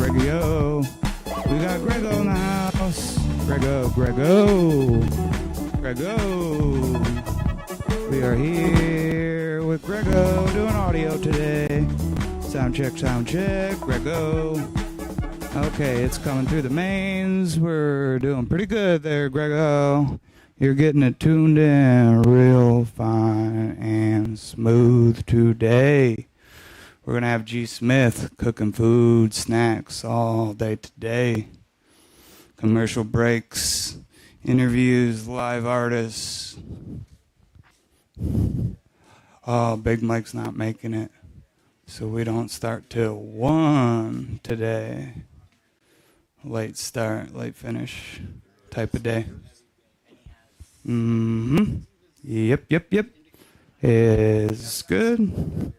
Grego. We got Grego in the house. Grego. We are here with Grego doing audio today. Sound check. Grego. Okay, it's coming through the mains. We're doing pretty good there, Grego. You're getting it tuned in real fine and smooth today. We're going to have G. Smith cooking food, snacks all day today. Commercial breaks, interviews, live artists. Oh, Big Mike's not making it, so we don't start till 1 today. Late start, late finish type of day. Yep. It's good.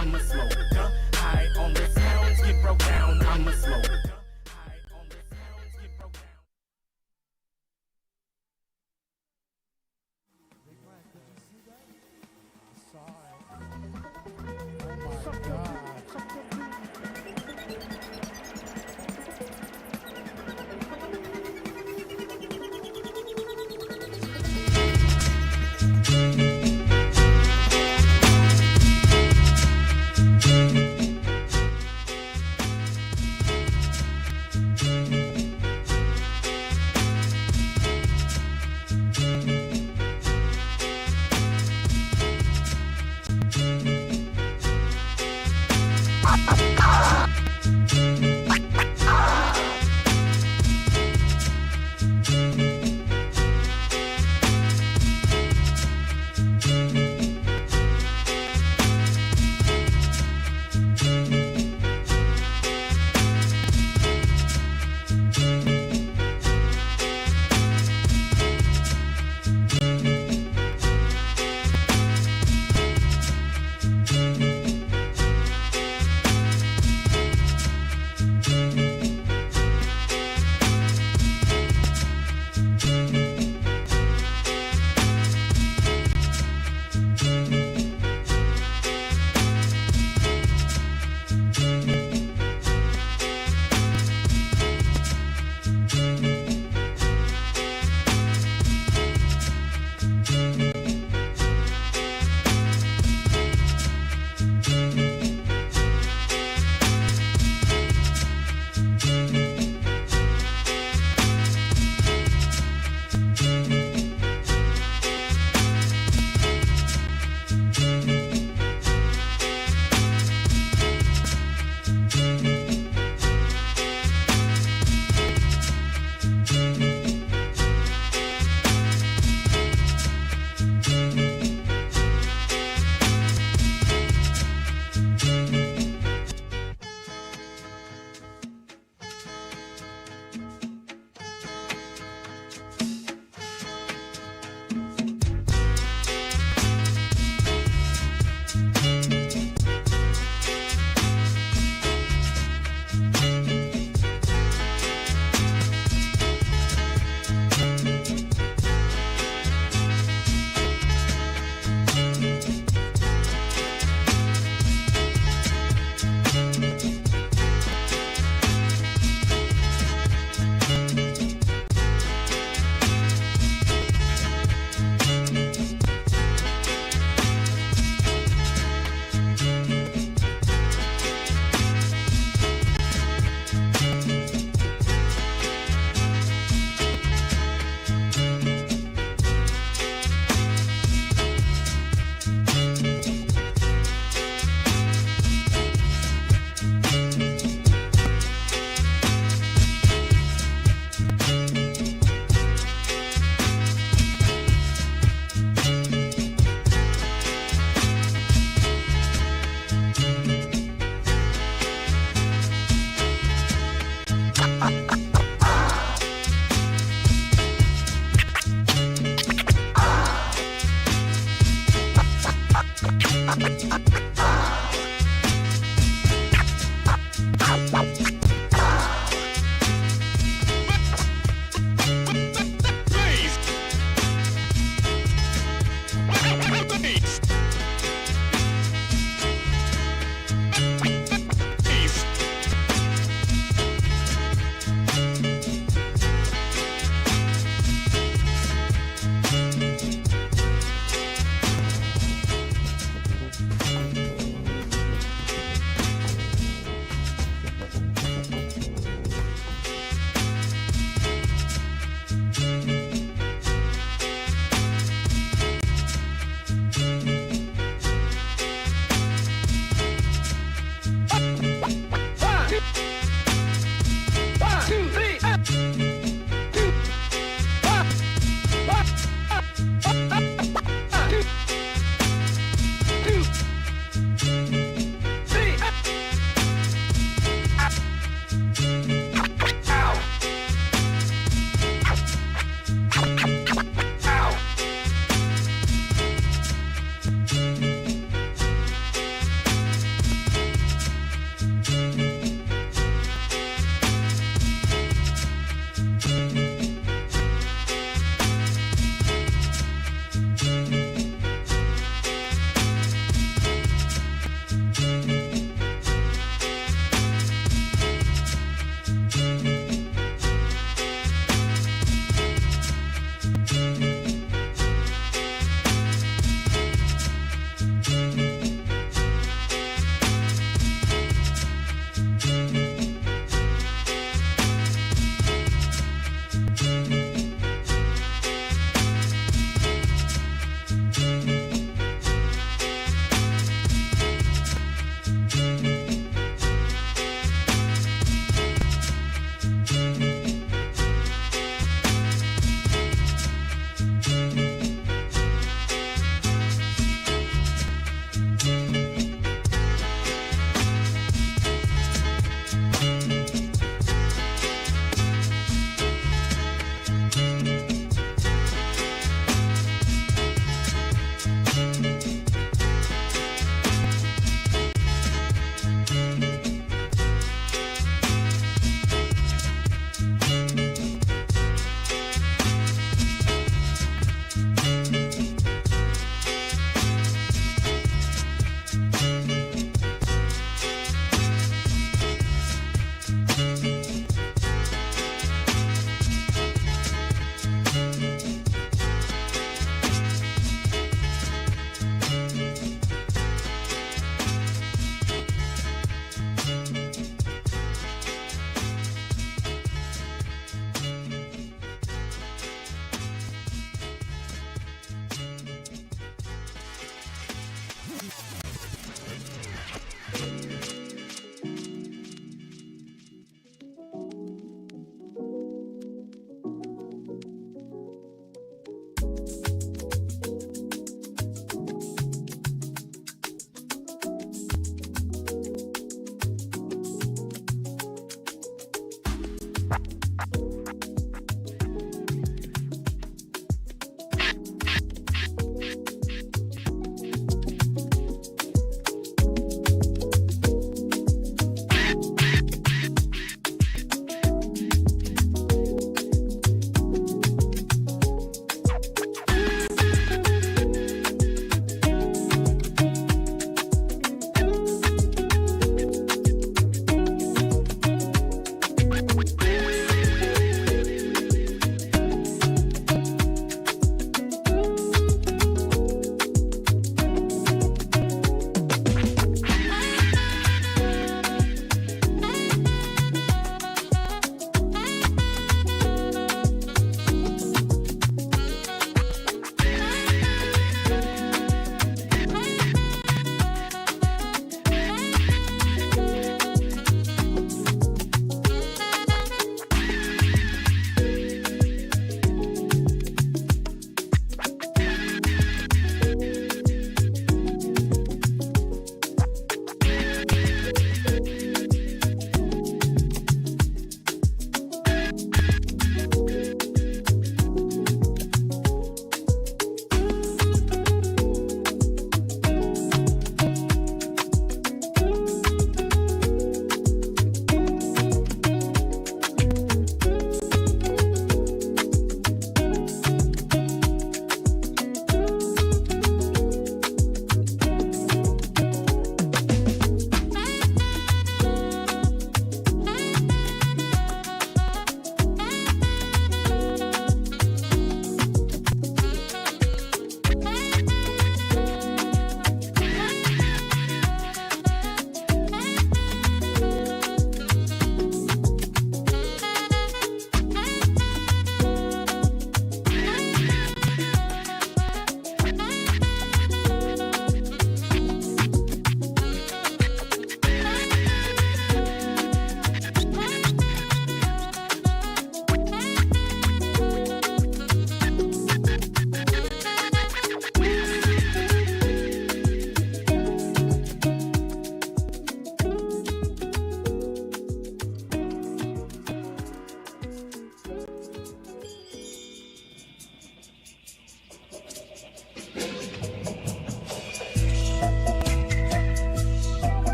I'm a smoker. High on the sounds, get broke down, I'm a smoker. High on the sounds, get broke down.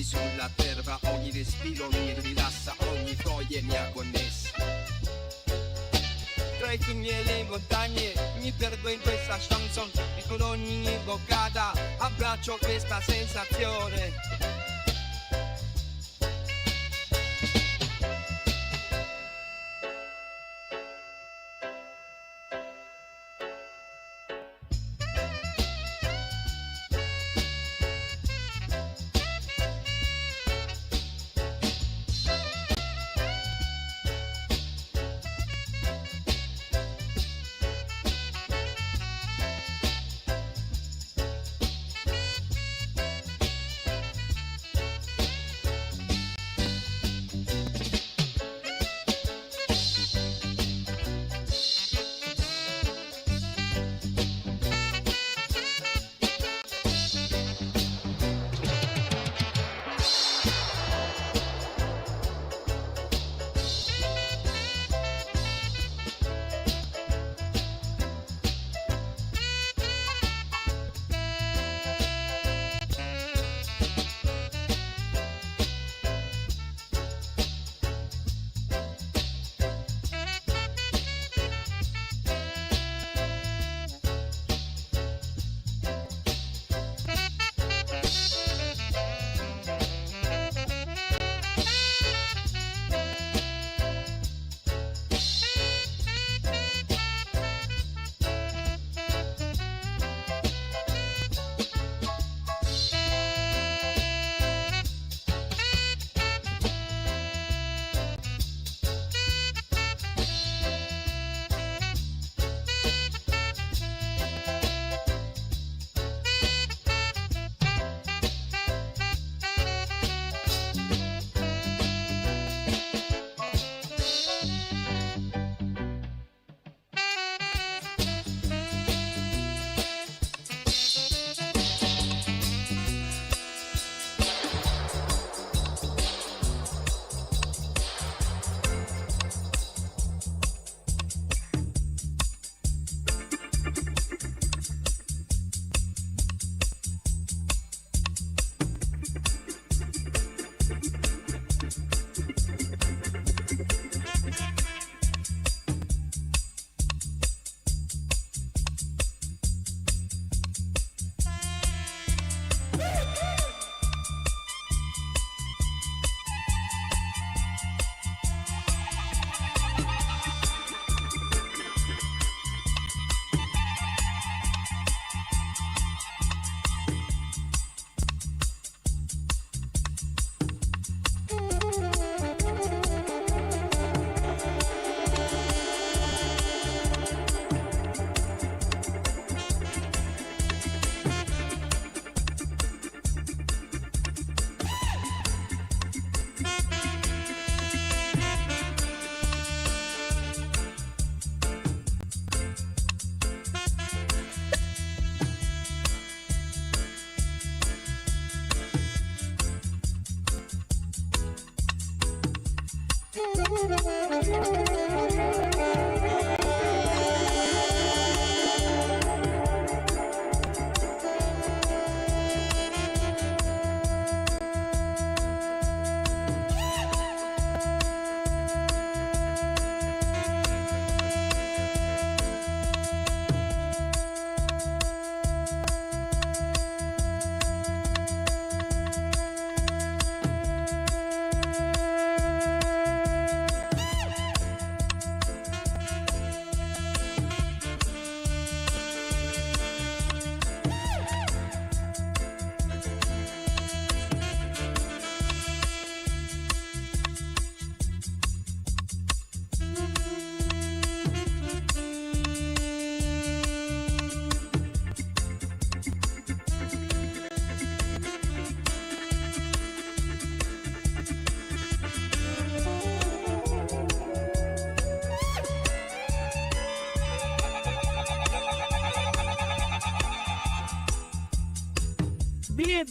piedi sulla terra, ogni respiro mi rilassa, ogni foglia mi ha connessa. Tra i fiumi e le montagne mi perdo in questa chanson e con ogni boccata abbraccio questa sensazione.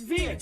Via.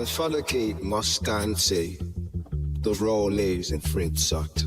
And follow-key must stand see the roll is in front sot.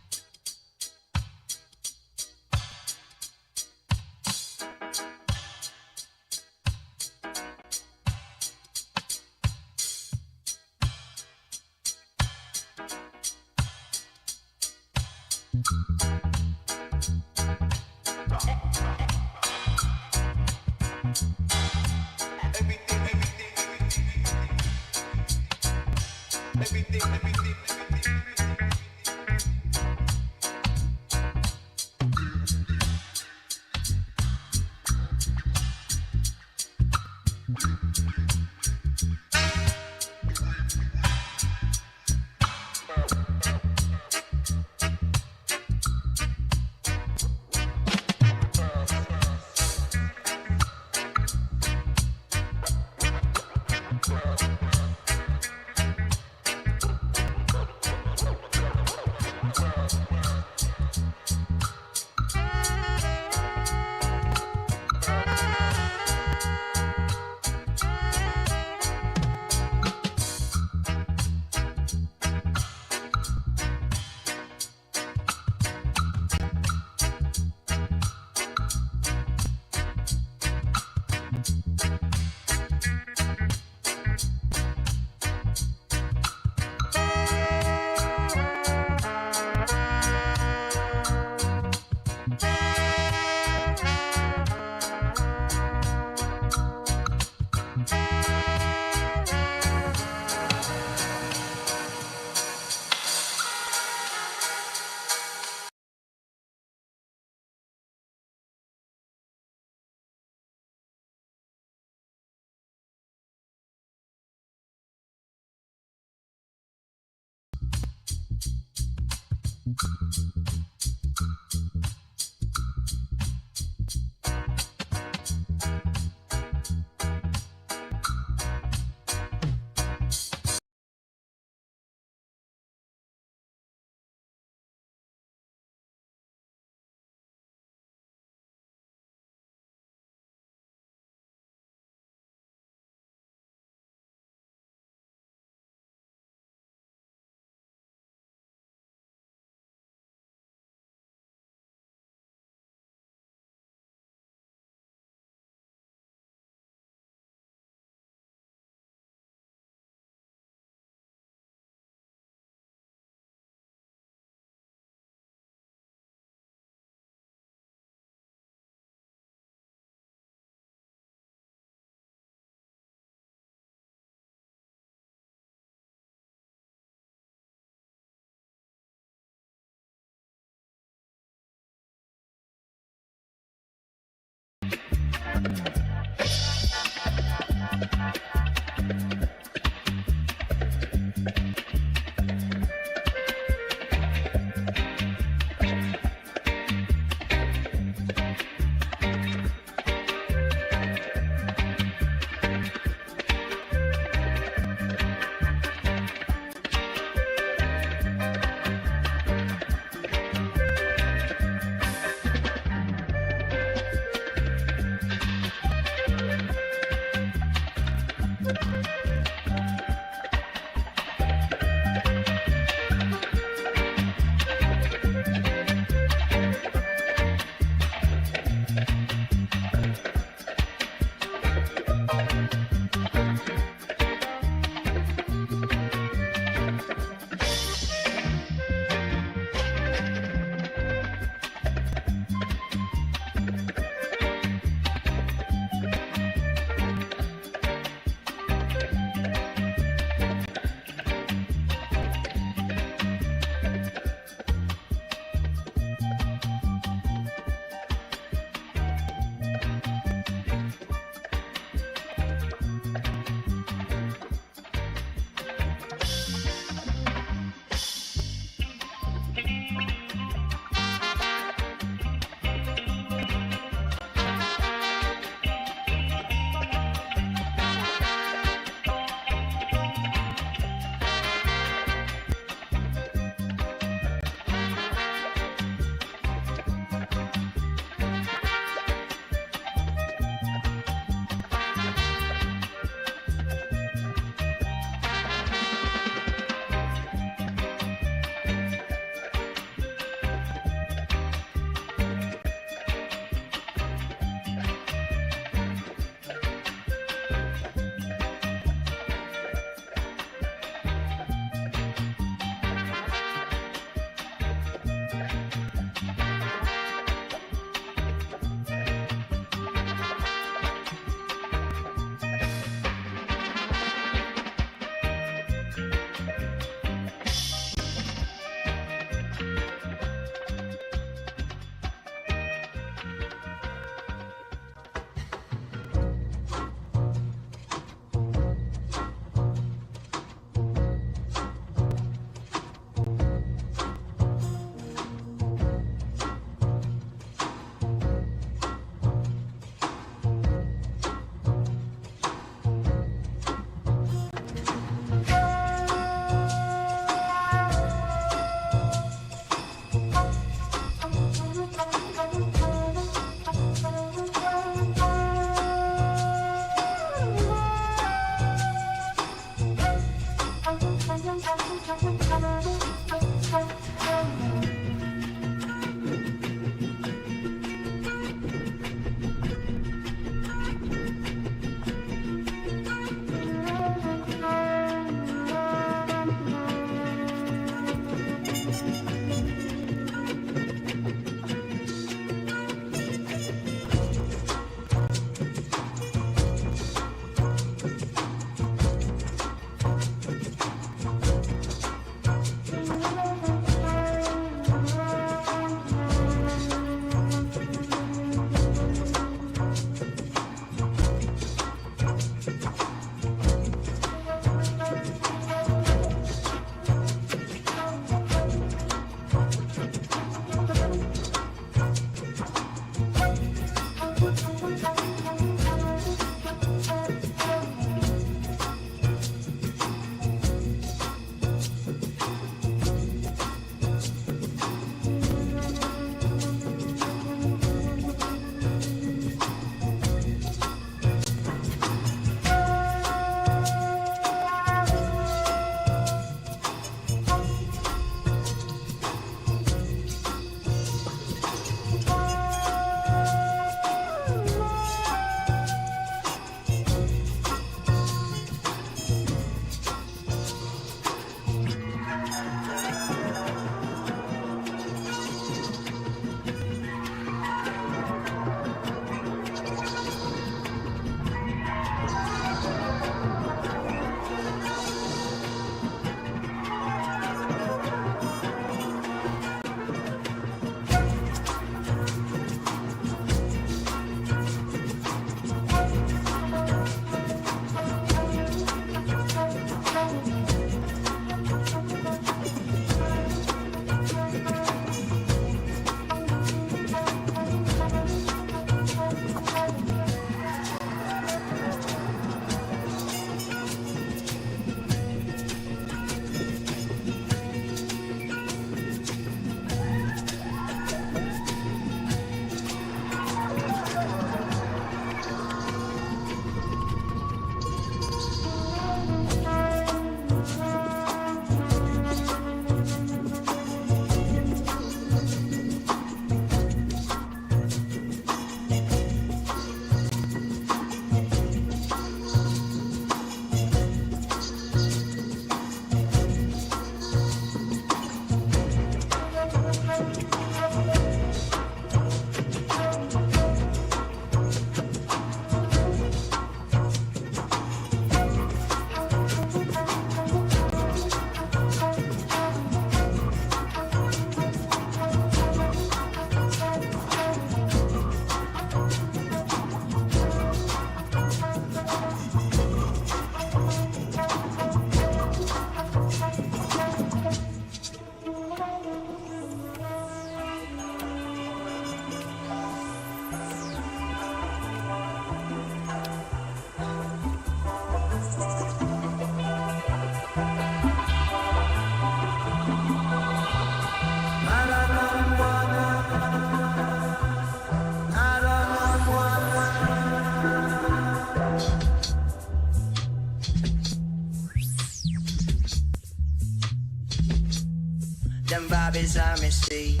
Them vibe is amnesty,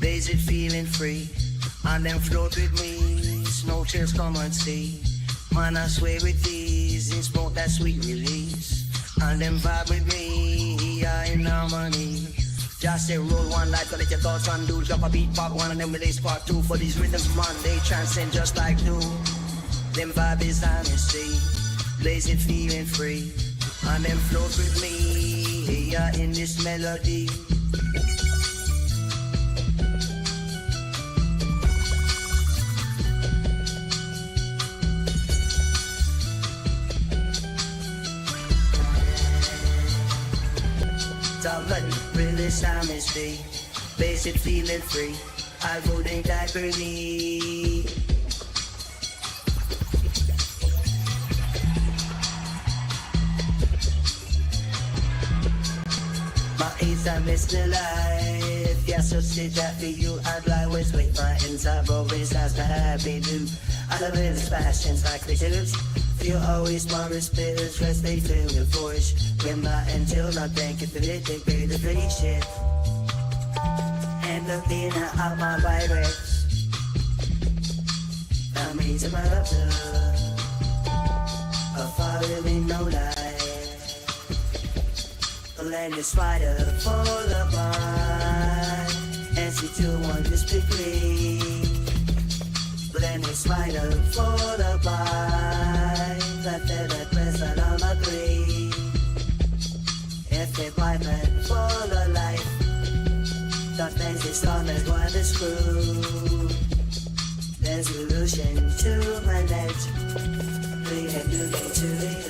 lazy feeling free. And them float with me, snow chills come and see. Man, I sway with these, in smoke that sweet release. And them vibe with me, yeah, in harmony. Just say roll one life, let your thoughts undo. Drop a beat, part one, and then release part two. For these rhythms, man, they transcend just like new. Them vibe is honesty, blazing, feeling free. And them float with me, yeah, in this melody. Really honesty, basic feeling free. I wouldn't die for me. My ears I miss the life. Yes, so say that for you. I'd lie with my ends up always as the happy do. I love it as passions like the tulips. You always my respect, trust they feel your voice. When my until I think if it they pay the pretty shit. And the cleaner out my virus. I'm easy my love. A fire in no life. Land the spider fall apart. And she too want to speak free. Land the spider fall apart. That press on my grave. If they buy man for the life, that things is on as one is screw. There's solution to my net. We can do it to the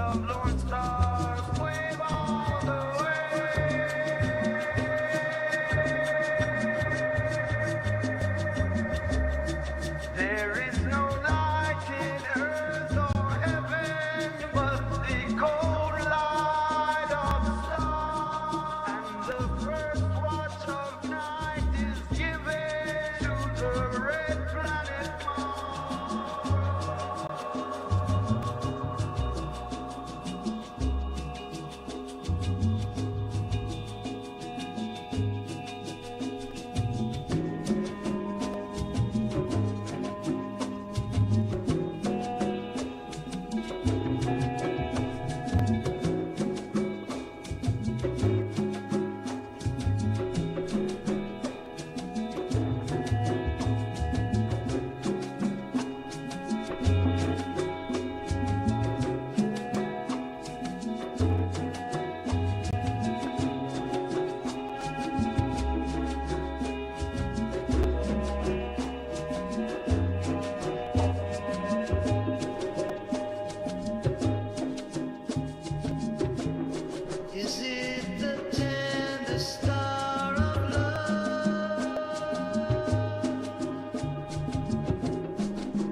of lone stars wave all the way. There is no light in earth or heaven but the cold light of sun. And the first watch of night is given to the red planet Mars. Is it the tender star of love?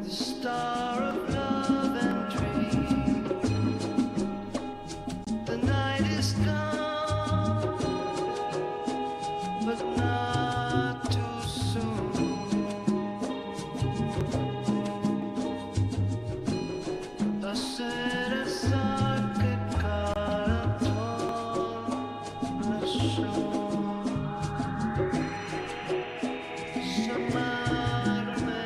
The star of love and dream. The night is come, but not too soon. A set socket got a tall shore. Some other man.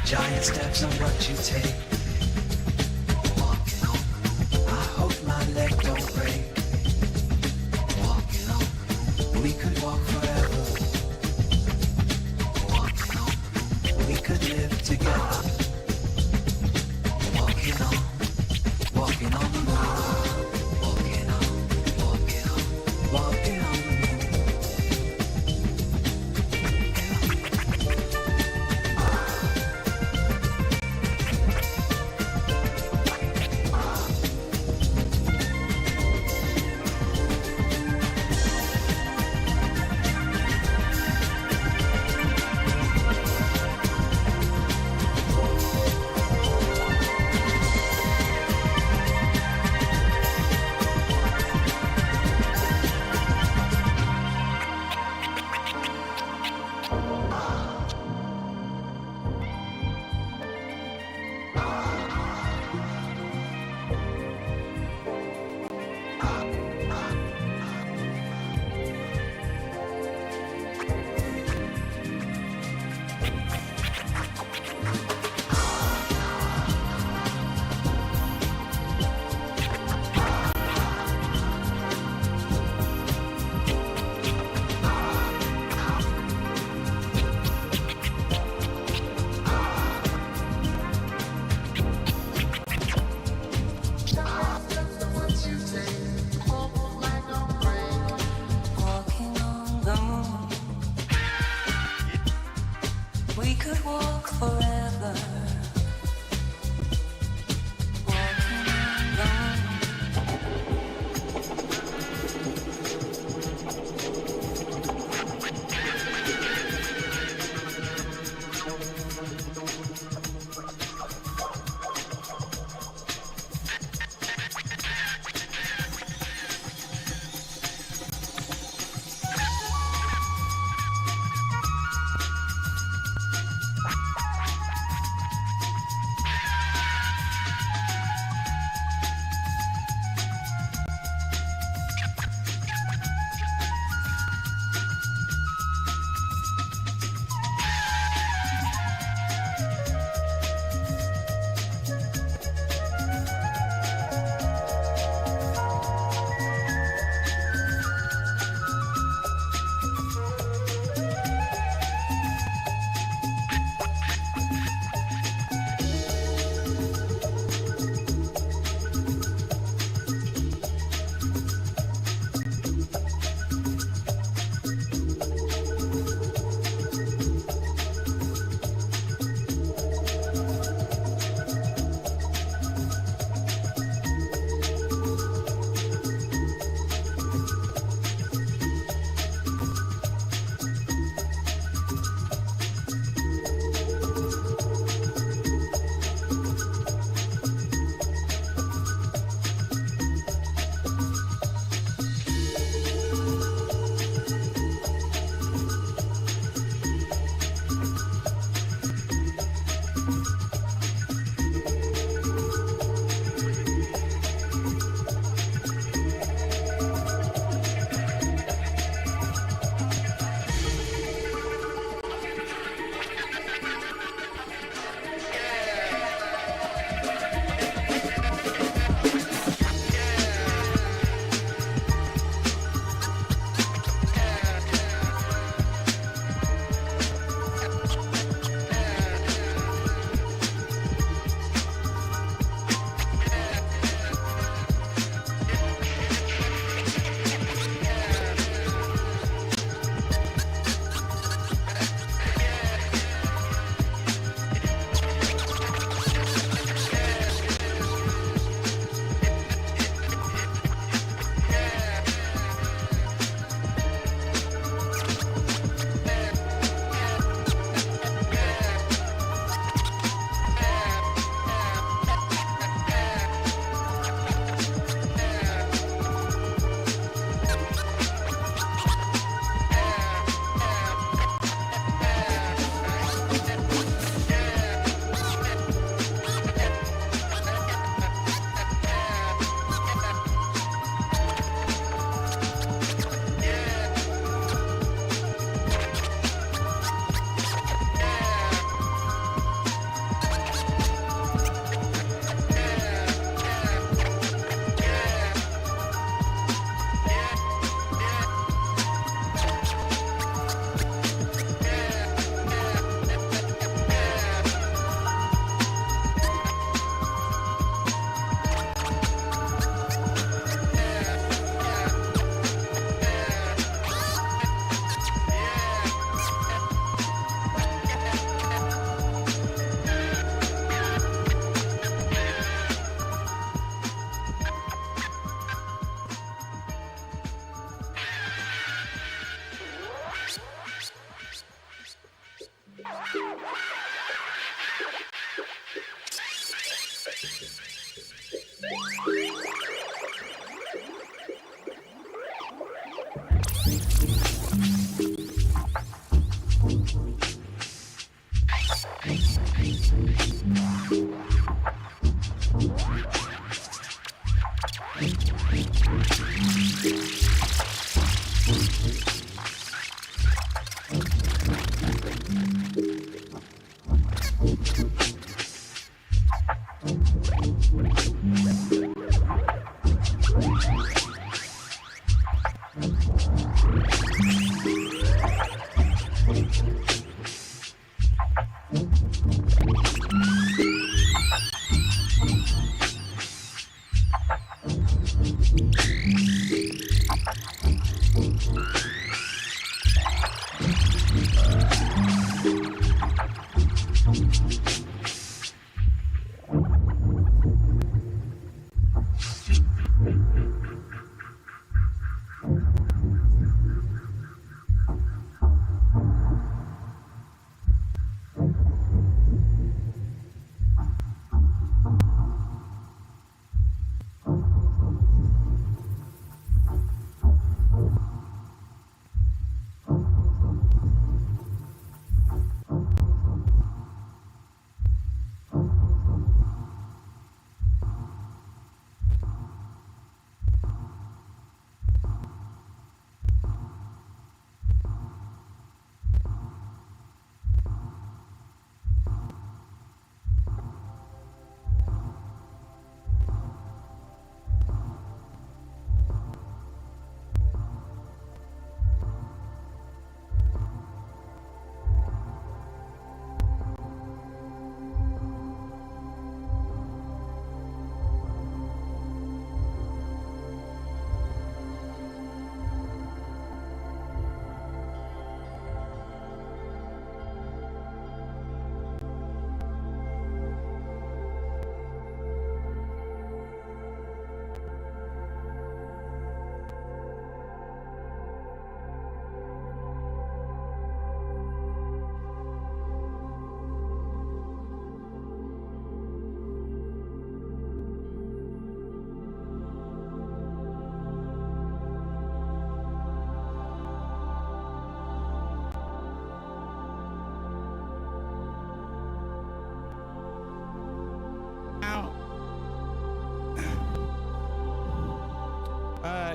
Giant steps on what you take. Walking on. I hope my leg don't break. Walking on. We could walk forever. Walking on. We could live together. Walking on. Walking on the moon. Walking on. Walking on. Walking on the moon.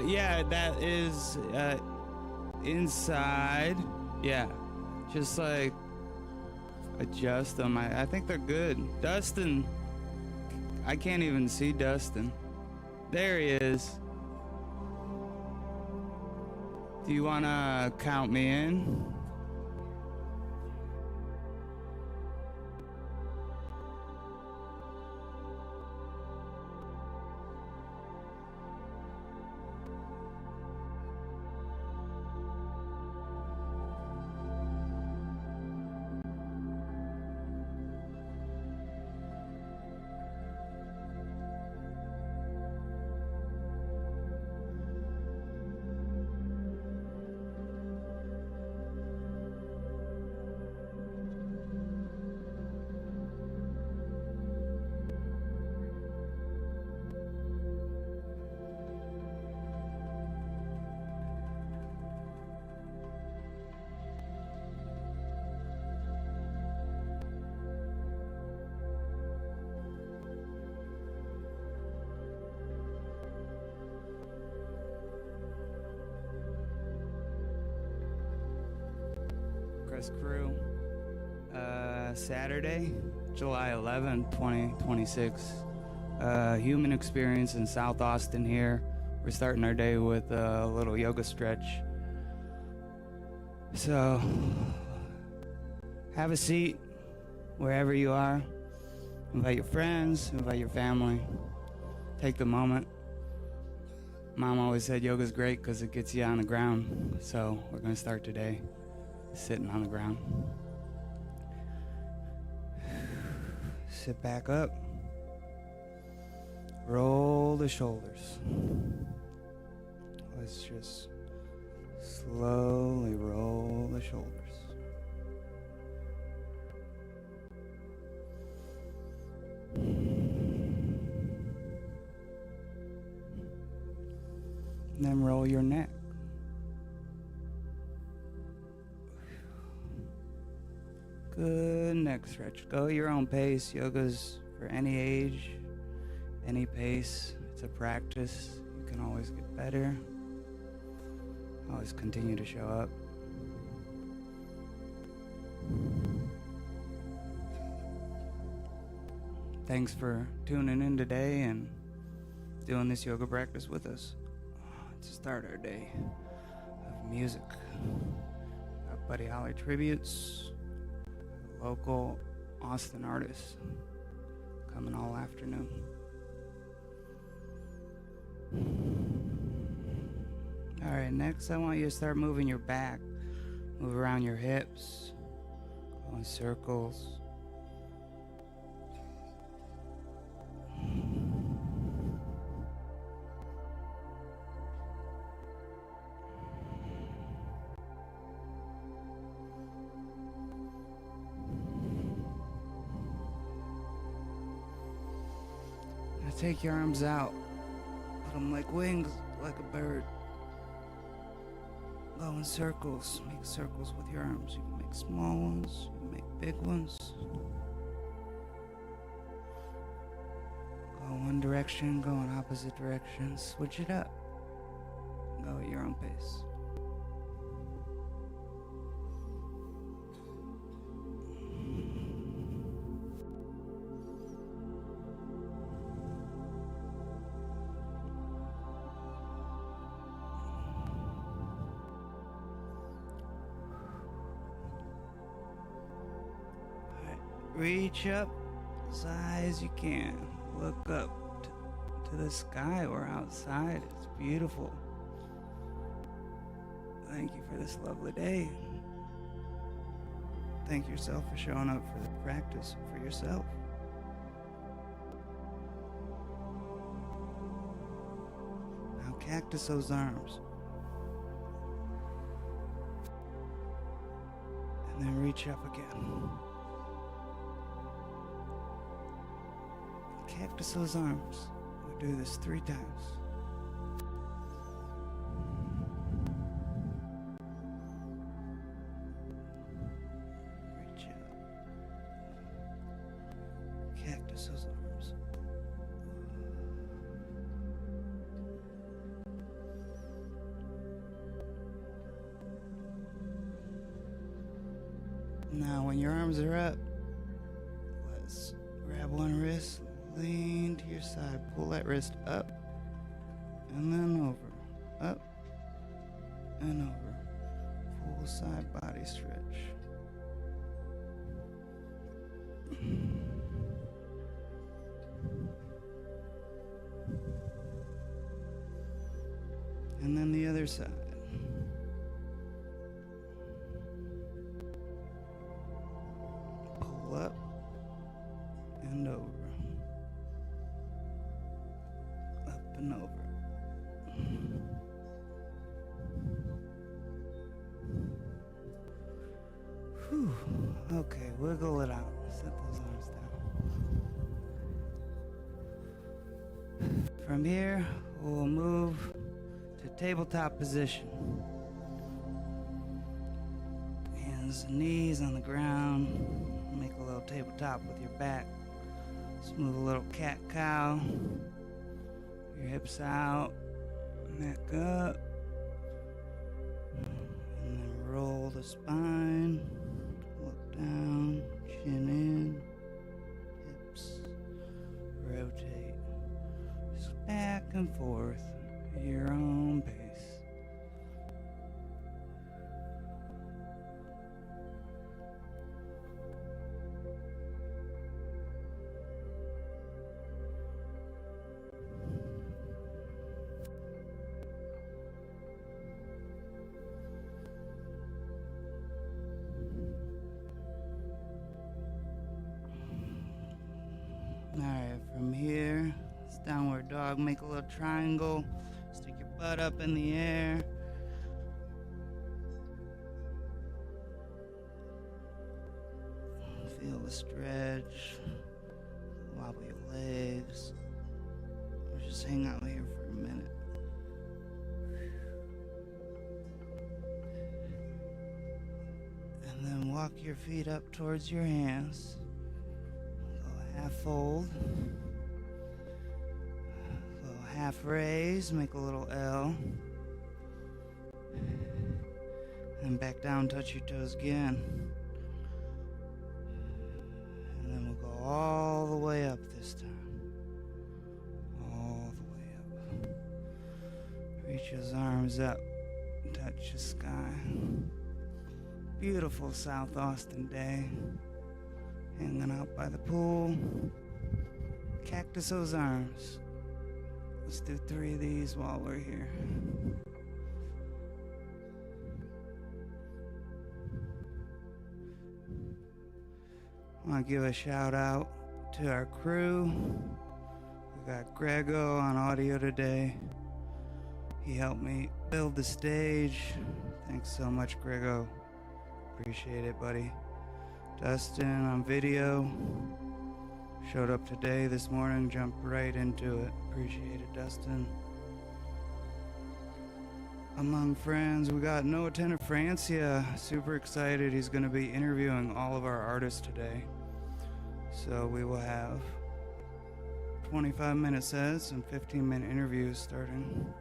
Yeah, that is inside. Yeah, just like adjust them. I think they're good. Dustin, I can't even see Dustin. There he is. Do you want to count me in? Crew. Saturday, July 11th, 2026. Human experience in South Austin here. We're starting our day with a little yoga stretch. So, have a seat wherever you are. Invite your friends, invite your family. Take the moment. Mom always said yoga's great because it gets you on the ground. So, we're going to start today sitting on the ground. Sit back up. Roll the shoulders. Let's just slowly roll the shoulders. And then roll your neck. Good neck stretch. Go at your own pace. Yoga's for any age, any pace. It's a practice. You can always get better. Always continue to show up. Thanks for tuning in today and doing this yoga practice with us to start our day of music. Got Buddy Holly tributes. Local Austin artists coming all afternoon. All right, next I want you to start moving your back. Move around your hips. Go in circles. Take your arms out. Put them like wings, like a bird. Go in circles. Make circles with your arms. You can make small ones. You can make big ones. Go one direction, go in opposite direction. Switch it up. Go at your own pace. Reach up as high as you can. Look up to the sky. We're outside. It's beautiful. Thank you for this lovely day. Thank yourself for showing up for the practice for yourself. Now cactus those arms. And then reach up again. Cactus those arms. We'll do this 3 times. Reach out. Cactus those arms. Now, when your arms are up, let's grab one wrist, lean to your side, pull that wrist up, and then over, up, and over. Full side body stretch. And then the other side. Pull up and over. Up and over. Whew. Okay, wiggle it out. Set those arms down. From here, we'll move to tabletop position. Hands and knees on the ground. Make a little tabletop with your back. Smooth a little cat-cow. Your hips out, neck up. And then roll the spine. Look down, chin in, hips, rotate, just back and forth at your own pace. Alright, from here, it's downward dog. Make a little triangle. Stick your butt up in the air. Feel the stretch. Wobble your legs. Or just hang out here for a minute. And then walk your feet up towards your hands. Half fold, little half raise, make a little L, and back down, touch your toes again, and then we'll go all the way up this time, all the way up, reach those arms up, touch the sky, beautiful South Austin day. Hanging out by the pool. Cactus those arms. Let's do 3 of these while we're here. I want to give a shout out to our crew. We got Grego on audio today. He helped me build the stage. Thanks so much, Grego. Appreciate it, buddy. Dustin on video. Showed up today, this morning, jumped right into it. Appreciate it, Dustin. Among friends, we got Noah Francia. Super excited. He's going to be interviewing all of our artists today. So we will have 25-minute sets and 15-minute interviews starting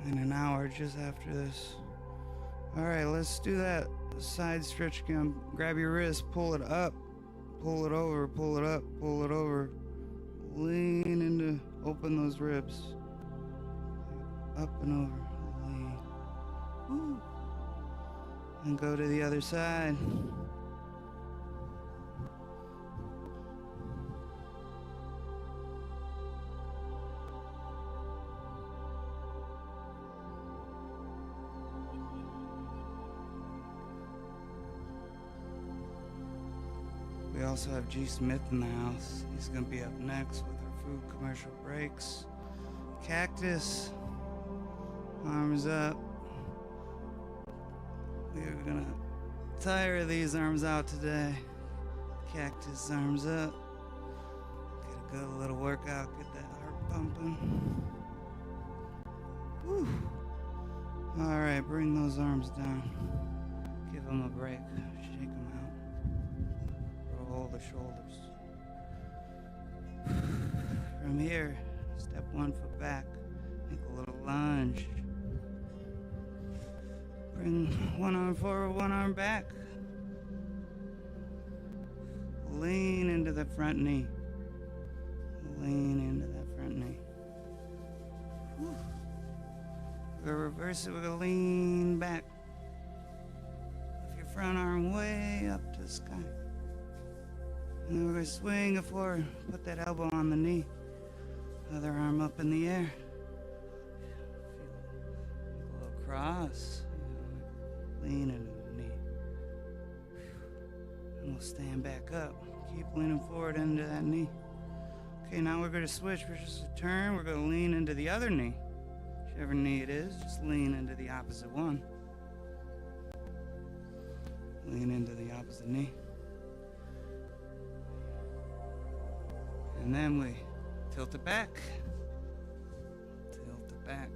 in an hour just after this. All right, let's do that side stretch again. Grab your wrist, pull it up, pull it over, pull it up, pull it over. Lean into, open those ribs. Up and over, lean. Woo. And go to the other side. We also have G. Smith in the house. He's gonna be up next with our food commercial breaks. Cactus, arms up. We are gonna tire these arms out today. Cactus, arms up. Get a good little workout, get that heart pumping. Woo. All right, bring those arms down. Give them a break, shake them out. Roll the shoulders. From here, step 1 foot back, make a little lunge. Bring one arm forward, one arm back. lean into the front knee. Lean into that front knee. Whew. We're gonna reverse it. We're gonna lean back. Lift your front arm way up to the sky. And then we're gonna swing it forward. Put that elbow on the knee. Other arm up in the air. Feel a little cross. Lean into the knee. And we'll stand back up. Keep leaning forward into that knee. Okay, now we're gonna switch. We're just a turn. We're gonna lean into the other knee. Whichever knee it is, just lean into the opposite one. Lean into the opposite knee. And then we tilt it back. Tilt it back.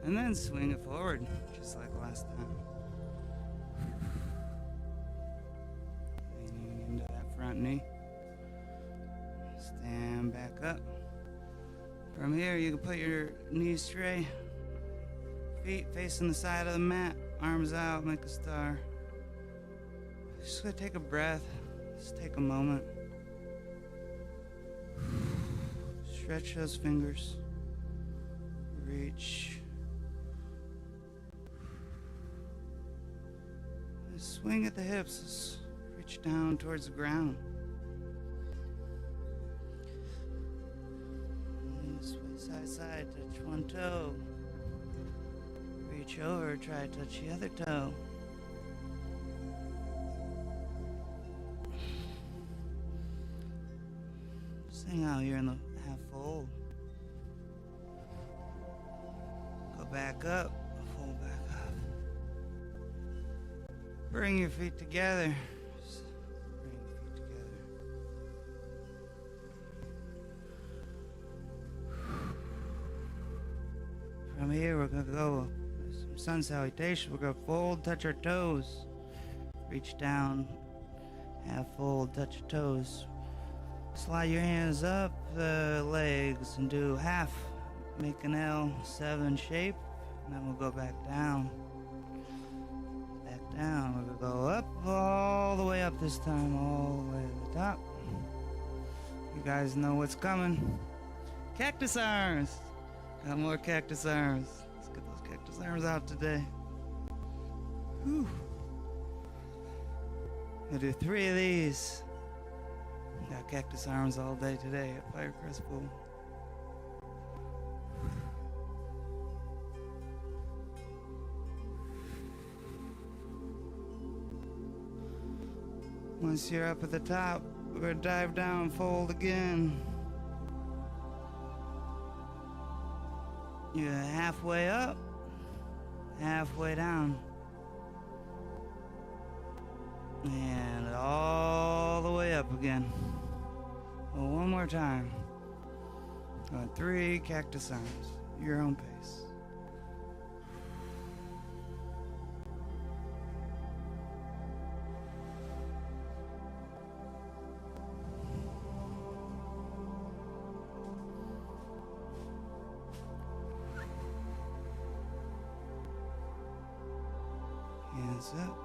And then swing it forward, just like last time. Leaning into that front knee. Stand back up. From here, you can put your knees straight. Feet facing the side of the mat. Arms out, make a star. Just gonna take a breath. Just take a moment. Stretch those fingers. Reach. Just swing at the hips. Just reach down towards the ground. Swing side to side, touch one toe. Reach over, try to touch the other toe. Just hang out here in the half fold. Go back up, fold back up. Bring your feet together. Just bring your feet together. From here, we're gonna go some sun salutation. We're gonna fold, touch our toes. Reach down, half fold, touch your toes. Slide your hands up the legs and do half. Make an L7 shape, and then we'll go back down. Back down. We're gonna go up, all the way up this time, all the way to the top. You guys know what's coming. Cactus arms. Got more cactus arms. Let's get those cactus arms out today. Whew. Gonna do 3 of these. Got cactus arms all day today at Firecrest Pool. Once you're up at the top, we're gonna dive down, fold again. You're halfway up, halfway down. And all the way up again. Well, one more time. 3 cactus arms, your own pace. Hands up.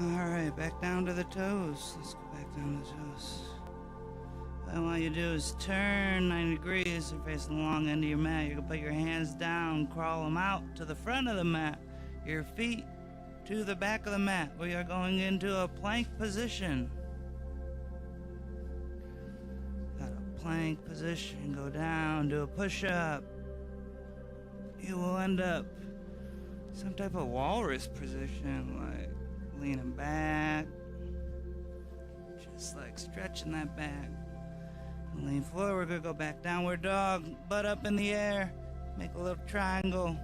Alright, back down to the toes. Let's go back down to the toes. What I want you to do is turn 90 degrees and face the long end of your mat. You're going to put your hands down, crawl them out to the front of the mat. Your feet to the back of the mat. We are going into a plank position. Got a plank position. Go down, do a push-up. You will end up some type of walrus position, like leaning back, just like stretching that back. Lean forward, we're gonna go back downward dog, butt up in the air, make a little triangle.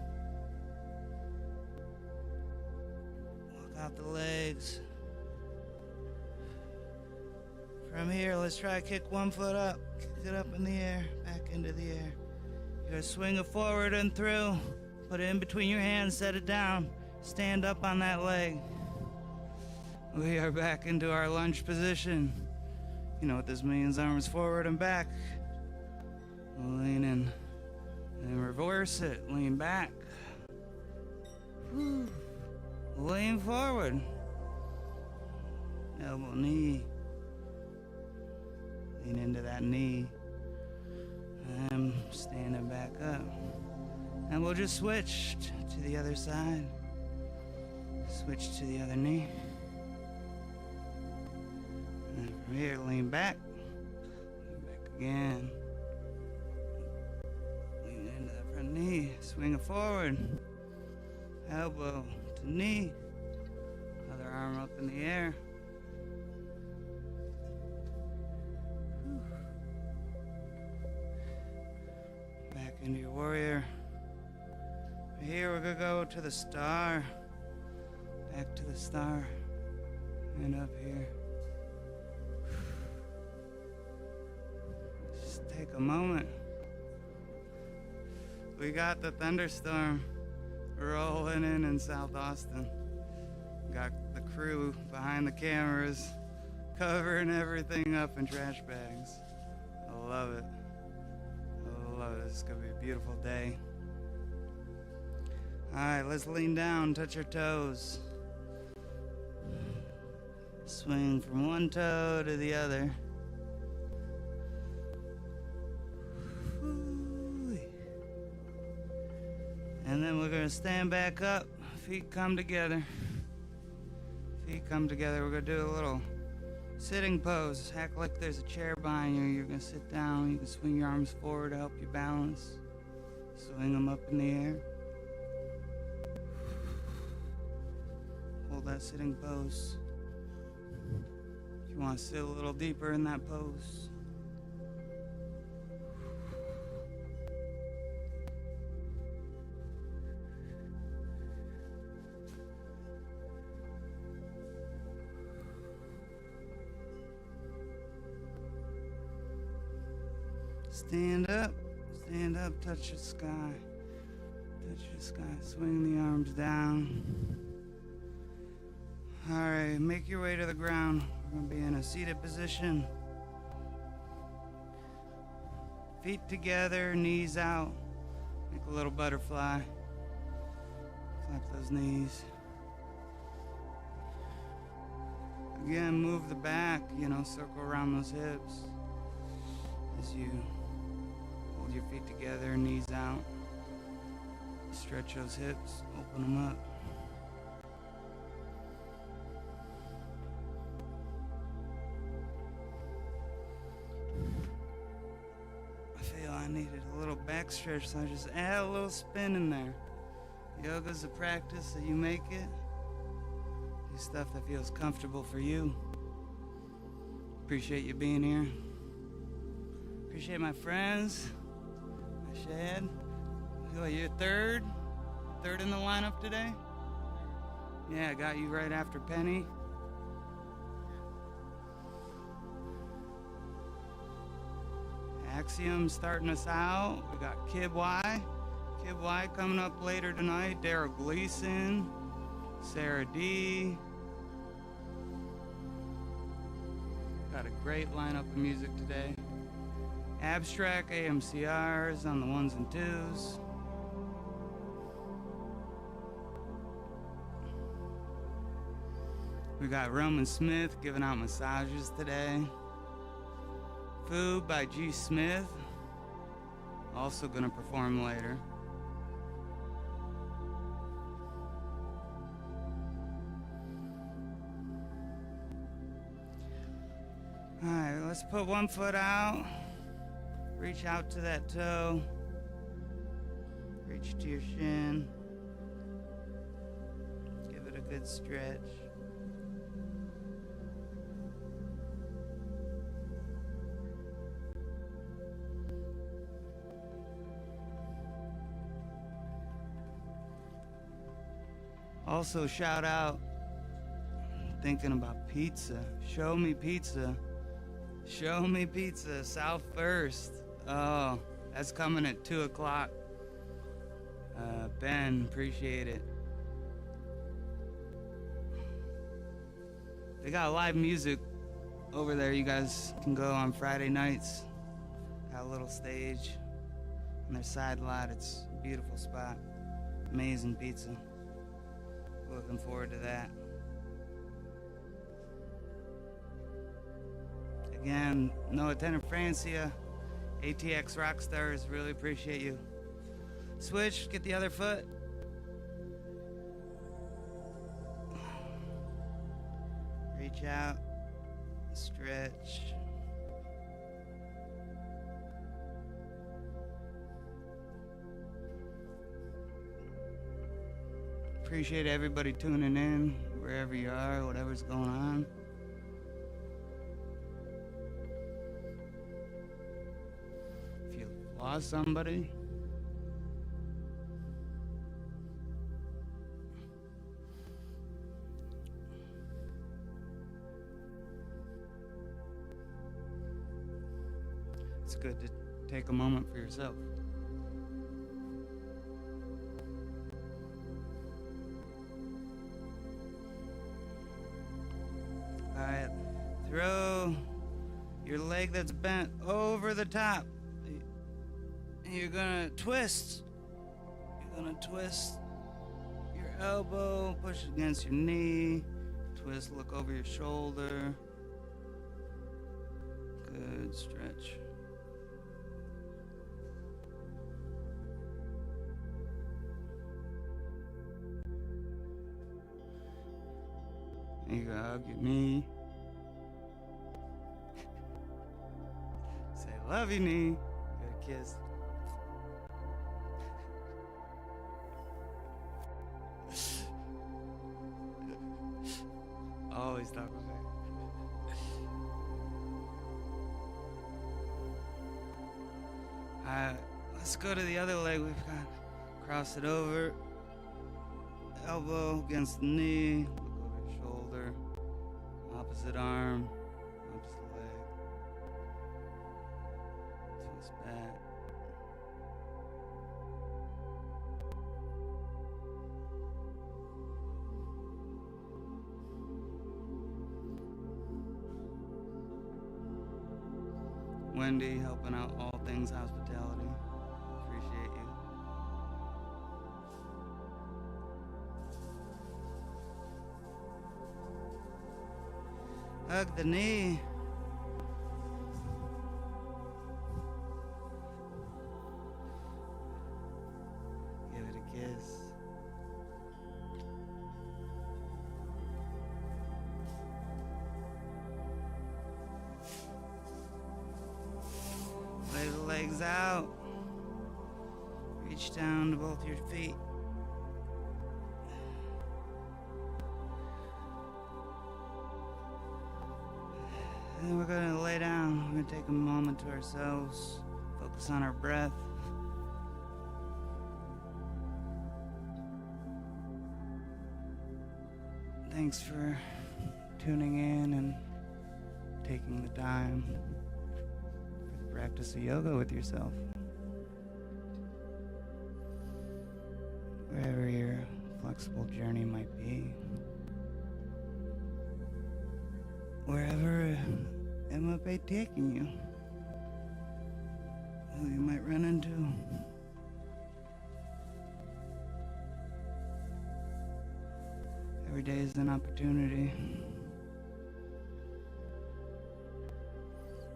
Walk out the legs. From here, let's try to kick one foot up, kick it up in the air, back into the air. You're gonna swing it forward and through, put it in between your hands, set it down, stand up on that leg. We are back into our lunge position. You know what this means, arms forward and back. Lean in. And reverse it, lean back. Lean forward. elbow, knee. Lean into that knee. I'm standing back up. And we'll just switch to the other side. Switch to the other knee. And from here, lean back. Lean back again. Lean into that front knee. Swing it forward. Elbow to knee. Other arm up in the air. Back into your warrior. Here we're gonna go to the star. Back to the star. And up here. Just take a moment. We got the thunderstorm rolling in South Austin. Got the crew behind the cameras covering everything up in trash bags. I love it. I love it. It's gonna be a beautiful day. Alright, let's lean down, touch our toes. Swing from one toe to the other. And then we're gonna stand back up, feet come together. Feet come together, we're gonna do a little sitting pose. Act like there's a chair behind you. You're gonna sit down, you can swing your arms forward to help you balance. Swing them up in the air. Hold that sitting pose. If you want to sit a little deeper in that pose. Stand up, touch the sky. Touch the sky, swing the arms down. Alright, make your way to the ground. We're gonna be in a seated position. Feet together, knees out. Make a little butterfly. Flap those knees. Again, move the back, circle around those hips. As you hold your feet together, knees out. Stretch those hips, open them up. I feel I needed a little back stretch, so I just add a little spin in there. Yoga's a practice, so you make it. Do stuff that feels comfortable for you. Appreciate you being here. Appreciate my friends. My Shaad. I feel like you're third in the lineup today. Yeah, I got you right after Penny. Axiom starting us out. We got Kid Y coming up later tonight. Derral Gleason, Sara D. Got a great lineup of music today. Abstract AMCRs on the ones and twos. We got Roman Smith giving out massages today. Food by G. Smith, also gonna perform later. Alright, let's put one foot out. Reach out to that toe. Reach to your shin. Give it a good stretch. Also, shout out, thinking about pizza. Show me pizza. Show me pizza, South First. Oh, that's coming at 2 o'clock. Ben, appreciate it. They got live music over there. You guys can go on Friday nights. Got a little stage on their side lot. It's a beautiful spot. Amazing pizza. Looking forward to that. Again, no attendant Francia, ATXrockstars, really appreciate you. Switch, get the other foot. Reach out, stretch. Appreciate everybody tuning in, wherever you are, whatever's going on. If you lost somebody, it's good to take a moment for yourself. Alright, throw your leg that's bent over the top. You're gonna twist. You're gonna twist your elbow, push against your knee, twist, look over your shoulder. Good stretch. There you go, hug your knee. Say, love you, knee. Get a kiss. Always talk about it. Let's go to the other leg we've got. Cross it over. Elbow against the knee. Shoulder, opposite arm, opposite leg, twist back. Wendy helping out all things hospitality. Appreciate you. Hug the knee. Give it a kiss. Lay the legs out. Reach down to both your feet. And we're gonna lay down. We're gonna take a moment to ourselves, focus on our breath. Thanks for tuning in and taking the time for the practice of yoga with yourself. Wherever your flexible journey might be. Wherever it might be taking you. Who you might run into. Every day is an opportunity.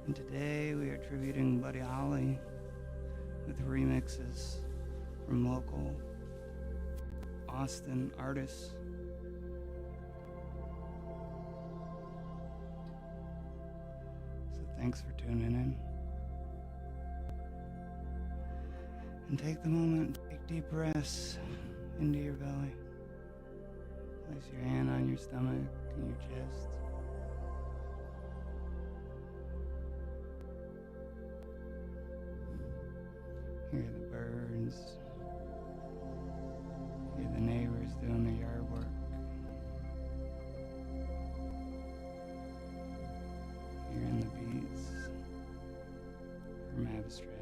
And today we are tributing Buddy Holly with remixes from local Austin artists. Thanks for tuning in. And take the moment, take deep breaths into your belly. Place your hand on your stomach and your chest. Hear the birds. Hear the neighbors doing their yard work. Hearing the beats from abstract.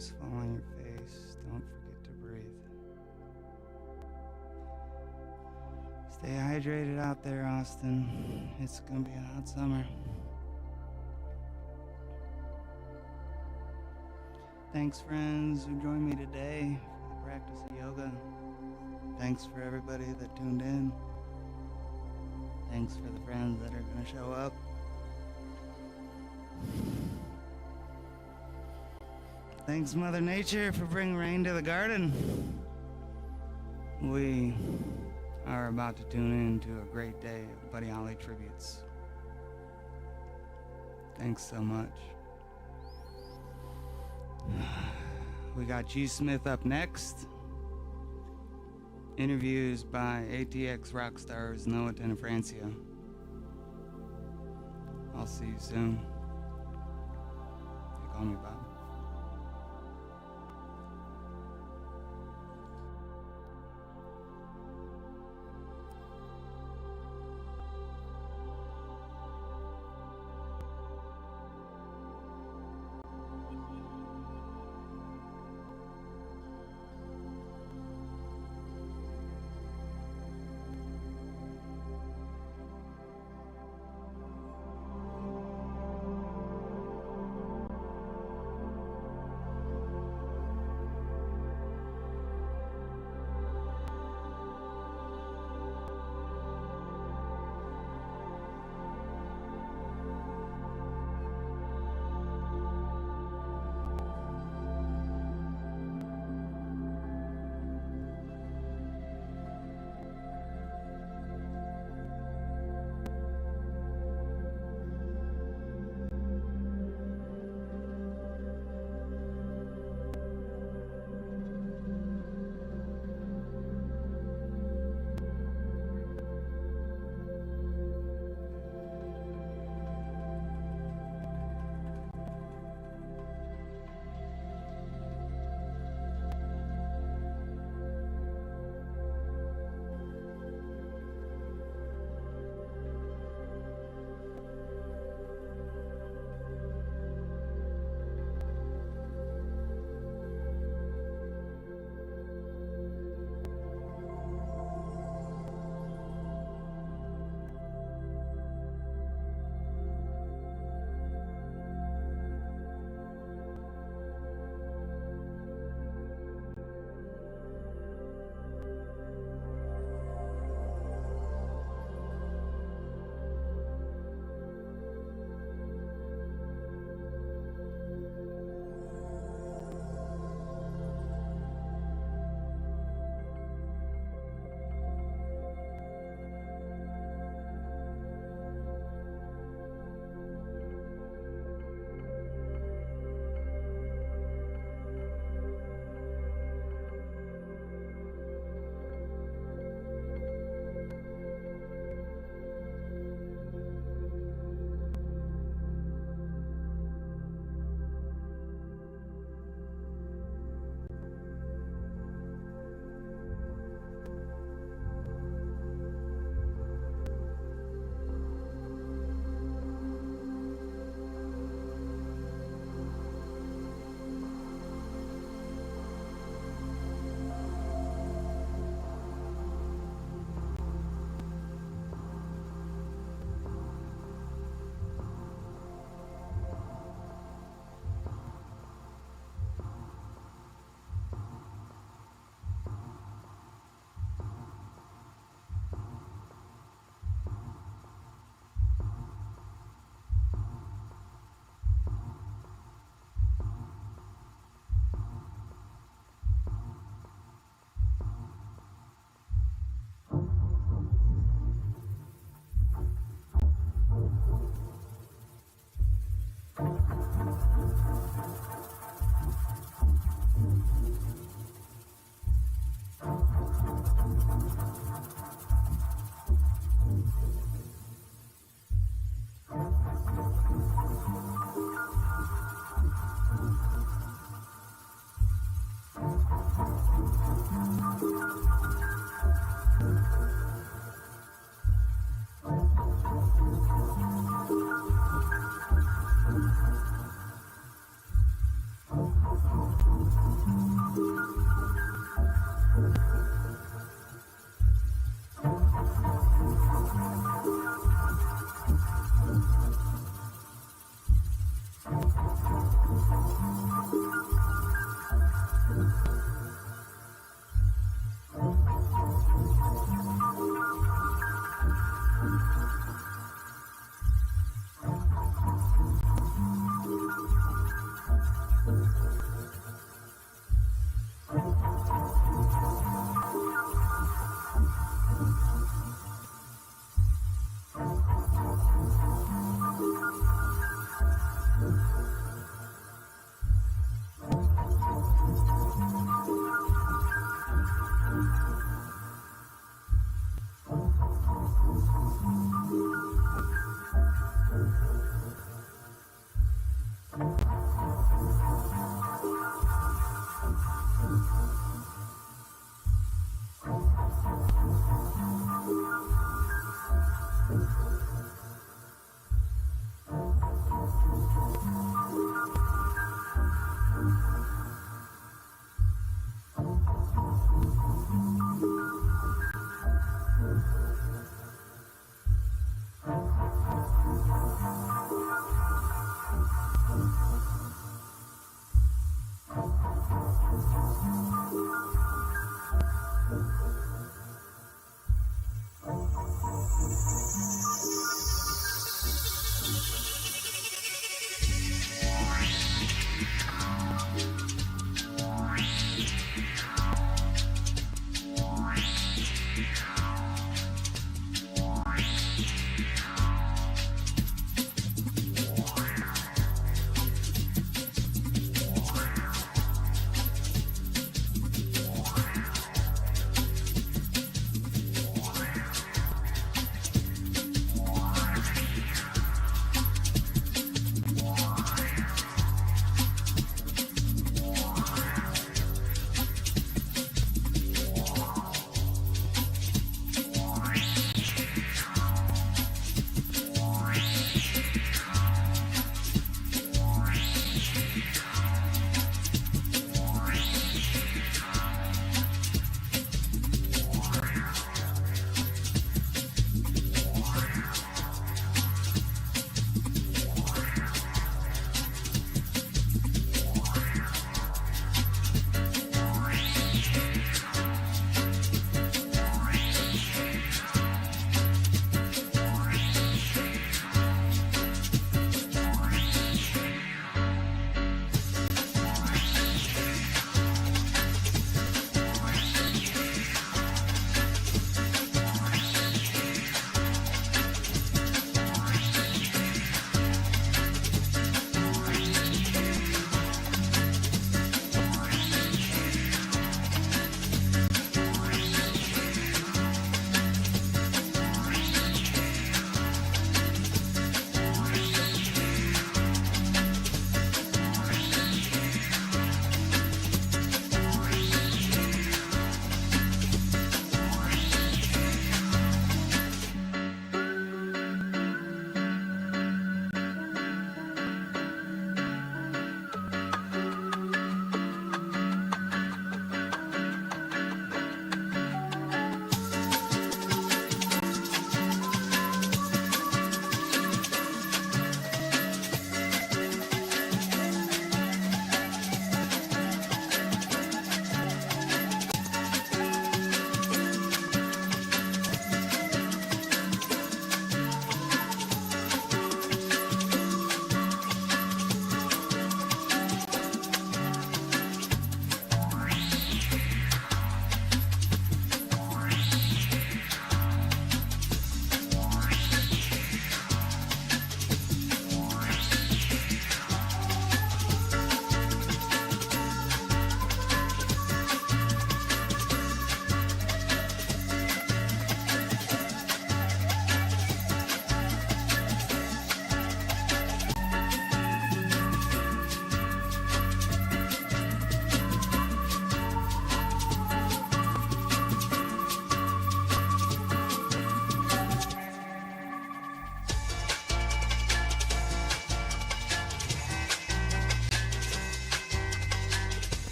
drops fall on your face, don't forget to breathe. Stay hydrated out there, Austin. It's gonna be a hot summer. Thanks, friends who joined me today for the practice of yoga. Thanks for everybody that tuned in. Thanks for the friends that are gonna show up. Thanks, Mother Nature, for bringing rain to the garden. We are about to tune in to a great day of Buddy Holly tributes. Thanks so much. We got G. Smith up next. Interviews by ATXrockstars Noah Tenefrancia. I'll see you soon. They call me Bob.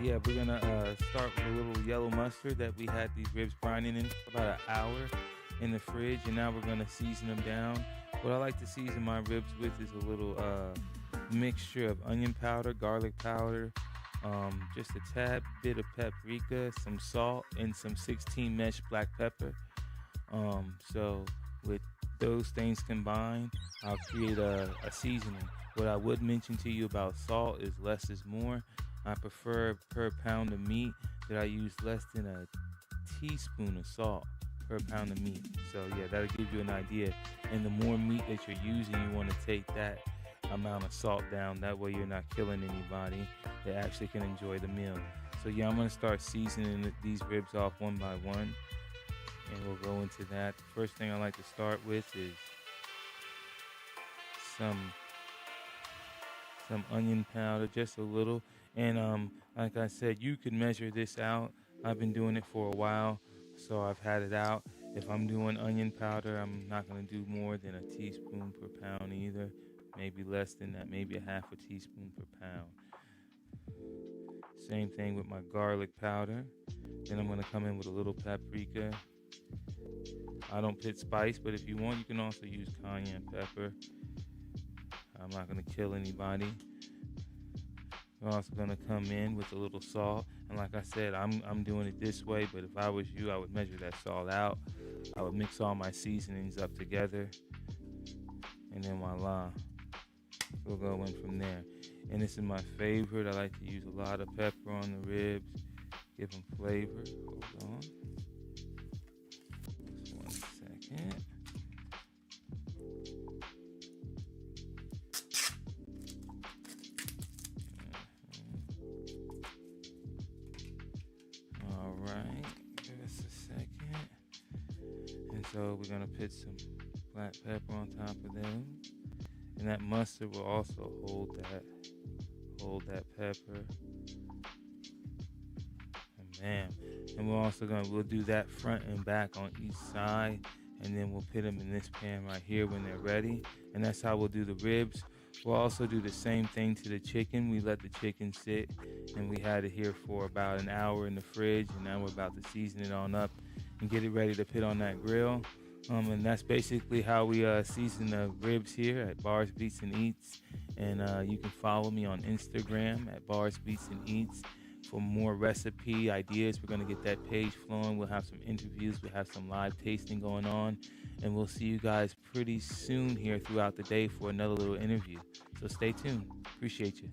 Yeah, we're gonna start with a little yellow mustard that we had these ribs brining in for about an hour in the fridge, and now we're gonna season them down. What I like to season my ribs with is a little mixture of onion powder, garlic powder, just a tad bit of paprika, some salt, and some 16 mesh black pepper. So with those things combined, I'll create a seasoning. What I would mention to you about salt is less is more. I prefer per pound of meat that I use less than a teaspoon of salt per pound of meat. So yeah, that'll give you an idea. And the more meat that you're using, you want to take that amount of salt down. That way you're not killing anybody that actually can enjoy the meal. So yeah, I'm going to start seasoning these ribs off one by one, and we'll go into that. First thing I like to start with is some onion powder, just a little. And like I said, you could measure this out. I've been doing it for a while, so I've had it out. If I'm doing onion powder, I'm not going to do more than a teaspoon per pound either. Maybe less than that, maybe a half a teaspoon per pound. Same thing with my garlic powder. Then I'm going to come in with a little paprika. I don't put spice, but if you want, you can also use cayenne pepper. I'm not going to kill anybody. We're also going to come in with a little salt. And like I said, I'm doing it this way, but if I was you, I would measure that salt out. I would mix all my seasonings up together. And then voila. we'll go in from there. And this is my favorite. I like to use a lot of pepper on the ribs, give them flavor. Hold on. Just 1 second. All right, give us a second. And so we're gonna put some black pepper on top of them. And that mustard will also hold that pepper. And man, and we'll do that front and back on each side, and then we'll put them in this pan right here when they're ready. And that's how we'll do the ribs. We'll also do the same thing to the chicken. We let the chicken sit, and we had it here for about an hour in the fridge, and now we're about to season it on up and get it ready to put on that grill. And that's basically how we season the ribs here at Bars, Beats, and Eats. And you can follow me on Instagram at Bars, Beats, and Eats for more recipe ideas. We're going to get that page flowing. We'll have some interviews. We'll have some live tasting going on. And we'll see you guys pretty soon here throughout the day for another little interview. So stay tuned. Appreciate you.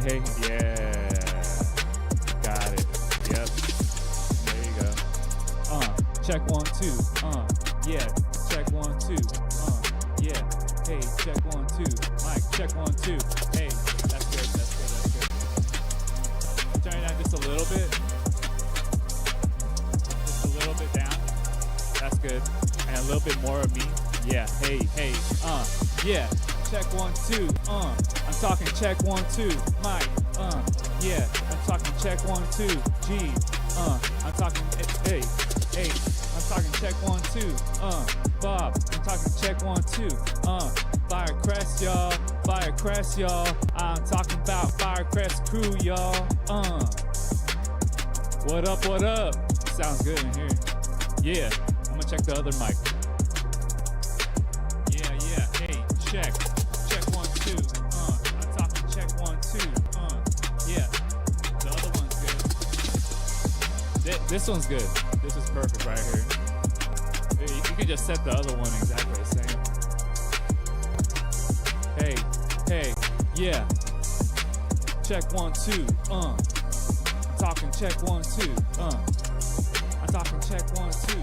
hey. Yeah. Got it. Yep. There you go. Check 1, 2. Yeah. Check 1, 2. Yeah. Hey, check 1, 2. Mike, check 1, 2. Hey, that's good. Turn it down just a little bit. Just a little bit down. That's good. And a little bit more of me. Yeah. Hey. Yeah. Check 1, 2. I'm talking check 1, 2. Mike. Yeah. I'm talking check 1, 2. G. I'm talking hey. I'm talking check 1, 2. Bob. I'm talking check 1, 2. Firecrest, y'all. Firecrest, y'all. I'm talking about Firecrest crew, y'all. What up? Sounds good in here. Yeah. I'm gonna check the other mic. Yeah. Hey, check 1, 2. I'm talking check 1, 2. Yeah. The other one's good. This one's good. This is perfect right here. You can just set the other one exactly the same. Hey, yeah. Check 1, 2. I'm talking check 1, 2. I'm talking check 1, 2.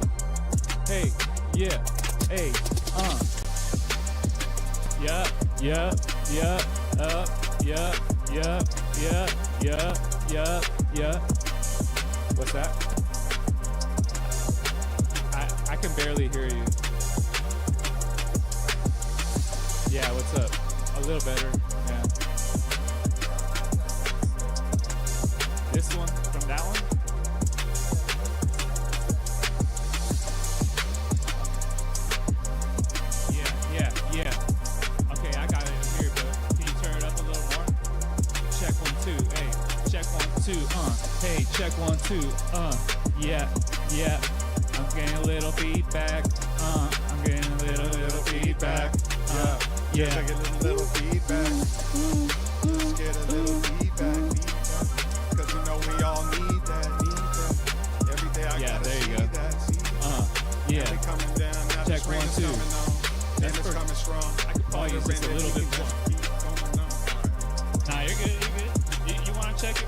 Hey, yeah. Hey, Yeah. What's that? I can barely hear you. Yeah, what's up? A little better, yeah. This one from that one? Yeah. Okay, I got it in here, but can you turn it up a little more? Check 1, 2, hey, check 1, 2, hey, check 1, 2, yeah. I'm getting a little feedback, I'm getting a little feedback, yeah. I get a little feedback. Just get a little feedback. Cause you know we all need that. Every day I gotta there you see go. that. Yeah. We coming down, now Check this rain 1, is 2. coming on. And it's coming strong. I could probably use just a little bit more. Nah, you're good. You wanna check it?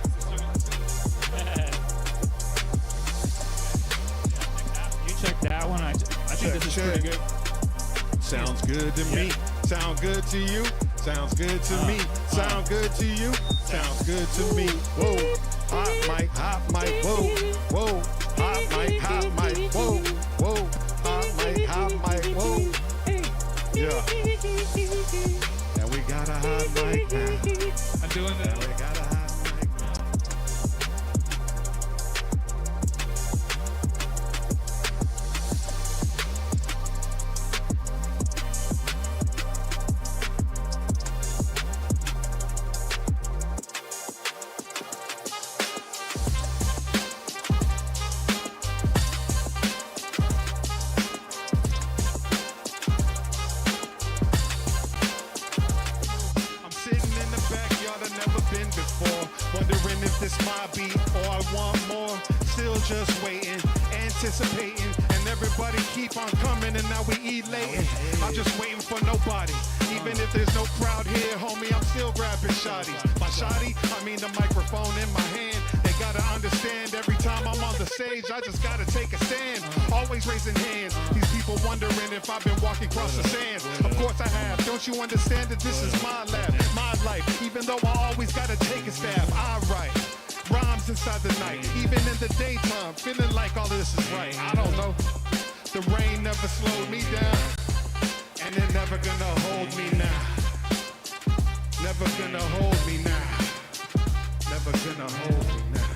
You check that one. I think this is pretty good. Sounds good to me. Sound good to you. Sounds good to me. Sound good to you. Sounds good to me. Whoa. Hot mic. Whoa. Hot mic. Whoa. Hot mic. Whoa. Yeah. And we got a hot mic now. I'm doing that. We got a hot mic now. I'm sitting in the backyard I've never been before. Wondering if this my beat or I want more. Still just waiting, anticipating. And everybody keep on coming and now we elating. I'm just waiting for nobody. Even if there's no crowd here, homie, I'm still grabbing shotties. By shotty, I mean the microphone in my hand. They gotta understand every time I'm on the stage, I just gotta take a stand. Always raising hands. These people wondering if I've been walking across the sand. Of course I have. Don't you understand that this is my lab, my life? Even though I always gotta take a stab, I write rhymes inside the night. Even in the daytime, feeling like all this is right. I don't know. The rain never slowed me down. And they're never gonna hold me now. Never gonna hold me now. Never gonna hold me now.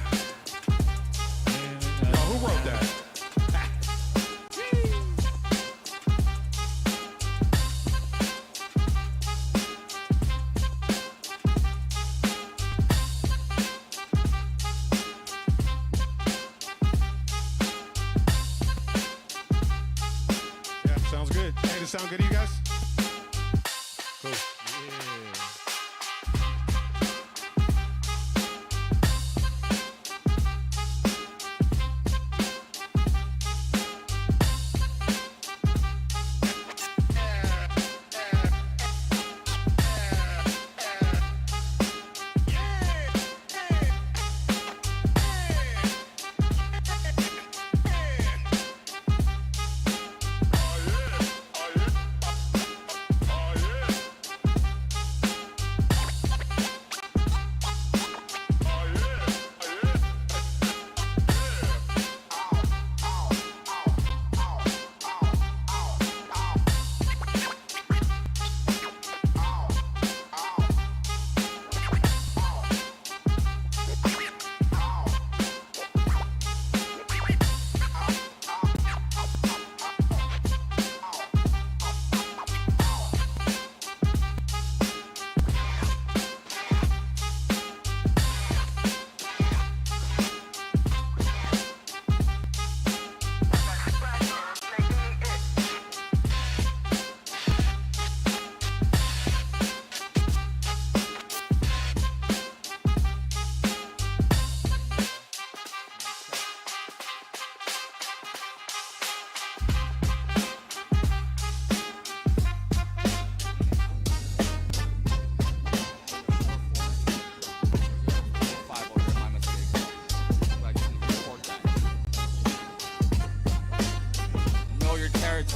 Yo, who wrote that? Yeah, sounds good. Hey, does it sound good to you guys? Cool.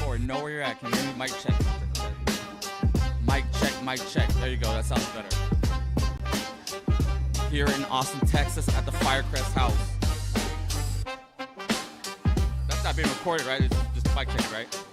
or know where you're at. Can you hear me? Mic check. Mic check, mic check. There you go. That sounds better. Here in Austin, Texas at the Firecrest House. That's not being recorded, right? It's just mic check, right?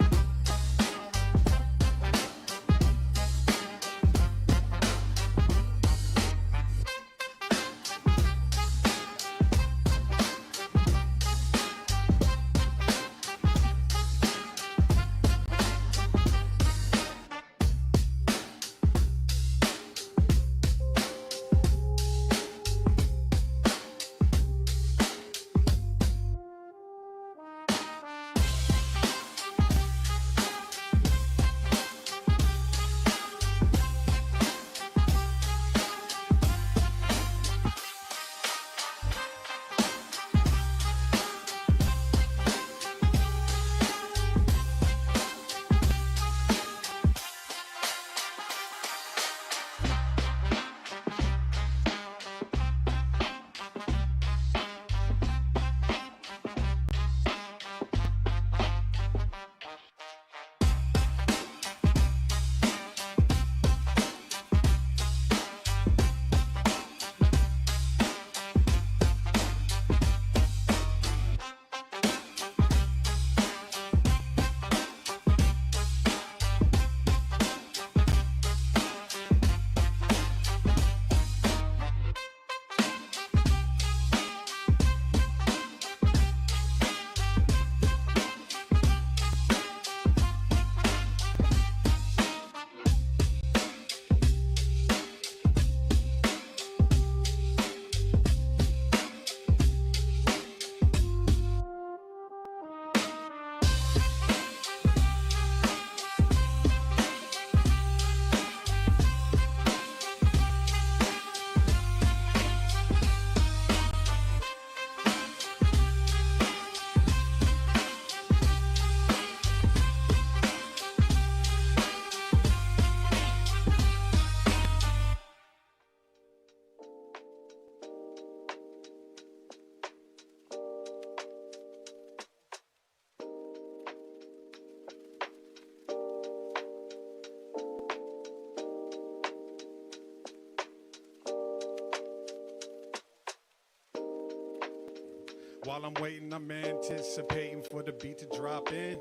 While I'm waiting, I'm anticipating for the beat to drop in.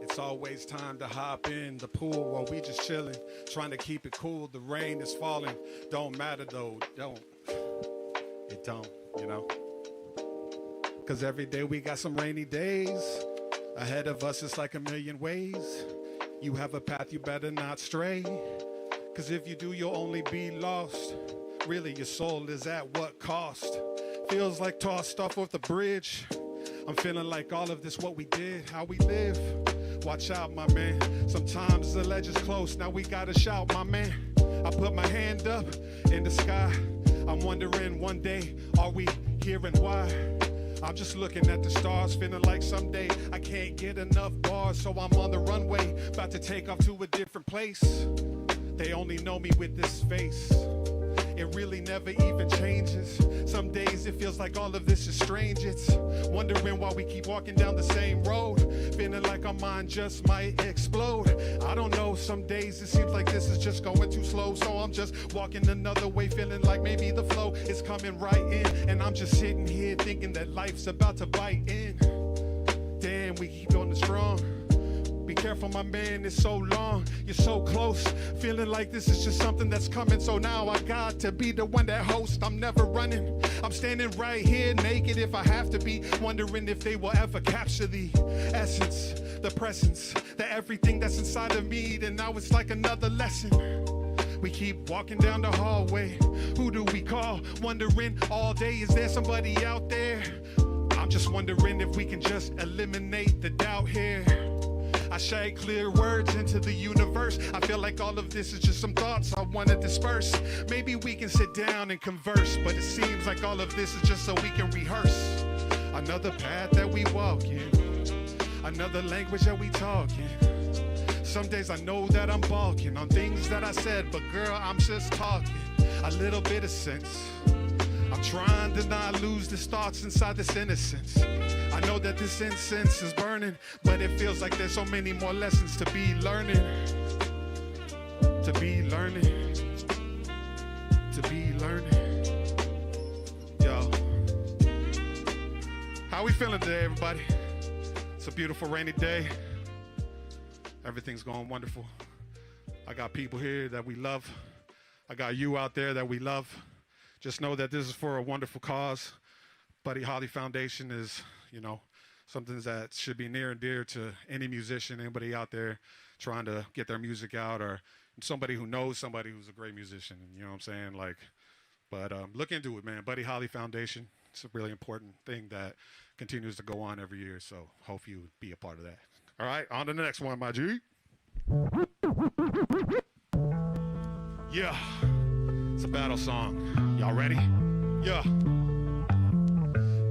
It's always time to hop in the pool while we just chilling, trying to keep it cool. The rain is falling, don't matter though, it don't, you know. Cause every day we got some rainy days. Ahead of us it's like a million ways. You have a path, you better not stray. Cause if you do, you'll only be lost. Really, your soul is at what cost? Feels like tossed off the bridge. I'm feeling like all of this what we did, how we live. Watch out, my man. Sometimes the ledge is close, now we gotta shout, my man. I put my hand up in the sky. I'm wondering one day, are we here and why? I'm just looking at the stars, feeling like someday I can't get enough bars, so I'm on the runway, about to take off to a different place. They only know me with this face. It really never even changes. Some days it feels like all of this is strange. It's wondering why we keep walking down the same road, feeling like our mind just might explode. I don't know, some days it seems like this is just going too slow, so I'm just walking another way, feeling like maybe the flow is coming right in, and I'm just sitting here thinking that life's about to bite in. Damn, we keep going strong. Be careful, my man, it's so long. You're so close, feeling like this is just something that's coming. So now I got to be the one that hosts. I'm never running. I'm standing right here naked if I have to be, wondering if they will ever capture the essence, the presence, the everything that's inside of me. Then now it's like another lesson. We keep walking down the hallway. Who do we call? Wondering all day, is there somebody out there? I'm just wondering if we can just eliminate the doubt here. I shade clear words into the universe. I feel like all of this is just some thoughts I want to disperse. Maybe we can sit down and converse, but it seems like all of this is just so we can rehearse. Another path that we walk in, another language that we talk in. Some days I know that I'm balking on things that I said, but girl, I'm just talking a little bit of sense. I'm trying to not lose the thoughts inside this innocence. I know that this incense is burning, but it feels like there's so many more lessons to be learning. To be learning. To be learning. Yo. How we feeling today, everybody? It's a beautiful rainy day. Everything's going wonderful. I got people here that we love. I got you out there that we love. Just know that this is for a wonderful cause. Buddy Holly Foundation is, you know, something that should be near and dear to any musician, anybody out there trying to get their music out, or somebody who knows somebody who's a great musician. You know what I'm saying? Like, but look into it, man. Buddy Holly Foundation. It's a really important thing that continues to go on every year. So hope you be a part of that. All right, on to the next one, my G. Yeah, it's a battle song. Y'all ready? Yeah.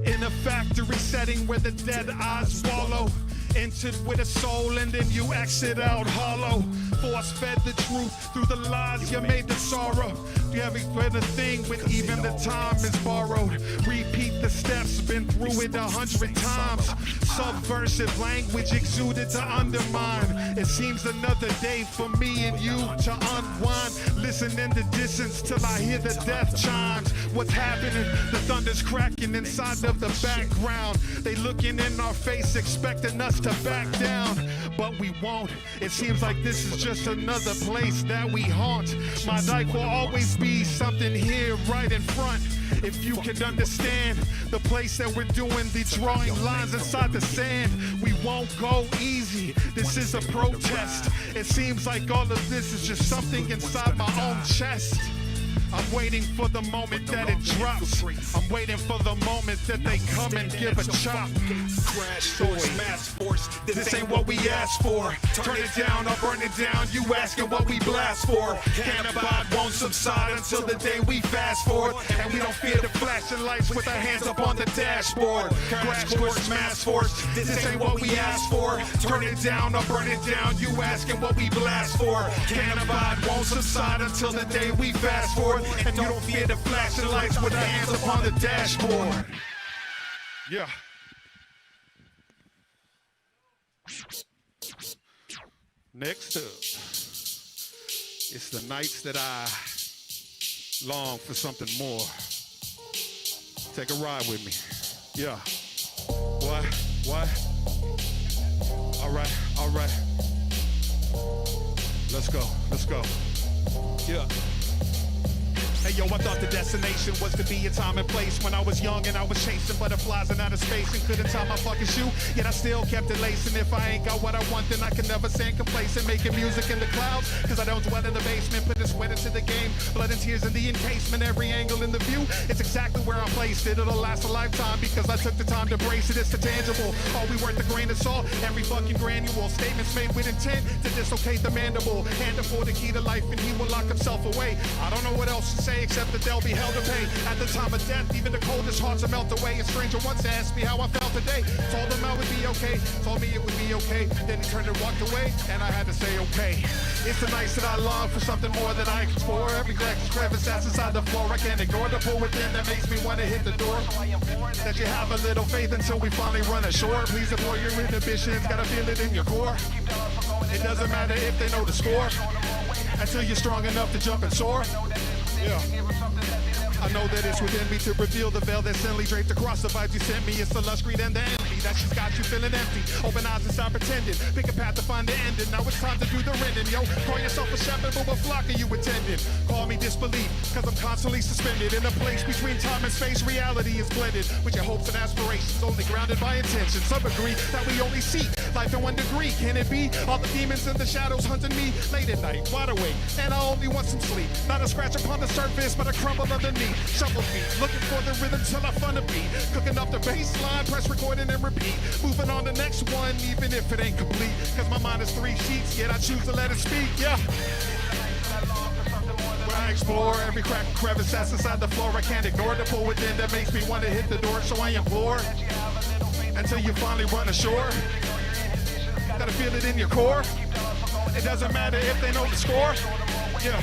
In a factory setting where the dead eyes swallow, entered with a soul and then you exit out hollow. Force fed the truth through the lies you made the sorrow. You haven't read a thing when even the time is borrowed. Repeat the steps, been through it 100 times. Subversive language exuded to undermine. It seems another day for me and you to unwind. Listen in the distance till I hear the death chimes. What's happening? The thunder's cracking inside of the background. They looking in our face expecting us to back down, but we won't. It seems like this is just another place that we haunt. My life will always be something here right in front. If you can understand the place that we're doing the drawing lines inside the sand, we won't go easy. This is a protest. It seems like all of this is just something inside my own chest. I'm waiting for the moment that it drops. I'm waiting for the moment that they come and give a chop. Crash source, mass force. This ain't what we asked for. Turn it down, I'll burn it down. You asking what we blast for. Can't abide, won't subside until the day we fast forward. And we don't fear the flashing lights with our hands up on the dashboard. Crash course, mass force. This ain't what we asked for. Turn it down, I'll burn it down. You asking what we blast for. Can't abide, won't subside until the day we fast forward. And you don't fear the flashing lights with our hands upon the dashboard. Yeah. Next up, it's the nights that I long for something more. Take a ride with me. Yeah. What? All right. Let's go. Yeah. Hey yo, I thought the destination was to be a time and place. When I was young and I was chasing butterflies in outer space and couldn't tie my fucking shoe, yet I still kept it lacing. If I ain't got what I want, then I can never stand complacent. Making music in the clouds, cause I don't dwell in the basement. Put the sweat into the game, blood and tears in the encasement. Every angle in the view, it's exactly where I placed it. It'll last a lifetime because I took the time to brace it. It's the tangible, all we worth a grain of salt. Every fucking granule, statements made with intent to dislocate the mandible. Hand him for the key to life and he will lock himself away. I don't know what else to say except that they'll be held to pay. At the time of death, even the coldest hearts will melt away. A stranger once asked me how I felt today. Told him I would be okay, told me it would be okay. Then he turned and walked away, and I had to say okay. It's the nights that I long for something more that I explore. Every crevice that's inside the floor, I can't ignore the pull within that makes me want to hit the door. That you have a little faith until we finally run ashore. Please deploy your inhibitions, gotta feel it in your core. It doesn't matter if they know the score, until you're strong enough to jump and soar. Yeah. I know that it's within me to reveal the veil that's thinly draped across the vibes you sent me. It's the lust, greed, and the envy that she's got you feeling empty. Open eyes and stop pretending. Pick a path to find the ending. Now it's time to do the rending. Yo, call yourself a shepherd, but what flock are you attending? Call me disbelief, cause I'm constantly suspended in a place between time and space. Reality is blended with your hopes and aspirations, only grounded by intention. Some agree that we only see life in 1 degree. Can it be all the demons in the shadows hunting me late at night, wide awake, and I only want some sleep? Not a scratch upon the surface, but a crumble underneath. Shuffle feet, looking for the rhythm till I find a beat. Cooking up the bass line, press recording and repeat. Moving on the next one, even if it ain't complete. Cause my mind is 3 sheets, yet I choose to let it speak, yeah. Where I explore every crack and crevice that's inside the floor. I can't ignore the pull within that makes me want to hit the door. So I implore, until you finally run ashore. Gotta feel it in your core. It doesn't matter if they know the score. Yeah.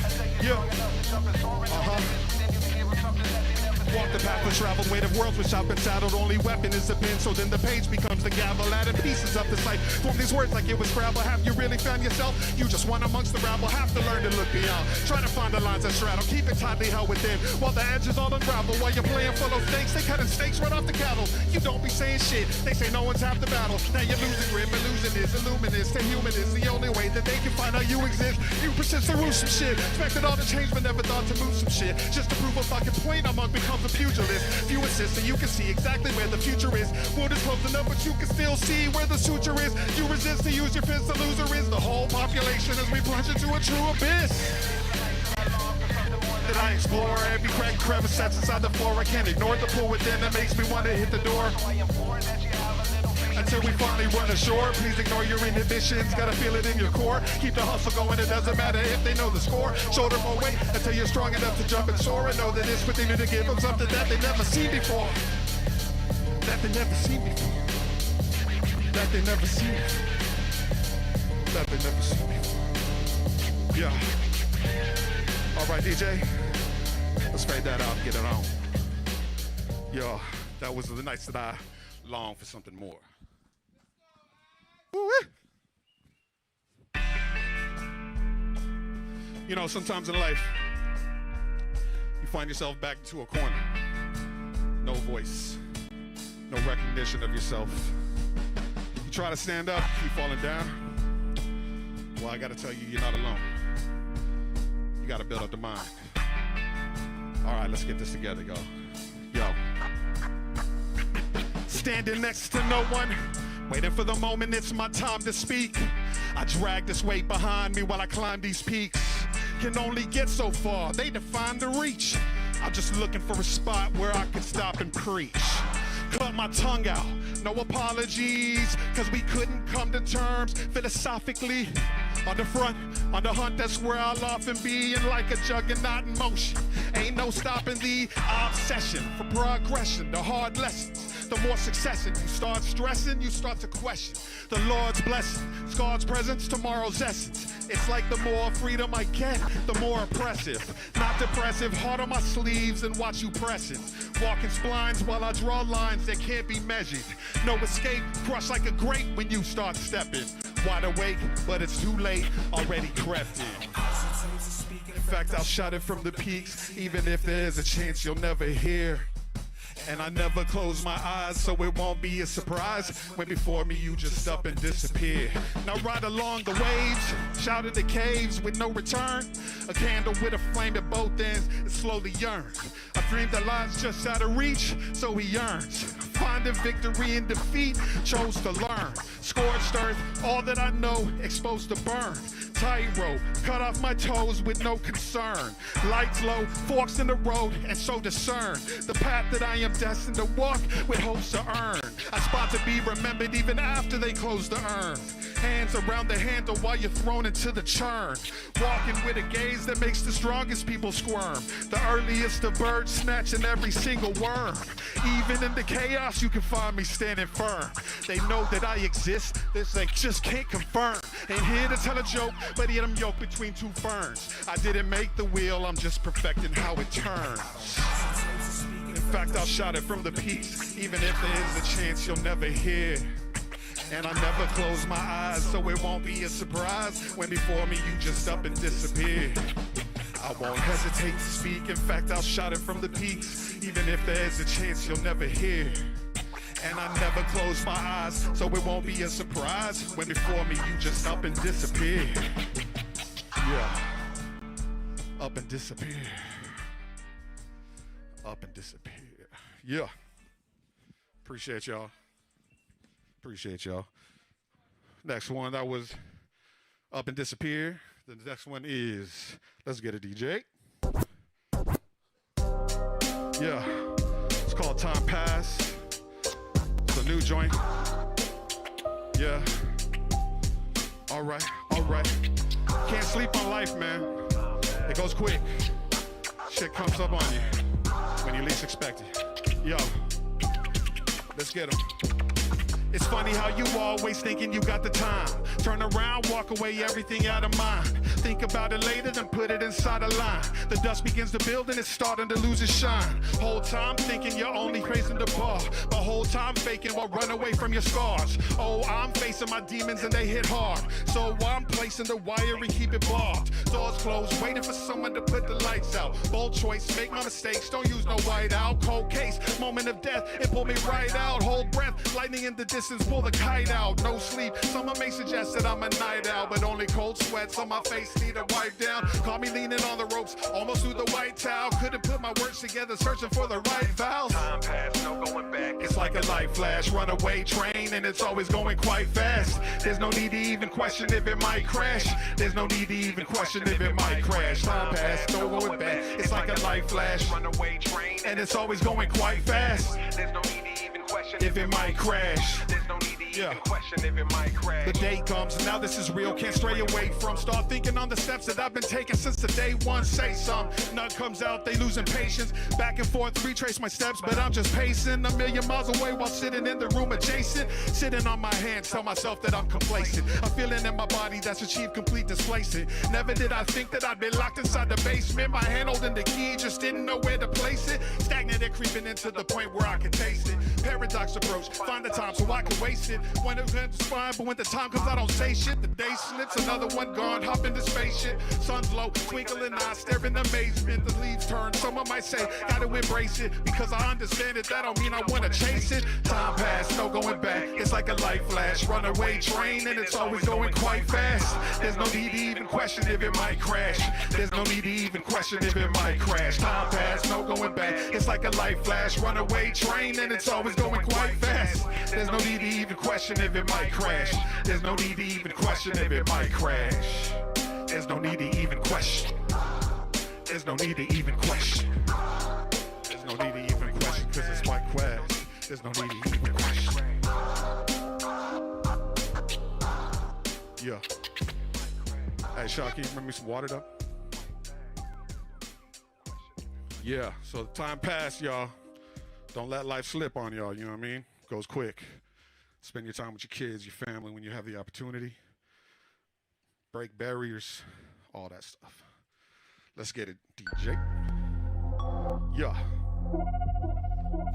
Walk the path of travel, weight of worlds which I've been saddled. Only weapon is the pen, so then the page becomes the gavel. Adding pieces of the sight, form these words like it was Scrabble. Have you really found yourself? You just one amongst the rabble. Have to learn to look beyond. Try to find the lines that straddle. Keep it tightly held within, while the edges all unravel. While you're playing full of stakes, they cutting stakes right off the cattle. You don't be saying shit, they say no one's half the battle. Now you're losing grip, illusion is illuminous. To human is the only way that they can find out you exist. You persist to rule some shit, expected all to change but never thought to move some shit. Just to prove a fucking point, a monk becomes a pugilist. If you insist and you can see exactly where the future is. Wood is close enough but you can still see where the suture is. You resist to use your fist, the loser is the whole population as we plunge into a true abyss. That I explore every crack and crevice that's inside the floor. I can't ignore the pull within that makes me want to hit the door. Until we finally run ashore, please ignore your inhibitions. Gotta feel it in your core. Keep the hustle going, it doesn't matter if they know the score. Shoulder more weight until you're strong enough to jump and soar. And know that it's within you to give them something that they never seen before. That they never seen before. That they never seen before. That they never seen before. Yeah. All right, DJ. Let's fade that out and get it on. Yo, that was the nights that I long for something more. Woo-wee. You know, sometimes in life, you find yourself back into a corner. No voice, no recognition of yourself. You try to stand up, keep falling down. Well, I gotta tell you, you're not alone. You gotta build up the mind. All right, let's get this together, y'all. Yo. Standing next to no one, waiting for the moment it's my time to speak. I drag this weight behind me while I climb these peaks. Can only get so far, they define the reach. I'm just looking for a spot where I can stop and preach. Cut my tongue out, no apologies, cause we couldn't come to terms philosophically. On the front, on the hunt, that's where I'll often be. And like a juggernaut in motion, ain't no stopping the obsession for progression, the hard lessons. The more success you start stressing, you start to question the Lord's blessing, God's presence, tomorrow's essence. It's like the more freedom I get, the more oppressive. Not depressive, hard on my sleeves and watch you pressing. Walking splines while I draw lines that can't be measured. No escape, crush like a grape when you start stepping. Wide awake, but it's too late, already crept in. In fact, I'll shout it from the peaks, even if there's a chance you'll never hear. And I never close my eyes, so it won't be a surprise when before me you just up and disappear. Now ride along the waves, shout in the caves with no return. A candle with a flame at both ends, it slowly yearns. A dream that lies just out of reach, so he yearns. Finding victory in defeat, chose to learn. Scorched earth, all that I know, exposed to burn. Tightrope, cut off my toes with no concern. Lights low, forks in the road, and so discern the path that I am destined to walk with hopes to earn. I spot to be remembered even after they close the urn. Hands around the handle while you're thrown into the churn. Walking with a gaze that makes the strongest people squirm. The earliest of birds snatching every single worm. Even in the chaos, you can find me standing firm. They know that I exist, this they just can't confirm. Ain't here to tell a joke, but yet I'm yoked between two ferns. I didn't make the wheel, I'm just perfecting how it turns. In fact, I'll shout it from the peaks, even if there is a chance you'll never hear. And I never close my eyes, so it won't be a surprise when before me you just up and disappear. I won't hesitate to speak, in fact, I'll shout it from the peaks, even if there's a chance you'll never hear. And I never close my eyes, so it won't be a surprise when before me you just up and disappear. Yeah, up and disappear. Up and disappear. Yeah. Appreciate y'all. Appreciate y'all. Next one, that was Up and Disappear. The next one is, let's get it, DJ. Yeah, it's called Time Pass. It's a new joint. Yeah. All right. Can't sleep on life, man. It goes quick. Shit comes up on you when you least expect it. Yo, let's get 'em. It's funny how you always thinking you got the time. Turn around, walk away, everything out of mind. Think about it later, then put it inside a line. The dust begins to build and it's starting to lose its shine. Whole time thinking you're only raising the bar, but whole time faking while run away from your scars. Oh, I'm facing my demons and they hit hard. So I'm placing the wire and keep it barbed. Doors closed, waiting for someone to put the lights out. Bold choice, make my mistakes, don't use no white out. Cold case, moment of death, it pulled me right out. Hold breath, lightning in the distance, pull the kite out. No sleep, someone may suggest that I'm a night owl, but only cold sweats on my face, need a wipe down. Caught me leaning on the ropes, almost through the white towel. Couldn't put my words together, searching for the right vowels. Time passed, no going back. It's like a light flash, runaway train, and it's always going quite fast. There's no need to even question if it might crash. There's no need to even question if it might crash. Time passed, no going back. It's like a light flash, runaway train, and it's always going quite fast. There's no need to even question if it might crash. There's no need to even question if it might crash. The day comes, and now this is real, can't stray away from. Start thinking on the steps that I've been taking since the day one. Say some, nut comes out, they losing patience. Back and forth, retrace my steps, but I'm just pacing a million miles away while sitting in the room adjacent. Sitting on my hands, tell myself that I'm complacent. A feeling in my body that's achieved complete displacement. Never did I think that I'd be locked inside the basement. My hand holding the key, just didn't know where to place it. Stagnant and creeping into the point where I can taste it. Paradox approach, find the time so I can waste it. When it's fine, but when the time comes I don't say shit. The day slips, another one gone, hop in the spaceship. Sun's low, twinkling eyes, stare in amazement. The leaves turn, someone might say, gotta embrace it. Because I understand it, that don't mean I wanna chase it. Time passed, no going back, it's like a light flash. Runaway train, and it's always going quite fast. There's no need to even question if it might crash. There's no need to even question if it might crash. Time passed, no going back, it's like a light flash. Runaway train, and it's always going quite fast. There's no need to even question if it might crash. There's no need to even question if it might crash. There's no need to even question. There's no need to even question. There's no need to even question, cause it's my quest. There's no need to even question. Yeah. Hey, Shaad, can you bring me some water though? Yeah, so time passed, y'all. Don't let life slip on y'all, you know what I mean? Goes quick. Spend your time with your kids, your family when you have the opportunity. Break barriers, all that stuff. Let's get it, DJ. Yeah.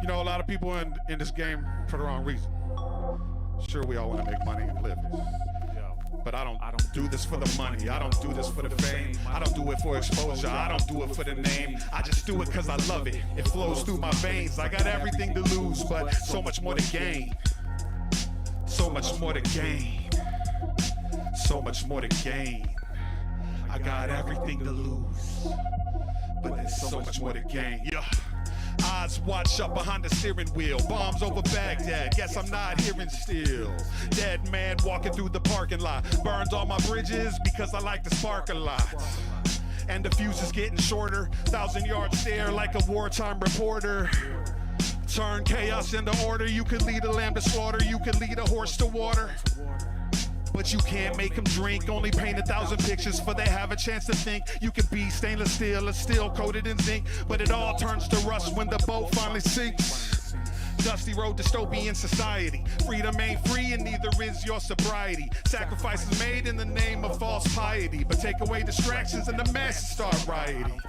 You know, a lot of people in this game for the wrong reason. Sure, we all want to make money and live. But I don't do this for the money. I don't do this for the fame. I don't do it for exposure. I don't do it for the name. I just do it because I love it. It flows through my veins. I got everything to lose, but so much more to gain. So much more to gain. So much more to gain. I got everything to lose, but there's so much more to gain. Yeah. Eyes watch up behind the steering wheel. Bombs over Baghdad, guess I'm not hearing still. Dead man walking through the parking lot. Burns all my bridges because I like to spark a lot. And the fuse is getting shorter. 1,000-yard stare like a wartime reporter. Turn chaos into order. You could lead a lamb to slaughter. You could lead a horse to water. But you can't make them drink. Only paint 1,000 pictures for they have a chance to think. You can be stainless steel or steel coated in zinc, but it all turns to rust when the boat finally sinks. Dusty road dystopian society. Freedom ain't free and neither is your sobriety. Sacrifices made in the name of false piety, but take away distractions and the masses start rioting.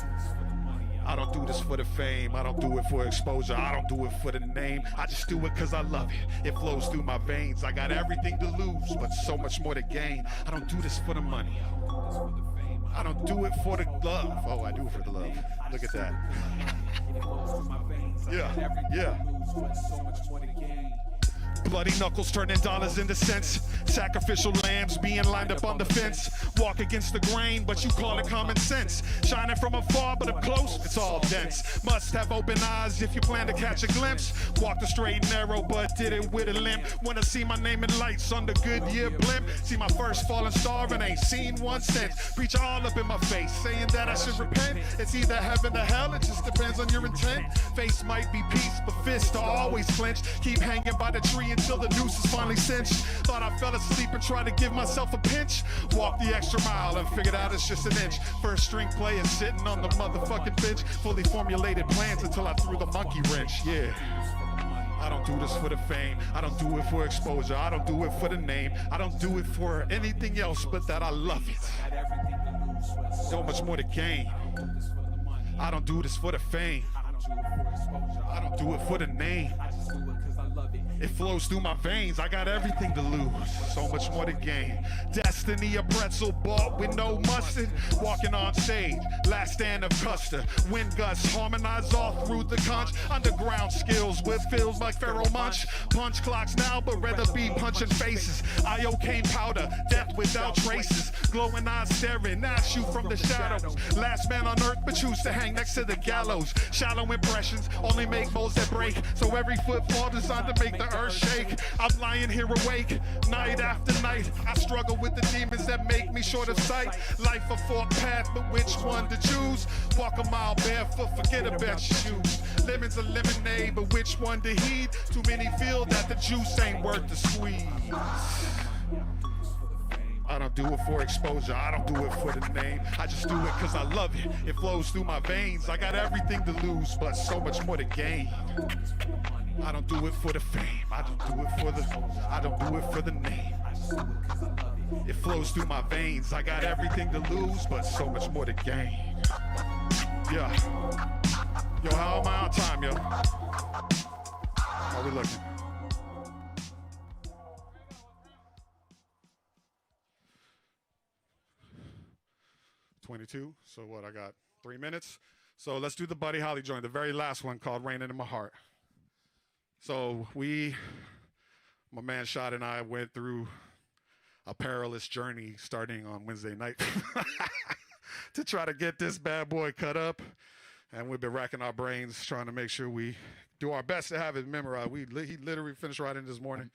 I don't do this for the fame, I don't do it for exposure, I don't do it for the name. I just do it cause I love it. It flows through my veins. I got everything to lose, but so much more to gain. I don't do this for the money. I don't do it for the love. Oh, I do it for the love. Look at that. Yeah. Bloody knuckles turning dollars into cents. Sacrificial lambs being lined up on the fence. Walk against the grain, but you call it common sense. Shining from afar, but up close, it's all dense. Must have open eyes if you plan to catch a glimpse. Walk the straight and narrow, but did it with a limp. Wanna see my name in lights on the Goodyear blimp. See my first fallen star and ain't seen one since. Preacher all up in my face, saying that I should repent. It's either heaven or hell, it just depends on your intent. Face might be peace, but fists are always clenched. Keep hanging by the tree until the noose is finally cinched. Thought I fell asleep and tried to give myself a pinch. Walked the extra mile and figured out it's just an inch. First string player sitting on the motherfucking bench. Fully formulated plans until I threw the monkey wrench. Yeah. I don't do this for the fame. I don't do it for exposure. I don't do it for the name. I don't do it for anything else but that I love it. So much more to gain. I don't do this for the fame. I don't do it for the name. It flows through my veins. I got everything to lose, so much more to gain. Destiny, a pretzel bought with no mustard. Walking on stage, last stand of custard. Wind gusts harmonize all through the conch. Underground skills with feels like Pharaoh Munch. Punch clocks now, but rather be punching faces. Iocane powder, death without traces. Glowing eyes staring at you from the shadows. Last man on earth, but choose to hang next to the gallows. Shallow impressions only make molds that break. So every footfall designed to make the earth shake. I'm lying here awake, night after night. I struggle with the demons that make me short of sight. Life a forked path, but which one to choose? Walk a mile barefoot, forget about your shoes. Lemons a lemonade, but which one to heed? Too many feel that the juice ain't worth the squeeze. I don't do it for exposure, I don't do it for the name. I just do it cause I love it. It flows through my veins. I got everything to lose, but so much more to gain. I don't do it for the fame. I don't do it for the name. It flows through my veins. I got everything to lose, but so much more to gain. Yeah. Yo, how am I on time, yo? How we looking? $22. So what? I got 3 minutes. So let's do the Buddy Holly joint, the very last one called "Raining in My Heart." So my man Shaad and I went through a perilous journey starting on Wednesday night to try to get this bad boy cut up. And we've been racking our brains trying to make sure we do our best to have it memorized. He literally finished writing this morning.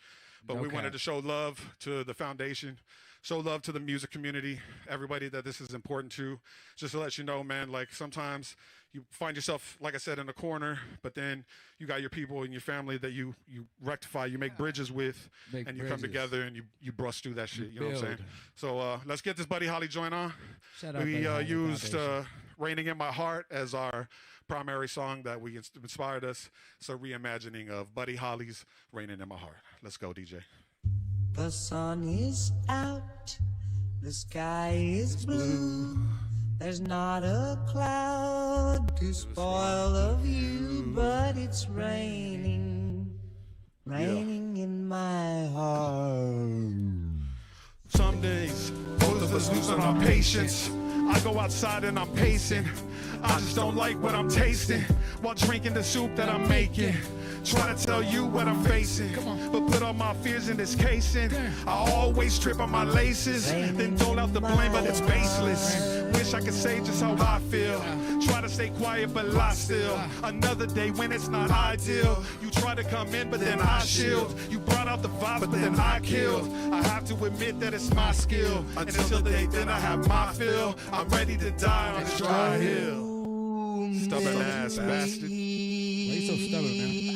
But we wanted to show love to the foundation, show love to the music community, everybody that this is important to. Just to let you know, man, like sometimes you find yourself, like I said, in a corner, but then you got your people and your family that you rectify, you make bridges with, and you come together and you brush through that shit, you know what I'm saying? So let's get this Buddy Holly joint on. We used "Raining in My Heart" as our primary song that we inspired us. So reimagining of Buddy Holly's "Raining in My Heart." Let's go, DJ. The sun is out, the sky is blue. There's not a cloud to spoil the view, but it's raining, raining in my heart. Some days, both of us losing our patience. I go outside and I'm pacing. I just don't like what I'm tasting while drinking the soup that I'm making. Try to tell you what I'm facing, but put all my fears in this casing. I always trip on my laces, then dole out the blame, but it's baseless. Wish I could say just how I feel. Try to stay quiet, but lie still. Another day when it's not ideal. You try to come in, but then I shield. You brought out the vibes, but then I killed. I have to admit that it's my skill. Until the day then I have my fill. I'm ready to die on this dry hill. Stubborn ass bastard. Why you so stubborn, man?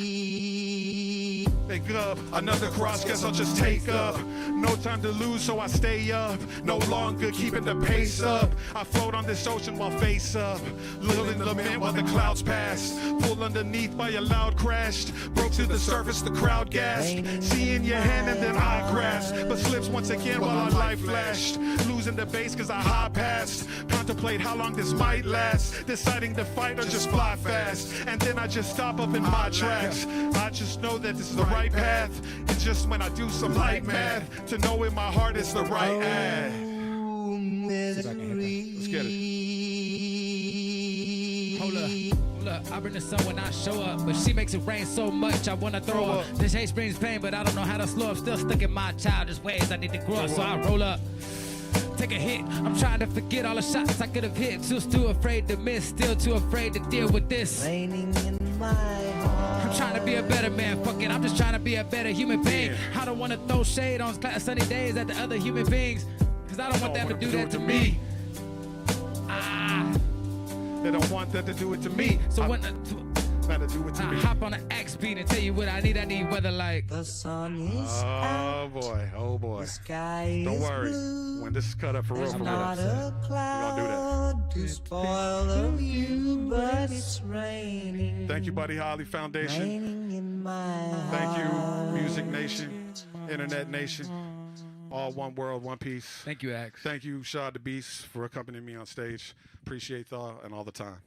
Pick up another cross, guess I'll just take up. No time to lose, so I stay up. No longer keeping the pace up. I float on this ocean while face up. Little in lament while the clouds pass. Pulled underneath by a loud crash. Broke to the surface, the crowd gasped. Seeing your hand and then I grasped. But slips once again while our life flashed. Losing the base cause I high passed. Contemplate how long this might last. Deciding to fight or just fly fast. And then I just stop up in my tracks. I just know that this is the right path. And just when I do some light math, to know in my heart it's the right ad. Let's get it. Hold up, I bring the sun when I show up, but she makes it rain so much I wanna throw up. This hate brings pain, but I don't know how to slow up. Still stuck in my childish ways. I need to grow up, so I roll up. Take a hit. I'm trying to forget all the shots I could have hit. Too afraid to miss, still too afraid to deal with this. Raining in my heart. I'm trying to be a better man, fuck it. I'm just trying to be a better human being. I don't want to throw shade on sunny days at the other human beings, cause I don't want them to do that to me. They don't want that to do it to me. So when to do it to me. Hop on the X beat and tell you what I need weather like. The sun is out. Oh boy. The sky don't is worry. blue. When this is cut up for real, There's we're not a cloud to spoil the view, but it's raining. Thank you, Buddy Holly Foundation. Raining in Thank you, Music Nation, Internet Nation, all one world, one piece. Thank you, Ax. Thank you, Shaad the Beast, for accompanying me on stage. Appreciate y'all and all the time.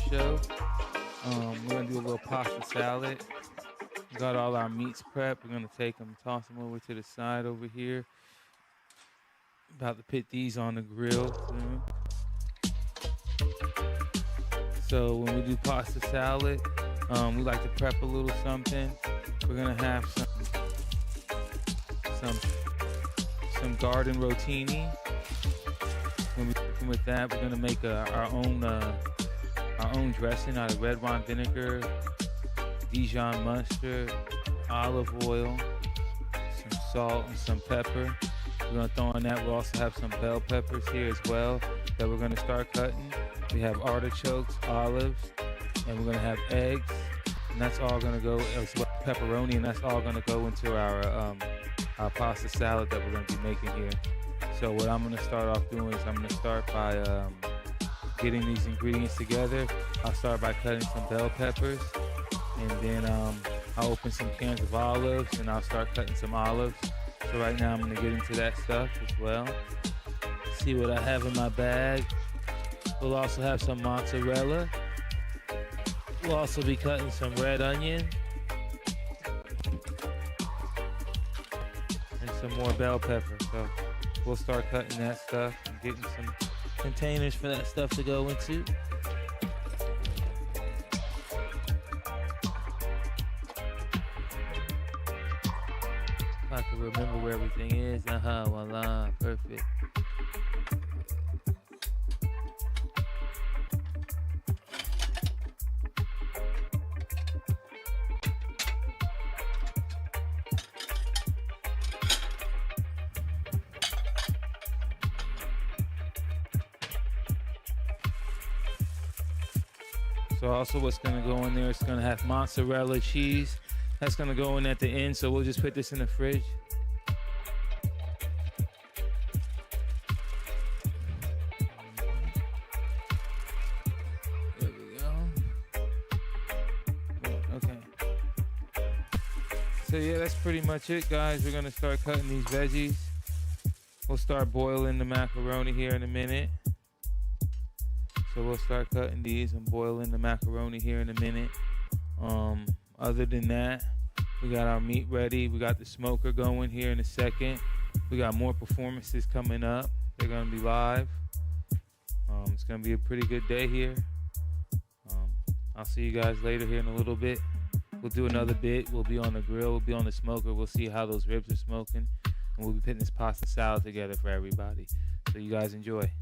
show. We're gonna do a little pasta salad. We got all our meats prepped. We're gonna take them, toss them over to the side over here. About to put these on the grill soon. So when we do pasta salad, we like to prep a little something. We're gonna have some garden rotini. When we're working with that, we're gonna make our own dressing out of red wine vinegar, Dijon mustard, olive oil, some salt and some pepper. We're gonna throw on that. We'll also have some bell peppers here as well that we're gonna start cutting. We have artichokes, olives, and we're gonna have eggs, and that's all gonna go as well pepperoni, and that's all gonna go into our pasta salad that we're gonna be making here. So what I'm gonna start off doing is I'm gonna start by getting these ingredients together. I'll start by cutting some bell peppers, and then I'll open some cans of olives, and I'll start cutting some olives. So right now I'm gonna get into that stuff as well. See what I have in my bag. We'll also have some mozzarella. We'll also be cutting some red onion. And some more bell pepper. So we'll start cutting that stuff and getting some containers for that stuff to go into. If I can remember where everything is. Voila, perfect. So also what's gonna go in there, it's gonna have mozzarella cheese. That's gonna go in at the end, so we'll just put this in the fridge. There we go. Okay. So yeah, that's pretty much it, guys. We're gonna start cutting these veggies. We'll start boiling the macaroni here in a minute. So we'll start cutting these and boiling the macaroni here in a minute. Other than that, we got our meat ready. We got the smoker going here in a second. We got more performances coming up. They're gonna be live. It's gonna be a pretty good day here. I'll see you guys later here in a little bit. We'll do another bit. We'll be on the grill. We'll be on the smoker. We'll see how those ribs are smoking. And we'll be putting this pasta salad together for everybody. So you guys enjoy.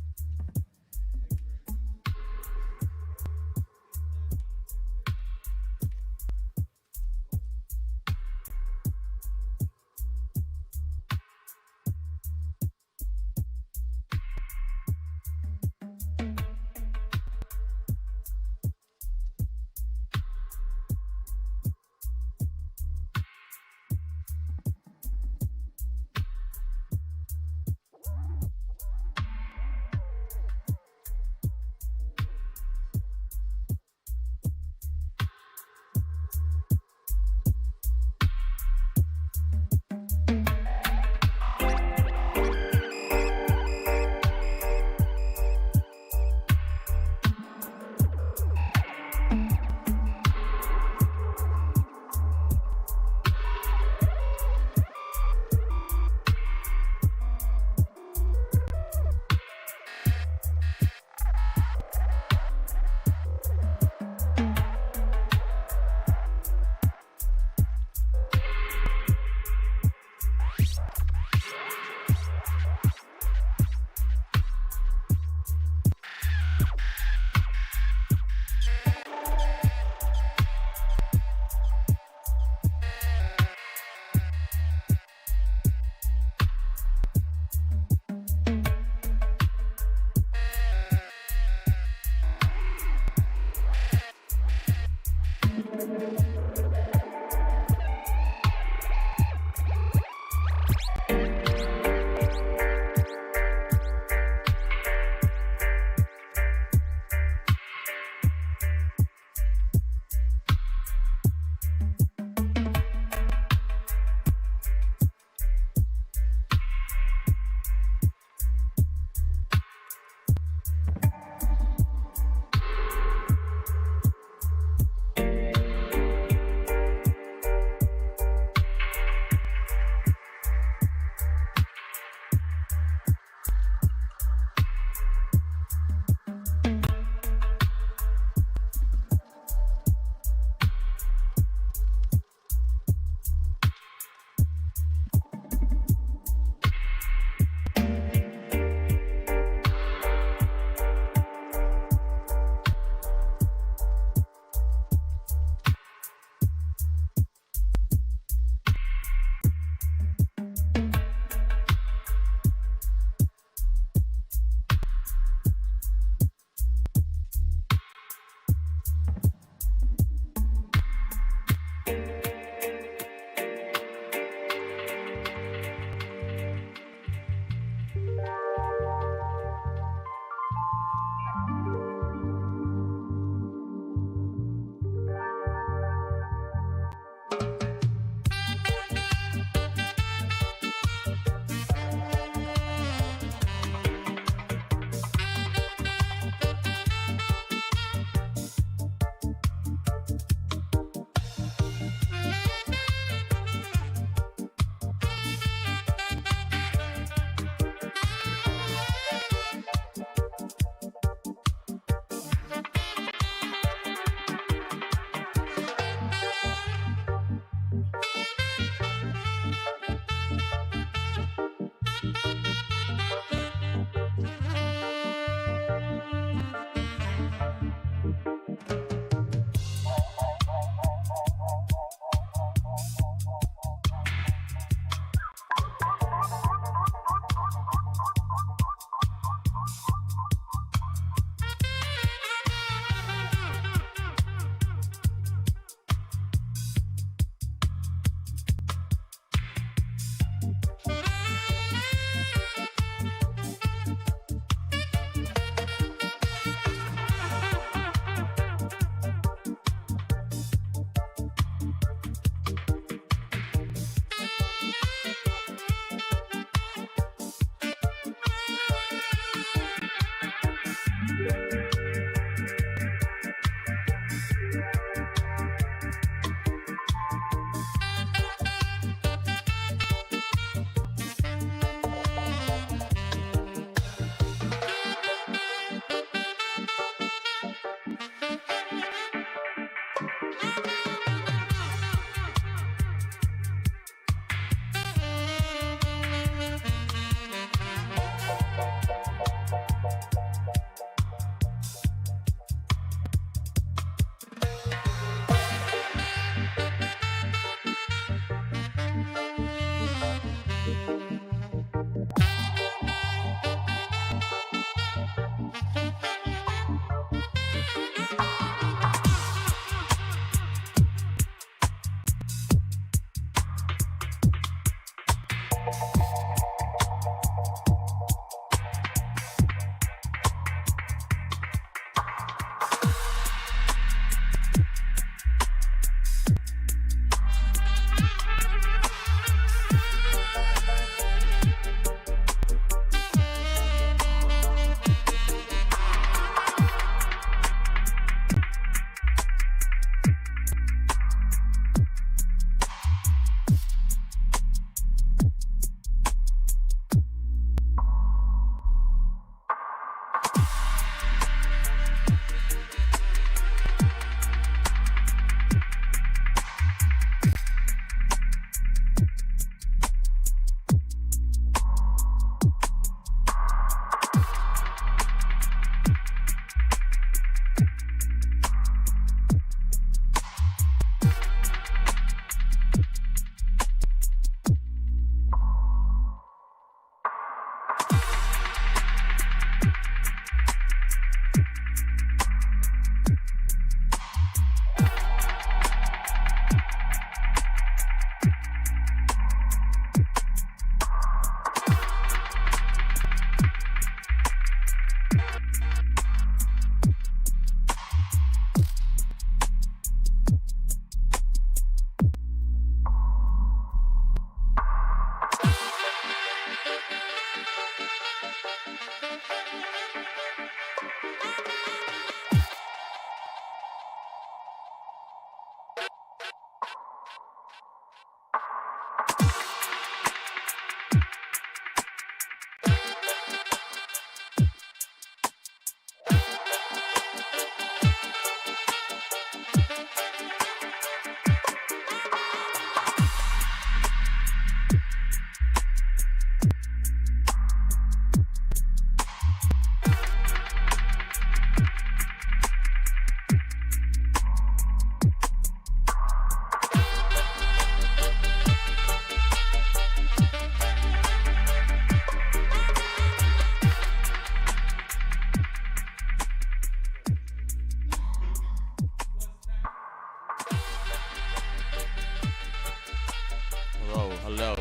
Hello.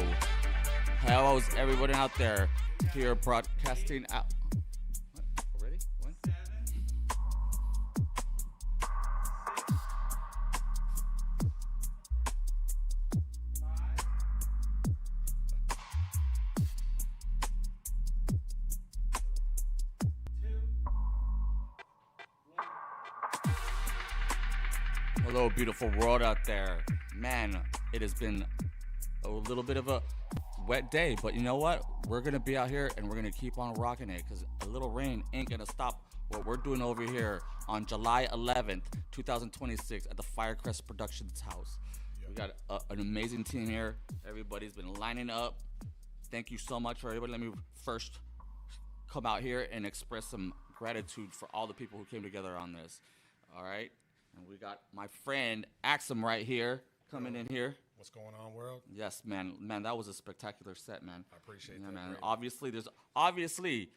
Hello, everyone out there here broadcasting out. What? Already? When? Hello, beautiful world out there. Man, it has been a little bit of a wet day, but you know what? We're gonna be out here and we're gonna keep on rocking it, because a little rain ain't gonna stop what we're doing over here on July 11th, 2026 at the Firecrest Productions house. We got an amazing team here. Everybody's been lining up. Thank you so much for everybody. Let me first come out here and express some gratitude for all the people who came together on this. All right, and we got my friend Axum right here coming in here. What's going on, world? Yes, man, that was a spectacular set, man. I appreciate that, that. man. Great. Obviously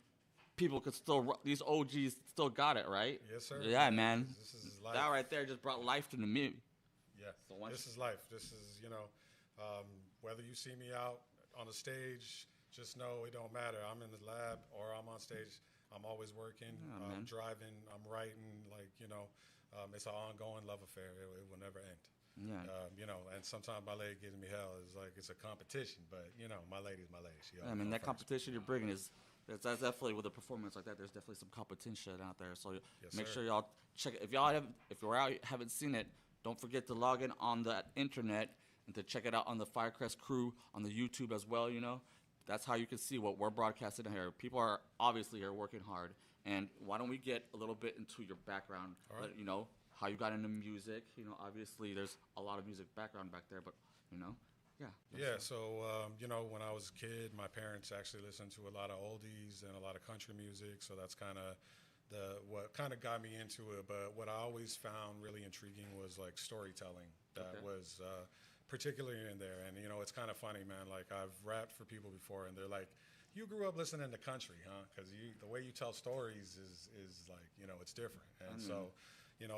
people could still, these OGs still got it, right? Yes, sir. Yeah, man. This is life. That right there just brought life to me. Yeah. So This is life. This is, whether you see me out on the stage, just know it don't matter. I'm in the lab or I'm on stage. I'm always working. I'm driving. I'm writing. It's an ongoing love affair. It will never end. Yeah. And sometimes my lady gives me hell. It's like it's a competition, but my lady's my lady. That competition you're bringing that's definitely, with a performance like that, there's definitely some competition out there. So make sure y'all check it. If you're out, haven't seen it, don't forget to log in on the internet and to check it out on the Firecrest Crew on the YouTube as well. That's how you can see what we're broadcasting here. People are obviously here working hard. And why don't we get a little bit into your background? All right. How you got into music. Obviously there's a lot of music background back there, but yeah. Yeah, so, when I was a kid, my parents actually listened to a lot of oldies and a lot of country music, so that's kind of what kind of got me into it. But what I always found really intriguing was, storytelling. That was particularly in there. And, it's kind of funny, man. I've rapped for people before, and they're like, you grew up listening to country, huh? Because the way you tell stories is it's different. And so...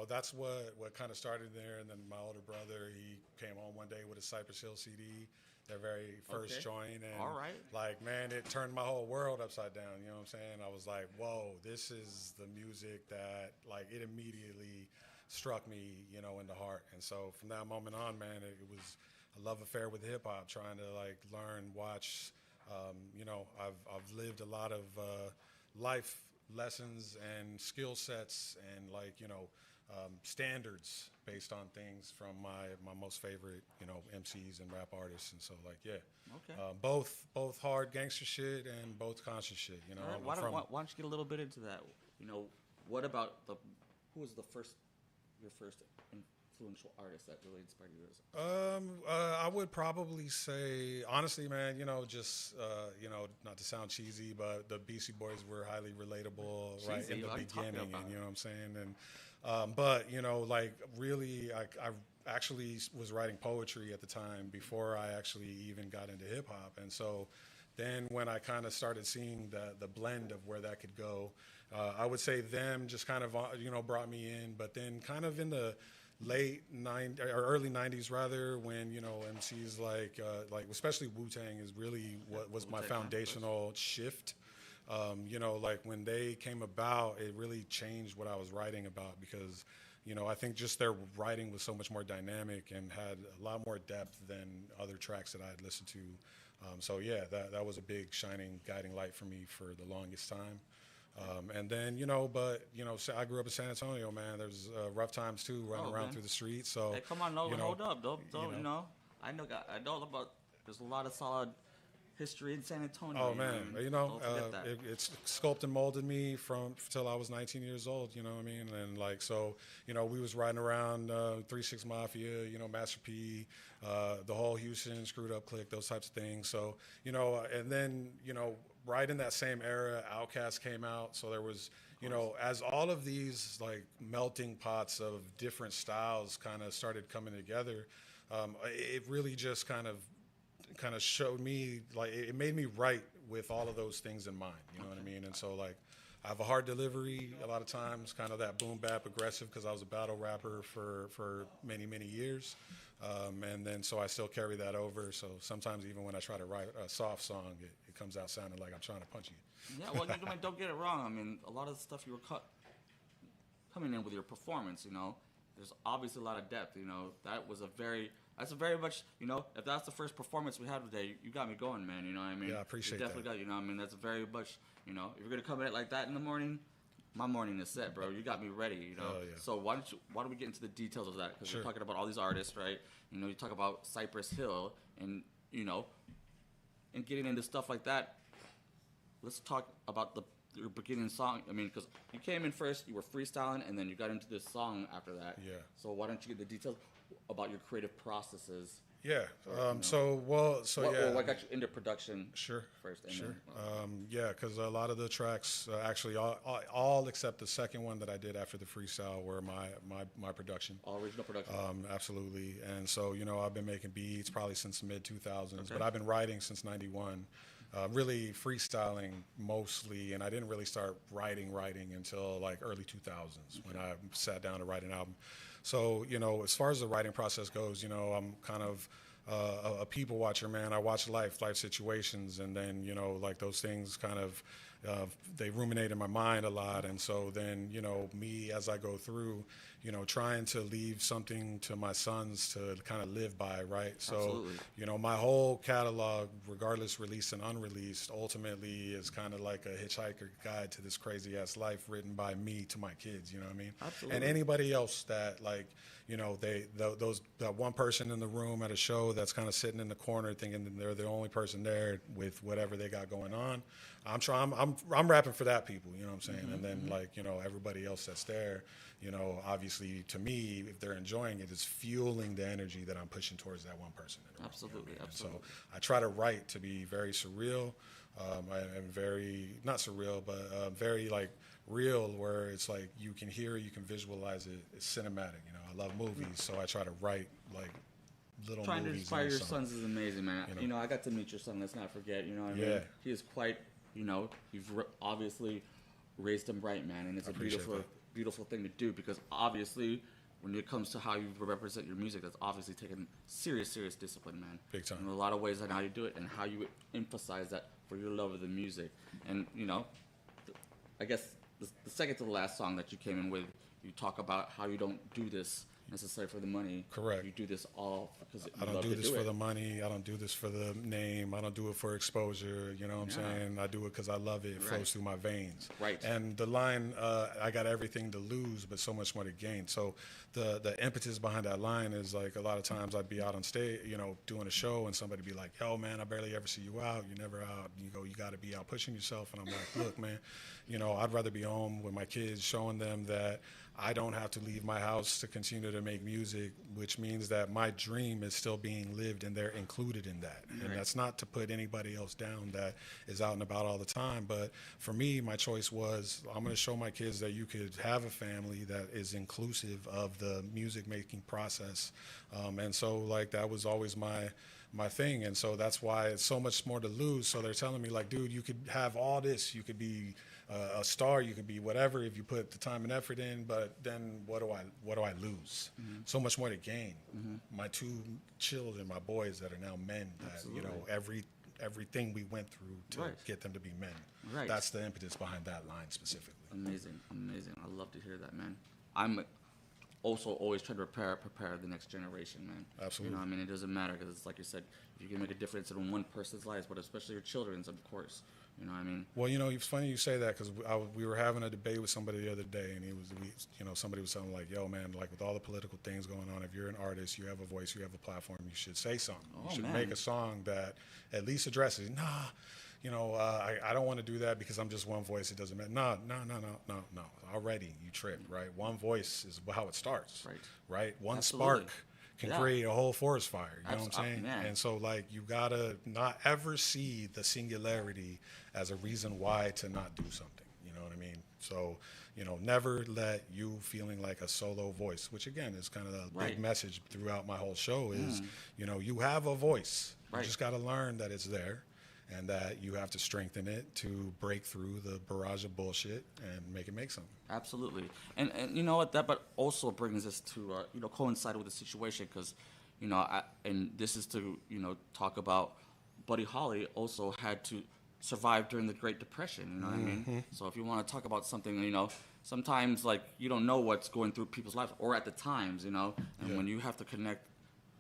that's what kind of started there. And then my older brother, he came home one day with a Cypress Hill CD, their very first joint. And all right. Man, it turned my whole world upside down. You know what I'm saying? I was like, whoa, this is the music that, it immediately struck me, in the heart. And so from that moment on, man, it was a love affair with hip hop, trying to learn, watch. I've lived a lot of life lessons and skill sets and standards based on things from my most favorite MCs and rap artists. And so both hard gangster shit and both conscious shit. Why don't you get a little bit into that? What about who was your first influential artist that really inspired you? I would probably say, honestly, man, not to sound cheesy, but the Beastie Boys were highly relatable right in the beginning, and you know what I'm saying? And but really, I actually was writing poetry at the time before I actually even got into hip hop. And so then when I kind of started seeing the blend of where that could go, I would say them just kind of brought me in. But then kind of in the late early 90s rather, when MCs like especially Wu-Tang is really what was my foundational shift. When they came about, it really changed what I was writing about, because I think just their writing was so much more dynamic and had a lot more depth than other tracks that I had listened to. That was a big shining guiding light for me for the longest time. And then, I grew up in San Antonio, man. There's rough times too, running around through the streets. So, hey, come on, hold up, don't I know about. There's a lot of solid history in San Antonio. Oh man, it's sculpted and molded me from till I was 19 years old. You know what I mean? And we was riding around 3-6 Mafia, Master P, the whole Houston Screwed Up Clique, those types of things. So and then right in that same era, Outkast came out. So there was as all of these melting pots of different styles kind of started coming together, it really just kind of showed me, it made me write with all of those things in mind, you know what I mean? And so I have a hard delivery a lot of times, kind of that boom bap aggressive, because I was a battle rapper for many years. And then so I still carry that over. So sometimes even when I try to write a soft song, it comes out sounding like I'm trying to punch you. Yeah, well, don't get it wrong. I mean, a lot of the stuff you were coming in with your performance, you know, there's obviously a lot of depth. You know, that's a very much, you know, if that's the first performance we had today, you got me going, man. You know what I mean? Yeah, I appreciate that. Definitely got, you know what I mean? That's very much, you know, if you're going to come in it like that in the morning, my morning is set, bro. You got me ready, you know? Yeah. So why don't we get into the details of that? Because Sure. we're talking about all these artists, right? You know, you talk about Cypress Hill and, you know, and getting into stuff like that. Let's talk about your beginning song. I mean, because you came in first, you were freestyling, and then you got into this song after that. Yeah. So why don't you get the details about your creative processes? Yeah. Or, What got you into production? Sure. First. And Sure. then, Yeah, because a lot of the tracks, actually, all except the second one that I did after the freestyle were my production. All original production. Absolutely. And so, you know, I've been making beats probably since the mid 2000s, but I've been writing since '91. Really freestyling mostly, and I didn't really start writing until like early 2000s when I sat down to write an album. So, you know, as far as the writing process goes, you know, I'm kind of a people watcher, man. I watch life situations, and then, you know, like those things kind of, they ruminate in my mind a lot. And so then, you know, me as I go through, you know, trying to leave something to my sons to kind of live by, right? So, Absolutely. you know, my whole catalog, regardless released and unreleased, ultimately is kind of like a hitchhiker guide to this crazy ass life written by me to my kids, you know what I mean? Absolutely. And anybody else that, like, you know, that one person in the room at a show that's kind of sitting in the corner thinking that they're the only person there with whatever they got going on. I'm rapping for that people, you know what I'm saying? And then, like, you know, everybody else that's there, you know, obviously to me, if they're enjoying it, it's fueling the energy that I'm pushing towards that one person in the room. Absolutely, you know what I mean? absolutely. So I try to write to be very surreal, and very, not surreal, but very like real, where it's like you can hear it, you can visualize it. It's cinematic, you know. I love movies, so I try to write like little Trying to movies. inspire in your the sons is amazing, man. You know? You know, I got to meet your son. Let's not forget. You know what I mean? Yeah. He is quite. You know, you've obviously raised him right, man, and it's a beautiful thing to do, because obviously, when it comes to how you represent your music, that's obviously taken serious discipline, man. Big time. In a lot of ways on how you do it and how you emphasize that for your love of the music. And you know, I guess the second to the last song that you came in with, you talk about how you don't do this necessarily for the money. Correct. You do this all because you I don't love do to this do for it. the money. I don't do this for the name. I don't do it for exposure. You know what I'm saying? I do it because I love it. It flows through my veins. Right. And the line, I got everything to lose, but so much more to gain. So the impetus behind that line is like, a lot of times I'd be out on stage, you know, doing a show, and somebody be like, yo, man, I barely ever see you out. You're never out. You go, you got to be out pushing yourself. And I'm like, look, man, you know, I'd rather be home with my kids, showing them that I don't have to leave my house to continue to make music, which means that my dream is still being lived, and they're included in that. And that's not to put anybody else down that is out and about all the time. But for me, my choice was, I'm going to show my kids that you could have a family that is inclusive of the music making process. And so, like, that was always my thing. And so that's why it's so much more to lose. So they're telling me, like, dude, you could have all this. You could be a star, you could be whatever if you put the time and effort in, but then what do I lose? So much more to gain. My two children, my boys that are now men, that you know, everything we went through to get them to be men. That's the impetus behind that line specifically. Amazing. I love to hear that, man. I'm also always trying to prepare the next generation, man. Absolutely. You know, I mean, it doesn't matter, because it's like you said, if you can make a difference in one person's life, but especially your children's, of course. You know what I mean? Well, you know, it's funny you say that, because we were having a debate with somebody the other day, and somebody was telling me, like, yo, man, like, with all the political things going on, if you're an artist, you have a voice, you have a platform, you should say something. You should make a song that at least addresses, you know, I don't want to do that because I'm just one voice. It doesn't matter. No. Already you tripped, right? One voice is how it starts, right? One spark can create a whole forest fire. You know what I'm saying? And so, like, you gotta not ever see the singularity as a reason why to not do something. You know what I mean? So, you know, never let you feeling like a solo voice, which again is kind of a big message throughout my whole show, is, you know, you have a voice. You just gotta learn that it's there. and that you have to strengthen it to break through the barrage of bullshit and make it make something. Absolutely. And you know what, that but also brings us to, coincide with the situation, because, and this is to, talk about Buddy Holly also had to survive during the Great Depression, you know what I mean? So if you want to talk about something, sometimes, like, you don't know what's going through people's lives, or at the times, and when you have to connect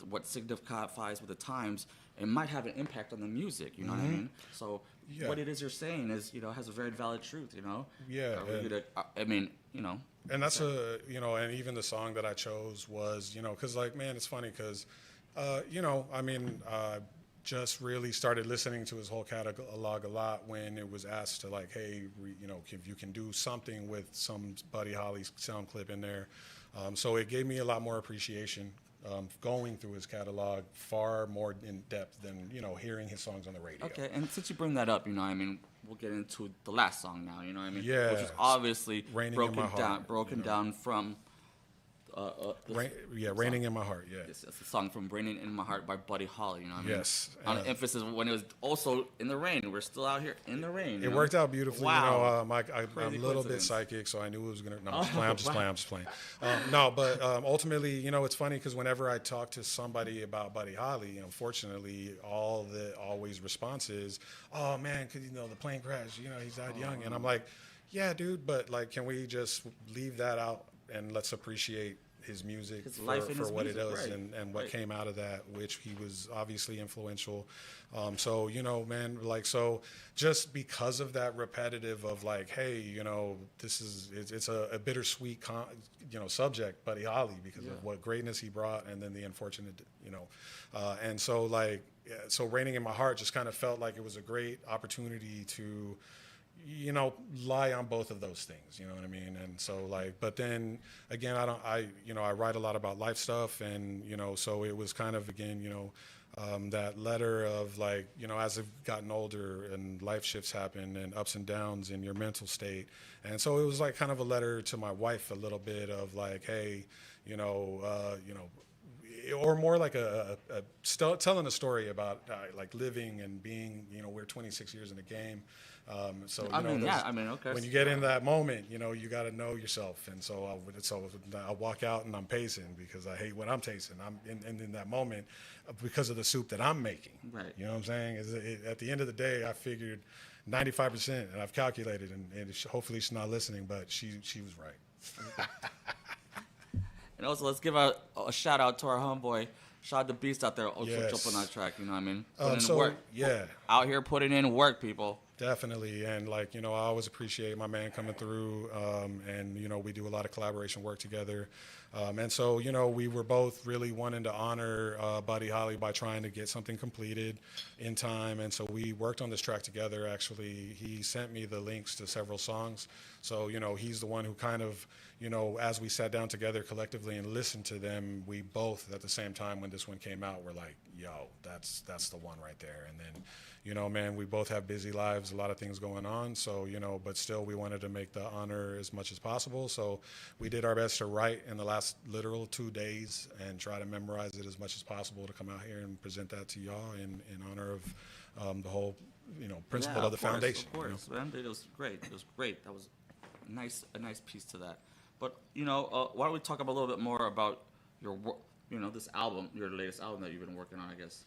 what signifies with the times, it might have an impact on the music, you know what I mean? So what it is you're saying is, has a very valid truth, Yeah. And that's and even the song that I chose was, because, like, man, it's funny because, just really started listening to his whole catalog a lot when it was asked to, like, hey, if you can do something with some Buddy Holly sound clip in there. So it gave me a lot more appreciation going through his catalog, far more in depth than, hearing his songs on the radio. Okay, and since you bring that up, we'll get into the last song now, Yeah. Which is obviously broken down from... Raining in My Heart, yeah. It's a song from Raining in My Heart by Buddy Holly, you know what I mean? Yes. On emphasis when it was also in the rain. We're still out here in the rain. It worked out beautifully. Wow. I'm a little bit psychic, so I knew it was going to... No, I'm just playing. But ultimately, it's funny because whenever I talk to somebody about Buddy Holly, unfortunately, all the always response is, oh, man, because, the plane crashed, he's died young. And I'm like, yeah, dude, but, like, can we just leave that out? And let's appreciate his music for what it is, right, and what came out of that, which he was obviously influential. So, man, like, so just because of that repetitive of, like, hey, it's a bittersweet, subject, Buddy Holly, because of what greatness he brought, and then the unfortunate, and so, like, so Raining in My Heart just kind of felt like it was a great opportunity to, lie on both of those things, you know what I mean? And so, like, but then again, I write a lot about life stuff, and, so it was kind of, again, that letter of, like, as I've gotten older and life shifts happen and ups and downs in your mental state. And so it was like kind of a letter to my wife, a little bit of, like, hey, or more like telling a story about like living and being, we're 26 years in the game. So when you get in that moment, you got to know yourself. And so I walk out and I'm pacing because I hate what I'm tasting. I'm in that moment because of the soup that I'm making. Right. You know what I'm saying? At the end of the day, I figured 95%, and I've calculated, and hopefully she's not listening, but she was right. And also, let's give a shout out to our homeboy, Shaad the Beast, out there also jumping on that track, you know what I mean? Putting in work. Yeah. Out here putting in work, people. Definitely. And, like, I always appreciate my man coming through, and, we do a lot of collaboration work together. And so, we were both really wanting to honor Buddy Holly by trying to get something completed in time. And so we worked on this track together, actually. He sent me the links to several songs. So, he's the one who kind of, as we sat down together collectively and listened to them, we both, at the same time when this one came out, were like, yo, that's the one right there. And then, man, we both have busy lives, a lot of things going on. So, but still we wanted to make the honor as much as possible. So we did our best to write in the last literal 2 days and try to memorize it as much as possible to come out here and present that to y'all in honor of the whole, principle of the foundation. Of course, man. It was great. It was great. That was a nice piece to that. But, why don't we talk a little bit more about your work, this album, your latest album that you've been working on, I guess.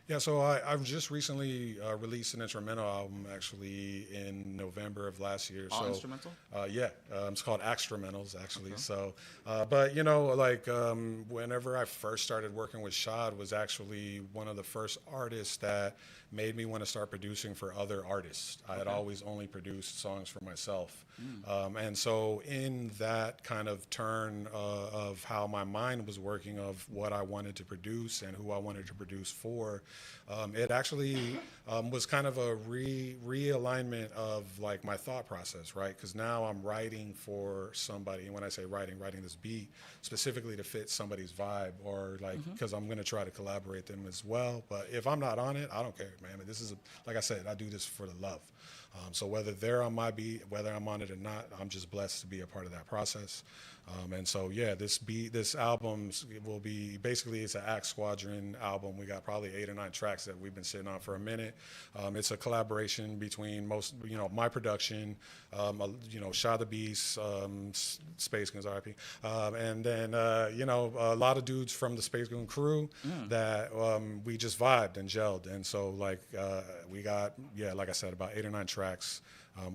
Yeah, so I've just recently released an instrumental album, actually, in November of last year. All instrumental? Yeah, it's called Axiomatic, actually. Okay. So, but whenever I first started working with Shaad, was actually one of the first artists that made me want to start producing for other artists. I had always only produced songs for myself. And so in that kind of turn of how my mind was working, of what I wanted to produce and who I wanted to produce for, it actually was kind of a realignment of, like, my thought process, right? Because now I'm writing for somebody, and when I say writing this beat specifically to fit somebody's vibe, or like, because I'm going to try to collaborate them as well. But if I'm not on it, I don't care, man. This is, like I said, I do this for the love. So whether they're on my beat, whether I'm on it or not, I'm just blessed to be a part of that process. And so, yeah, this album will be basically, it's an Axe Squadron album. We got probably 8 or 9 tracks that we've been sitting on for a minute. It's a collaboration between my production, Shaad the Beast, Space Goons RIP, and then a lot of dudes from the Space Goon crew that we just vibed and gelled. And so we got, like I said, about 8 or 9 tracks.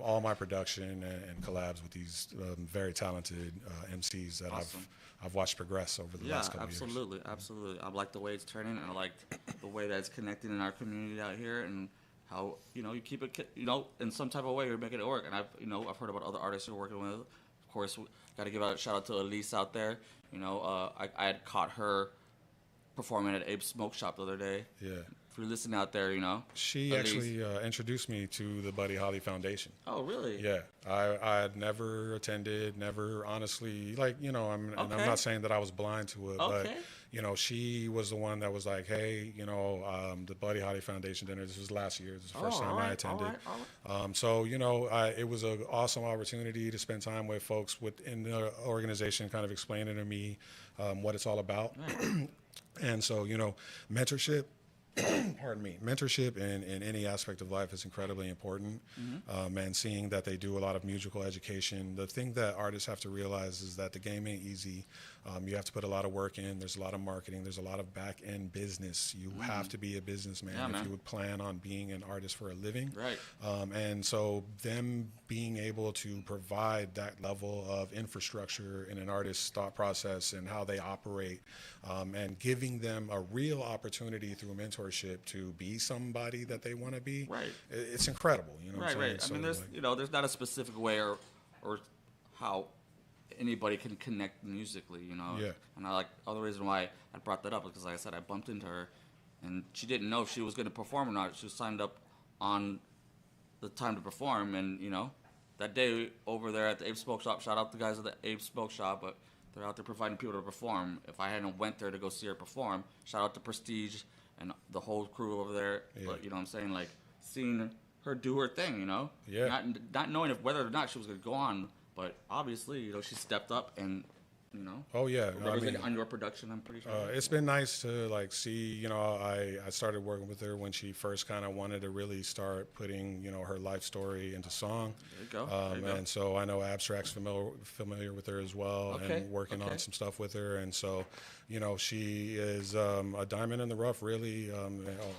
All my production and collabs with these very talented MCs that I've watched progress over the last couple years. Yeah, absolutely. I like the way it's turning, and I like the way that it's connecting in our community out here, and how you keep it, in some type of way you're making it work. And I've heard about other artists you're working with. Of course, got to give a shout out to Elise out there. I had caught her performing at Abe's Smoke Shop the other day. Yeah. If you're listening out there, She actually introduced me to the Buddy Holly Foundation. Oh, really? Yeah. I had never attended, honestly, I'm not saying that I was blind to it, but, she was the one that was like, hey, the Buddy Holly Foundation dinner, this was last year. This is the first time I attended. So, it was an awesome opportunity to spend time with folks within the organization, kind of explaining to me what it's all about. Right. And so, mentorship, mentorship in any aspect of life is incredibly important. And seeing that they do a lot of musical education. The thing that artists have to realize is that the game ain't easy. You have to put a lot of work in. There's a lot of marketing. There's a lot of back-end business. You have to be a businessman if you would plan on being an artist for a living. Right. And so them being able to provide that level of infrastructure in an artist's thought process and how they operate, and giving them a real opportunity through mentorship to be somebody that they want to be. Right. It's incredible. What I'm saying? Right. So, I mean, there's not a specific way or how anybody can connect musically, Yeah. And the other reason why I brought that up is because, like I said, I bumped into her, and she didn't know if she was going to perform or not. She was signed up on the time to perform, and that day over there at the Abe Smoke Shop. Shout out the guys at the Abe Smoke Shop, but they're out there providing people to perform. If I hadn't went there to go see her perform, shout out to Prestige and the whole crew over there. Yeah. But what I'm saying, seeing her do her thing, Yeah. not knowing whether or not she was going to go on. But obviously, she stepped up and, Oh yeah, represented on your production. I'm pretty sure. It's been nice to see. I started working with her when she first kind of wanted to really start putting her life story into song. There you go. And so I know Abstract's familiar with her as well, and working on some stuff with her. And so, she is a diamond in the rough. Really,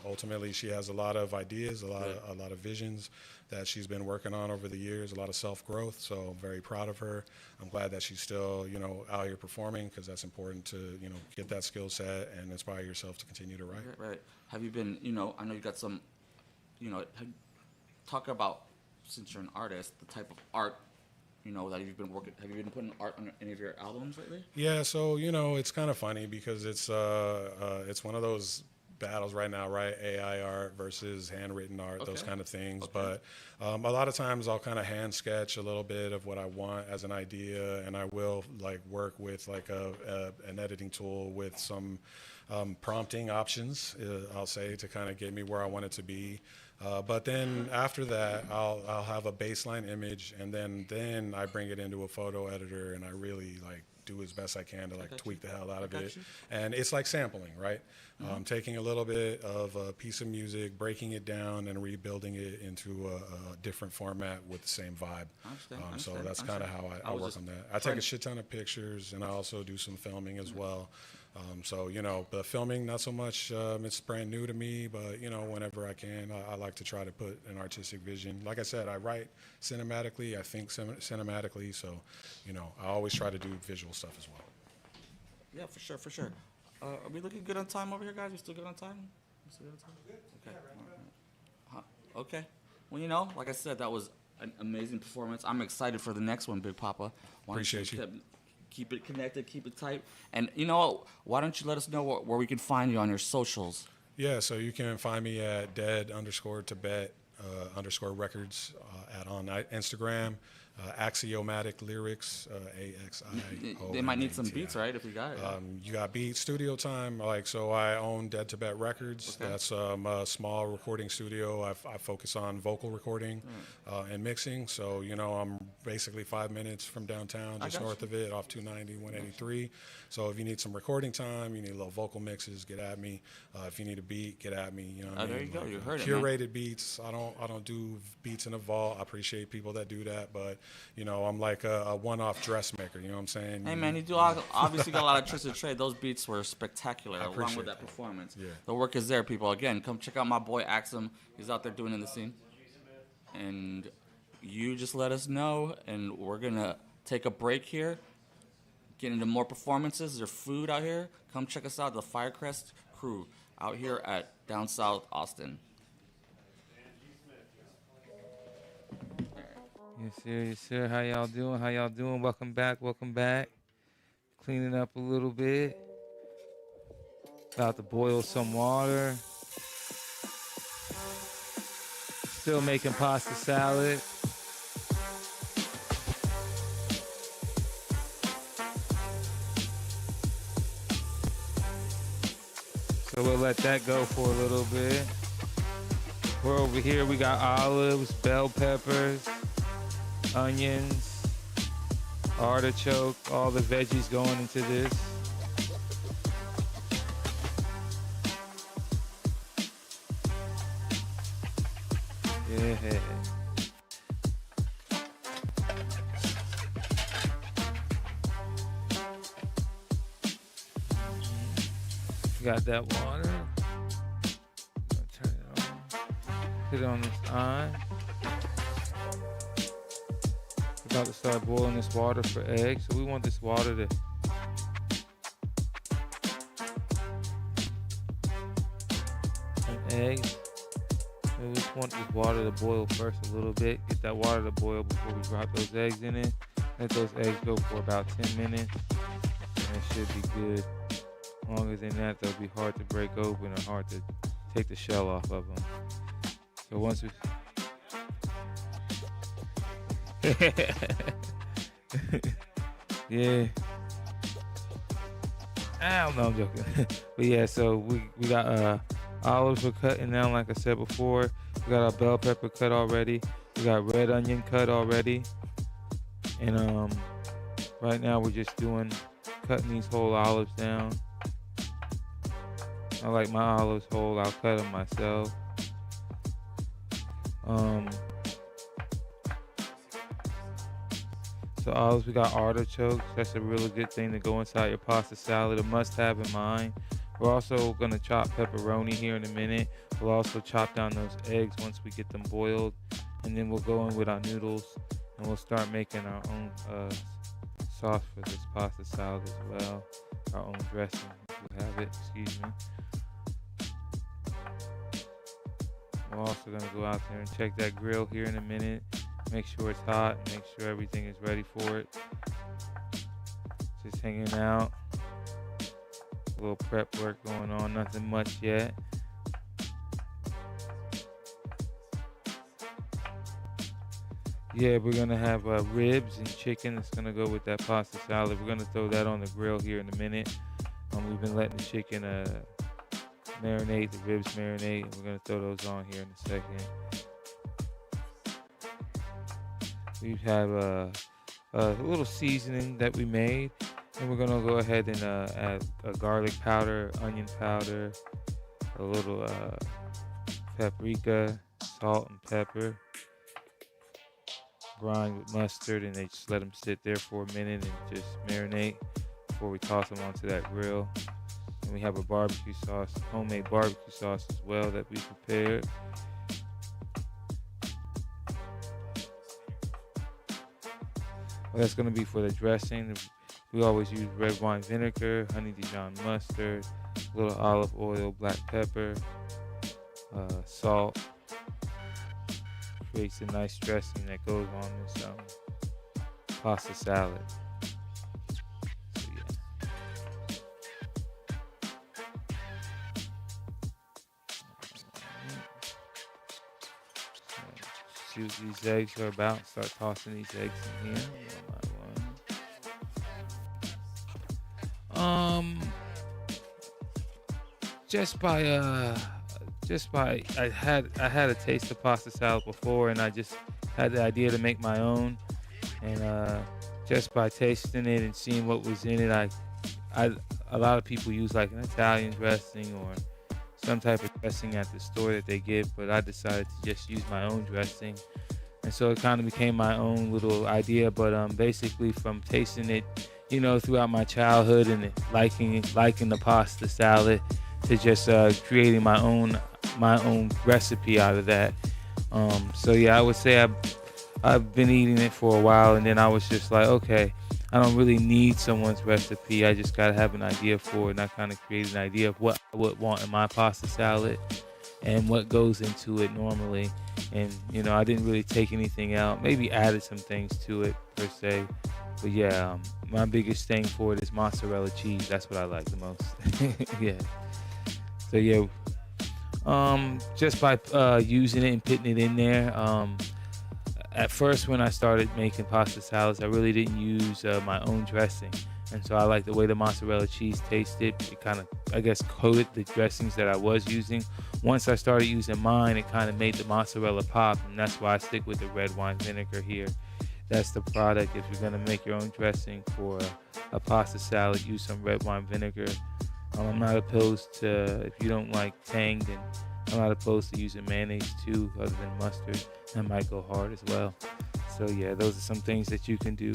ultimately, she has a lot of ideas, a lot of visions that she's been working on over the years, a lot of self-growth. So I'm very proud of her. I'm glad that she's still, out here performing, because that's important to, get that skill set and inspire yourself to continue to write. Right. Have you been, I know you got some, talk about, since you're an artist, the type of art, that you've been working. Have you been putting art on any of your albums lately? Yeah. So, it's kind of funny because it's one of those battles right now, right? AI art versus handwritten art, those kind of things. But a lot of times I'll kind of hand sketch a little bit of what I want as an idea, and I will work with an editing tool with some prompting options, I'll say, to kind of get me where I want it to be. But then after that, I'll have a baseline image, and then I bring it into a photo editor, and I really do as best I can to tweak the hell out of it. And it's like sampling, right? Taking a little bit of a piece of music, breaking it down, and rebuilding it into a different format with the same vibe. So that's kind of how I work on that. I take a shit ton of pictures, and I also do some filming as well. So, the filming, not so much, it's brand new to me, but, whenever I can, I like to try to put an artistic vision. Like I said, I write cinematically, I think cinematically, so, I always try to do visual stuff as well. Yeah, for sure. Are we looking good on time over here, guys? We still good on time? Okay. Okay. Well, like I said, that was an amazing performance. I'm excited for the next one, Big Papa. Appreciate you. Keep it connected, keep it tight. And why don't you let us know where we can find you on your socials? Yeah, so you can find me at dead_Tibet_records on Instagram. Axiomatic Lyrics, AXI. They might need some beats, right? If we got it. You got beats, studio time. So I own Dead Tibet Records. Okay. That's a small recording studio. I focus on vocal recording and mixing. So, I'm basically 5 minutes from downtown, just north of it, off 290, 183. So if you need some recording time, you need a little vocal mixes, get at me. If you need a beat, get at me. There you go. You heard it, Curated man. beats. I don't do beats in a vault. I appreciate people that do that, but I'm like a one-off dressmaker. You know what I'm saying? Hey man, you do obviously got a lot of tricks to trade. Those beats were spectacular along with that performance. Yeah. The work is there, people. Again, come check out my boy Axum. He's out there doing in the scene. And you just let us know, and we're gonna take a break here. Get into more performances. There's food out here. Come check us out, the Firecrest Crew, out here at down south Austin. Yes, sir. Yes, sir. How y'all doing? How y'all doing? Welcome back. Welcome back. Cleaning up a little bit. About to boil some water. Still making pasta salad. So we'll let that go for a little bit. We're over here. We got olives, bell peppers, onions, artichoke, all the veggies going into this. Yeah. Got that water. Turn it on. Put it on this eye. About to start boiling this water for eggs. So we want this water to eggs. So we just want this water to boil first a little bit. Get that water to boil before we drop those eggs in it. Let those eggs go for about 10 minutes. And it should be good. Longer than that, they'll be hard to break open and hard to take the shell off of them. So once we... yeah. I don't know, I'm joking. But yeah, so we got olives we're cutting now, like I said before. We got our bell pepper cut already. We got red onion cut already. And right now we're just cutting these whole olives down. I like my olives whole. I'll cut them myself. So olives, we got artichokes. That's a really good thing to go inside your pasta salad. A must-have in mine. We're also going to chop pepperoni here in a minute. We'll also chop down those eggs once we get them boiled. And then we'll go in with our noodles. And we'll start making our own sauce for this pasta salad as well. Our own dressing, if we have it. Excuse me. We're also going to go out there and check that grill here in a minute. Make sure it's hot. Make sure everything is ready for it. Just hanging out. A little prep work going on. Nothing much yet. Yeah, we're going to have ribs and chicken. That's going to go with that pasta salad. We're going to throw that on the grill here in a minute. We've been letting the chicken marinate, the ribs marinate. We're going to throw those on here in a second. We have a little seasoning that we made. And we're going to go ahead and add a garlic powder, onion powder, a little paprika, salt and pepper. Grind with mustard, and they just let them sit there for a minute and just marinate before we toss them onto that grill. And we have a barbecue sauce, homemade barbecue sauce as well that we prepared. Well, that's going to be for the dressing. We always use red wine vinegar, honey Dijon mustard, a little olive oil, black pepper, salt. Creates a nice dressing that goes on this pasta salad. So, yeah. see what these eggs are about. Start tossing these eggs in here one by one. Just by I had a taste of pasta salad before, and I just had the idea to make my own. And just by tasting it and seeing what was in it, a lot of people use like an Italian dressing or some type of dressing at the store that they give, but I decided to just use my own dressing. And so it kind of became my own little idea. But basically from tasting it, you know, throughout my childhood and liking the pasta salad, to just creating my own recipe out of that. So yeah, I would say I've been eating it for a while, and then I was just like, okay, I don't really need someone's recipe. I just gotta have an idea for it, and I kind of created an idea of what I would want in my pasta salad and what goes into it normally. And you know, I didn't really take anything out. Maybe added some things to it per se. But yeah, my biggest thing for it is mozzarella cheese. That's what I like the most. Yeah. So yeah, just by using it and putting it in there. At first, when I started making pasta salads, I really didn't use my own dressing, and so I like the way the mozzarella cheese tasted. It kind of, I guess, coated the dressings that I was using. Once I started using mine, it kind of made the mozzarella pop, and that's why I stick with the red wine vinegar here. That's the product. If you're gonna make your own dressing for a pasta salad, use some red wine vinegar. I'm not opposed to, if you don't like tang, then I'm not opposed to using mayonnaise too, other than mustard. That might go hard as well. So yeah, those are some things that you can do.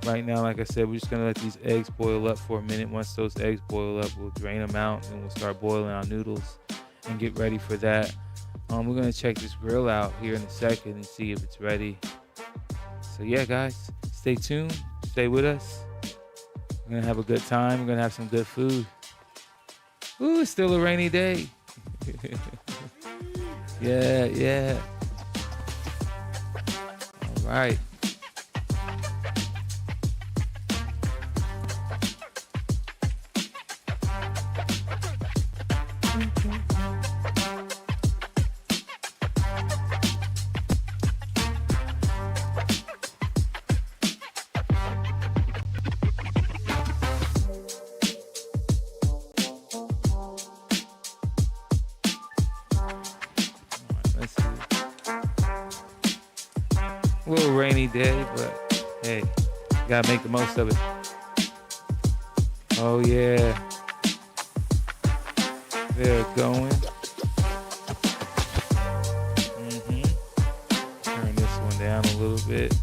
Right now, like I said, we're just gonna let these eggs boil up for a minute. Once those eggs boil up, we'll drain them out and we'll start boiling our noodles and get ready for that. We're gonna check this grill out here in a second and see if it's ready. So yeah, guys, stay tuned, stay with us. We're gonna have a good time. We're gonna have some good food. Ooh, it's still a rainy day. Yeah. All right. A little rainy day, but hey, gotta make the most of it. Oh yeah, they're going. Turn this one down a little bit.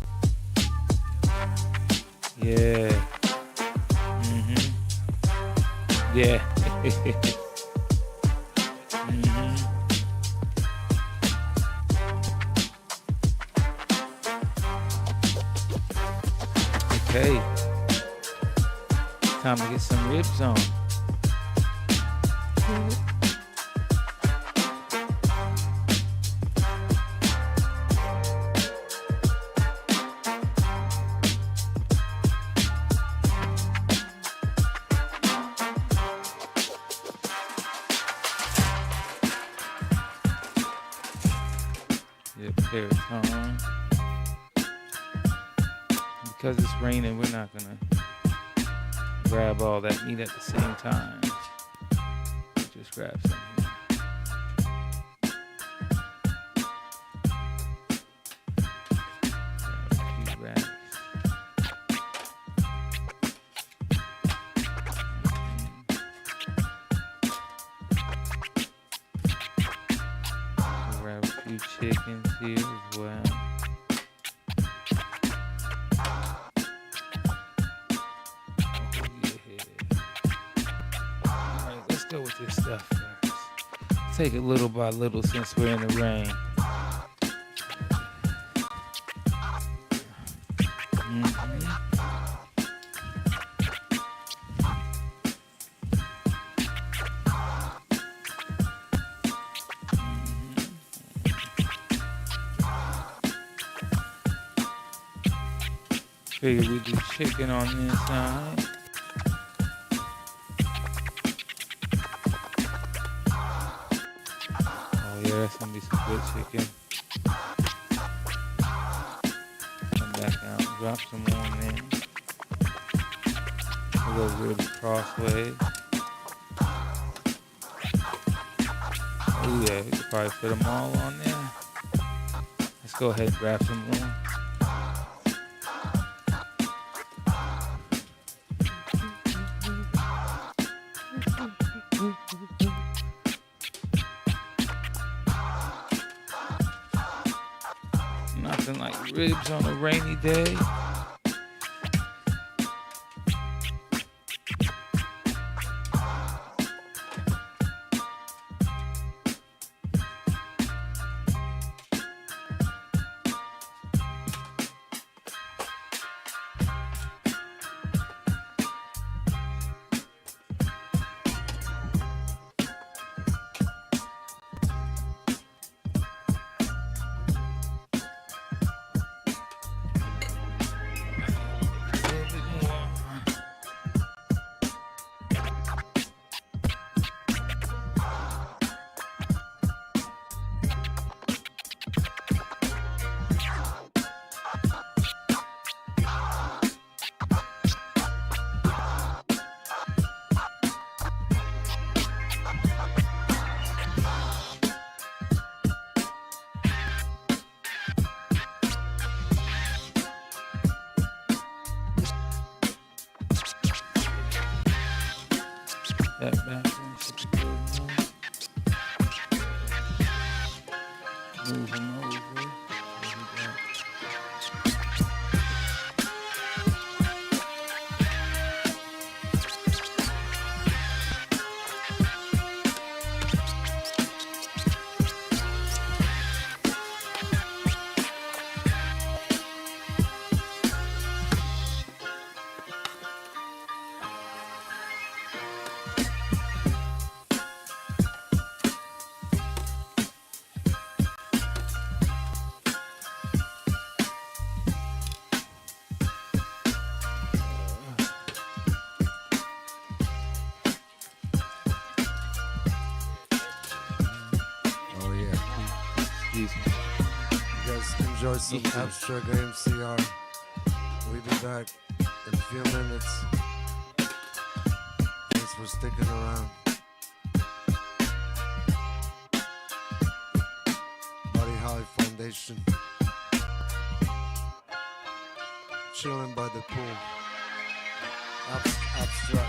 Yeah. Yeah. Okay, time to get some ribs on. Yep, there it's on. Because it's raining, we're not gonna grab all that meat at the same time. Just grab some here. Grab a few racks. Grab a few chickens here as well. Go with this stuff first. Take it little by little since we're in the rain. Figure we do chicken on the inside. Yeah, that's gonna be some good chicken. Drop some on there. A little ribs crossways. Oh yeah, we could probably fit them all on there. Let's go ahead and grab some more. Nothing like ribs on a rainy day. That background should be good now. Move them over. There we go. Enjoy some abstract AMCR. We'll be back in a few minutes. Thanks for sticking around. Buddy Holly Foundation. Chilling by the pool. Abstract.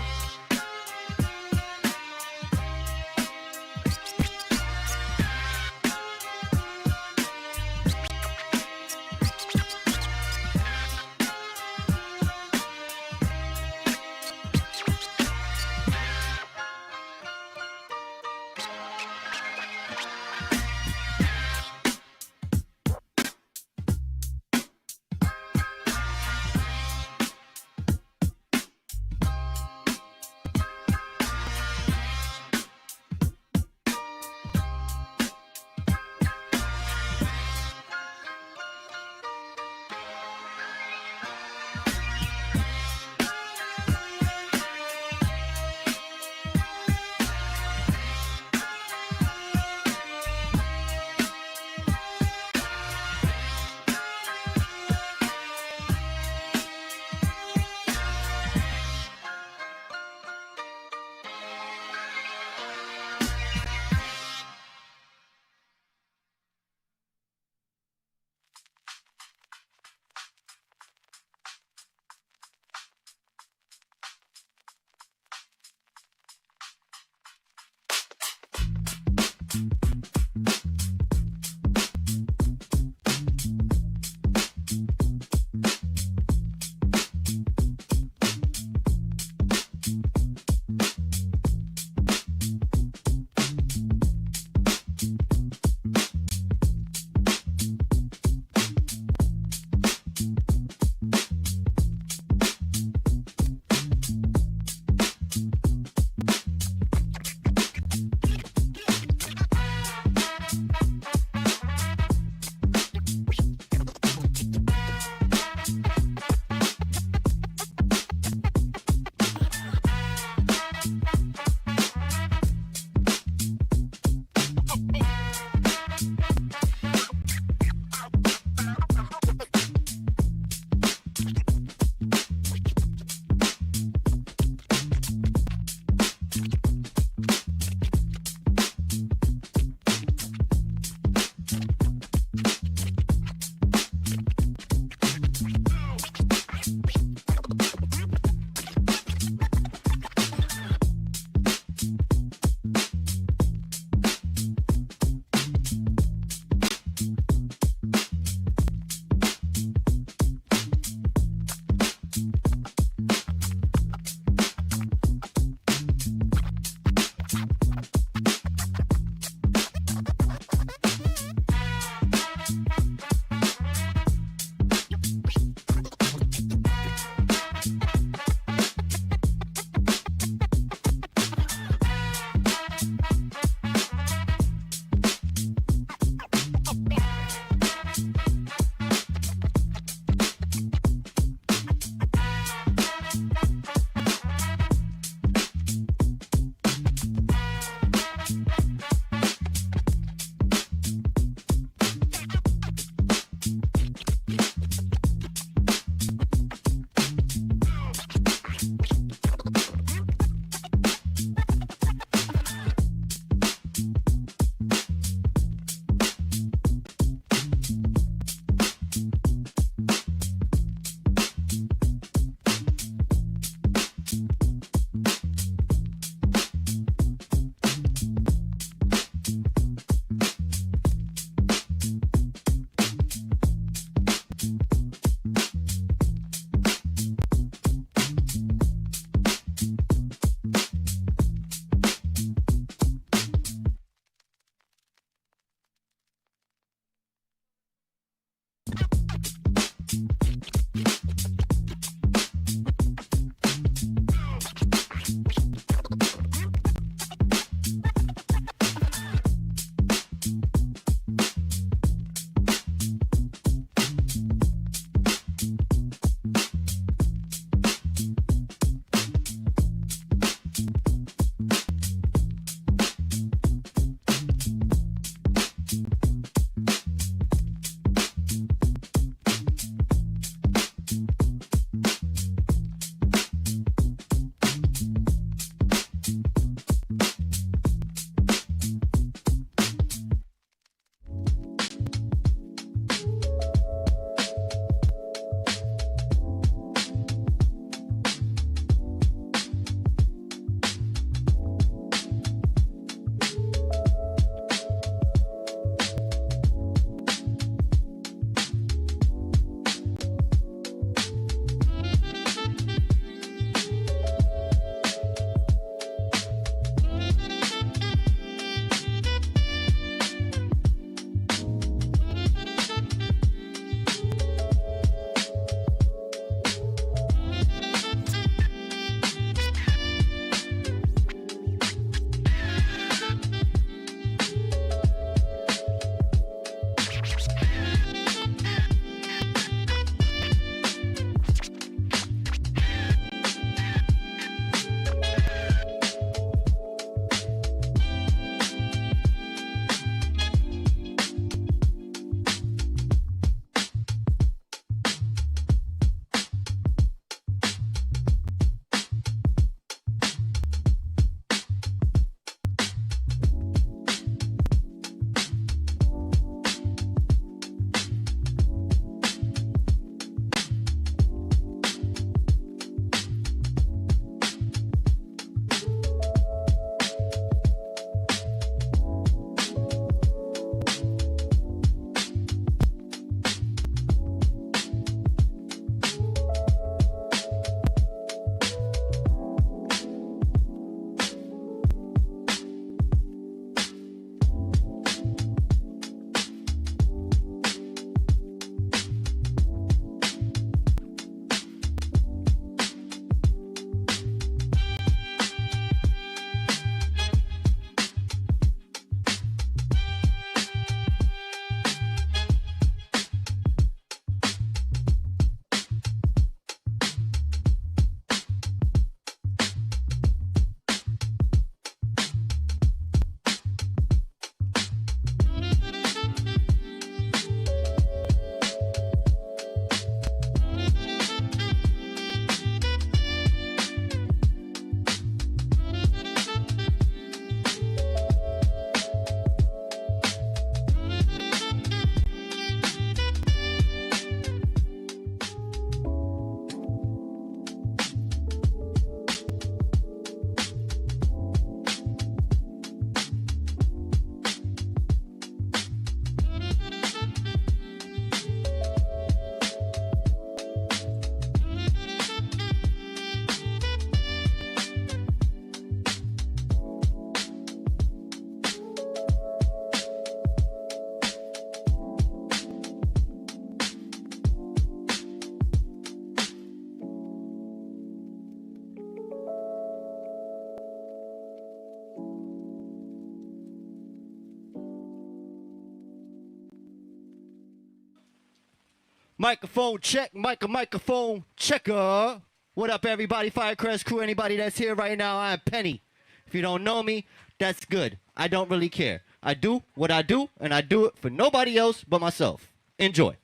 Microphone check, microphone checker. What up, everybody? Firecrest crew, anybody that's here right now, I'm Penny. If you don't know me, that's good. I don't really care. I do what I do, and I do it for nobody else but myself. Enjoy.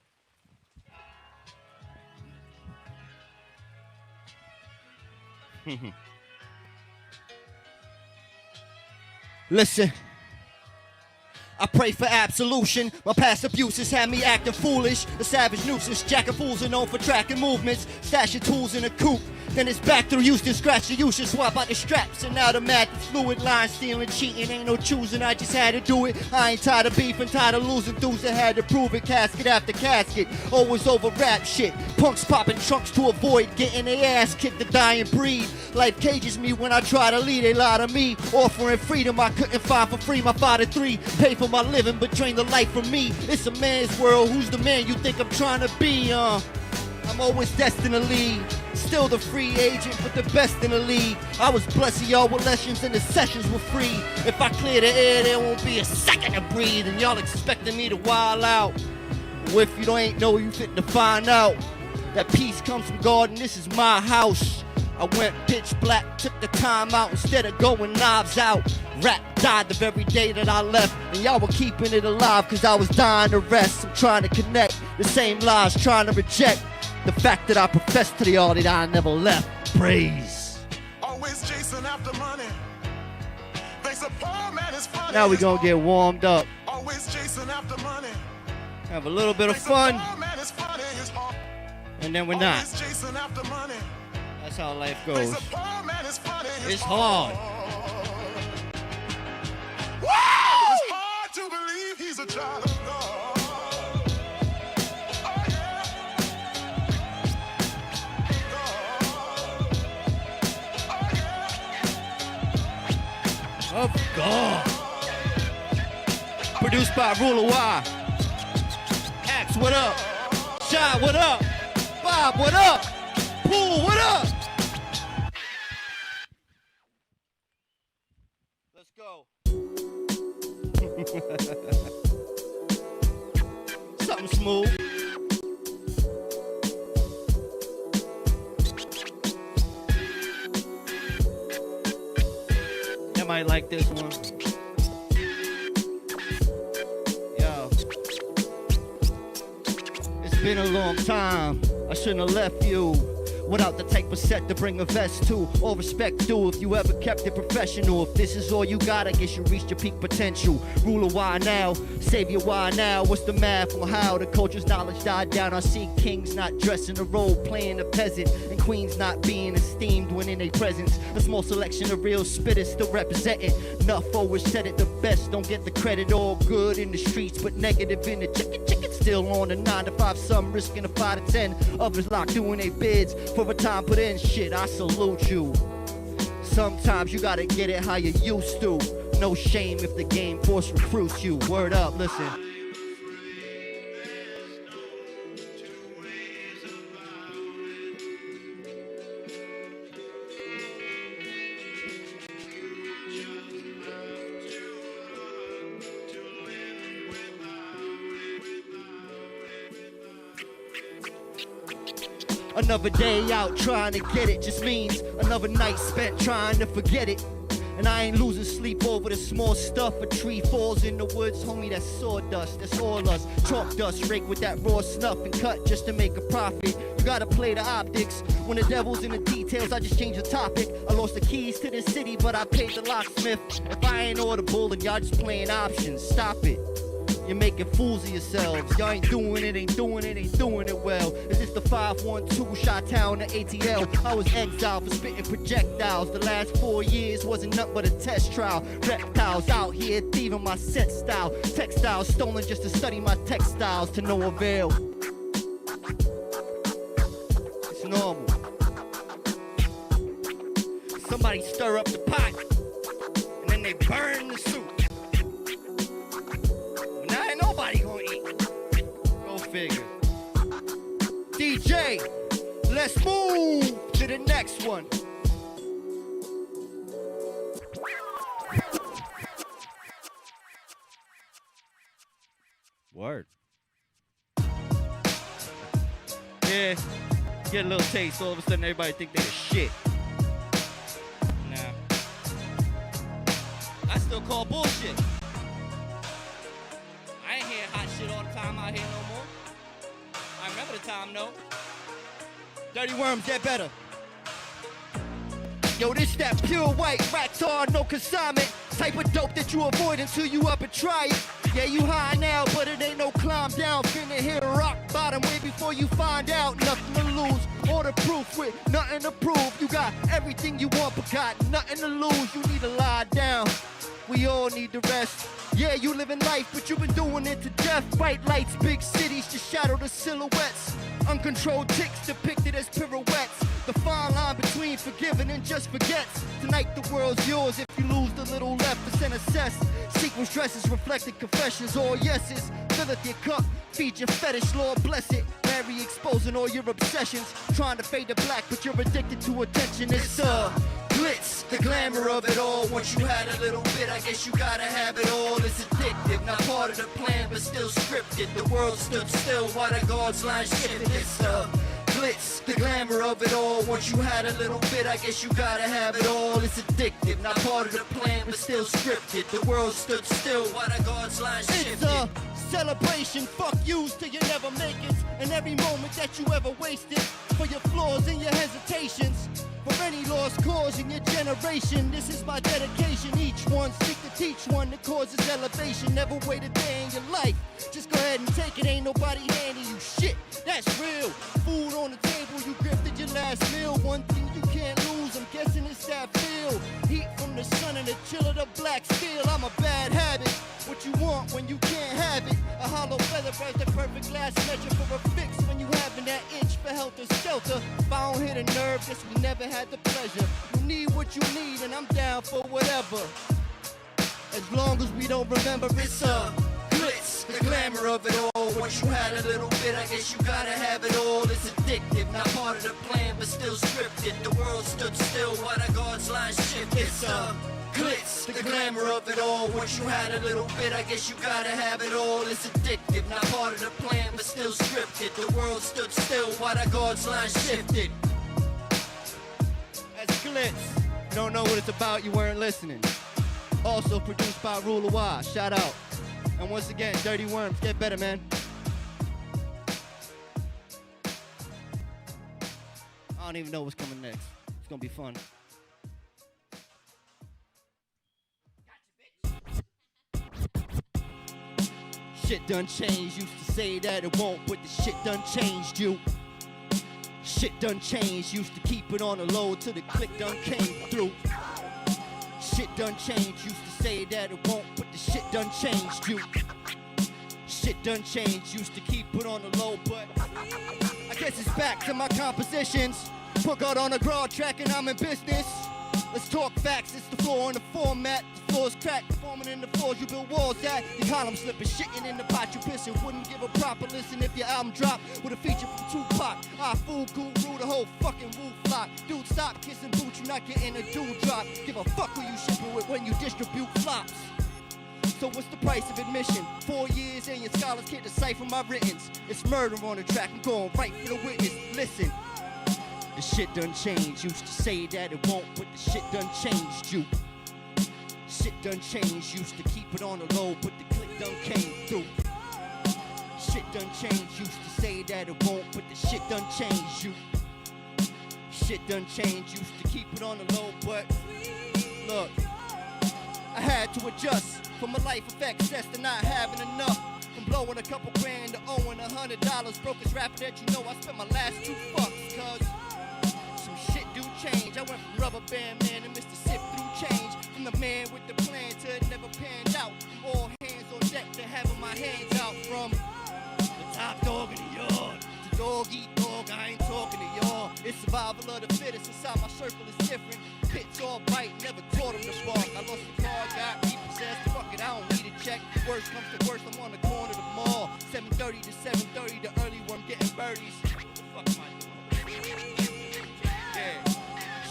Listen. I pray for absolution. My past abuses had me acting foolish. A savage nuisance, jack of fools are known for tracking movements. Stash your tools in a coupe. Then it's back through Houston, scratch the use, swap out the straps. And now the mad, fluid line stealing, cheating. Ain't no choosing, I just had to do it. I ain't tired of beefing, tired of losing dudes that had to prove it. Casket after casket, always over rap shit. Punks popping trunks to avoid getting their ass kicked, the dying breed. Life cages me when I try to lead, they lie to me. Offering freedom I couldn't find for free. My father 3 pay for my living, but drain the life from me. It's a man's world, who's the man you think I'm trying to be? I'm always destined to lead. Still the free agent, but the best in the league. I was blessed y'all with lessons and the sessions were free. If I clear the air, there won't be a second to breathe. And y'all expecting me to wild out. Well, if you ain't know, you fit to find out. That peace comes from God and this is my house. I went pitch black, took the time out instead of going knives out. Rap died the very day that I left, and y'all were keeping it alive cause I was dying to rest. I'm trying to connect the same lies, trying to reject the fact that I profess to the all that I never left. Praise. Always chasing after money. Thinks a poor man is funny. Now we gonna get warmed up. Always chasing after money. Have a little bit of fun. And then we're not. Always chasing after money. That's how life goes. Thinks a poor man is funny. It's hard. Woo! It's hard to believe he's a child of God. Of God. Produced by Ruler Y. Axe, what up? Shaad, what up? Bob, what up? Pool, what up? Let's go. Something smooth. Might like this one. Yo. It's been a long time. I shouldn't have left you without the type of set to bring a vest to. All respect due if you ever kept it professional. If this is all you got, I guess you reached your peak potential. Ruler, why now? Savior, why now? What's the math on how the culture's knowledge died down? I see kings not dressing the role, playing the peasant, and queens not being esteemed when in their presence. A small selection of real spitters still representing. Enough always said it the best, don't get the credit. All good in the streets, but negative in the chicken. Still on a 9 to 5, some risking a 5 to 10. Others locked doing their bids for a time put in. Shit, I salute you. Sometimes you gotta get it how you used to. No shame if the game force recruits you. Word up, listen. Another day out trying to get it just means another night spent trying to forget it. And I ain't losing sleep over the small stuff. A tree falls in the woods, homie, that's sawdust. That's all us. Chalk dust raked with that raw snuff and cut just to make a profit. You gotta play the optics. When the devil's in the details, I just change the topic. I lost the keys to the city, but I paid the locksmith. If I ain't audible, then y'all just playing options. Stop it. You're making fools of yourselves. Y'all ain't doing it, ain't doing it well. Is this the 512 Chi-Town to ATL? I was exiled for spitting projectiles. The last 4 years wasn't nothing but a test trial. Reptiles out here thieving my set style. Textiles stolen just to study my textiles to no avail. It's normal. Somebody stir up the pot, and then they burn the soup. Nobody gonna eat. Go figure. DJ, let's move to the next one. Word. Get a little taste, all of a sudden everybody think they the shit. Nah. I still call bullshit. I ain't hearing hot shit all the time out here no more. I remember the time, though. Dirty Worms, get better. Yo, this that pure white rack tar, no consignment. Type of dope that you avoid until you up and try it. Yeah, you high now, but it ain't no climb down. Finna hit rock bottom way before you find out. Nothing to lose, or the proof with nothing to prove. You got everything you want, but got nothing to lose. You need to lie down. We all need to rest. Yeah, you living life, but you've been doing it to death. Bright lights, big cities to shadow the silhouettes. Uncontrolled ticks depicted as pirouettes. The fine line between forgiving and just forgets. Tonight the world's yours if you lose the little left percent assessed. Sequence dresses reflecting confessions, all yeses. Fill it your cup, feed your fetish, Lord bless it. Mary exposing all your obsessions. Trying to fade to black, but you're addicted to attention. It's glitz, the glamour of it all. Once you had a little bit, I guess you gotta have it all. It's addictive, not part of the plan, but still scripted. The world stood still while the God's line shifted. It's glitz, the glamour of it all. Once you had a little bit, I guess you gotta have it all. It's addictive, not part of the plan, but still scripted. The world stood still while the God's line shifted. It's a celebration, fuck yous till you never make it. And every moment that you ever wasted, for your flaws and your hesitations, for any lost cause in your generation. This is my dedication. Each one seek to teach one that causes elevation. Never wait a day in your life. Just go ahead and take it. Ain't nobody handing you shit. That's real. Food on the table, you grifted your last meal. One thing you can't lose, I'm guessing it's that feel. Heat from the sun and the chill of the black steel. I'm a bad habit. What you want when you can't have it. A hollow feather writes the perfect glass measure for a fix when you having that itch for helter skelter. If I don't hit a nerve, guess we never had the pleasure. You need what you need and I'm down for whatever. As long as we don't remember it's glitz, the glamour of it all. Once you had a little bit, I guess you gotta have it all. It's addictive, not part of the plan, but still scripted. The world stood still while the God's line shifted. It's glitz, the glamour of it all. Once you had a little bit, I guess you gotta have it all. It's addictive, not part of the plan, but still scripted. The world stood still while the God's line shifted. That's glitz. You don't know what it's about, you weren't listening. Also produced by Ruler Y. Shout out. And once again, Dirty Worms, get better, man. I don't even know what's coming next. It's gonna be fun. Shit done changed, used to say that it won't, but the shit done changed you. Shit done changed, used to keep it on the low till the click done came through. Shit done changed, used to say that it won't, but the shit done changed you. Shit done changed, used to keep it on the low, but I guess it's back to my compositions. Put God on a broad track and I'm in business. Let's talk facts, it's the floor and the format. The floor's cracked, forming in the floors you build walls at. Your columns slipping, shitting in the pot you pissing. Wouldn't give a proper listen if your album dropped with a feature from Tupac. I fool, guru, the whole fucking woo flock. Dude, stop kissing boots, you're not getting a dewdrop. Give a fuck who you shipping with when you distribute flops. So what's the price of admission? 4 years and your scholars can't decipher my writtens. It's murder on the track, I'm going right for the witness. Listen. The shit done changed, used to say that it won't, but the shit done changed you. Shit done changed, used to keep it on the low, but the click done came through. Shit done changed, used to say that it won't, but the shit done changed you. Shit done changed, used to keep it on the low, but look, I had to adjust from a life of excess to not having enough. From blowing a couple grand to owing $100. Brokest rapper that you know, I spent my last 2 fucks, cause shit do change. I went from rubber band man to Mr. Sift through change. From the man with the plan to it never panned out. From all hands on deck to having my hands out. From the top dog in the yard to dog eat dog, I ain't talking to y'all. It's survival of the fittest, inside my circle is different. Pits all bite, never taught him to spark. I lost the car, got repossessed, fuck it, I don't need a check. Worst comes to worst, I'm on the corner of the mall. 7:30 to 7:30, the early one getting birdies. What the fuck am I doing?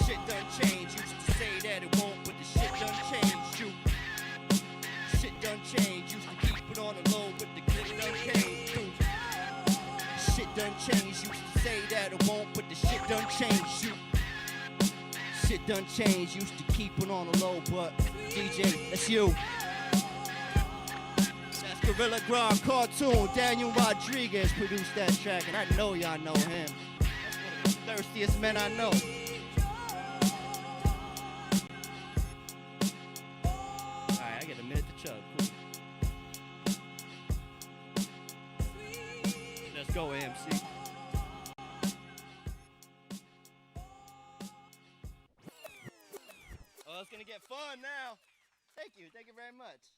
Shit done changed, used to say that it won't, but the shit done changed you. Shit done changed, used to keep it on the low, but the click done came through. Shit done changed, used to say that it won't, but the Shit done changed. Shit done changed. Used to keep it on the low, but DJ, that's you. That's Gorilla Grodd Cartoon. Daniel Rodriguez produced that track, and I know y'all know him. That's one of the thirstiest men I know. Alright, I get a minute to chug. Cool. Let's go, AMC. Oh, it's gonna get fun now. Thank you very much.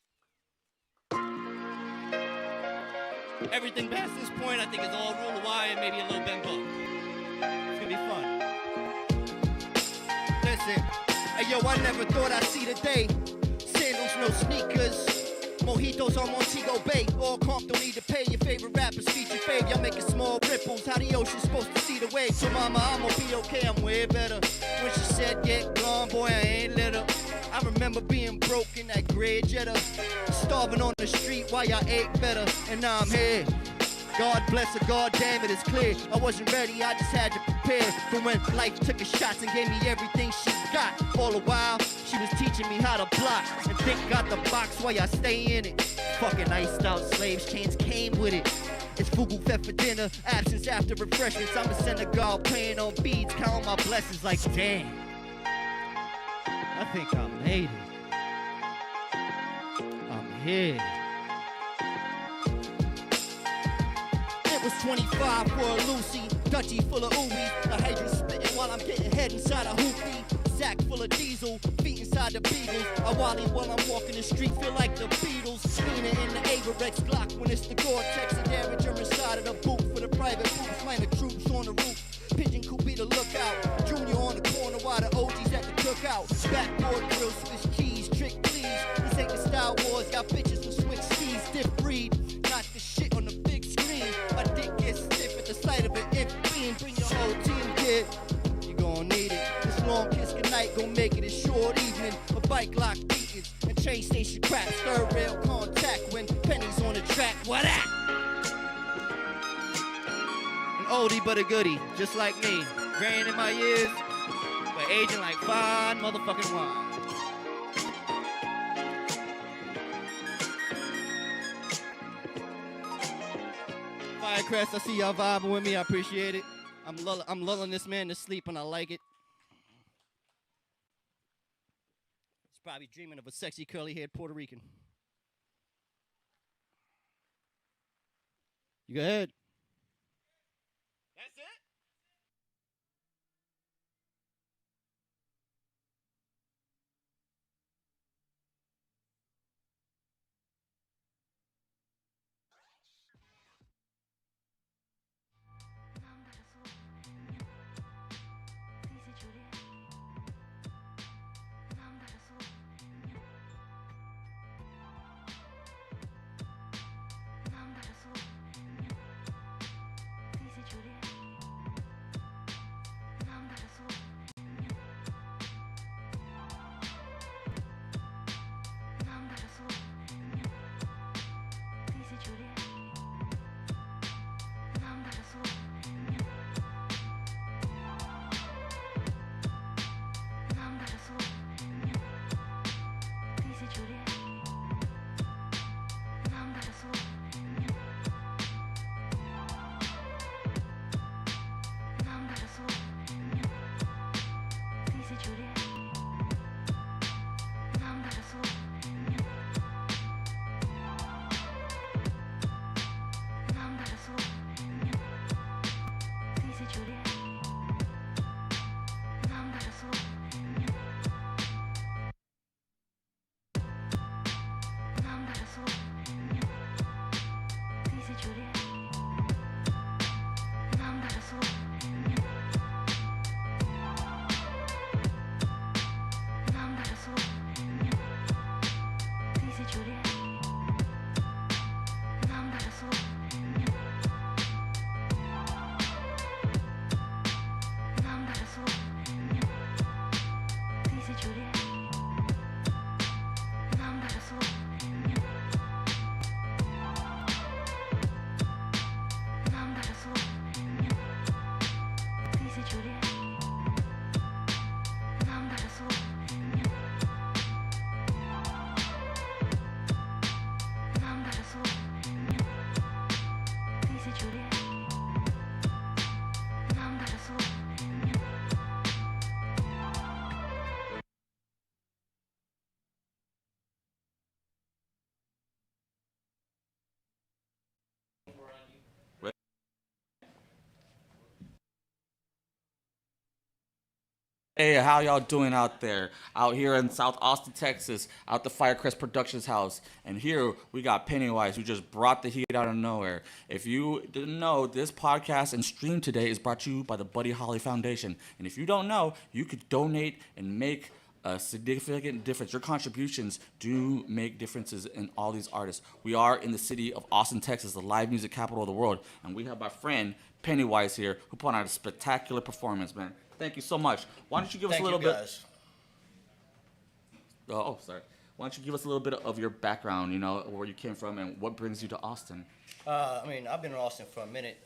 Everything past this point, I think, is all rule of wire and maybe a little bembo. It's gonna be fun. Listen, hey yo, I never thought I'd see the day. Sandals, no sneakers. Mojitos on Montego Bay. All comp, don't need to pay. Your favorite rappers feature fave. Y'all making small ripples. How the ocean's supposed to see the wave. So mama, I'ma be okay. I'm way better. When she said get gone, boy, I ain't let her. I remember being broke in that gray Jetta. Starving on the street while y'all ate better. And now I'm here. God bless her, God damn it, it's clear. I wasn't ready, I just had to prepare for when life took a shot and gave me everything she got. All the while, she was teaching me how to block. And Dick got the box while y'all stay in it. Fucking iced out slaves, chains came with it. It's fugu fed for dinner, absence after refreshments. I'm in Senegal playing on beads, counting my blessings like damn. I think I made it. I'm here. It was 25 for a Lucy, Dutchie full of oobies. The hydrant spitting while I'm getting head inside a hoopty. Sack full of diesel, feet inside the Beagles. I wally while I'm walking the street, feel like the Beatles. Spina in the Averex Glock when it's the Gore-Tex. And Derringer inside of the boot for the private boots. Minor troops on the roof, Pigeon Coop be the lookout. Junior on the corner while the OGs at the cookout. Backboard grill, Swiss cheese, trick please. This ain't the Star Wars, got bitches with switch steeds, stiff breed. Not the shit on the big screen. My dick gets stiff at the sight of an if being. Bring your whole team, kid. You gon' need it. This long kiss goodnight gon' make it a short evening. A bike lock beatings and train station craps. Third rail contact when Penny's on the track. What that? An oldie but a goodie, just like me. Graying in my years, but aging like fine motherfucking wine. Firecrest, I see y'all vibing with me. I appreciate it. I'm lulling this man to sleep, and I like it. He's probably dreaming of a sexy, curly-haired Puerto Rican. You go ahead. That's it? Hey, how y'all doing out there? Out here in South Austin, Texas, out the Firecrest Productions house. And here we got Pennywise, who just brought the heat out of nowhere. If you didn't know, this podcast and stream today is brought to you by the Buddy Holly Foundation. And if you don't know, you could donate and make a significant difference. Your contributions do make differences in all these artists. We are in the city of Austin, Texas, the live music capital of the world. And we have my friend Pennywise here, who put on a spectacular performance, man. Thank you so much. Why don't you give us a little bit? Oh, sorry. Why don't you give us a little bit of your background, you know, where you came from and what brings you to Austin? I mean, I've been in Austin for a minute.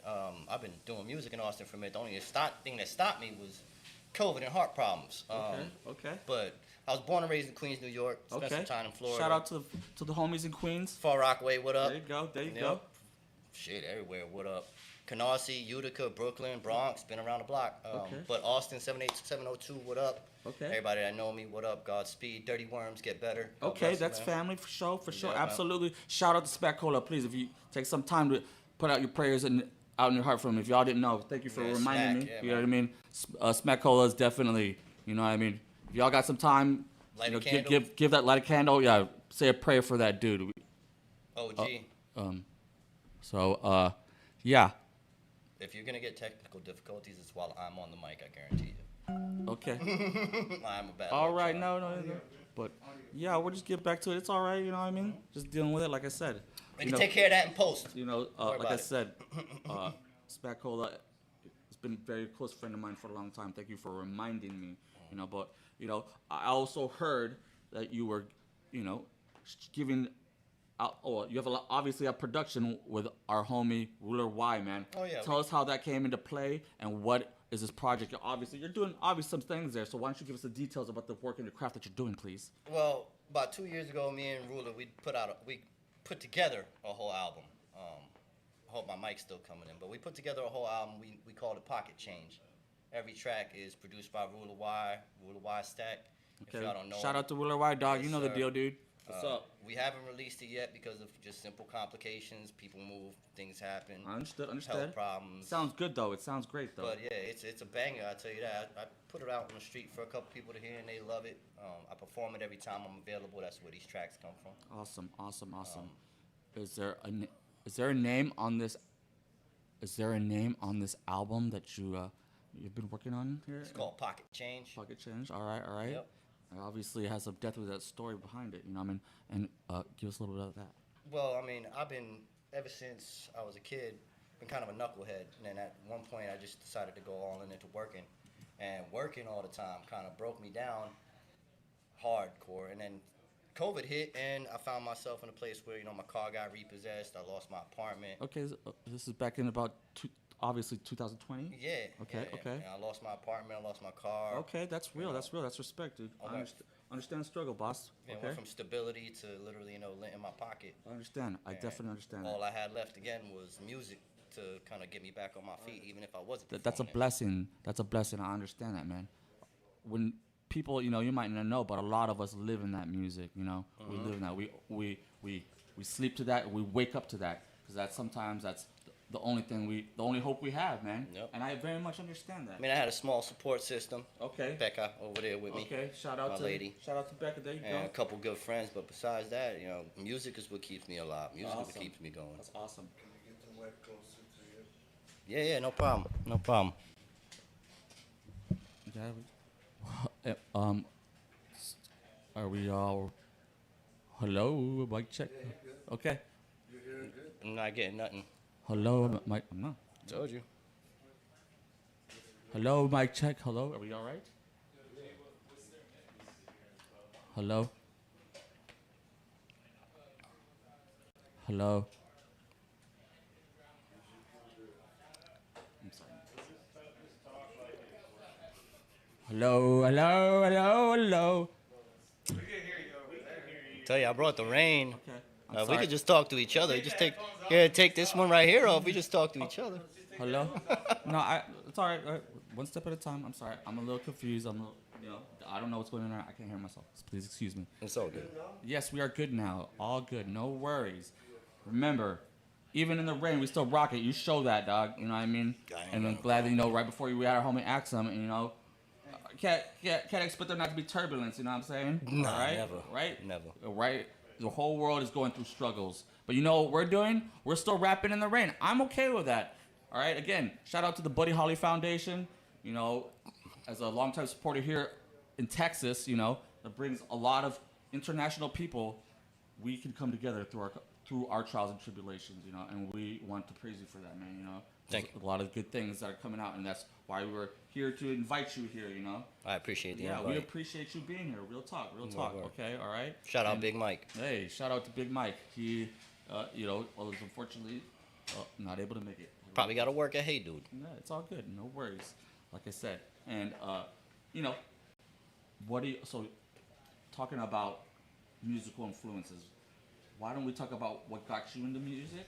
I've been doing music in Austin for a minute. The only thing that stopped me was COVID and heart problems. Okay. But I was born and raised in Queens, New York. Spent some time in Florida. Shout out to the homies in Queens. Far Rockaway, what up? There you go. Shit, everywhere, what up? Canarsie, Utica, Brooklyn, Bronx, been around the block. But Austin, 78702, what up? Okay. Everybody that know me, what up? Godspeed. Dirty Worms, get better. Okay, that's family for sure, Yeah, absolutely. Man. Shout out to Smack Cola, please. If you take some time to put out your prayers and out in your heart for him. If y'all didn't know, thank you for reminding me. You know what I mean? Smack Cola is definitely, you know what I mean? If y'all got some time, give that light a candle. Yeah, say a prayer for that dude. OG. Yeah. If you're gonna get technical difficulties, it's while I'm on the mic. I guarantee you. Okay. I'm a bad. All right, no. But yeah, we'll just get back to it. It's all right, you know what I mean? Just dealing with it, like I said. We can take care of that in post. You know, like I said, Smack Cola has been a very close friend of mine for a long time. Thank you for reminding me. You know, but you know, I also heard that you were, you know, giving. You have obviously a production with our homie Ruler Y, man. Oh yeah. Tell us how that came into play and what is this project? You're doing some things there. So why don't you give us the details about the work and the craft that you're doing, please? Well, about 2 years ago, me and Ruler we put together a whole album. I hope my mic's still coming in, but we put together a whole album. We called it Pocket Change. Every track is produced by Ruler Y Stack. Okay. If y'all don't know Shout out to Ruler Y, dog. Yes, you know the deal, dude. What's up? We haven't released it yet because of just simple complications. People move, things happen. Understood. Health problems. Sounds good though. It sounds great though. But yeah, it's a banger. I tell you that. I put it out on the street for a couple people to hear and they love it. I perform it every time I'm available. That's where these tracks come from. Awesome. Is there a name on this? Is there a name on this album that you've been working on here? It's called Pocket Change. Pocket Change. All right. Yep. Obviously, it has some depth with that story behind it. You know what I mean? And give us a little bit of that. Well, I mean, I've been ever since I was a kid, been kind of a knucklehead. And then at one point, I just decided to go all into working, and working all the time kind of broke me down hardcore. And then COVID hit, and I found myself in a place where my car got repossessed. I lost my apartment. Okay, this is back in about obviously 2020. Yeah. Okay. And I lost my apartment. I lost my car. Okay, that's real. That's respect, dude. I understand the struggle, boss. Yeah, went from stability to literally, lint in my pocket. I understand. I definitely understand. All I had left again was music to kind of get me back on my feet, even if I wasn't. That's a blessing. That's a blessing. I understand that, man. When people, you might not know, but a lot of us live in that music. We live in that. We sleep to that. We wake up to that because that's the only hope we have, man. Yep. And I very much understand that. I mean, I had a small support system. Okay. Becca over there with me. Okay. Shout out my to lady. Shout out to Becca. There you go. And a couple good friends, but besides that, music is what keeps me alive. Music is what keeps me going. That's awesome. Can you get the mic closer to you? Yeah, no problem. No problem. Are we all? Hello, mic check. Okay. You hearing good? I'm not getting nothing. Hello, mic. No. Told you. Hello, mic check. Hello, are we all right? Hello. Hello. I'm sorry. Hello. Tell you, I brought the rain. Okay. We could just talk to each other. Just take this one right here off. We just talk to each other. Hello. No, it's all right. One step at a time. I'm sorry. I'm a little confused. I don't know what's going on. I can't hear myself. Please excuse me. It's all good. Yes, we are good now. All good. No worries. Remember, even in the rain, we still rock it. You show that, dog. You know what I mean? And I'm glad that, right before we had our homie Axum, and, can't expect there not to be turbulence. You know what I'm saying? Nah, All right? never. Right? Never. Right? The whole world is going through struggles. But you know what we're doing? We're still rapping in the rain. I'm okay with that. All right? Again, shout out to the Buddy Holly Foundation. You know, as a longtime supporter here in Texas, you know, that brings a lot of international people. We can come together through our trials and tribulations, you know, and we want to praise you for that, man, you know. There's a lot of good things that are coming out, and that's why we're here to invite you here, you know. I appreciate the invite. invite. We appreciate you being here. Real talk, okay, all right? Shout out Big Mike. Hey, shout out to Big Mike. He, you know, was unfortunately not able to make it. Probably got to work at Hey Dude. Yeah, it's all good. No worries. Like I said. And, you know, so talking about musical influences, why don't we talk about what got you into music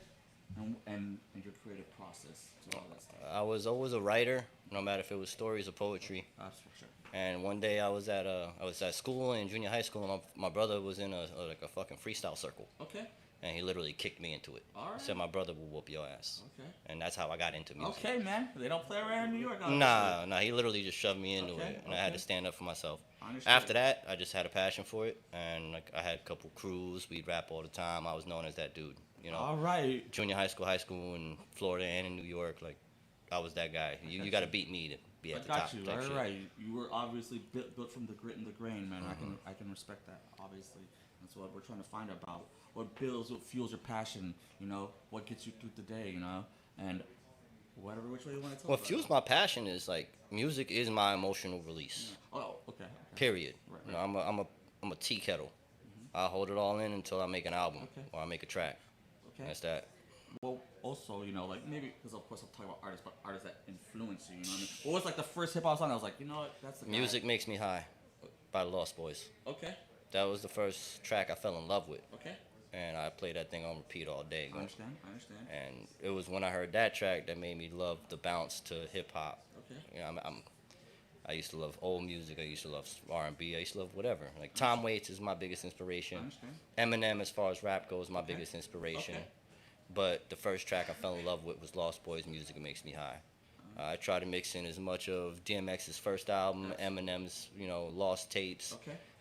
and your creative process to all that stuff? I was always a writer, no matter if it was stories or poetry. That's for sure. And one day I was at school in junior high school, and my brother was in a fucking freestyle circle. Okay. And he literally kicked me into it. All right. He said my brother will whoop your ass. Okay. And that's how I got into music. Okay, man. They don't play around in New York. Nah, he literally just shoved me into it, and I had to stand up for myself. After that, I just had a passion for it, and like I had a couple crews. We'd rap all the time. I was known as that dude, you know. All right. Junior high school in Florida and in New York, like I was that guy. You got to beat me to be at the top. I got you. All right. You were obviously built from the grit and the grain, man. I can respect that. Obviously, that's what we're trying to find about. What fuels your passion, you know, what gets you through the day, you know, and whatever which way you want to talk What fuels my passion is like music is my emotional release. Oh, okay. Period. Right. You know, I'm a tea kettle. I hold it all in until I make an album or I make a track. Okay. That's that. Well, also, you know, like maybe because of course I'm talking about artists, but artists that influence you. You know what I mean? What was like the first hip hop song? I was like, you know what, that's the Music guy. Makes Me High by the Lost Boys. Okay. That was the first track I fell in love with. Okay. And I played that thing on repeat all day. I understand. And it was when I heard that track that made me love the bounce to hip hop. Okay. You know, I used to love old music. I used to love R&B. I used to love whatever. Like Tom Waits is my biggest inspiration. I understand. Eminem, as far as rap goes, my biggest inspiration. Okay. But the first track I fell in love with was Lost Boys' Music Makes Me High. I try to mix in as much of DMX's first album, Eminem's, you know, Lost Tapes,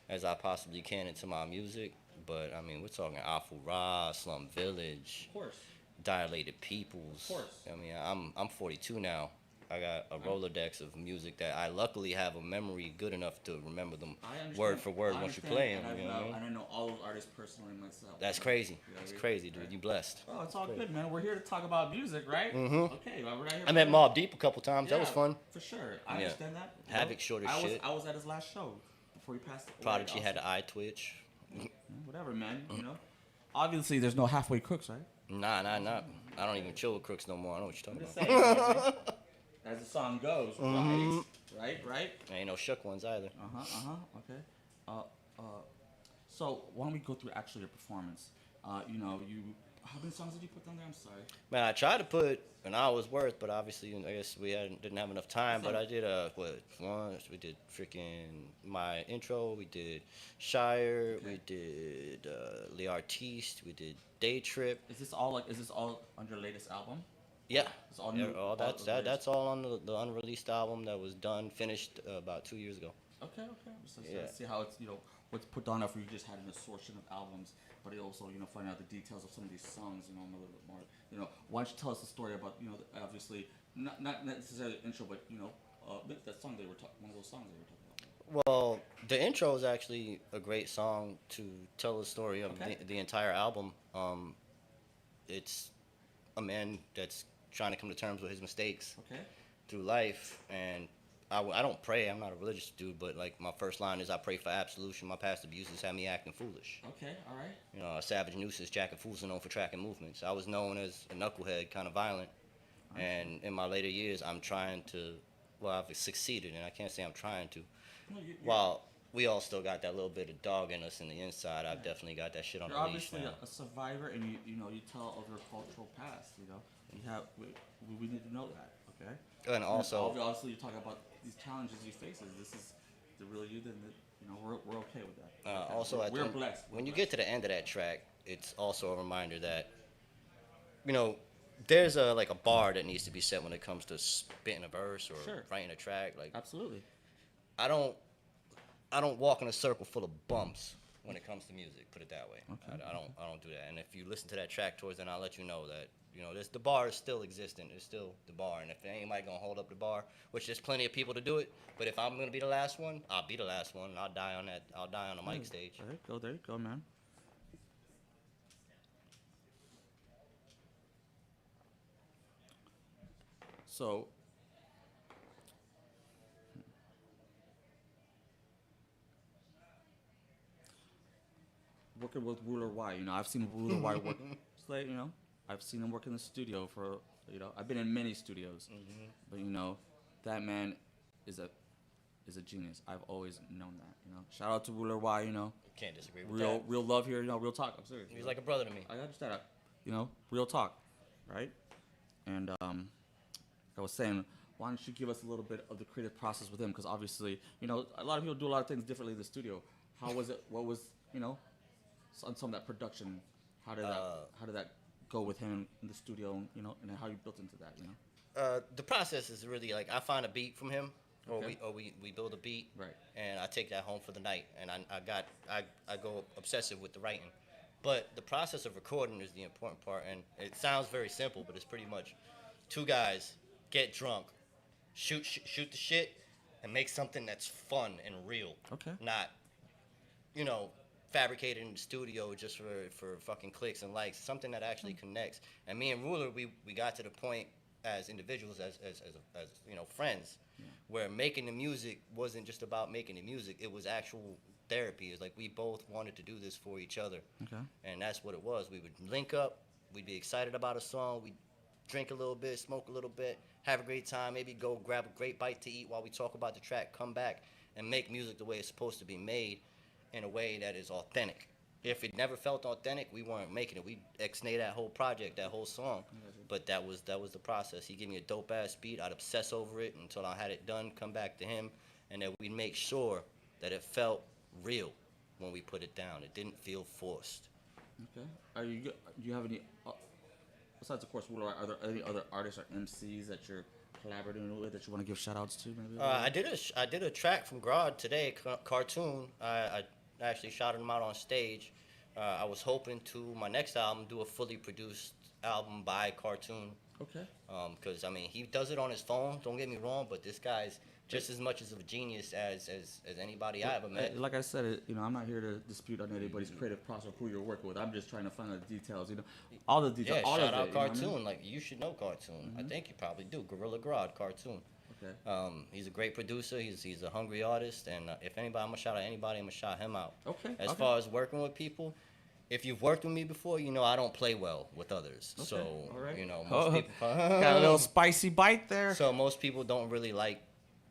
as I possibly can into my music. But I mean, we're talking Awful Ra, Slum Village, of course, Dilated Peoples. Of course. I mean, I'm 42 now. I got a Rolodex of music that I luckily have a memory good enough to remember them word for word once you play them. You know? I know all those artists personally myself. That's crazy. That's crazy, dude. You blessed. Oh, it's all good, man. We're here to talk about music, right? Mhm. Okay, well, we're right here. I met Mobb Deep a couple times. That was fun. For sure. I understand that. Havoc short as shit. I was at his last show before he passed away. Prodigy had the eye twitch. Whatever, man. You know. Obviously, there's no halfway crooks, right? Nah. I don't even chill with crooks no more. I know what you're talking about. As the song goes, right. Ain't no shook ones either. Okay. So why don't we go through actually your performance? You know, how many songs did you put down there? I'm sorry. Man, I tried to put an hour's worth, but obviously, I guess we didn't have enough time. But I did we did freaking my intro. We did Shire. We did Les Artistes. We did Day Trip. Is this all on your latest album? Yeah, it's all new. That's all on the unreleased album that was finished about 2 years ago. Okay. So see how it's what's put down after you just had an assortment of albums, but it also find out the details of some of these songs a little bit more. Why don't you tell us the story about obviously not necessarily the intro, but that song one of those songs they were talking about. Well, the intro is actually a great song to tell the story of the entire album. It's a man that's trying to come to terms with his mistakes through life, and I don't pray. I'm not a religious dude, but like my first line is I pray for absolution. My past abuses had me acting foolish. Okay, all right. You know, a savage nuisance, jacking fools are known for tracking movements. I was known as a knucklehead, kind of violent, and in my later years, I'm trying to. Well, I've succeeded, and I can't say I'm trying to. While we all still got that little bit of dog in us in the inside, I've definitely got that shit on the leash now. You're obviously a survivor, and you tell of your cultural past. We need to know that. Okay. And also, obviously, you're talking about these challenges you face. This is the real you. Then we're okay with that. Also, we're blessed. When you get to the end of that track, it's also a reminder that there's a bar that needs to be set when it comes to spitting a verse or writing a track. Like absolutely. I don't walk in a circle full of bumps when it comes to music. Put it that way. Okay. I don't do that. And if you listen to that track towards, then I'll let you know that the bar is still existent. It's still the bar. And if anybody gonna hold up the bar, which there's plenty of people to do it, but if I'm gonna be the last one, I'll be the last one. I'll die on that. I'll die on the mic stage. There you go, man. So, working with Ruler Y, I've seen Ruler Y work. It's like, I've seen him work in the studio for, I've been in many studios, but that man is a genius. I've always known that. Shout out to Ruler Y, Can't disagree with that. Real love here, real talk. I'm serious. He's like a brother to me. I understand that. Real talk, right? And I was saying, why don't you give us a little bit of the creative process with him? Because obviously, a lot of people do a lot of things differently in the studio. How was it? What was, on some of that production? How did that go with him in the studio? And how you built into that? The process is really like I find a beat from him, Okay. or we build a beat, right? And I take that home for the night, and I go obsessive with the writing. But the process of recording is the important part, and it sounds very simple, but it's pretty much two guys get drunk, shoot the shit, and make something that's fun and real. Okay. Not, fabricated in the studio just for fucking clicks and likes. Something that actually connects. And me and Ruler, we got to the point as individuals, as friends, where making the music wasn't just about making the music. It was actual therapy. It's like we both wanted to do this for each other. Okay. And that's what it was. We would link up. We'd be excited about a song. We'd drink a little bit, smoke a little bit, have a great time, maybe go grab a great bite to eat while we talk about the track, come back and make music the way it's supposed to be made in a way that is authentic. If it never felt authentic, we weren't making it. We'd ex-nay that whole project, that whole song. But that was the process. He'd give me a dope-ass beat. I'd obsess over it until I had it done, come back to him, and then we'd make sure that it felt real when we put it down. It didn't feel forced. Okay. Do you have any, besides of course Ruler, are there any other artists or MCs that you're collaborating with that you want to give shout outs to maybe? I did a track from Grod today, Cartoon. I actually shouted him out on stage. I was hoping to, my next album, do a fully produced album by Cartoon. Okay. Because, he does it on his phone, don't get me wrong, but this guy's just as much as of a genius as anybody I ever met. Like I said, I'm not here to dispute on anybody's creative process or who you're working with. I'm just trying to find out the details, all the details. Yeah, all shout of out it, Cartoon. Like, you should know Cartoon. I think you probably do. Gorilla Grodd, Cartoon. Okay. He's a great producer. He's a hungry artist, and if anybody, I'm gonna shout out anybody. I'm gonna shout him out. Okay. As far as working with people, if you've worked with me before, I don't play well with others. Okay. So all right. most people got a little spicy bite there. So most people don't really like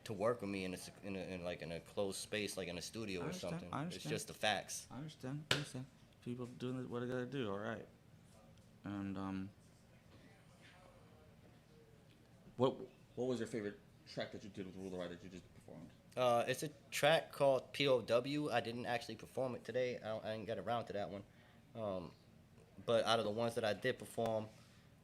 to work with me in a closed space, like in a studio or something. It's just the facts. I understand. People doing what they gotta do. All right. And what was your favorite track that you did with Ruler that you just performed? It's a track called POW. I didn't actually perform it today. I didn't get around to that one. But out of the ones that I did perform,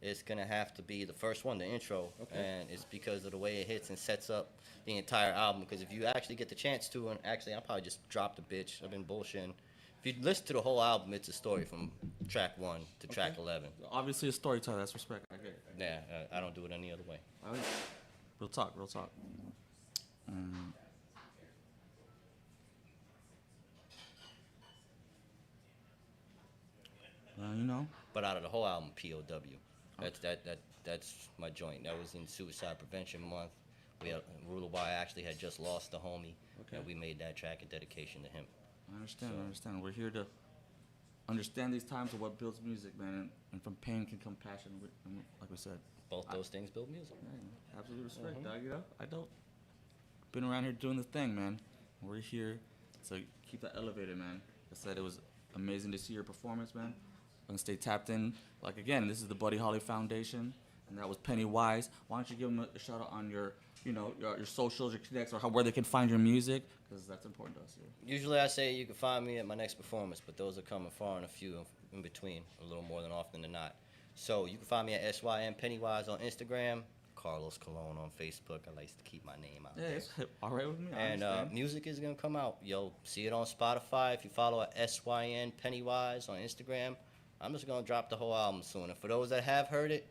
it's gonna have to be the first one, the intro, and it's because of the way it hits and sets up the entire album. Because if you actually get the chance to, and actually I'll probably just drop the bitch. I've been bullshitting. If you listen to the whole album, it's a story from track 1 to track 11. Obviously a storyteller. That's respect. I get it. Yeah, I don't do it any other way. All right. Real talk. But out of the whole album, POW. That's my joint. That was in Suicide Prevention Month. We had, Ruler Y actually had just lost the homie, and we made that track a dedication to him. I understand. We're here to understand these times of what builds music, man, and from pain can come passion. Like we said, both those things build music. Yeah, absolute respect, dog. I don't. Been around here doing the thing, man. We're here to keep that elevated, man. I said it was amazing to see your performance, man. I'm gonna stay tapped in. Like again, this is the Buddy Holly Foundation, and that was Pennywise. Why don't you give them a shout out on your socials, your connects, or where they can find your music, because that's important to us here. Usually I say you can find me at my next performance, but those are coming far and a few in between, a little more than often than not. So you can find me at SYM Pennywise on Instagram, Carlos Colon on Facebook. I like to keep my name out Yeah, there. it's all right with me. I And understand. music is gonna come out. Yo, see it on Spotify. If you follow at SYN Pennywise on Instagram, I'm just gonna drop the whole album soon. And for those that have heard it,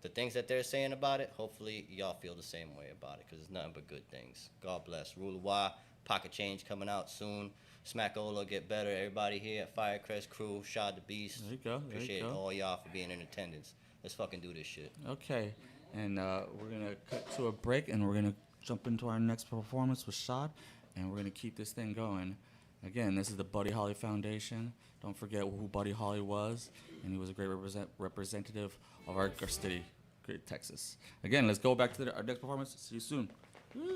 the things that they're saying about it, hopefully y'all feel the same way about it, because it's nothing but good things. God bless. Rule of Y, Pocket Change coming out soon. Smackola, Get Better. Everybody here at Firecrest Crew, Shaad the Beast. There you go. There Appreciate you go. all y'all for being in attendance. Let's fucking do this shit. Okay, and we're gonna cut to a break, and we're gonna jump into our next performance with Shaad, and we're gonna keep this thing going. Again, this is the Buddy Holly Foundation. Don't forget who Buddy Holly was, and he was a great representative of our city, great Texas. Again, let's go back to our next performance. See you soon. Woo.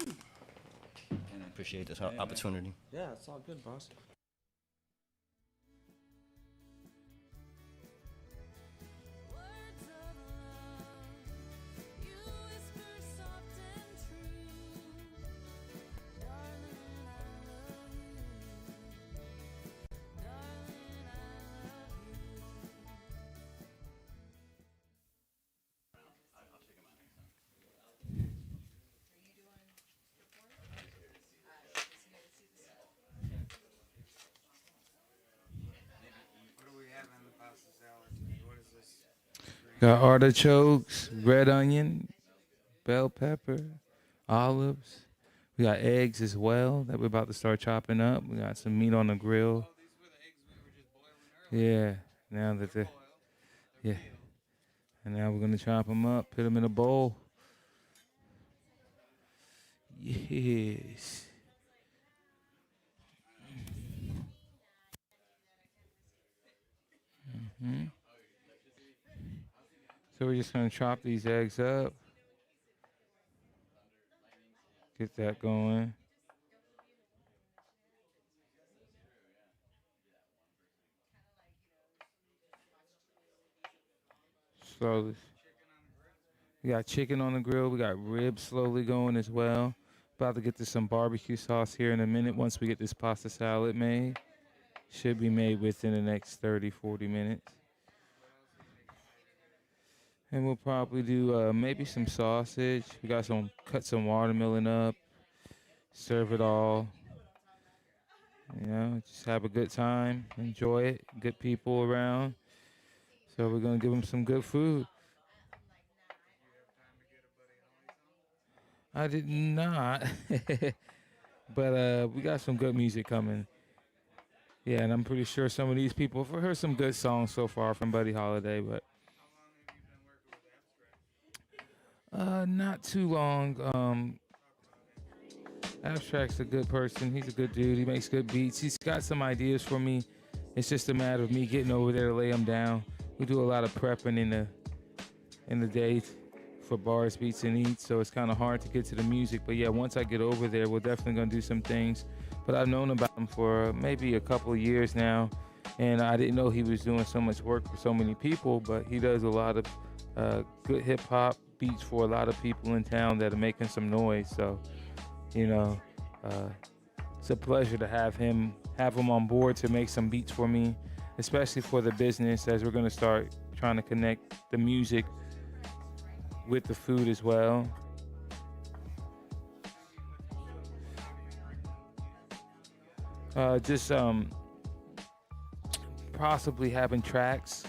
And I appreciate this opportunity. Yeah, it's all good, boss. Got artichokes, red onion, bell pepper, olives. We got eggs as well that we're about to start chopping up. We got some meat on the grill. Yeah, now that the yeah, and now we're gonna chop them up, put them in a bowl. Yes. Mm-hmm. So we're just gonna chop these eggs up. Get that going. Slowly. We got chicken on the grill. We got ribs slowly going as well. About to get to some barbecue sauce here in a minute once we get this pasta salad made. Should be made within the next 30, 40 minutes. And we'll probably do maybe some sausage. We got cut some watermelon up. Serve it all. You know, just have a good time. Enjoy it. Good people around. So we're going to give them some good food. I did not. But we got some good music coming. Yeah, and I'm pretty sure some of these people have heard some good songs so far from Buddy Holiday, but not too long. Abstract's a good person. He's a good dude. He makes good beats. He's got some ideas for me. It's just a matter of me getting over there to lay them down. We do a lot of prepping in the day for bars, beats, and eats, so it's kind of hard to get to the music. But yeah, once I get over there, we're definitely gonna do some things. But I've known about him for maybe a couple of years now, and I didn't know he was doing so much work for so many people. But he does a lot of good hip hop beats for a lot of people in town that are making some noise. So, you know, it's a pleasure to have him on board to make some beats for me, especially for the business, as we're gonna start trying to connect the music with the food as well. Just possibly having tracks.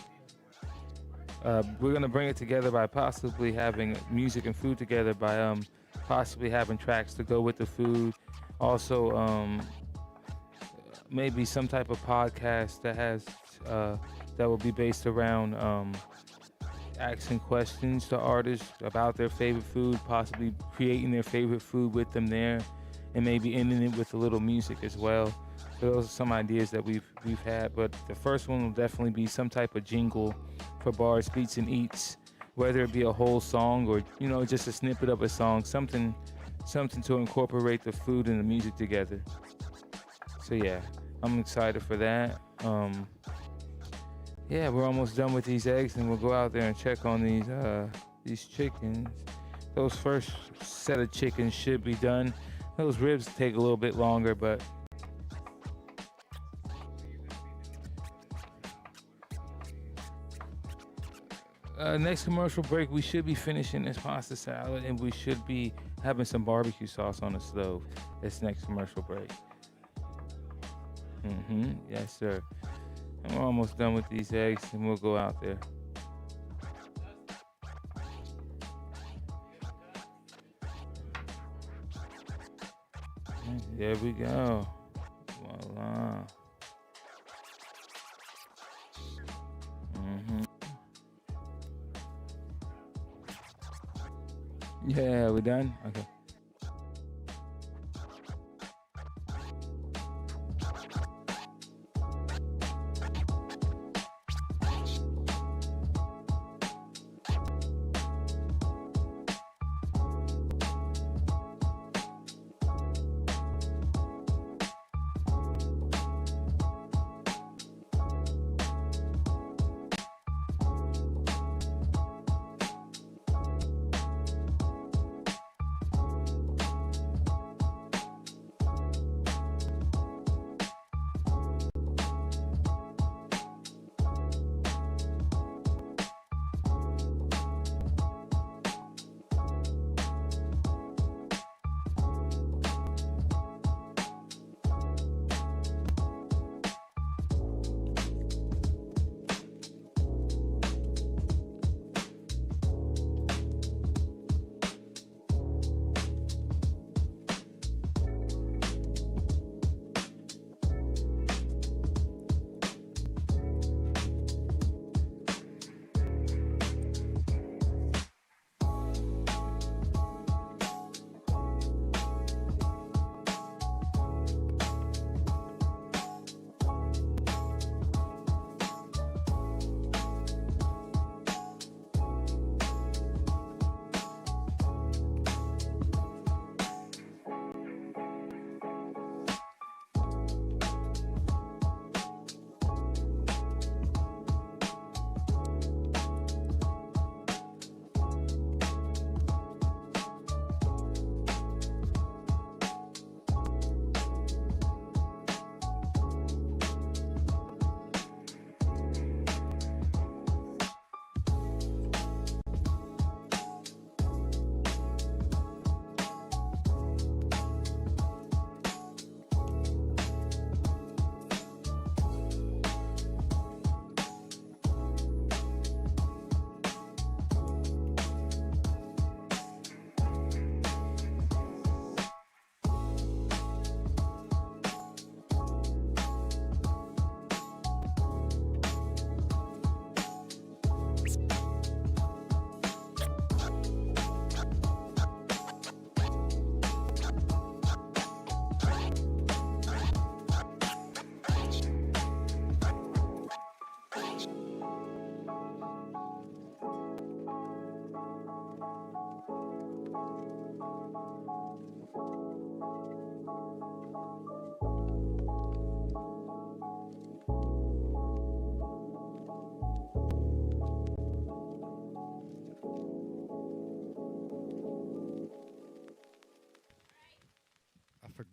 We're gonna bring it together by possibly having music and food together by possibly having tracks to go with the food. Also, maybe some type of podcast that has that will be based around asking questions to artists about their favorite food, possibly creating their favorite food with them there, and maybe ending it with a little music as well. So those are some ideas that we've had, but the first one will definitely be some type of jingle for bars, beats, and eats, whether it be a whole song or, you know, just a snippet of a song, something to incorporate the food and the music together. So yeah, I'm excited for that. Yeah, we're almost done with these eggs, and we'll go out there and check on these chickens. Those first set of chickens should be done. Those ribs take a little bit longer, but Next commercial break, we should be finishing this pasta salad, and we should be having some barbecue sauce on the stove. This next commercial break. Yes, sir. I'm almost done with these eggs, and we'll go out there. There we go. Voila. Yeah, we done? Okay.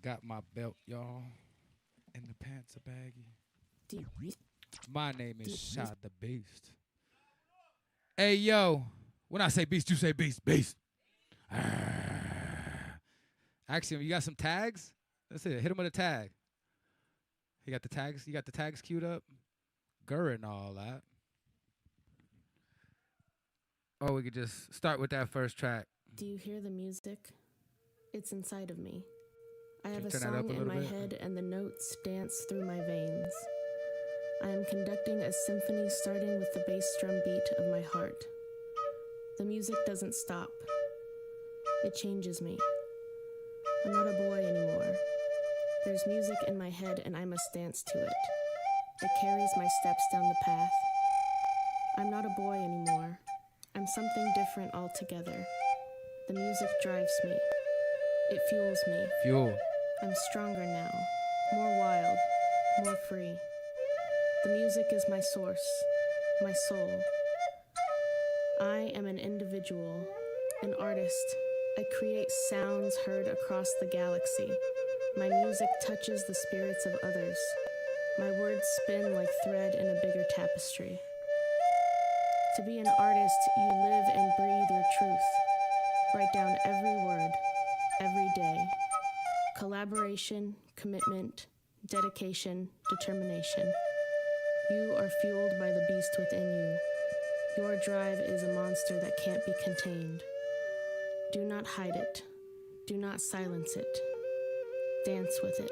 Forgot my belt, y'all. And the pants are baggy. My name is Shaad the Beast. Hey, yo. When I say beast, you say beast. Beast. Axiom, you got some tags? That's it. Hit him with a tag. You got the tags? You got the tags queued up? Gurr and all that. Oh, we could just start with that first track. Do you hear the music? It's inside of me. I have a turn that up song a in little my bit? head and the notes dance through my veins. I am conducting a symphony starting with the bass drum beat of my heart. The music doesn't stop. It changes me. I'm not a boy anymore. There's music in my head and I must dance to it. It carries my steps down the path. I'm not a boy anymore. I'm something different altogether. The music drives me. It fuels me. Fuel. I'm stronger now, more wild, more free. The music is my source, my soul. I am an individual, an artist. I create sounds heard across the galaxy. My music touches the spirits of others. My words spin like thread in a bigger tapestry. To be an artist, you live and breathe your truth. Write down every word, every day. Collaboration, commitment, dedication, determination. You are fueled by the beast within you. Your drive is a monster that can't be contained. Do not hide it. Do not silence it. Dance with it.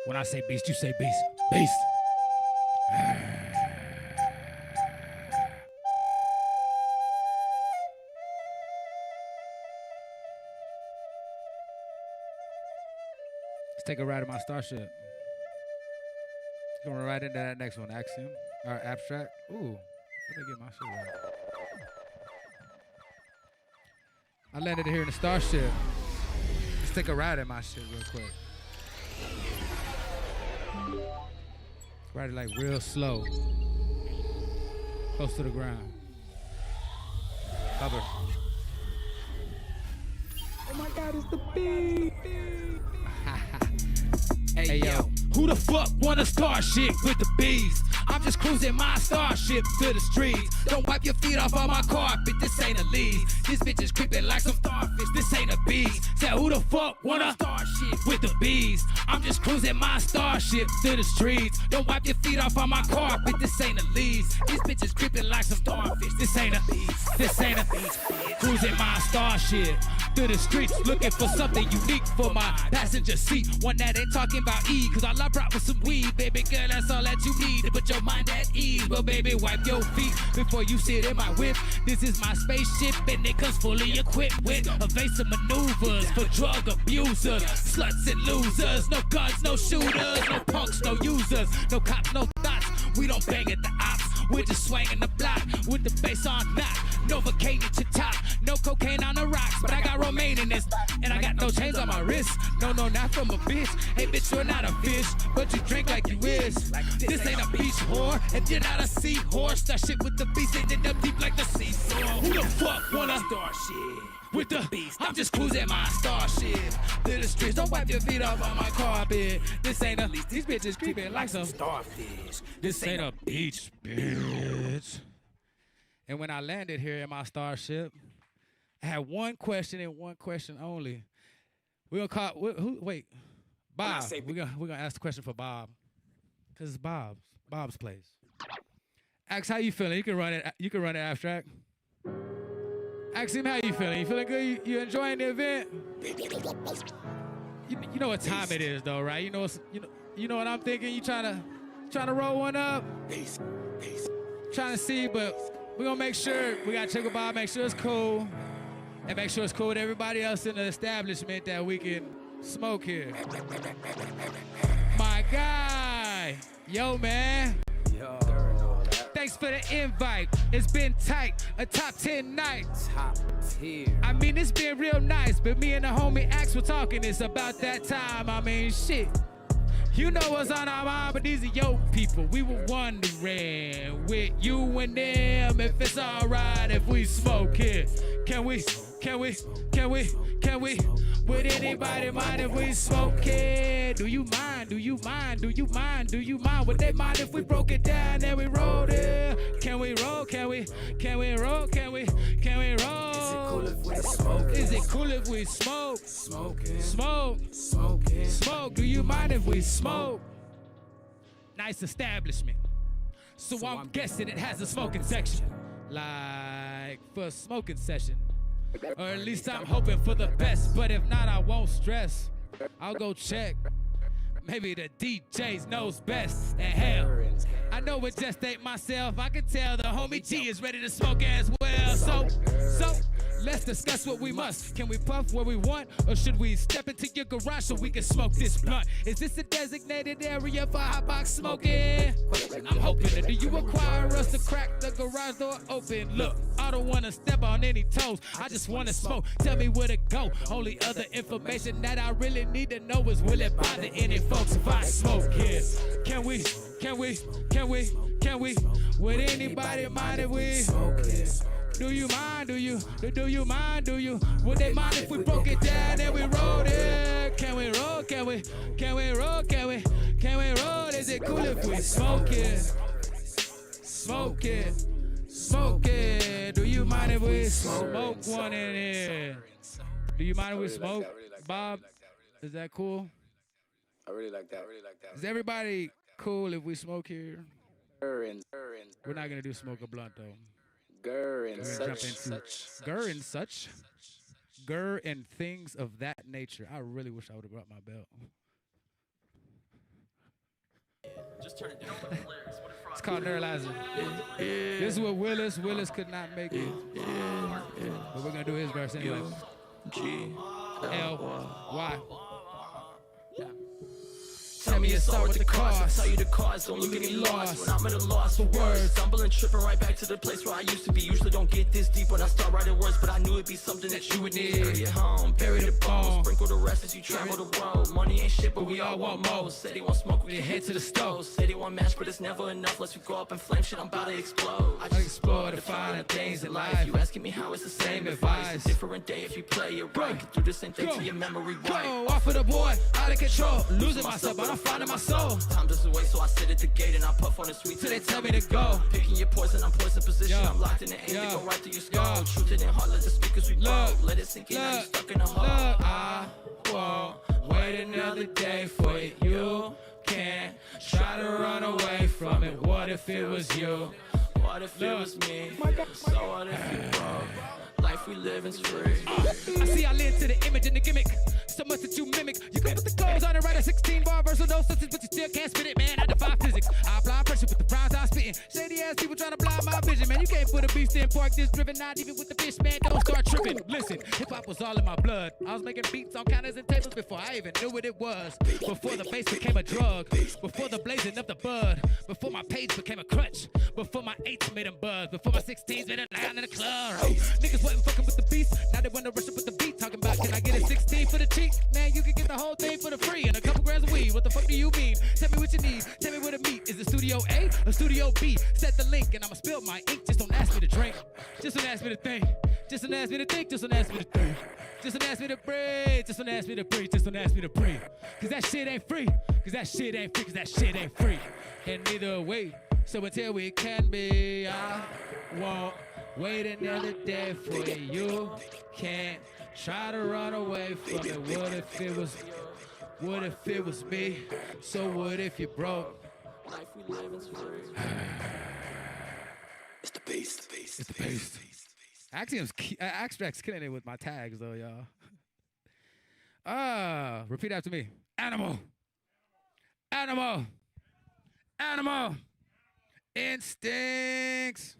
When I say beast, you say beast. Beast. Let's take a ride in my starship. Going right into that next one, Axiom or Abstract. Ooh, let me get my shit right. I landed here in the starship. Let's take a ride in my shit real quick. Ride it like real slow, close to the ground. Cover. Oh my God, it's the beat. Hey yo, who the fuck wanna start shit with the beast? I'm just cruising my starship to the streets. Don't wipe your feet off on my carpet, this ain't a lead. This bitch is creeping like some starfish, this ain't a beast. Say who the fuck wanna start shit with the beast? I'm just cruising my starship to the streets. Don't wipe your feet off on my carpet, this ain't a lead. This bitch is creeping like some starfish, this ain't a beast. This ain't a beast. Cruising my starship through the streets, looking for something unique for my passenger seat. One that ain't talking about E, cause all I brought was some weed. Baby girl, that's all that you need to put your mind at ease. Well, baby, wipe your feet before you sit in my whip. This is my spaceship and it comes fully equipped with evasive maneuvers for drug abusers, sluts and losers. No guns, no shooters, no punks, no users, no cops, no thoughts. We don't bang at the ops. We're just swinging the block with the bass on knock. Novocaine at your top, no cocaine on the rocks, but I got romaine in this, and I got no chains on my wrist. No, not from a bitch. Hey, bitch, you're not a fish, but you drink like you is. This ain't a beach whore, and you're not a seahorse. That shit with the beast ain't end up deep like the seesaw. Who the fuck wanna start shit with the beast? I'm just cruising my starship to the streets. Don't wipe your feet off on my carpet. This ain't a least. These bitches creeping like some starfish. This ain't a beach, bitch. And when I landed here in my starship, I had one question and one question only. We're gonna call wait, Bob. We're gonna ask the question for Bob, cause it's Bob's place. Ax, how you feeling? You can run it. You can run it, Abstract. Ask him how you feeling. You feeling good? You enjoying the event? You know what time it is, though, right? You know what I'm thinking. You trying to roll one up? Trying to see, but we're gonna make sure we gotta check with Bob, make sure it's cool, and make sure it's cool with everybody else in the establishment that we can smoke here. My guy, yo, man. Yo. Thanks for the invite. It's been tight, a top 10 night. Top tier. I mean, it's been real nice, but me and the homie Ax were talking. It's about that time. I mean, shit. You know what's on our mind, but these are your people. We were wondering with you and them if it's alright if we smoke here. Can we? Would anybody mind if we smoke it? Do you mind? Would they mind if we broke it down and we rolled it? Can we roll? Can we roll? Is it cool if we smoke? Smoke. Do you mind if we smoke? Nice establishment. So I'm guessing it has a smoking section. Like for a smoking session. Or at least I'm hoping for the best, but if not, I won't stress. I'll go check. Maybe the DJs knows best. And hell, I know it just ain't myself. I can tell the homie G is ready to smoke as well. So let's discuss what we must. Can we puff where we want, or should we step into your garage so we can smoke this blunt? Is this a designated area for hot box smoking? I'm hoping that do you require us to crack the garage door open? Look, I don't want to step on any toes. I just want to smoke. Tell me where to go. Only other information that I really need to know is will it bother any folks if I smoke here? Can we? Would anybody mind if we smoke this? Do you mind? Do you? Would they mind if we broke it down and we rolled it? Can we roll? Can we roll? Is it cool if we smoke it? smoke it? Smoke it. Do you mind if we smoke one in here? Do you mind if we smoke, Bob? Is that cool? I really like that. Is everybody cool if we smoke here? We're not gonna do smoke a blunt though. Grr and such. Grr and things of that nature. I really wish I would have brought my belt. Just turn it down for the lyrics. It's called Neuralizer. This is what Willis could not make it. But we're gonna do his verse anyway. G-L-Y. Tell me it's all with the cost. Tell you the cause, don't look at me lost. When I'm at a loss for words, stumbling, tripping right back to the place where I used to be. Usually don't get this deep when I start writing words, but I knew it'd be something that you would need. Carry it home, bury the bones, sprinkle the rest as you travel the road. Money ain't shit, but we all want more. Say they want smoke, we can head to the stove. Say they want match, but it's never enough. Unless we go up in flame, shit, I'm about to explode. I just explore the finer things in life. You asking me how it's the same advice. It's a different day if you play it right. Can do the same thing till your memory white. Go off of the boy, out of control, losing myself, but I'm finding my soul. Time just away, so I sit at the gate and I puff on the sweet till they tell me to go. Picking your poison, I'm poison position. I'm locked in the aim to go right through your skull. Truth it in heart, let the speakers we blow. Let it sink in, now you stuck in a hole. I won't wait another day for it. You can't try to run away from it. What if it was you? What if it was me? So what if you broke? Life we live is free. I see I live to the image and the gimmick. So much that you mimic. You can put the clothes on and write a 16-bar verse with no substance, but you still can't spit it, man. I defy physics. I apply pressure with the rhymes I'm spitting. Shady ass people trying to blind my vision, man. You can't put a beast in park this driven, not even with the fish, man. Don't start tripping. Listen, hip hop was all in my blood. I was making beats on counters and tables before I even knew what it was. Before the bass became a drug. Before the blazing of the bud. Before my page became a crutch. Before my 8s made them buzz. Before my 16s made them loud in the club. Niggas wasn't fucking with the beast. Now they wanna rush up with the beat. Talking about, can I get a 16 for the cheap? Man, you can get the whole thing for the free and a couple grams of weed. What the fuck do you mean? Tell me what you need. Tell me where to meet. Is it Studio A or Studio B? Set the link and I'ma spill my ink. Just don't ask me to drink. Just don't ask me to think. Just don't ask me to think. Just don't ask me to think. Just don't ask me to breathe. Just don't ask me to breathe. Just don't ask me to breathe. Cause that shit ain't free. Cause that shit ain't free. Cause that shit ain't free. And neither way. So until we can be, I won't wait another day for you. You can't try to run away from it. What if it was me? So what if you broke? Life we live is free. It's the beast. It's the beast. Axtract's killing it with my tags though, y'all. Repeat after me. Animal. Animal. Animal. Instincts.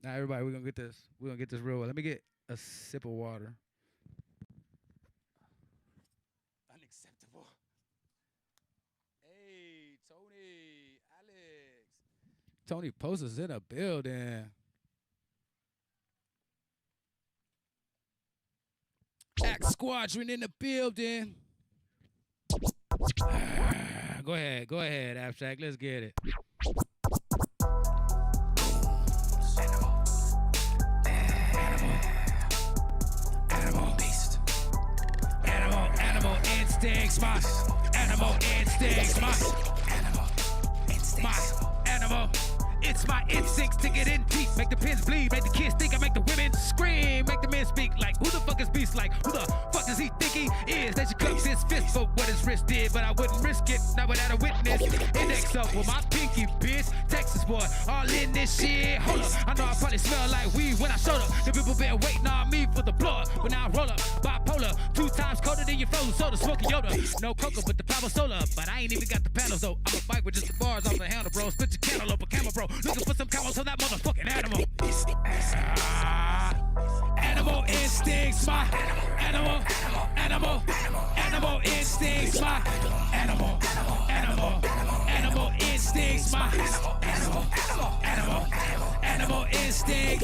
Now everybody, we're gonna get this. We're gonna get this real well. Let me get a sip of water. Unacceptable. Hey, Tony, Alex. Tony Post is in a building. Axe Squadron in the building. Go ahead, Abstract. Let's get it. Animal instincts, my animal instincts, my animal. It's my instincts to get in deep, make the pins bleed, make the kids think I make the women scream, make the men speak like, who the fuck is Beast like? Who the fuck does he think he is? They should cup his fist for what his wrist did, but I wouldn't risk it, not without a witness. Index up with my pinky, bitch. Texas boy, all in this shit. Hold up, I know I probably smell like weed when I showed up. The people been waiting on me for the blood, but now I roll up, bipolar, 2 times colder than your frozen soda, smoking Yoda. No cocoa, but the power solar, but I ain't even got the panels though. I'm a bike with just the bars off the handle, bro. Split your cantaloupe, a camera, bro. Looking for some camels on that motherfucking animal. Animal instincts, my animal instincts, my animal instincts, my animal instinct.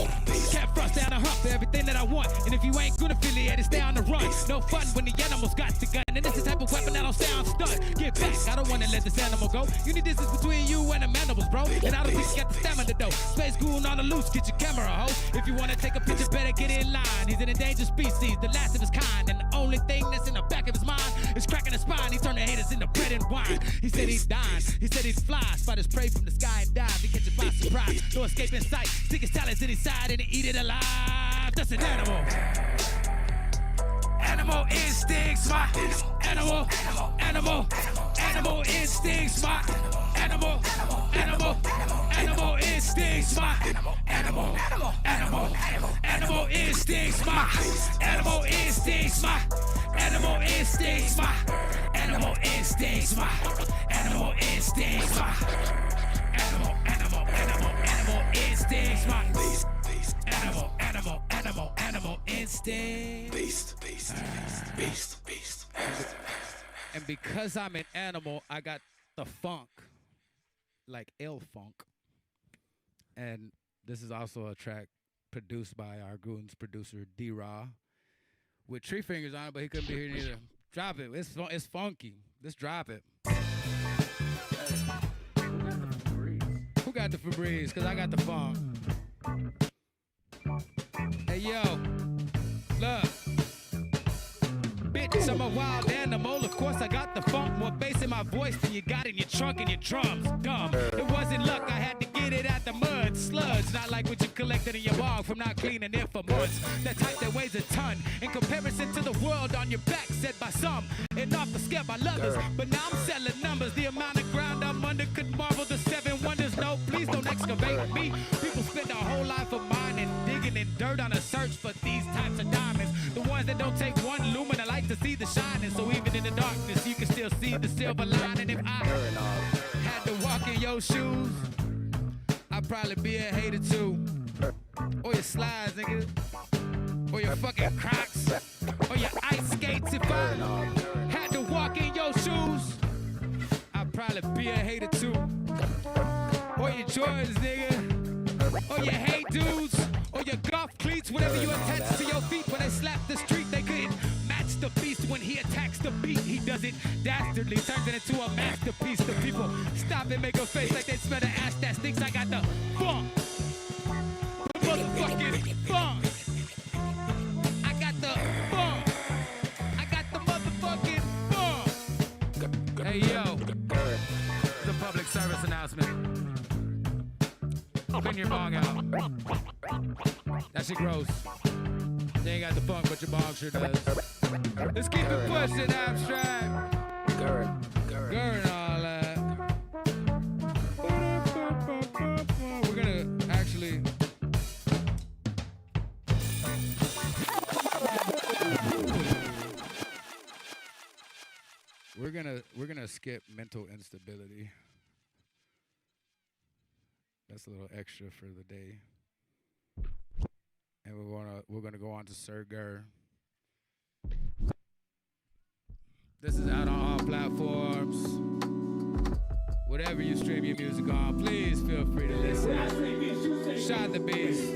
Can't frost down a hump for everything that I want. And if you ain't good affiliated, stay on the run. No fun when the animal's got the gun. And this is the type of weapon that don't sound stunned. Get back, I don't wanna let this animal go. You need distance between you and the mandibles, bro. And I don't think you got the stamina though. Space goon on the loose, get your camera, ho. If you wanna take a picture, better get in line. He's an endangered species, the last of his kind. And the only thing that's in the back of his mind is cracking his spine. He turned the haters into bread and wine. He said he'd dine, he said he'd fly, spot his prey from the sky and dive. He catch it by surprise. no escape in sight. Stick his talents in his side and eat it alive. That's an animal. Animal instincts, my animal instincts, my animal instincts, my animal instincts, my animal instincts, my animal instincts, my animal instincts, my animal instincts, my animal instincts, my animal instincts. Beast. And because I'm an animal, I got the funk, like ill funk. And this is also a track produced by our goons producer D-Raw with Tree Fingers on it, but he couldn't be here neither. Drop it. It's funky. Let's drop it. Who got the Febreze? Because I got the funk. Hey, yo. Look. Bitch, I'm a wild animal. Of course, I got the funk. More bass in my voice than you got in your trunk and your drums. Dumb. It wasn't luck. I had to get it out the mud. Sludge, not like what you collected in your bog from not cleaning it for months. That type that weighs a ton. In comparison to the world on your back, said by some. And off the scale by others. But now I'm selling numbers. The amount of ground I'm under could marvel the 7 wonders. No, please don't excavate me. People spend a whole life of mine and digging in dirt on a search for these types of diamonds. The ones that don't take one lumen, I like to see the shining. So even in the darkness, you can still see the silver lining. If I had to walk in your shoes, I'd probably be a hater too. Or your slides, nigga. Or your fucking Crocs. Or your ice skates. If I had to walk in your shoes, I'd probably be a hater too. Or your Jordans, nigga. Or your hey dudes. Or your golf cleats. Whatever you attach to your feet. When they slap the street, they couldn't match the beast. When he attacks the beat, he does it dastardly. Turns it into a masterpiece. The people stop and make a face like they smell the ash that stinks. I got the funk. The motherfucking funk. I got the funk. I got the motherfucking funk. Hey, yo. The public service announcement. Clean your bong out. That shit gross. You ain't got the funk, but your bong sure does. Let's keep it pushing, abstract. Girl, all that. We're gonna actually. We're gonna skip mental instability. That's a little extra for the day. And we're gonna go on to Sir Gur. This is out on all platforms. Whatever you stream your music on, please feel free to listen. Shaad the Beast.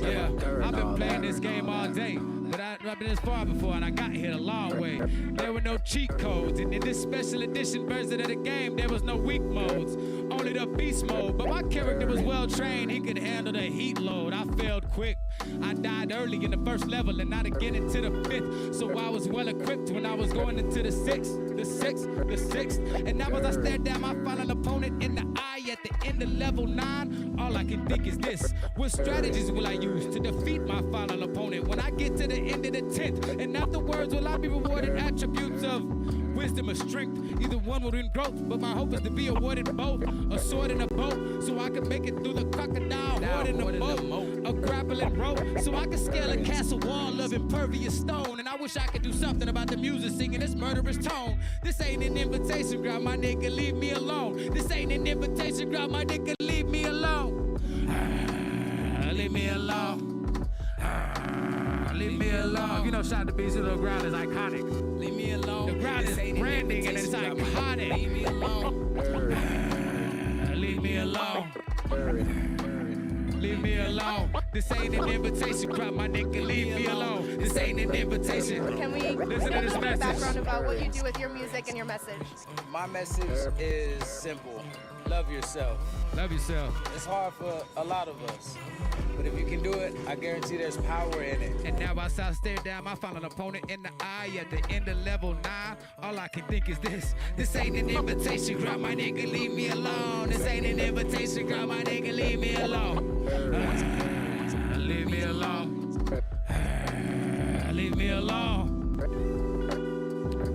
Yeah, I've been playing this game all day. But I've been this far before and I got here a long way. There were no cheat codes, and in this special edition version of the game, there was no weak modes, only the beast mode. But my character was well trained, he could handle the heat load. I failed quick, I died early in the first level and not again into the 5th. So I was well equipped when I was going into the 6th, the 6th, the 6th. And now as I stare down my final opponent in the eye at the end of level 9, all I can think is this: what strategies will I use to defeat my final opponent when I get to the end of the 10th? And afterwards, will I be rewarded attributes of wisdom or strength? Either one will win growth, but my hope is to be awarded both. A sword and a boat, so I can make it through the crocodile horde in the moat. A grappling rope, so I can scale a castle wall of impervious stone. And I wish I could do something about the music singing this murderous tone. This ain't an invitation, girl, my nigga, leave me alone. This ain't an invitation, girl, my nigga, leave me alone. Leave me alone. Leave me alone. You know, Shaad the Beast, the ground is iconic. Leave me alone. The ground is branding and it's iconic. Leave me alone. Leave me alone. Leave me alone. This ain't an invitation, crap, my nigga, leave me alone. This ain't an invitation. Can we listen to get this a message? background about what you do with your music and your message? My message is simple. Love yourself. Love yourself. It's hard for a lot of us, but if you can do it, I guarantee there's power in it. And now as I stare down my final opponent in the eye at the end of level 9, all I can think is this: this ain't an invitation, grab my nigga, leave me alone. This ain't an invitation, girl, my nigga, leave me alone. Leave me alone. Leave me alone.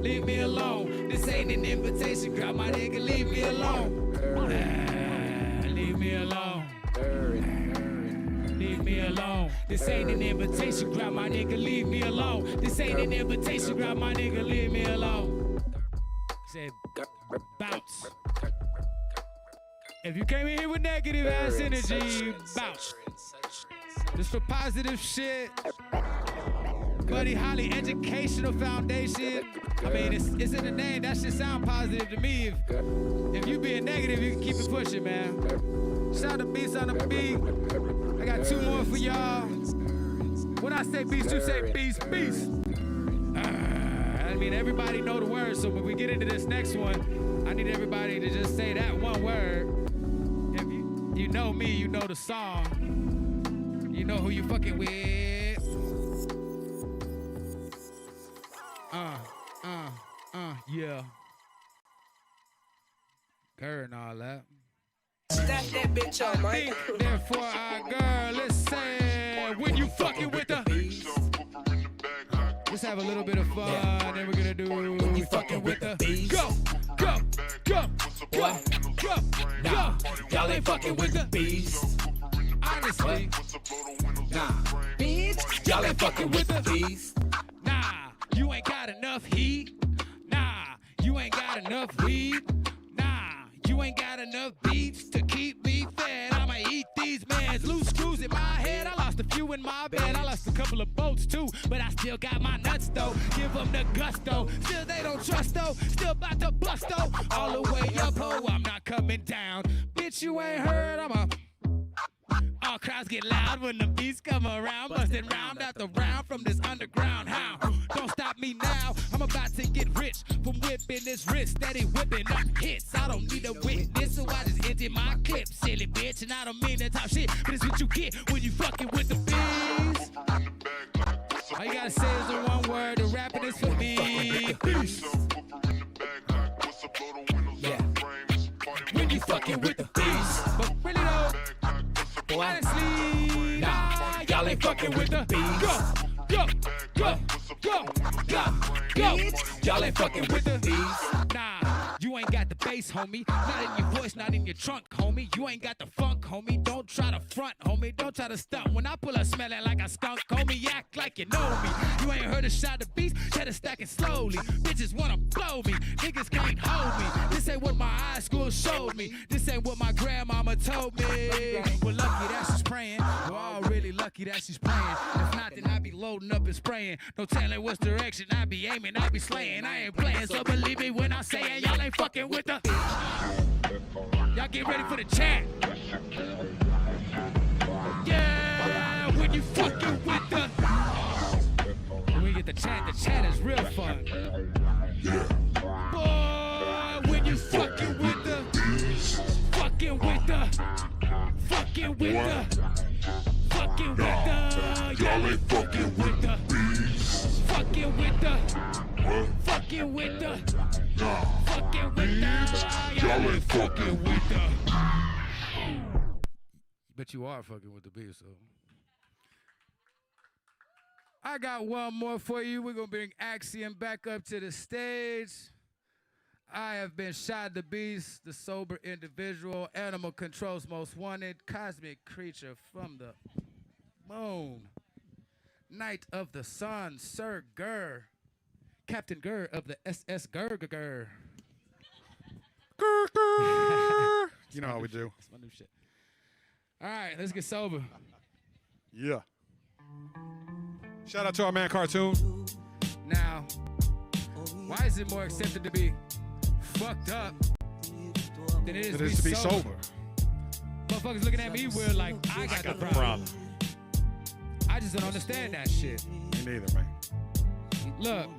Leave me alone. This ain't an invitation, girl, my nigga, leave me alone. Leave me alone. Leave me alone. This ain't an invitation, grab my nigga, leave me alone. This ain't an invitation, grab my nigga, leave me alone. Say bounce. If you came in here with negative ass energy, bounce. Just for positive shit. Buddy Holly Educational Foundation. I mean, it's in the name. That shit sound positive to me. If you being negative, you can keep it pushing, man. Shaad the Beast on the beat. I got 2 more for y'all. When I say beast, you say beast, beast. I mean, everybody know the words, so when we get into this next one, I need everybody to just say that one word. If you know me, you know the song. You know who you fucking with. Yeah. Girl and all that. Snap that bitch on, Mike. Therefore, our girl, let's say, when you fucking with the beast. Let's have a little bit of fun, then we're gonna do when you fucking with the beast. Go, go, go, go, go, go. Y'all ain't fucking with the beast. Honestly, nah, bitch, y'all ain't fucking with the beast. Nah, you ain't got enough heat. Nah, you ain't got enough weed. Nah, you ain't got enough beats to keep me fed. I'ma eat these mans. Loose screws in my head. I lost a few in my bed. I lost a couple of boats too, but I still got my nuts though. Give them the gusto. Still they don't trust though. Still about to bust though. All the way up, ho, I'm not coming down. Bitch, you ain't heard. All crowds get loud when the beats come around. Busting round after round from this underground hound. Don't stop me now. I'm about to get rich from whipping this wrist. Steady whipping up hits. I don't need a witness, so I just empty my clip. Silly bitch, and I don't mean to talk shit, but it's what you get when you fucking with the beast. All you gotta say is the one word. The rapping is for me. Beast. Yeah. When you fucking with the beast. But really though, honestly, nah, y'all ain't fucking with the beast. Go, go, go, go, go. Y'all ain't fucking with the beast. Nah, you ain't got the bass, homie. Not in your voice, not in your trunk, homie. You ain't got the funk, homie. Don't try to front, homie. Don't try to stunt. When I pull up smelling like a skunk, homie, act like you know me. You ain't heard of Shaad the Beast? Cheddar stacking slowly. Bitches wanna blow me. Niggas can't hold me. This ain't what my high school showed me. This ain't what my grandmama told me. We're lucky that she's praying. We're all really lucky that she's praying. If not, then I be loading up and spraying. No telling what's direction. I be aiming, I be slaying. I ain't playing, so believe me when I say it. Y'all ain't fucking with the. Y'all get ready for the chat. Yeah, when you fucking with the. When we get the chat is real fun. Boy, when you fucking with the. Fucking with the. Fucking with the. Fucking with the. Y'all ain't fucking with the. Fucking with the. Fucking with the. Fucking with the. Y'all ain't fucking with the. But you are fucking with the beast, so. I got one more for you. We're gonna bring Axiom back up to the stage. I have been Shaad the Beast, the sober individual, animal control's most wanted, cosmic creature from the moon. Knight of the sun, Sir Gur. Captain Gur of the SS Gur. You know how we do. That's my new shit. All right, let's get sober. Yeah. Shout out to our man Cartoon. Now, why is it more accepted to be fucked up than it is to be sober? Motherfuckers looking at me weird like I got the problem. I just don't understand that shit. Me neither, man. Look,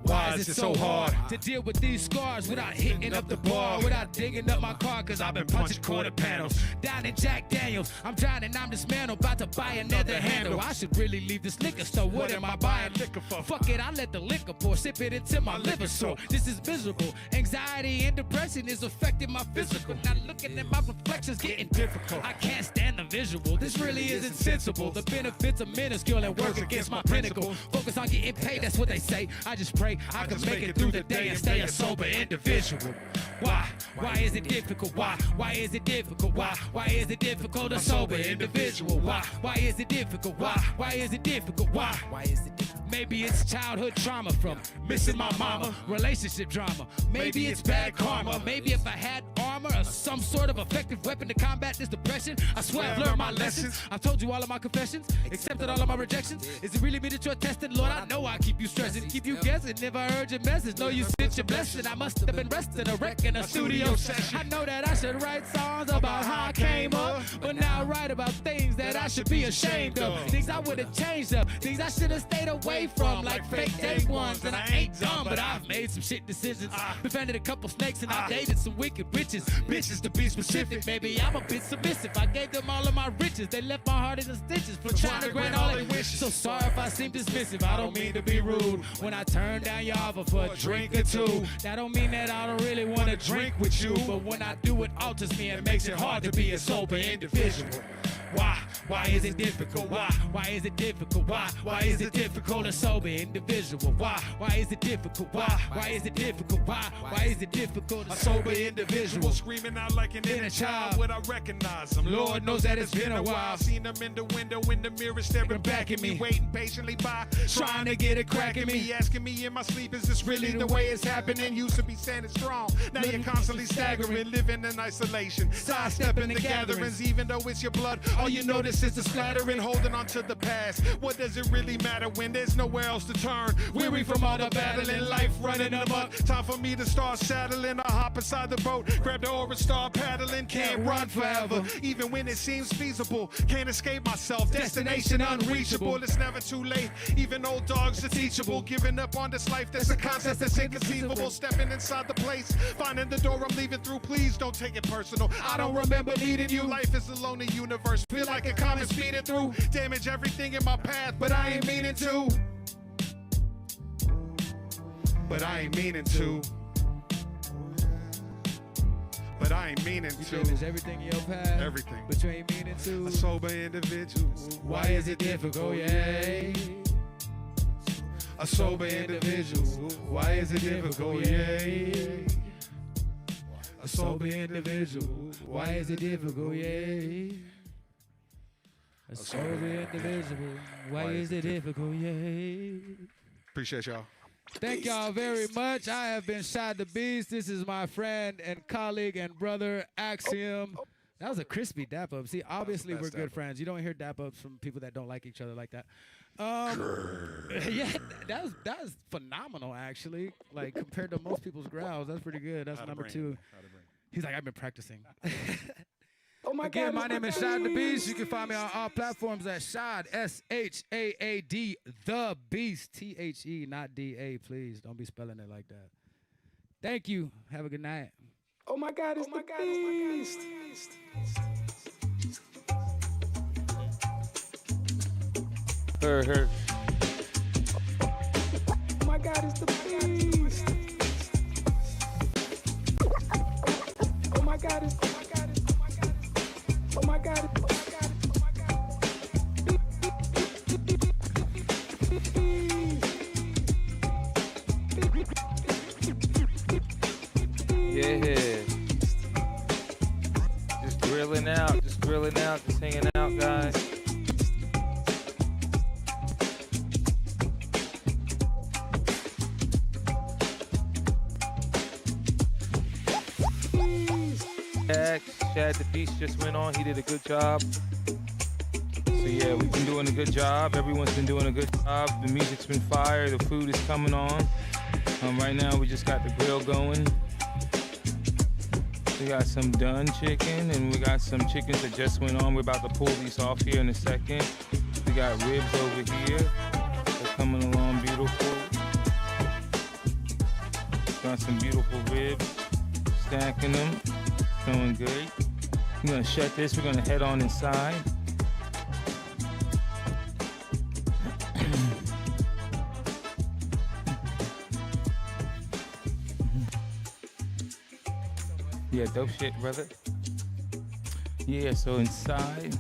Why is it so hard to deal with these scars without hitting up the bar, without digging up my car, cause I've been punching quarter panels. Down in Jack Daniels, I'm drowning, I'm dismantled, about to buy another handle. I should really leave this liquor store, what am I buying liquor for? Fuck it, I let the liquor pour, sip it into my liver sore. This is miserable, anxiety and depression is affecting my physical. Now looking at my reflections getting difficult. I can't stand the visual, this really isn't sensible. The benefits are minuscule and work against my pinnacle. Focus on getting paid, that's what they say. I just pray I can make it through the day and stay a sober individual. Why? Why is it difficult? Why? Why is it difficult? Why? Why is it difficult? A sober individual. Why? Why is it difficult? Why? Why is it difficult? Why? Why is it difficult? Maybe it's childhood trauma from missing my mama, relationship drama. Maybe it's bad karma. Maybe if I had armor or some sort of effective weapon to combat this depression, I swear I've learned my lessons. I've told you all of my confessions, accepted all of my rejections. Is it really me that you're testing? Lord, I know I keep you stressing, keep you guessing. If I heard your message, know you sent your blessing. I must have been resting, a wreck in a studio session. I know that I should write songs about how I came up, but now I write about things that I should be ashamed of. Things I would have changed up, things I should have stayed away from, like fake day ones. And I ain't dumb, but I've made some shit decisions. Befriended a couple snakes and I dated some wicked witches. Bitches to be specific, maybe I'm a bit submissive. I gave them all of my riches, they left my heart in the stitches for trying to grant all their wishes. So sorry if I seem dismissive, I don't mean to be rude. When I turn down your offer for a drink or two, that don't mean that I don't really want to drink with you. But when I do, it alters me and makes it hard to be a sober individual. Why? Why is it difficult? Why? Why is it difficult? Why? Why is it difficult? A sober individual. Why? Why is it difficult? Why? Why is it difficult? Why? Why is it difficult? A sober individual. Screaming out like an inner child. Would I recognize them? Lord knows that it's been a while. Seen them in the window in the mirror staring back at me, waiting patiently by, trying to get a crack at me, asking me in my sleep, is this really the way it's happening? Used to be standing strong, now you're constantly staggering, living in isolation, sidestepping the gatherings, even though it's your blood. All you notice is the splattering, holding on to the past. What does it really matter when there's nowhere else to turn? Weary from all the battling, life running amok. Time for me to start saddling. I hop inside the boat, grab the oar and start paddling. Can't run forever, even when it seems feasible. Can't escape myself, destination unreachable. It's never too late, even old dogs are teachable. Giving up on this life, that's a concept that's inconceivable. Stepping inside the place, finding the door I'm leaving through. Please don't take it personal, I don't remember needing you. Life is a lonely universe, feel like a comet speeding through. Damage everything in my path, but I ain't meaning to. But I ain't meaning to. But I ain't meaning to. Damage everything in your path. Everything. But you ain't meaning to. A sober individual. Why is it difficult? Yeah. A sober individual. Why is it difficult? Yeah. A sober individual. Why is it difficult? Yeah. A sober individual. Why is it difficult? Yeah. Appreciate y'all. Thank y'all very much. I have been Shaad the Beast. This is my friend and colleague and brother, Axiom. That was a crispy dap up. See, obviously we're good friends. You don't hear dap ups from people that don't like each other like that. Yeah, that was phenomenal actually. Like compared to most people's growls, that's pretty good. That's number 2. He's like, I've been practicing. Again, my name is Shaad the Beast. You can find me on all platforms at Shaad, S-H-A-A-D, The Beast, T-H-E, not D-A, please. Don't be spelling it like that. Thank you. Have a good night. Oh my God, it's the Beast. Her. Oh my God, it's the Beast. Oh my God, it's the Oh my God. Yeah. Just grilling out, just hanging out, guys. Shaad the Beast just went on. He did a good job. So yeah, we've been doing a good job. Everyone's been doing a good job. The music's been fire. The food is coming on. Right now we just got the grill going. We got some done chicken and we got some chickens that just went on. We're about to pull these off here in a second. We got ribs over here. They're coming along beautiful. Got some beautiful ribs. Stacking them. Feeling good. We're gonna shut this. We're gonna head on inside. Yeah, dope shit, brother. Yeah, so inside.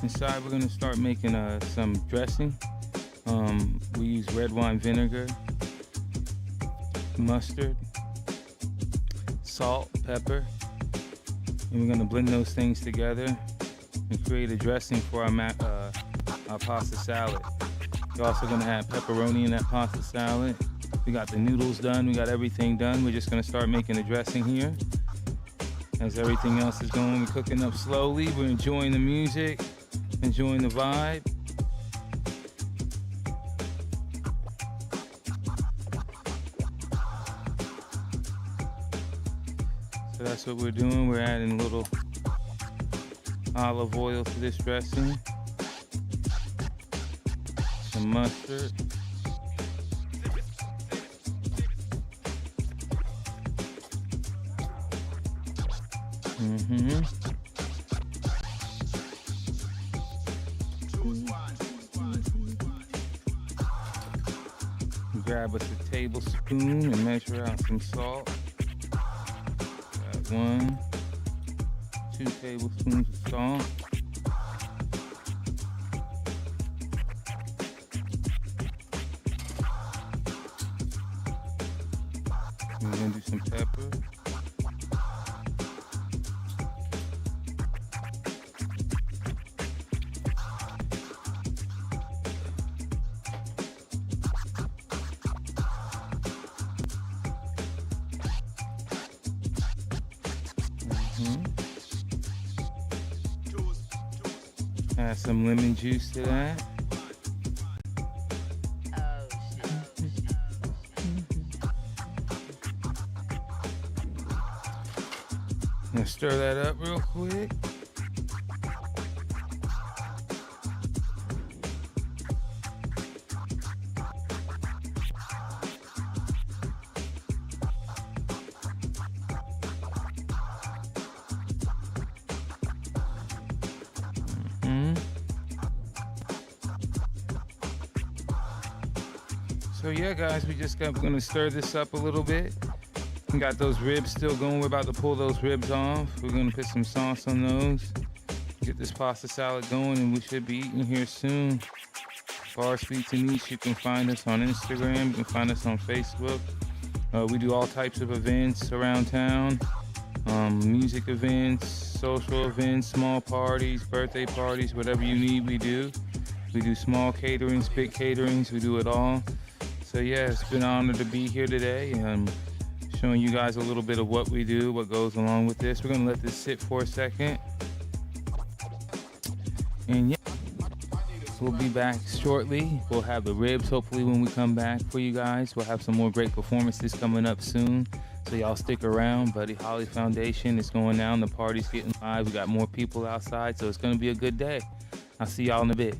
Inside, we're gonna start making some dressing. We use red wine vinegar, mustard, salt, pepper, and we're gonna blend those things together and create a dressing for our pasta salad. We're also gonna have pepperoni in that pasta salad. We got the noodles done. We got everything done. We're just gonna start making the dressing here. As everything else is going, we're cooking up slowly. We're enjoying the music, enjoying the vibe. So that's what we're doing. We're adding a little olive oil to this dressing. Some mustard. Grab us a tablespoon and measure out some salt. Got 1, 2 tablespoons of salt. We're gonna do some pepper. Add some lemon juice to that. Now stir that up real quick. So yeah, guys, we're gonna stir this up a little bit. We got those ribs still going. We're about to pull those ribs off. We're gonna put some sauce on those. Get this pasta salad going, and we should be eating here soon. Bar Sweets and Eats, you can find us on Instagram. You can find us on Facebook. We do all types of events around town. Music events, social events, small parties, birthday parties, whatever you need, we do. We do small caterings, big caterings, we do it all. So yeah, it's been an honor to be here today. Showing you guys a little bit of what we do, what goes along with this. We're gonna let this sit for a second. And yeah, we'll be back shortly. We'll have the ribs hopefully when we come back for you guys. We'll have some more great performances coming up soon. So y'all stick around. Buddy Holly Foundation is going down. The party's getting live. We got more people outside, so it's gonna be a good day. I'll see y'all in a bit.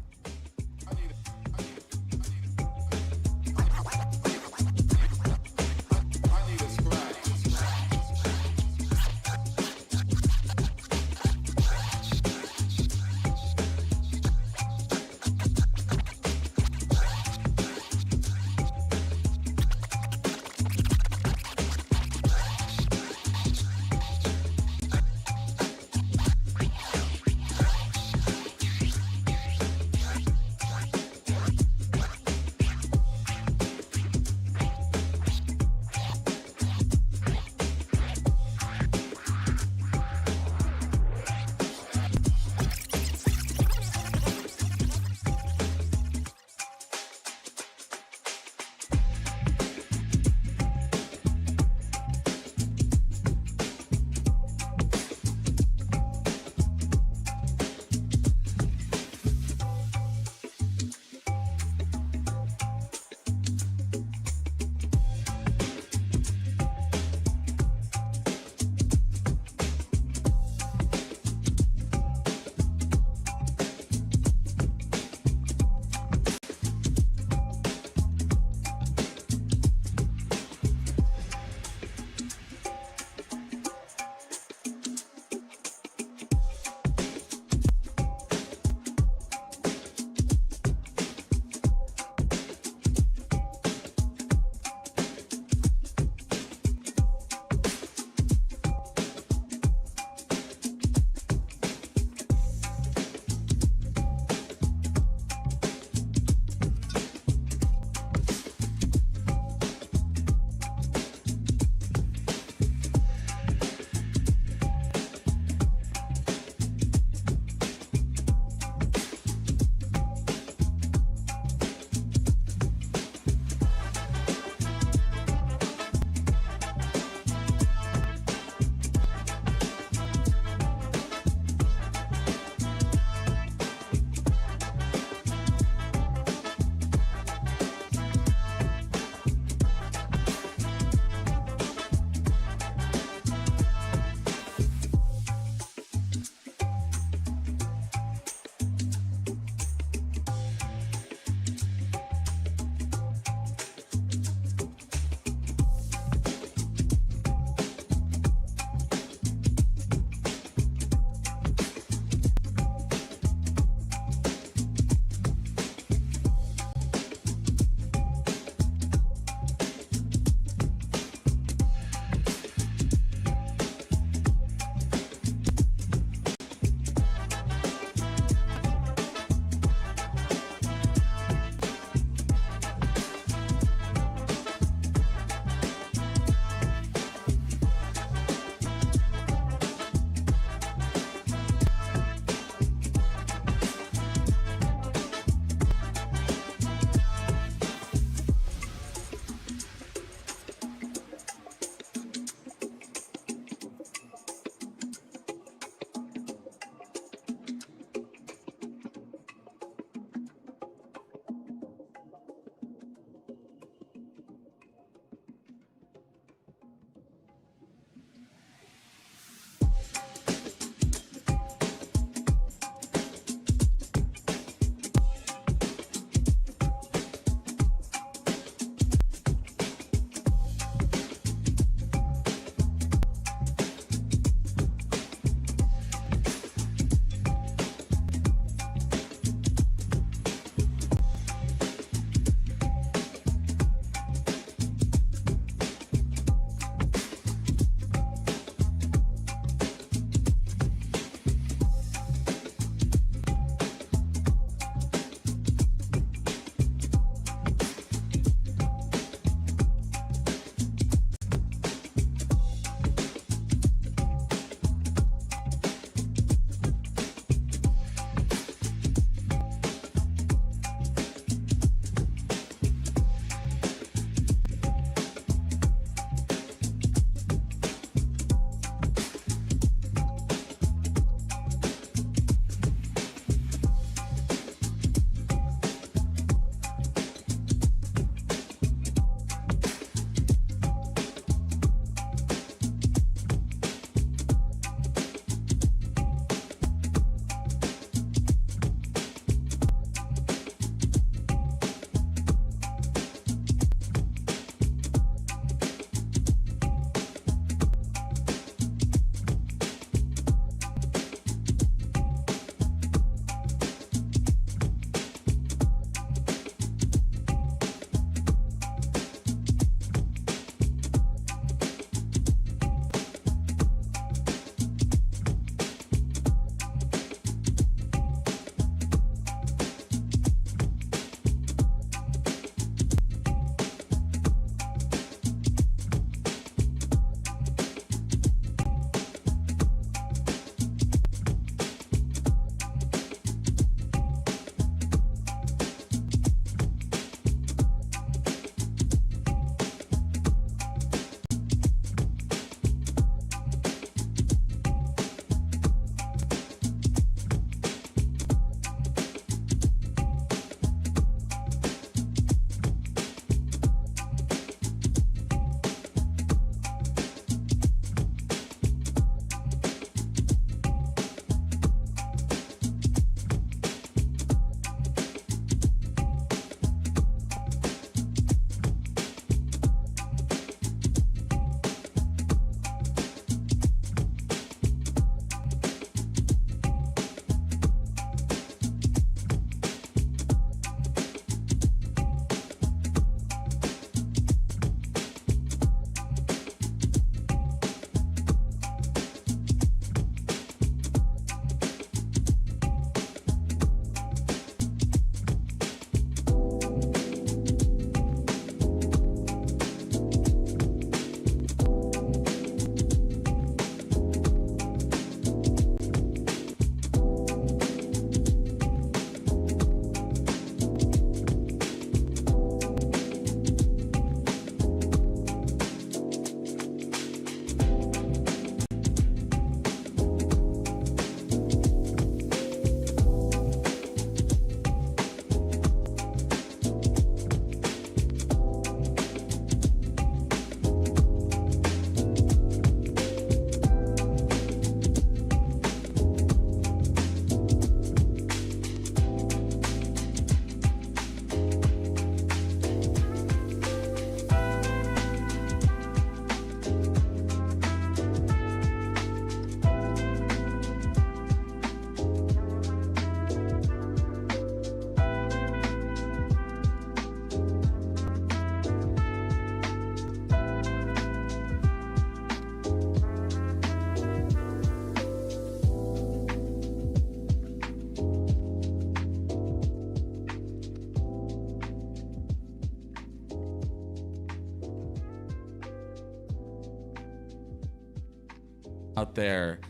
out there.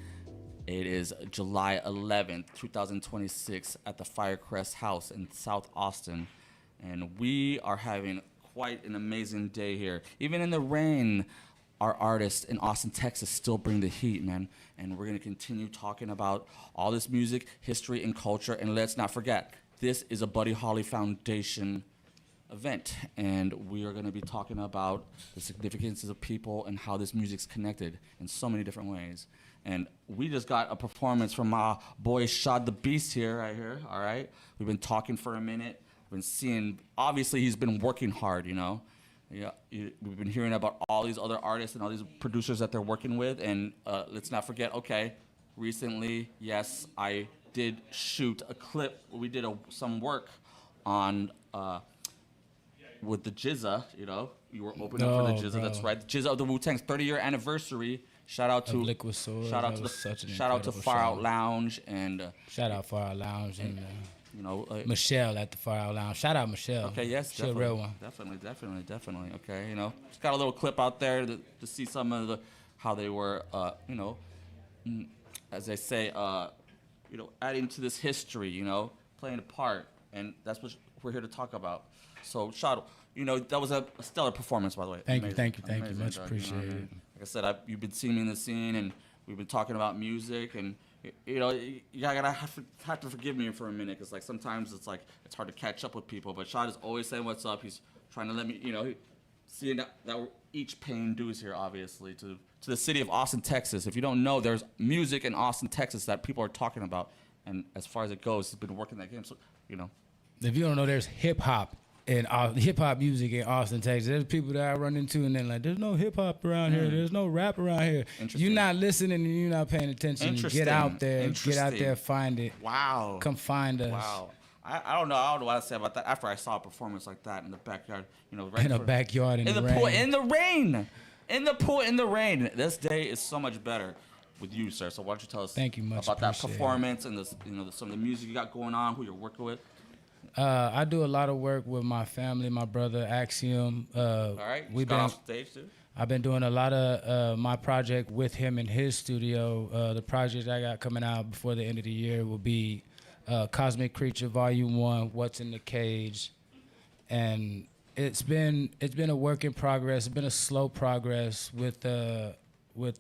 It is July 11th, 2026 at the Firecrest House in South Austin. And we are having quite an amazing day here. Even in the rain, our artists in Austin, Texas still bring the heat, man. And we're going to continue talking about all this music, history, and culture. And let's not forget, this is a Buddy Holly Foundation event. And we are going to be talking about the significance of people and how this music's connected in so many different ways. And we just got a performance from my boy Shaad the Beast here, right here, all right? We've been talking for a minute. We've been seeing, obviously he's been working hard, you know? Yeah, we've been hearing about all these other artists and all these producers that they're working with. And let's not forget, okay, recently, yes, I did shoot a clip. We did some work on, with the Jizza, you know? You were opening up for the Jizza, that's right. The Jizza of the Wu-Tang's 30-year anniversary. Shout out to Liquid Swords. Shout out to Far Out Lounge and shout out Far Out Lounge and you know Michelle at the Far Out Lounge. Shout out Michelle. Okay, yes, she's a real one. Definitely. Okay, you know, just got a little clip out there to see some of the how they were, you know, as they say, you know, adding to this history, you know, playing a part, and that's what we're here to talk about. So, Shaad, you know, that was a stellar performance, by the way. Thank you. Much appreciated. Like I said, you've been seeing me in the scene, and we've been talking about music, and you know, you gotta have to forgive me for a minute, because like sometimes it's hard to catch up with people. But Shaad is always saying what's up. He's trying to let me, you know, seeing that we're each paying dues here, obviously, to the city of Austin, Texas. If you don't know, there's music in Austin, Texas that people are talking about, and as far as it goes, it's been working that game. So, you know, if you don't know, there's hip hop. And hip hop music in Austin, Texas. There's people that I run into and they're like, there's no hip hop around here. There's no rap around here. You're not listening and you're not paying attention. Get out there. Get out there, find it. Wow. Come find us. Wow. I don't know what to say about that. After I saw a performance like that in the backyard, you know, right in the backyard, in the rain. Pool, in the rain. In the pool, in the rain. This day is so much better with you, sir. So why don't you tell us about that performance and this, you know, some of the music you got going on, who you're working with. I do a lot of work with my family, my brother Axiom. All right, we've been off stage too. I've been doing a lot of my project with him in his studio. The project I got coming out before the end of the year will be Cosmic Creature Volume 1, What's in the Cage, and it's been a work in progress. It's been a slow progress with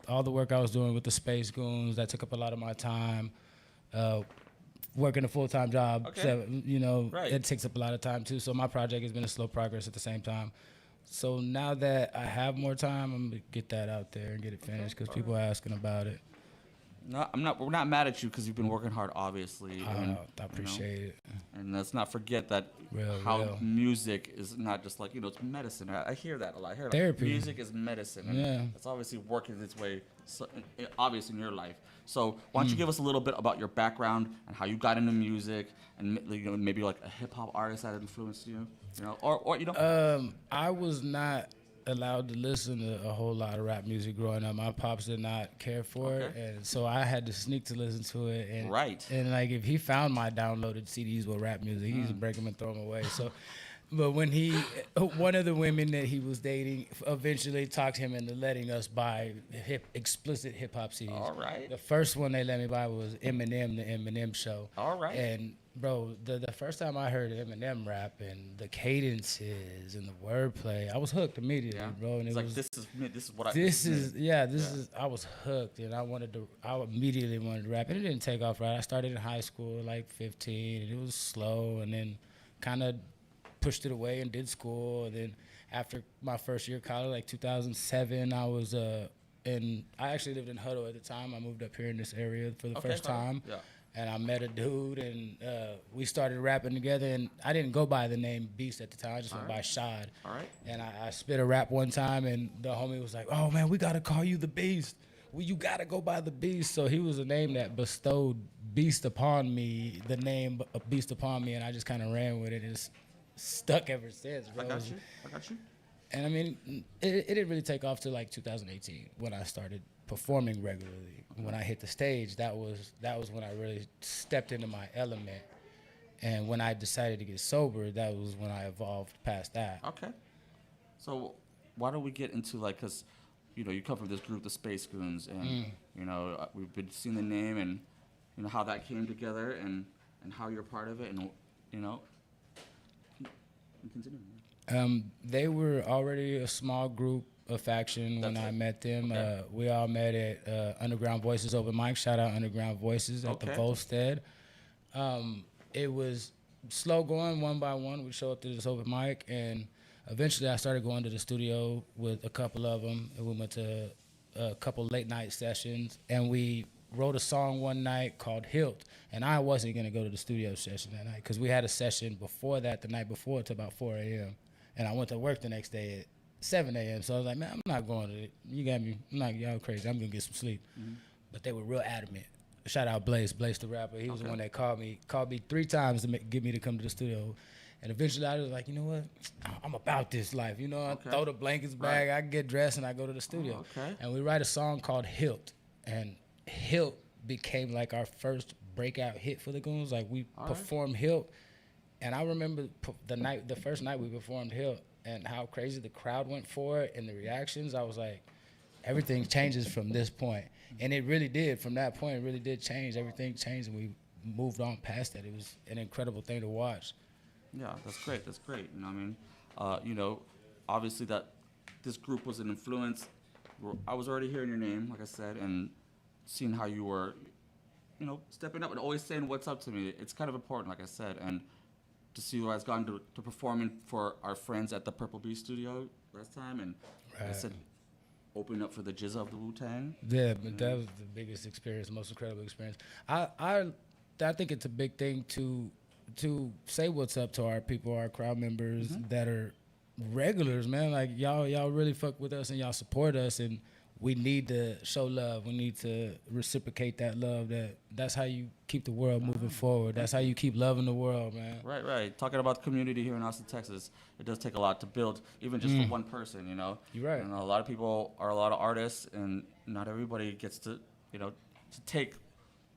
all the work I was doing with the Space Goons. That took up a lot of my time. Working a full-time job, so, you know, it takes up a lot of time too. So my project has been a slow progress at the same time. So now that I have more time, I'm gonna get that out there and get it finished because people are asking about it. No, we're not mad at you because you've been working hard, obviously. I appreciate it. And let's not forget that music is not just like, you know, it's medicine. I hear that a lot. I hear therapy. Like, music is medicine. And it's obviously working its way, obviously in your life. So why don't you give us a little bit about your background and how you got into music, and you know, maybe like a hip hop artist that influenced you, you know, or you know. I was not allowed to listen to a whole lot of rap music growing up. My pops did not care for it, and so I had to sneak to listen to it. And, and like if he found my downloaded CDs with rap music, he used to break them and throw them away. So, but when one of the women that he was dating eventually talked him into letting us buy explicit hip hop CDs. All right. The first one they let me buy was Eminem, the Eminem Show. All right. And bro, the first time I heard Eminem rap and the cadences and the wordplay, I was hooked immediately, bro. And it's it like was, this is what I was hooked, and I immediately wanted to rap. And it didn't take off right. I started in high school, like 15, and it was slow, and then kind of pushed it away and did school. And then after my first year of college, like 2007, I was I actually lived in Huddle at the time. I moved up here in this area for the first time. Yeah. And I met a dude, and we started rapping together. And I didn't go by the name Beast at the time. I just went by Shaad. All right. And I spit a rap one time, and the homie was like, "Oh man, we gotta call you the Beast. Well, you gotta go by the Beast." So he was a name that bestowed Beast upon me, the name Beast upon me, and I just kind of ran with it. It's stuck ever since, bro. I got you. And I mean, it didn't really take off till like 2018 when I started performing regularly. When I hit the stage, that was when I really stepped into my element. And when I decided to get sober, that was when I evolved past that. Okay. So why don't we get into like, cause you come from this group, the Space Goons, and we've been seeing the name and how that came together and how you're part of it, and continue. They were already a small group, a faction when I met them. Okay. We all met at Underground Voices open mic. Shout out Underground Voices at the Volstead. It was slow going, one by one. We'd show up to this open mic, and eventually I started going to the studio with a couple of them, and we went to a couple late night sessions, and we wrote a song one night called Hilt, and I wasn't going to go to the studio session that night because we had a session before that, the night before, till about 4 a.m., and I went to work the next day at 7 a.m., so I was like, man, I'm not going to it. You got me. I'm not, y'all crazy. I'm going to get some sleep. Mm-hmm. But they were real adamant. Shout out Blaze the rapper. He was the one that called me 3 times to get me to come to the studio. And eventually I was like, you know what? I'm about this life. I throw the blankets back, I get dressed, and I go to the studio. And we write a song called Hilt. And Hilt became like our first breakout hit for the Goons. Like we performed Hilt. And I remember the first night we performed Hilt and how crazy the crowd went for it and the reactions. I was like, everything changes from this point. And it really did. From that point, it really did change. Everything changed, and we moved on past that. It was an incredible thing to watch. Yeah, that's great. That's great. Obviously that this group was an influence. I was already hearing your name, like I said, and seeing how you were, stepping up and always saying what's up to me. It's kind of important, like I said, and to see you guys gone to performing for our friends at the Purple Beast studio last time, and like I said, opening up for the Jizza of the Wu-Tang. Yeah, but that was the biggest experience, the most incredible experience. I think it's a big thing to say what's up to our people, our crowd members that are regulars, man. Like y'all really fuck with us and y'all support us, and we need to show love. We need to reciprocate that love. That's how you keep the world moving forward. That's how you keep loving the world, man. Right. Talking about community here in Austin, Texas, it does take a lot to build, even just for one person, You're right. And a lot of people are a lot of artists, and not everybody gets to, to take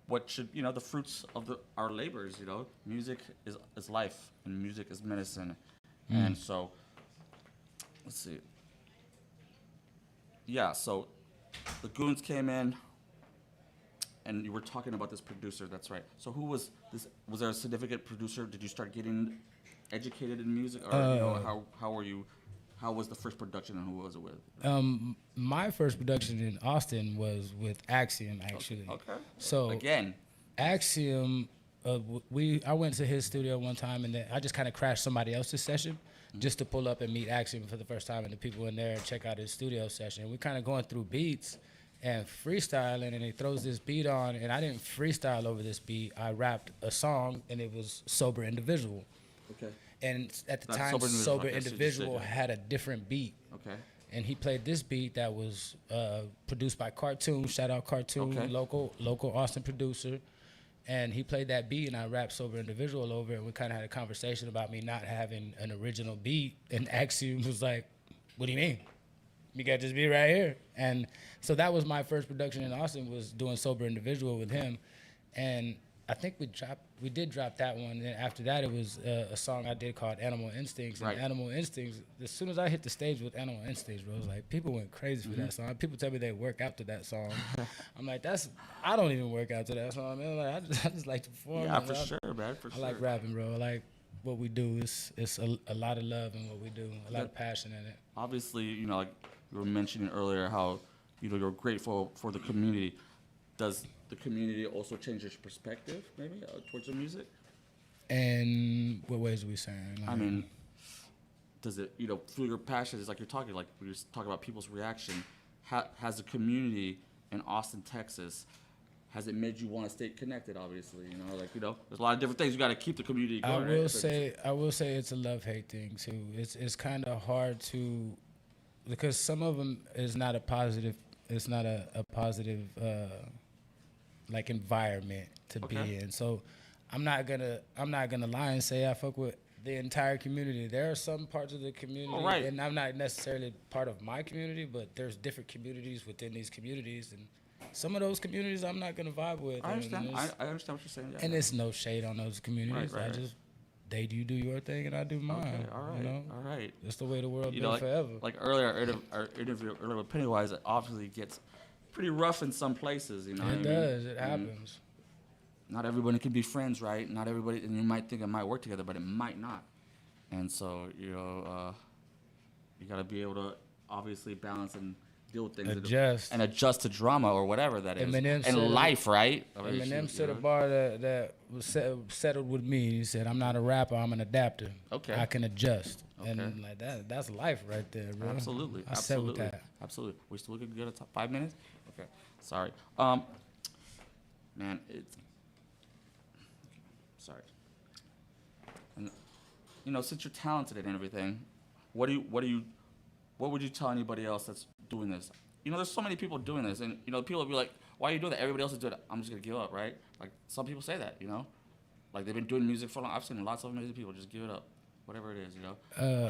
what should, the fruits of our labors, Music is life, and music is medicine. And so, let's see. Yeah, so the Goons came in, and you were talking about this producer. That's right. So who was this? Was there a significant producer? Did you start getting educated in music, or how were you? How was the first production, and who was it with? My first production in Austin was with Axiom, actually. Okay. So again, Axiom, I went to his studio one time, and then I just kind of crashed somebody else's session. Just to pull up and meet Axiom for the first time, and the people in there and check out his studio session. We're kind of going through beats and freestyling, and he throws this beat on, and I didn't freestyle over this beat. I rapped a song, and it was Sober Individual. Okay. And at the time, Sober Individual had a different beat. Okay. And he played this beat that was produced by Cartoon. Shout out Cartoon, local Austin producer. And he played that beat, and I rapped Sober Individual over it, and we kind of had a conversation about me not having an original beat. And Axiom was like, what do you mean? You got this beat right here. And so that was my first production in Austin, was doing Sober Individual with him. And I think we did drop that one. And then after that, it was a song I did called Animal Instincts. And Animal Instincts, as soon as I hit the stage with Animal Instincts, bro, it was like, people went crazy for that song. People tell me they work out to that song. I'm like, I don't even work out to that song, man. Like, I just like to perform. Yeah, for sure, man, for sure. I like rapping, bro. I like what we do. It's a lot of love in what we do, a lot of passion in it. Obviously, like you were mentioning earlier, how, you're grateful for the community. Does the community also change your perspective, maybe, towards the music? And what ways are we saying? I mean, does it, through your passion, it's like you're talking about people's reaction. Has the community in Austin, Texas, has it made you want to stay connected? Obviously, there's a lot of different things you got to keep the community going. I will say it's a love-hate thing too. It's kind of hard to, because some of them is not a positive. It's not a positive. Like environment to be in. So I'm not gonna lie and say I fuck with the entire community. There are some parts of the community, and I'm not necessarily part of my community, but there's different communities within these communities, and some of those communities I'm not gonna vibe with. I understand. I understand what you're saying. Yeah, and it's no shade on those communities. I just you do your thing and I do mine. Okay, all right, You know? all right. That's the way the world been like, forever. Like earlier, our interview earlier with Pennywise, it obviously gets pretty rough in some places. You know, It does. It happens. Not everybody can be friends, right? Not everybody, and you might think it might work together, but it might not. And so, you gotta be able to obviously balance and deal with things and adjust to drama or whatever that is. And life, right? Eminem set a bar that was settled with me. He said, "I'm not a rapper. I'm an adapter. Okay. I can adjust." Okay. And like that's life right there, bro. Absolutely. I said with that. Absolutely. We still looking good at 5 minutes? Okay. Sorry. Man, it's sorry. And since you're talented and everything, what would you tell anybody else that's doing this? There's so many people doing this, and people will be like, "Why are you doing that? Everybody else is doing it. I'm just gonna give up, right?" Like some people say that, like they've been doing music for long. I've seen lots of amazing people just give it up, whatever it is,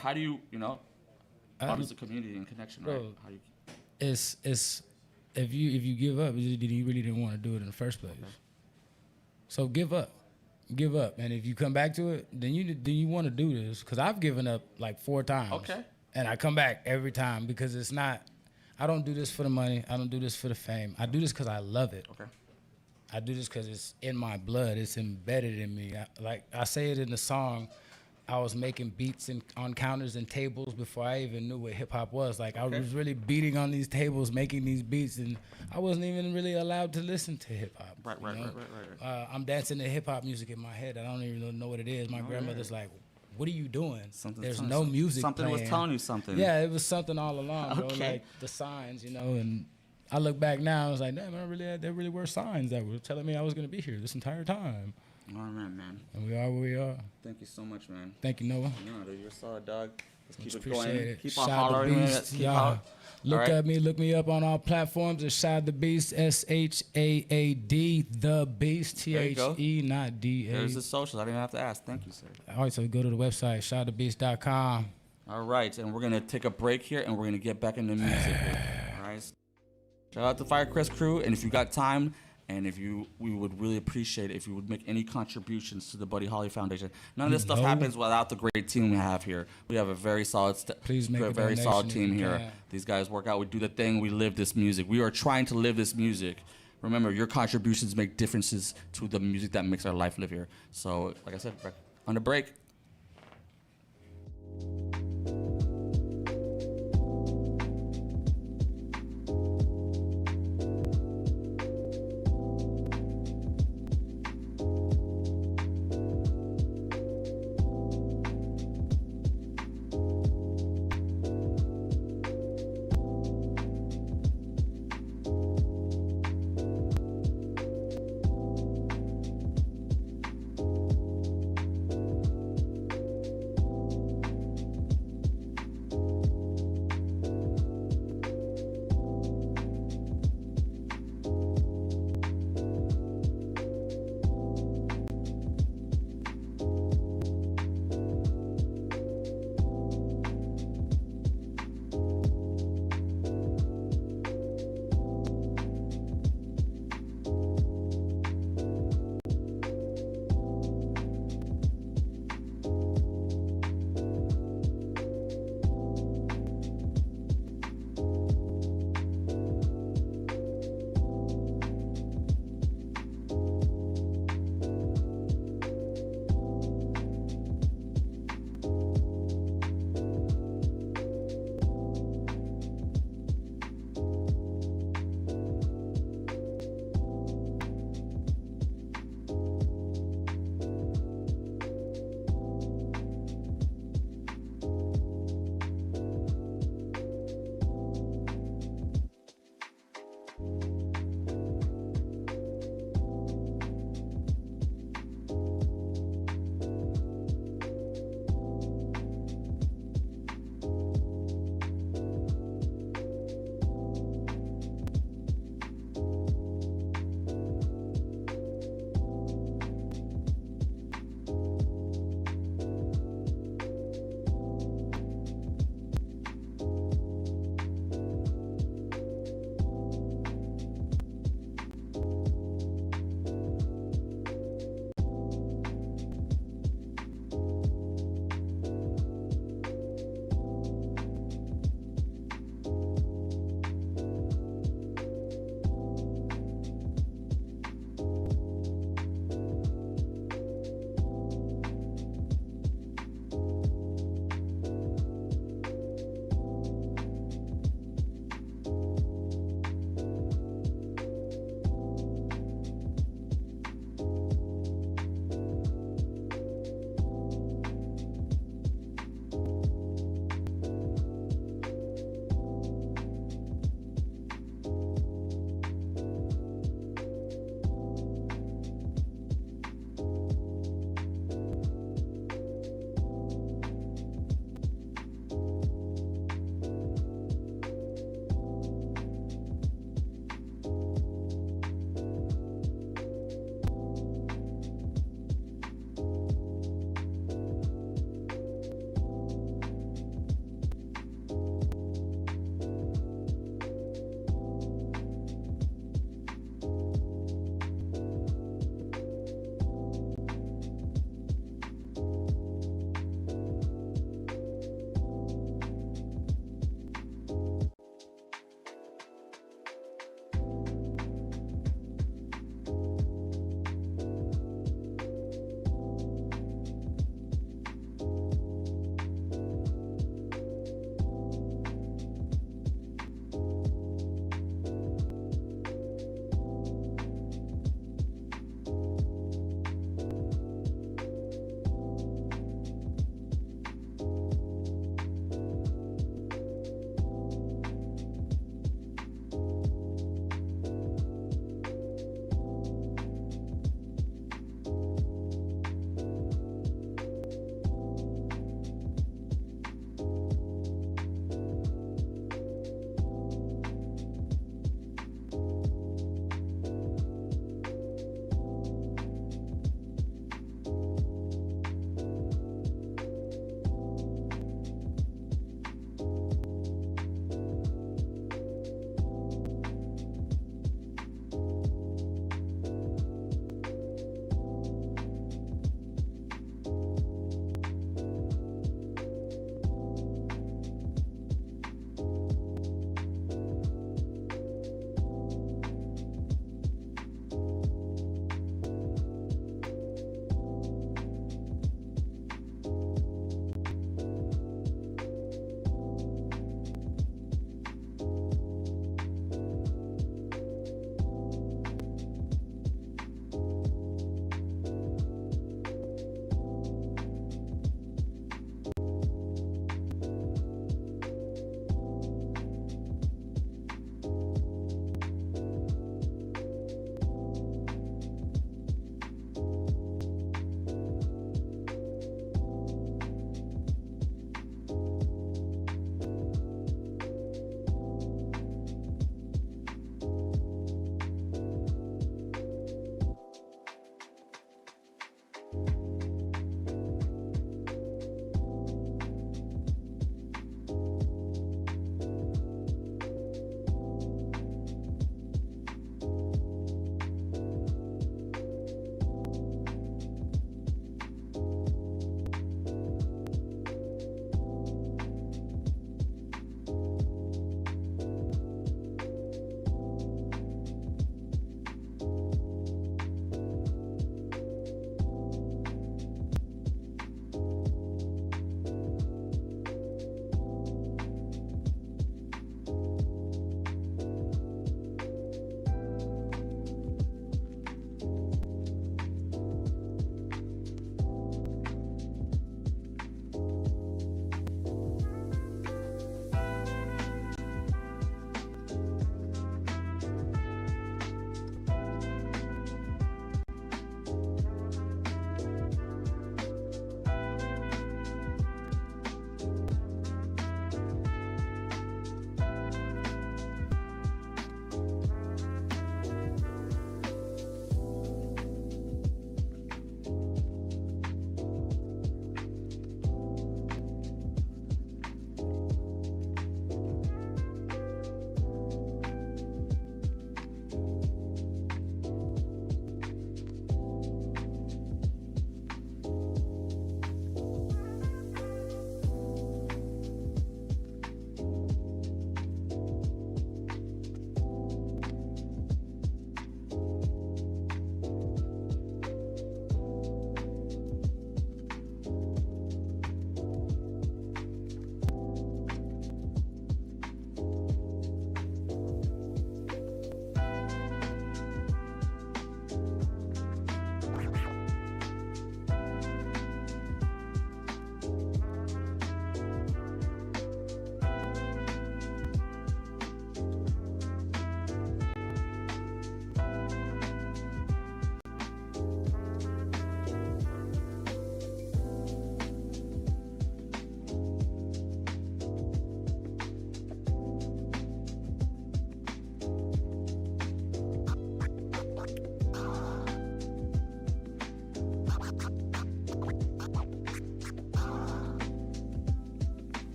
How do you, obviously community and connection, right? Bro, How do you? It's if you give up, you really didn't want to do it in the first place. Okay. So give up, and if you come back to it, then you want to do this. Because I've given up like 4 times. Okay. And I come back every time because it's not. I don't do this for the money. I don't do this for the fame. I do this because I love it. Okay. I do this because it's in my blood. It's embedded in me. I say it in the song. I was making beats on counters and tables before I even knew what hip hop was. Like I was really beating on these tables, making these beats, and I wasn't even really allowed to listen to hip hop. Right. I'm dancing to hip hop music in my head. I don't even know what it is. My grandmother's like, "What are you doing? There's no music Something playing." was telling you something. Yeah, it was something all along, bro. Okay. Like the signs, and I look back now, I was like, damn, there really were signs that were telling me I was going to be here this entire time. All right, man. And we are where we are. Thank you so much, man. Thank you, Noah. No, dude, you're a solid dog. Let's keep it Appreciate going. it. Keep on Shaad hollering. the Beast, y'all. Look me up on all platforms. It's Shaad the Beast, SHAAD, the Beast, THE, not DA. There's the socials. I didn't have to ask. Thank you, sir. All right, so go to the website, ShaadTheBeast.com. All right, and we're gonna take a break here, and we're gonna get back into music. All right. Shout out to Firecrest Crew, and if you got time, and we would really appreciate it if you would make any contributions to the Buddy Holly Foundation. None of this stuff happens without the great team we have here. We have a very solid, solid team here. These guys work out. We do the thing. We live this music. We are trying to live this music. Remember, your contributions make differences to the music that makes our life live here. So, like I said, on the break.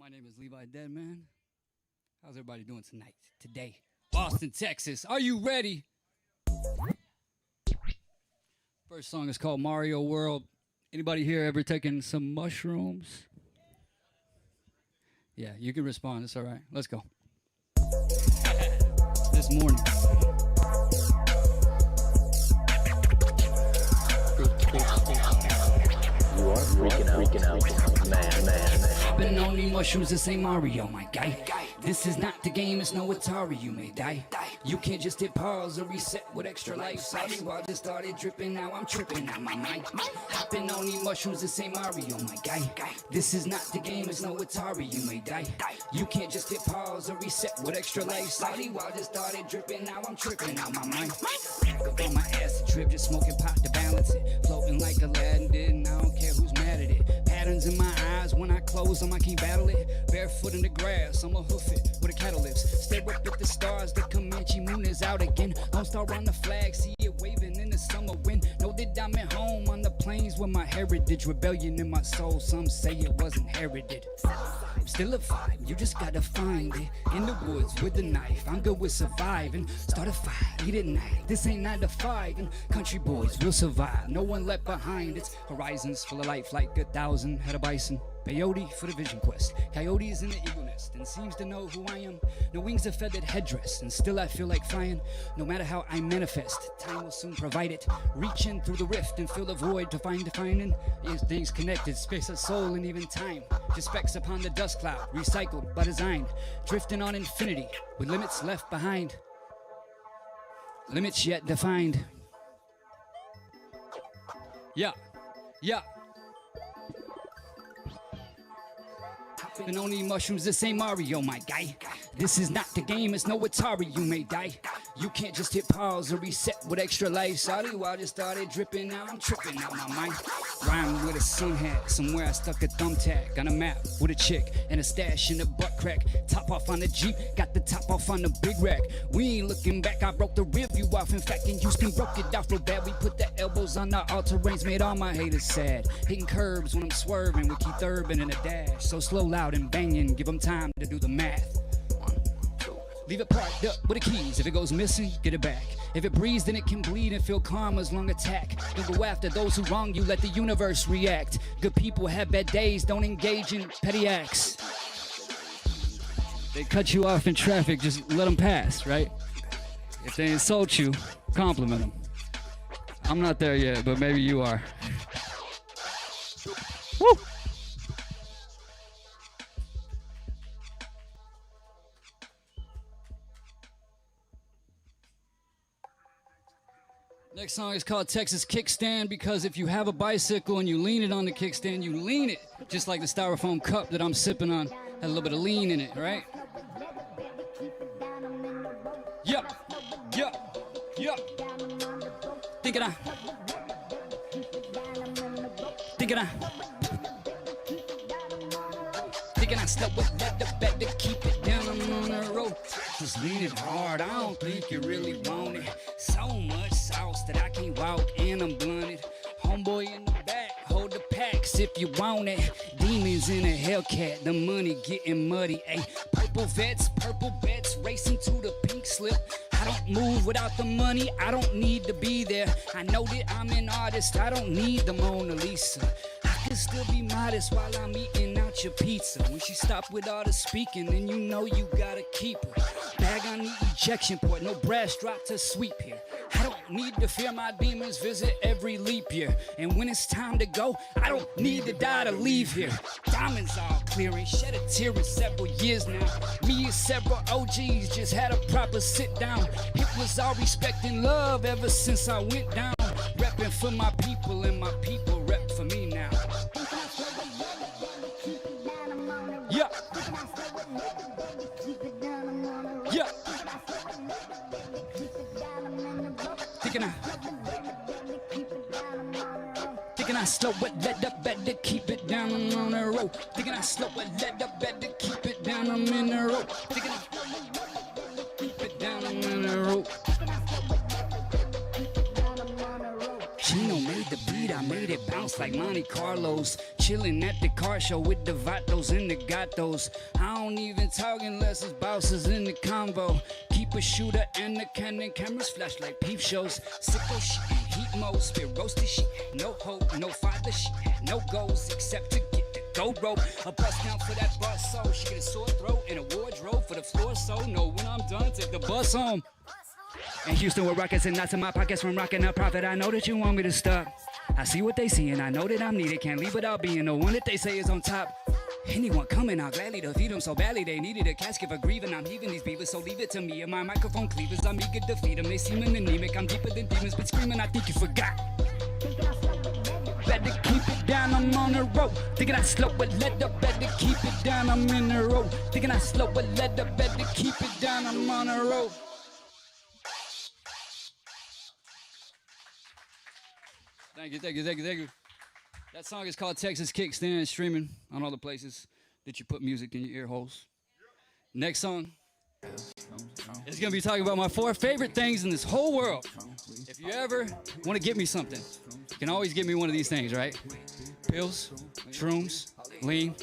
My name is Levi Deadman. How's everybody doing tonight? Today, Austin, Texas. Are you ready? First song is called Mario World. Anybody here ever taken some mushrooms? Yeah, you can respond. It's all right. Let's go. This morning. You are freaking out, man. Been on these mushrooms, this ain't Mario, my guy. This is not the game, it's no Atari, you may die. You can't just hit pause or reset with extra life. Sorry, while just started dripping, now I'm tripping out my mind. Hopping on these mushrooms, this ain't Mario, my guy. This is not the game, it's no Atari, you may die. You can't just hit pause or reset with extra life. Sorry, while just started dripping, now I'm tripping out my mind. Up on my acid trip, just smoking pot to balance it. Floating like Aladdin did, and I don't care who's mad at it. Patterns in my eyes when I close them, I can't battle it. Barefoot in the grass, I'ma hoof it with a cattle lips. Stare up at the stars, the Comanche moon is out again. Don't start on the flag, see it waving in the summer wind. Know that I'm at home on the plains with my heritage. Rebellion in my soul, some say it was inherited. I'm still a vibe, you just gotta find it. In the woods with a knife, I'm good with surviving. Start a fire, eat at night, this ain't 9 to 5. And country boys will survive, no one left behind. It's horizons full of life like 1,000 head of bison. Peyote for the vision quest. Coyotes in the eagle nest and seems to know who I am. No wings, a feathered headdress, and still I feel like flying. No matter how I manifest, time will soon provide it. Reaching through the rift and fill the void to find defining. Is things connected, space of soul and even time. Just specks upon the dust cloud, recycled by design. Drifting on infinity with limits left behind. Limits yet defined. Yeah, yeah. Been on these mushrooms, this ain't Mario, my guy. This is not the game, it's no Atari, you may die. You can't just hit pause or reset with extra life. Sorry, while I just started dripping, now I'm tripping out my mind. Rhyme with a sun hat, somewhere I stuck a thumbtack. On a map with a chick and a stash in the butt crack. Top off on the Jeep, got the top off on the big rack. We ain't looking back, I broke the rear view off. In fact, in Houston, broke it off real bad. We put the elbows on the all-terrains, made all my haters sad. Hitting curbs when I'm swerving with Keith Urban in a dash. So slow, loud, and banging, give them time to do the math. Leave it parked up with the keys. If it goes missing, get it back. If it breathes, then it can bleed and feel karma's long attack. Don't go after those who wrong you, let the universe react. Good people have bad days, don't engage in petty acts. They cut you off in traffic, just let them pass, right? If they insult you, compliment them. I'm not there yet, but maybe you are. Woo! Next song is called Texas Kickstand, because if you have a bicycle and you lean it on the kickstand, you lean it just like the styrofoam cup that I'm sipping on. Had a little bit of lean in it, right? Yup, yup, yup. Thinking I step with that, the bet to keep it down. I'm on the road. Just lean it hard, I don't think you really want it. So much sauce that I can't walk and I'm blunted. Homeboy in the back, hold the packs if you want it. Demons in a Hellcat, the money getting muddy. Ay, purple bets, racing to the pink slip. I don't move without the money, I don't need to be there. I know that I'm an artist, I don't need the Mona Lisa. I can still be modest while I'm eating out your pizza. When she stopped with all the speaking, then you know you gotta keep her. Bag on the ejection port, no brass drop to sweep here. I don't need to fear my demons visit every leap year. And when it's time to go, I don't need to die to leave here. Diamonds all clearing, shed a tear in several years now. Me and several OGs just had a proper sit down. It was all respect and love ever since I went down. Repping for my people and my people rep for me now. Yeah. Yeah. Thinking I slow it, let up, better keep it down, I'm on the road. Thinking I slow it, let up, better keep it down, I'm in the road. Thinking I keep it down, I'm in the road. Chino made the beat, I made it back. bounce like Monte Carlos. Chilling at the car show with the vatos and the gatos. I don't even talk unless it's bosses in the combo. Keep a shooter and the Canon cameras flash like peep shows. Sicko shit, heat mode, spit roasted shit. No hope, no father shit, no goals except to get the gold rope. A bus down for that bus, so she get a sore throat and a wardrobe for the floor. So no, when I'm done, take the bus home. In Houston with rockets and knots in my pockets from rocking a profit. I know that you want me to stop. I see what they see and I know that I'm needed. Can't leave without being the one that they say is on top. Anyone coming, I'll gladly defeat them so badly. They needed a casket for grieving. I'm heaving these beavers, so leave it to me and my microphone cleavers. I'm eager to defeat them. They seem anemic. I'm deeper than demons, but screaming, I think you forgot. Better keep it down, I'm on the road. Thinking I slow, but let the better keep it down, I'm in the road. Thinking I slow, but let the better keep it down, I'm on the road. Thank you. That song is called Texas Kickstand, streaming on all the places that you put music in your ear holes. Next song is gonna be talking about my 4 favorite things in this whole world. If you ever want to get me something, you can always get me one of these things, right? Pills, shrooms, lean,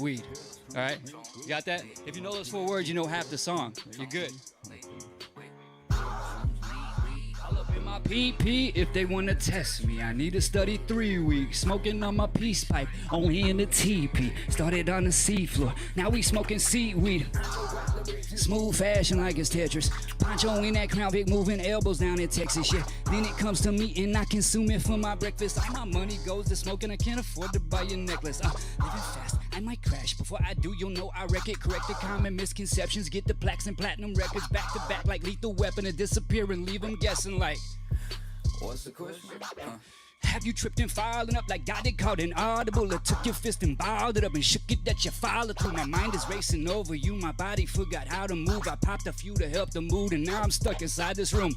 weed. All right? You got that? If you know those 4 words, you know half the song. You're good. My PP, if they wanna test me, I need to study 3 weeks. Smoking on my peace pipe, only in the TP. Started on the seafloor, now we smoking seaweed. Smooth fashion like it's Tetris. Poncho in that crown, big moving elbows down in Texas, yeah. Then it comes to me and I consume it for my breakfast. All my money goes to smoking, I can't afford to buy a necklace. I'm living fast, I might crash. Before I do, you'll know I wreck it. Correct the common misconceptions, get the plaques and platinum records back to back like Lethal Weapon and disappear and leave them guessing like, what's the question? Have you tripped and filing up like God, it called an audible? Or took your fist and balled it up and shook it that you followed through? My mind is racing over you, my body forgot how to move. I popped a few to help the mood and now I'm stuck inside this room.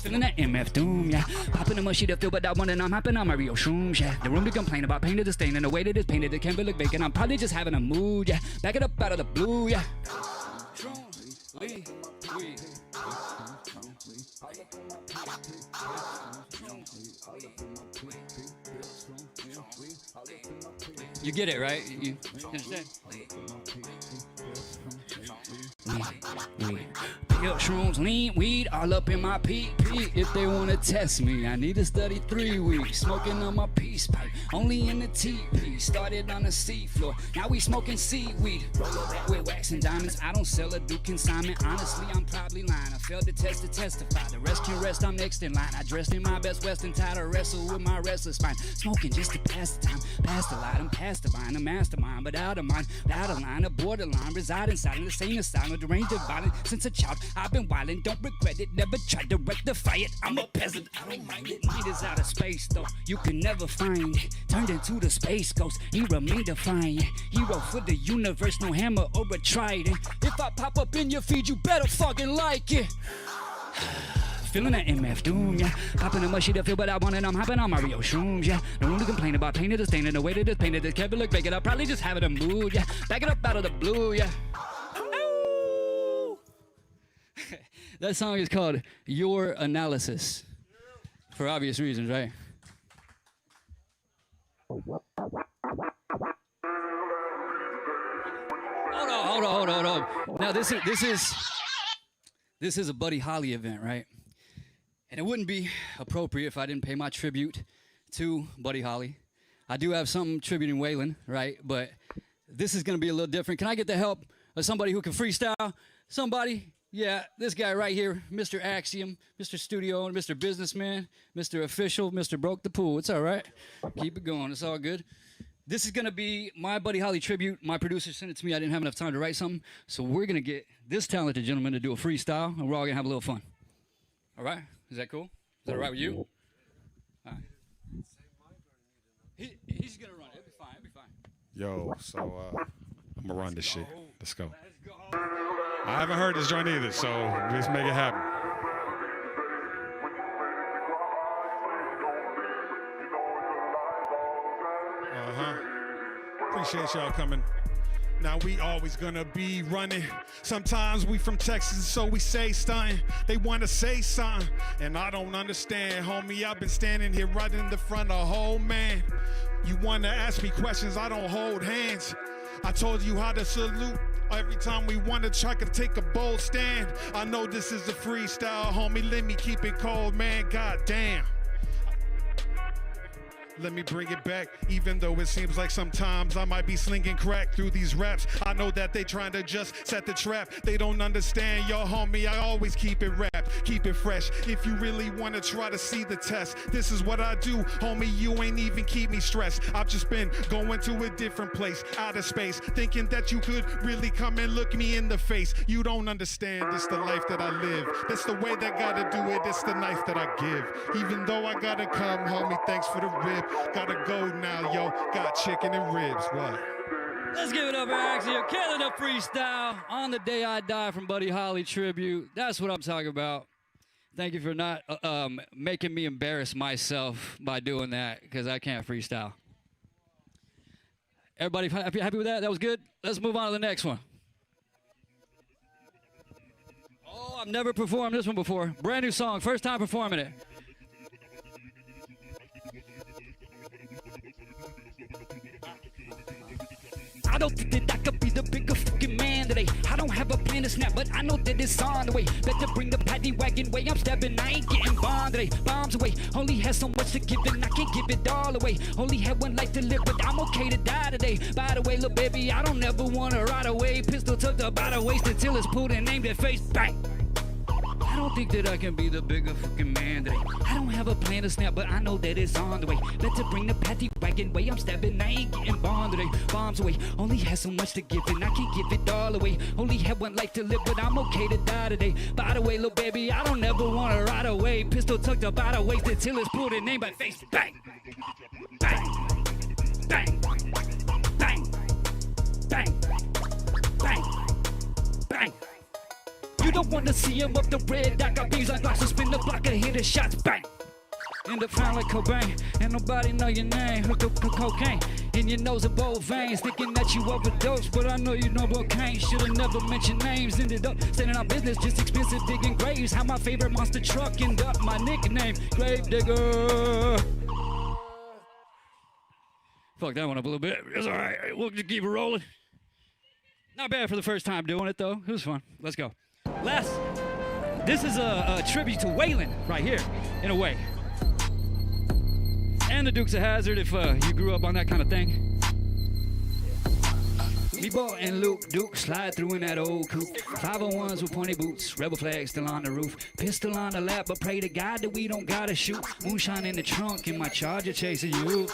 Feeling that MF doom, yeah. Popping a mushy to feel, but that one and I'm hopping on my real shrooms, yeah. The room to complain about painted the stain and the way that it's painted, it can't be look vacant. I'm probably just having a mood, yeah. Back it up out of the blue, yeah. You get it, right? You understand? Pill, shrooms, lean, weed, all up in my PP. If they wanna test me, I need to study 3 weeks. Smoking on my peace pipe, only in the TP. Started on the seafloor, now we smoking seaweed. With wax and diamonds, I don't sell or do consignment. Honestly, I'm probably lying. I failed the test to testify. The rest can rest, I'm next in line. I dressed in my best western tie to wrestle with my restless spine. Smoking just to pass the time, past the light, I'm past the vine. A mastermind, but out of mind, out of line, a borderline. Reside inside an insane asylum, deranged and violent. Since a child, I've been wildin', don't regret it, never tried to rectify it. I'm a peasant, I don't mind it. Mind is out of space, though, you can never find it. Turned into the space ghost, he remained defiant. Hero for the universe, no hammer or a trident. If I pop up in your feed, you better fucking like it. Feeling that MF doom, yeah. Popping a mushy to feel, but I want it, I'm hopping on my real shrooms, yeah. No room to complain about painted the stain and the way that it's painted. This can't be look vacant, I'll probably just have it a mood, yeah. Back it up out of the blue, yeah. That song is called Your Analysis. For obvious reasons, right? Hold on. Now this is a Buddy Holly event, right? And it wouldn't be appropriate if I didn't pay my tribute to Buddy Holly. I do have some tributing Waylon, right? But this is gonna be a little different. Can I get the help of somebody who can freestyle? Somebody? Yeah, this guy right here, Mr. Axiom, Mr. Studio, Mr. Businessman, Mr. Official, Mr. Broke the Pool. It's all right. Keep it going. It's all good. This is going to be my Buddy Holly tribute. My producer sent it to me. I didn't have enough time to write something. So we're going to get this talented gentleman to do a freestyle, and we're all going to have a little fun. All right? Is that cool? Is that all right with you? All right. He's going to run it. It'll be fine. It'll be fine. Yo, so I'm going to run this shit. Let's go. I haven't heard this joint either, so let's make it happen. Appreciate y'all coming. Now we always gonna be running. Sometimes we from Texas, so we say stunting. They wanna say something, and I don't understand, homie. I've been standing here right in the front of a whole man. You wanna ask me questions, I don't hold hands. I told you how to salute. Every time we wanna try to take a bold stand. I know this is a freestyle, homie. Let me keep it cold, man. God damn. Let me bring it back, even though it seems like sometimes I might be slinging crack through these raps. I know that they trying to just set the trap. They don't understand, yo, homie, I always keep it wrapped, keep it fresh. If you really want to try to see the test, this is what I do, homie, you ain't even keep me stressed. I've just been going to a different place, out of space, thinking that you could really come and look me in the face. You don't understand, this the life that I live. That's the way that gotta do it, it's the knife that I give. Even though I gotta come, homie, thanks for the rib. Gotta go now, yo. Got chicken and ribs. What? Let's give it up for Axio. Killing a freestyle on the day I die from Buddy Holly tribute. That's what I'm talking about. Thank you for not making me embarrass myself by doing that, because I can't freestyle. Everybody happy with that? That was good? Let's move on to the next one. Oh, I've never performed this one before. Brand new song. First time performing it. I don't think that I could be the bigger fucking man today. I don't have a plan to snap, but I know that it's on the way. Better bring the paddy wagon way. I'm stepping, I ain't getting bombed today. Bombs away. Only had so much to give and I can't give it all away. Only had one life to live, but I'm okay to die today. By the way, little baby, I don't ever wanna ride away. Pistol tucked up by the waist until it's pulled and aimed at face. Bang! I don't think that I can be the bigger fucking man today. I don't have a plan to snap, but I know that it's on the way. Better bring the patty wagon way. I'm stabbing, I ain't getting bombed today. Bombs away. Only had so much to give and I can't give it all away. Only had one life to live, but I'm okay to die today. By the way, little baby, I don't ever wanna ride away. Pistol tucked up by the waist until it's pulled and aimed by face. Bang! Bang! Bang! Bang! Bang! Bang! Bang! You don't wanna see him up the red. I got beams like blocks to spin the block and hit the shots. Bang! End up flying like Cobain. And nobody know your name. Hooked up cocaine in your nose and both veins. Thinking that you overdosed, but I know you know cocaine. Should've never mentioned names. Ended up standing on business, just expensive digging graves. How my favorite monster truck ended up my nickname, Grave Digger. Fuck that one up a little bit. It's alright. We'll just keep it rolling. Not bad for the first time doing it though. It was fun. Let's go. This is a tribute to Waylon right here, in a way. And the Dukes of Hazzard, if you grew up on that kind of thing. Me boy and Luke Duke slide through in that old coupe. 501s with pointy boots, rebel flag still on the roof. Pistol on the lap, but pray to God that we don't gotta shoot. Moonshine in the trunk and my Charger chasing you.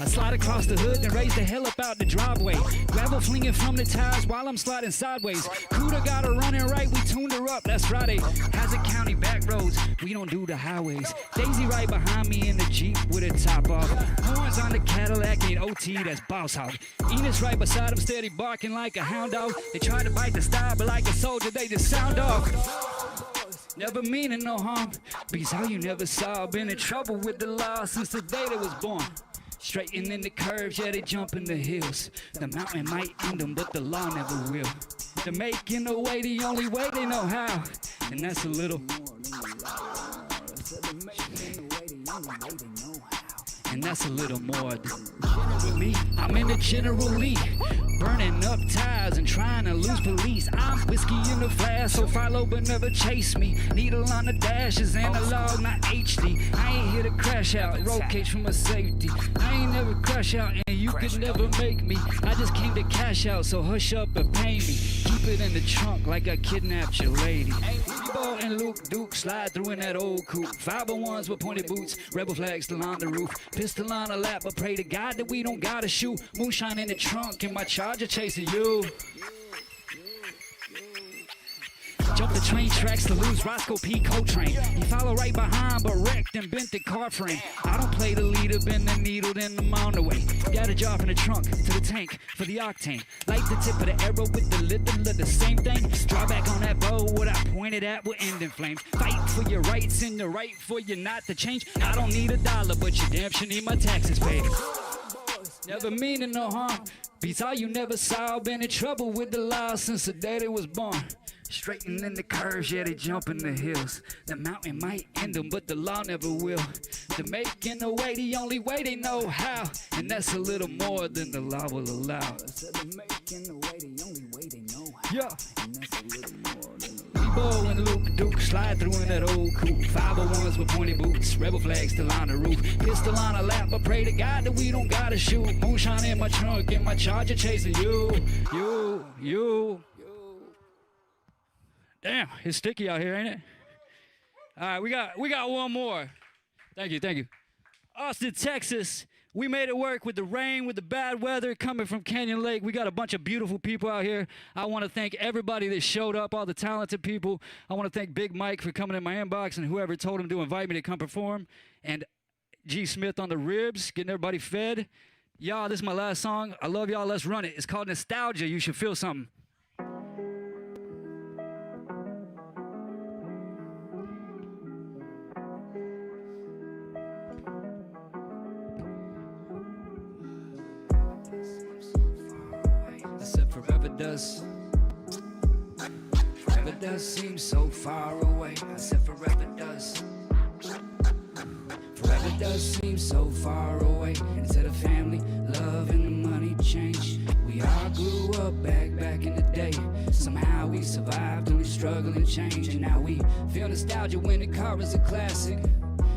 I slide across the hood and raise the hell up out the driveway. Gravel flinging from the tires while I'm sliding sideways. Cuda got her running right, we tuned her up, that's Friday. Hazard County back roads, we don't do the highways. Daisy right behind me in the Jeep with a top off. Horns on the Cadillac, ain't OT, that's boss hog. Enos right beside him, steady barking like a hound dog. They try to bite the style, but like a soldier, they just sound off. Never meaning no harm, because how you never saw. Been in trouble with the law since the day that was born. Straighten in the curves, yeah, they jump in the hills. The mountain might end them, but the law never will. They're making the way the only way they know how. And that's a little. And that's a little more than me. I'm in the General Lee, burning up ties and trying to lose police. I'm whiskey in the flask, so follow but never chase me. Needle on the dash is analog, not HD. I ain't here to crash out, roll cage from a safety. I ain't never crash out and you could never make me. I just came to cash out, so hush up and pay me. Keep it in the trunk like I kidnapped your lady. Bo and Luke Duke slide through in that old coupe. 501s with pointed boots, rebel flags still on the roof. Pistol on the lap, but pray to God that we don't gotta shoot. Moonshine in the trunk and my Charger chasing you. Jump the train tracks to lose Roscoe P. Coltrane. He follow right behind, but wrecked and bent the car frame. I don't play the leader, bend the needle, then I'm on the way. Got a job in the trunk to the tank for the octane. Light the tip of the arrow with the little of the same thing. Draw back on that bow, what I pointed at will end in flames. Fight for your rights and the right for you not to change. I don't need $1, but you damn sure need my taxes paid. Never meaning no harm. Beats all you never saw. Been in trouble with the law since the day they was born. Straightening the curves, yeah, they jumping the hills. The mountain might end them, but the law never will. They're making the way the only way they know how. And that's a little more than the law will allow. So they're making the way the only way they know how. Yeah. And that's a little more than the law. Bo and Luke Duke slide through in that old coupe. 501s with pointy boots, rebel flags still on the roof. Pistol on a lap, I pray to God that we don't gotta shoot. Moonshine in my trunk, and my charger chasing you. Damn, it's sticky out here, ain't it? All right, we got one more. Thank you. Austin, Texas. We made it work with the rain, with the bad weather coming from Canyon Lake. We got a bunch of beautiful people out here. I want to thank everybody that showed up, all the talented people. I want to thank Big Mike for coming in my inbox and whoever told him to invite me to come perform. And G. Smith on the ribs, getting everybody fed. Y'all, this is my last song. I love y'all. Let's run it. It's called Nostalgia. You should feel something. Forever does seem so far away. I said forever does. Forever does seem so far away. Instead of family, love, and the money change. We all grew up back in the day. Somehow we survived through the struggle and change. And now we feel nostalgia when the car is a classic.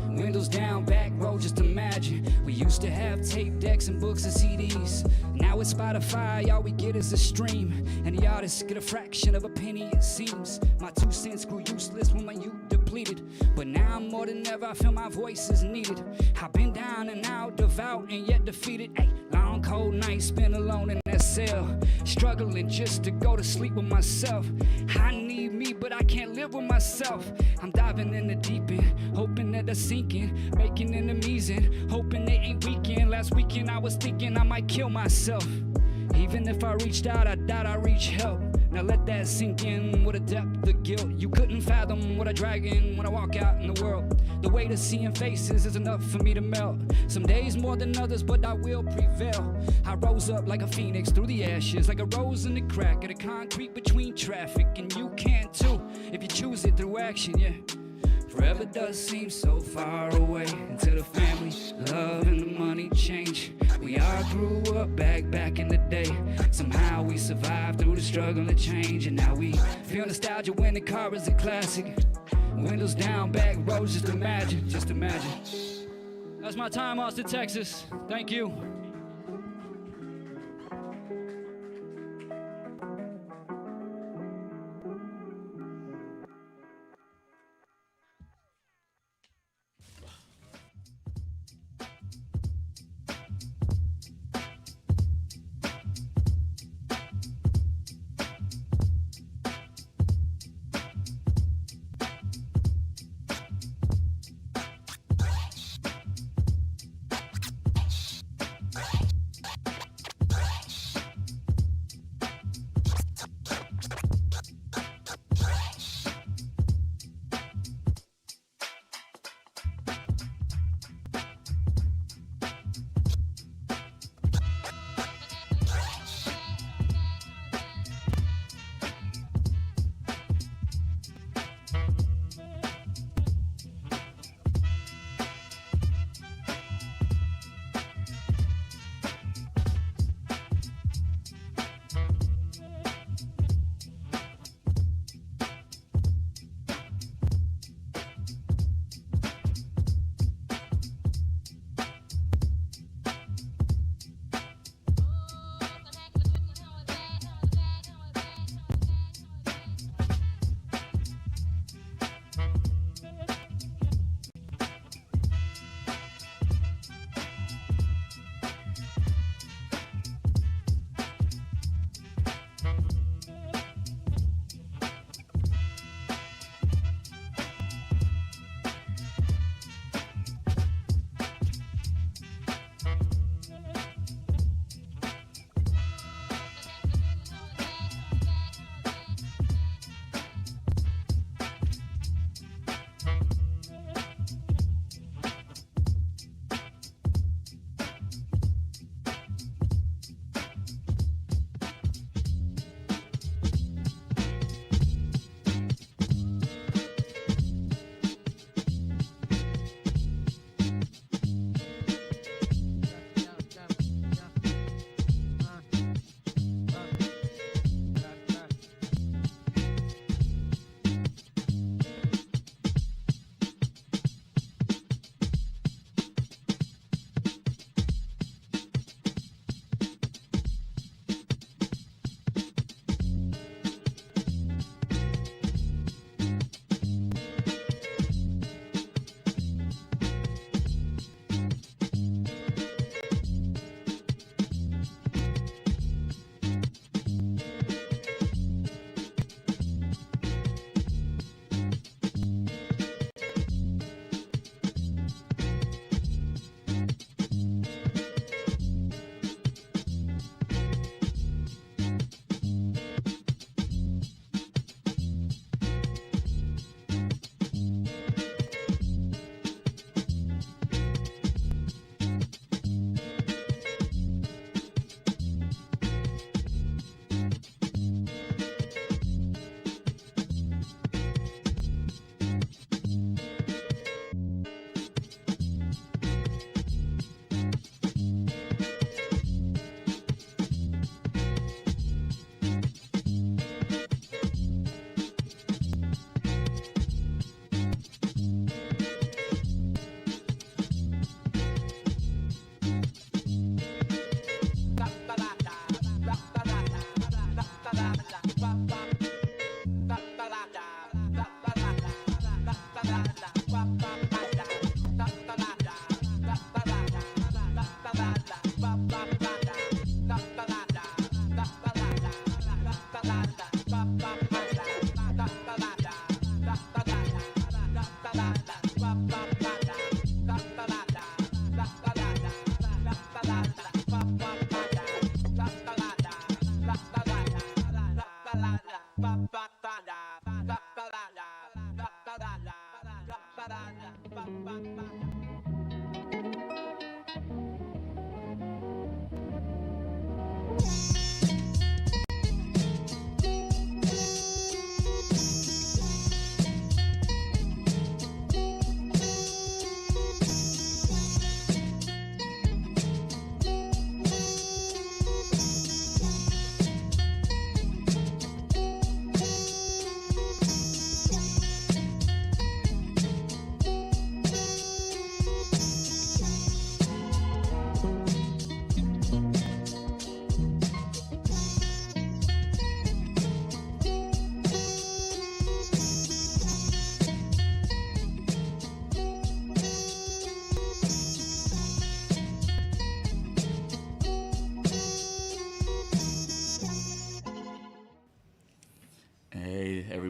Windows down, back row, just imagine. We used to have tape decks and books and CDs. Now it's Spotify, all we get is a stream. And the artists get a fraction of a penny, it seems. My 2 cents grew useless when my youth depleted. But now more than ever, I feel my voice is needed. I've been down and out, devout and yet defeated. Ay, long cold nights spent alone in that cell. Struggling just to go to sleep with myself. I need me, but I can't live with myself. I'm diving in the deep end, hoping that I sink in, making enemies and hoping they ain't weekend. Last weekend I was thinking I might kill myself. Even if I reached out, I doubt I reach help. Now let that sink in with a depth of guilt. You couldn't fathom what I drag in when I walk out in the world. The weight of seeing faces is enough for me to melt. Some days more than others, but I will prevail. I rose up like a phoenix through the ashes, like a rose in the crack of the concrete between traffic. And you can too, if you choose it through action, yeah. Forever does seem so far away. Until the family, love, and the money change. We all grew up back in the day. Somehow we survived through the struggle and change. And now we feel nostalgia when the car is a classic. Windows down, back roads, just imagine. That's my time, Austin, Texas. Thank you.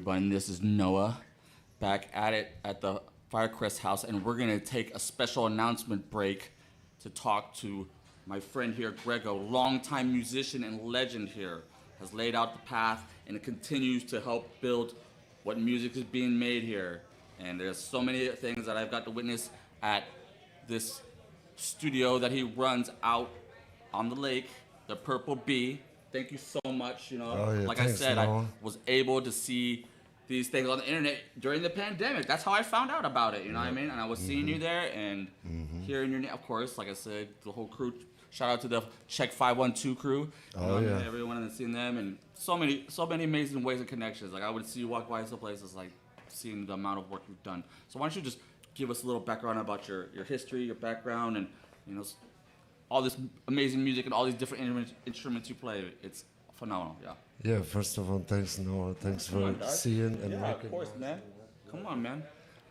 everybody? This is Noah, back at it at the Firecrest House, and we're gonna take a special announcement break to talk to my friend here, Grego, longtime musician and legend here, has laid out the path and it continues to help build what music is being made here. And there's so many things that I've got to witness at this studio that he runs out on the lake, the Purple Bee. Thank you so much. You know, Oh, yeah, like thanks, I said, Noah. I was able to see these things on the internet during the pandemic. That's how I found out about it. You know what I mean? And I was seeing you there and hearing your name, of course. Like I said, the whole crew. Shout out to the Check 512 crew. You Oh, know, yeah. everyone that's seen them, and so many amazing ways and connections. Like I would see you walk by some places, like seeing the amount of work you've done. So why don't you just give us a little background about your history, your background, and you know all this amazing music and all these different instruments you play. It's phenomenal. Yeah. Yeah, first of all, thanks, Noah. Thanks Come for on, dog. seeing and yeah, making. of course, man. Come on, man.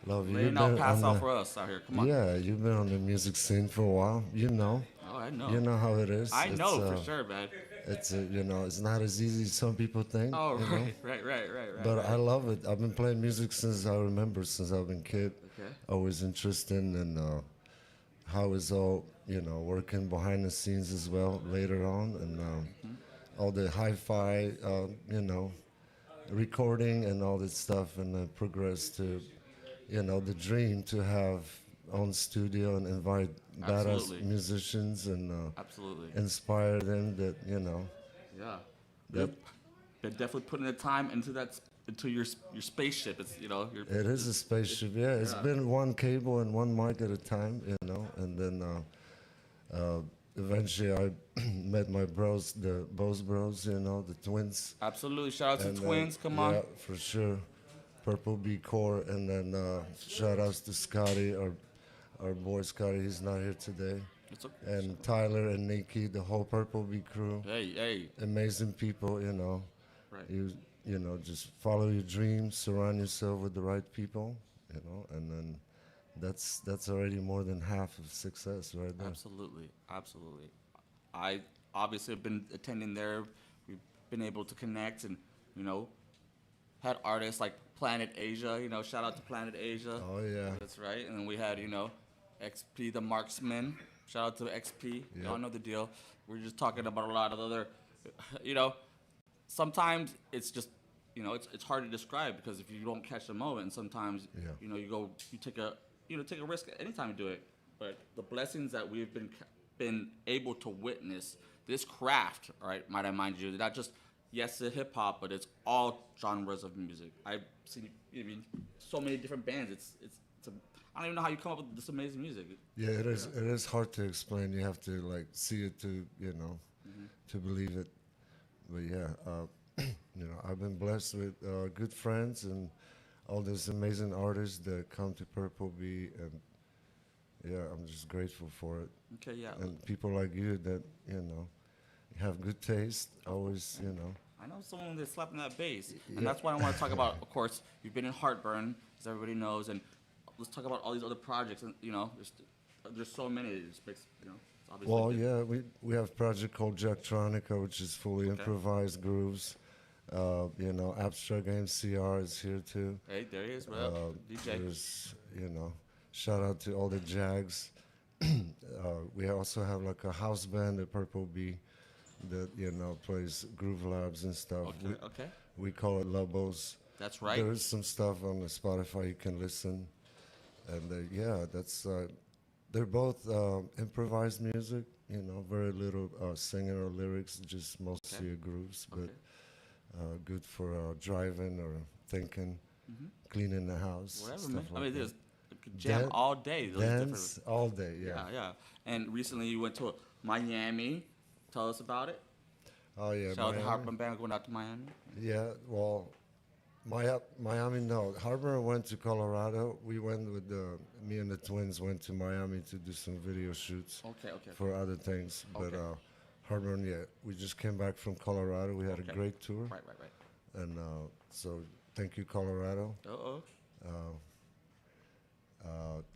Love you. Laying You've out been pass on out the- for us out here. Come on. Yeah, you've been on the music scene for a while. You know. Oh, I know. You know how it is. I know It's, for sure, man. It's you know, it's not as easy as some people think. Oh, you know? right. But I love it. I've been playing music since I remember, since I've been kid. Okay. Always interested in how it's all, you know, working behind the scenes as well later on, and all the hi-fi, you know, recording and all this stuff, and then progress to, you know, the dream to have own studio and invite badass Absolutely. musicians and Absolutely. inspire them that, you know. Yeah. That They're definitely putting the time into your spaceship. It's it is a spaceship, yeah. It's been one cable and one mic at a time, you know, and then eventually I met my bros, the Bose Bros, you know, the twins. Absolutely. Shout out to And twins. Come yeah, on. for sure. Purple Bee Core, and then shout outs to Scotty, our boy Scotty. He's not here today. It's okay. And Tyler and Nikki, the whole Purple Bee crew. Hey. Amazing people, you know. Right. You know, just follow your dreams, surround yourself with the right people, you know, and then that's already more than half of success right there. Absolutely. I obviously have been attending there. We've been able to connect and, you know, had artists like Planet Asia, you know, shout out to Planet Asia. Oh, yeah. That's right. And then we had, you know, XP the Marksman. Shout out to XP. Yeah. Y'all know the deal. We're just talking about a lot of other, you know, sometimes it's just, you know, it's hard to describe because if you don't catch the moment, and sometimes, you know, you take a risk anytime you do it. But the blessings that we've been able to witness, this craft, all right, might I mind you, not just, yes, the hip hop, but it's all genres of music. I've seen, I mean, so many different bands. I don't even know how you come up with this amazing music. Yeah, it is. It is hard to explain. You have to like see it to, you know, to believe it. But yeah, you know, I've been blessed with good friends and all these amazing artists that come to Purple Bee, and yeah, I'm just grateful for it. Okay, yeah. And people like you that, you know, have good taste. Always, you know. I know someone that's slapping that bass, and Yeah. that's why I want to talk about. Of course, you've been in Heartburn, as everybody knows, and let's talk about all these other projects. And you know, there's so many. It's, you know, it's obviously Well, good. yeah, we have a project called Jacktronica, which is fully improvised grooves. You know, Abstract Game CR is here too. Hey, there he is, bro. DJ. There's, you know, shout out to all the Jags. We also have like a house band at Purple Bee that, you know, plays Groove Labs and stuff. Okay. We call it Lobos. That's right. There is some stuff on the Spotify you can listen. And yeah, that's, they're both improvised music, you know, very little singing or lyrics, just mostly grooves, but good for driving or thinking, cleaning the house. Whatever, stuff man. like I mean, that. there's jam all day. Those Dance different- all day, yeah. Yeah. And recently you went to Miami. Tell us about it. Oh, yeah. Shout out to Miami. Heartburn Band going out to Miami. Yeah, well, Miami, no. Harbor went to Colorado. We went with me and the twins went to Miami to do some video shoots Okay. for other things. But Harbor, yeah, we just came back from Colorado. We had a great tour. Right. And so thank you, Colorado.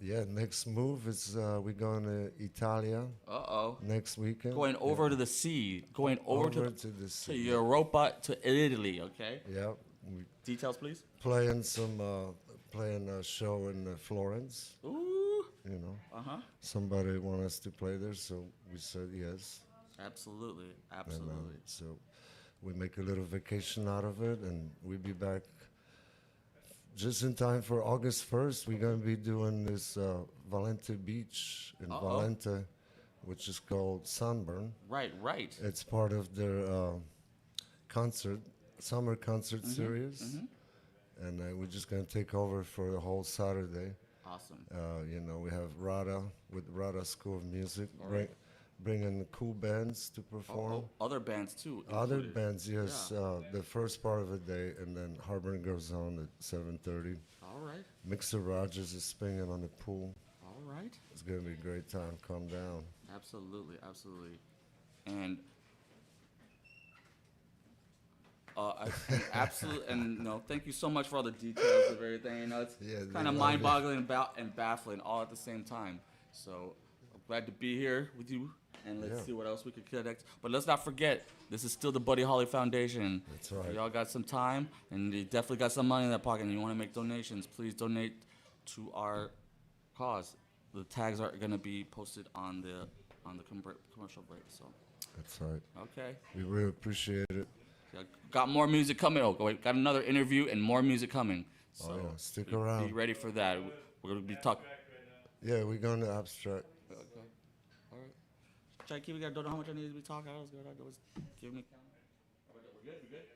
Yeah, next move is we're going to Italia. Next weekend. Going over to the sea. Going over to the sea. to Europa, to Italy, okay? Yeah. Details, please. Playing a show in Florence. Ooh. You know. Uh-huh. Somebody want us to play there, so we said yes. Absolutely. And, Absolutely. so we make a little vacation out of it, and we'll be back just in time for August 1st. We're going to be doing this Valente Beach in Valente, which is called Sunburn. Right. It's part of their summer concert series. And we're just going to take over for the whole Saturday. Awesome. You know, we have Rada with Rada School of Music, Right. bringing cool bands to perform. Other bands too. Other included. bands, yes. Yeah. The first part of the day, and then Harbor goes on at 7:30. All right. Mixer Rogers is spinning on the pool. All right. It's going to be a great time. Calm down. Absolutely. And absolutely, and no, thank you so much for all the details of everything. You know, it's kind of mind-boggling and baffling all at the same time. So I'm glad to be here with you, and let's see what else we could connect. But let's not forget, this is still the Buddy Holly Foundation. That's right. Y'all got some time, and you definitely got some money in that pocket, and you want to make donations, please donate to our cause. The tags are going to be posted on the commercial break. So. That's right. Okay. We really appreciate it. Got more music coming. Oh, wait, got another interview and more music coming. So stick around. Be ready for that. We're going to be talking. Yeah, we're going to abstract. Okay. All right. Try to keep it. I don't know how much I need to be talking. I was good. Give me. We're good. We're good.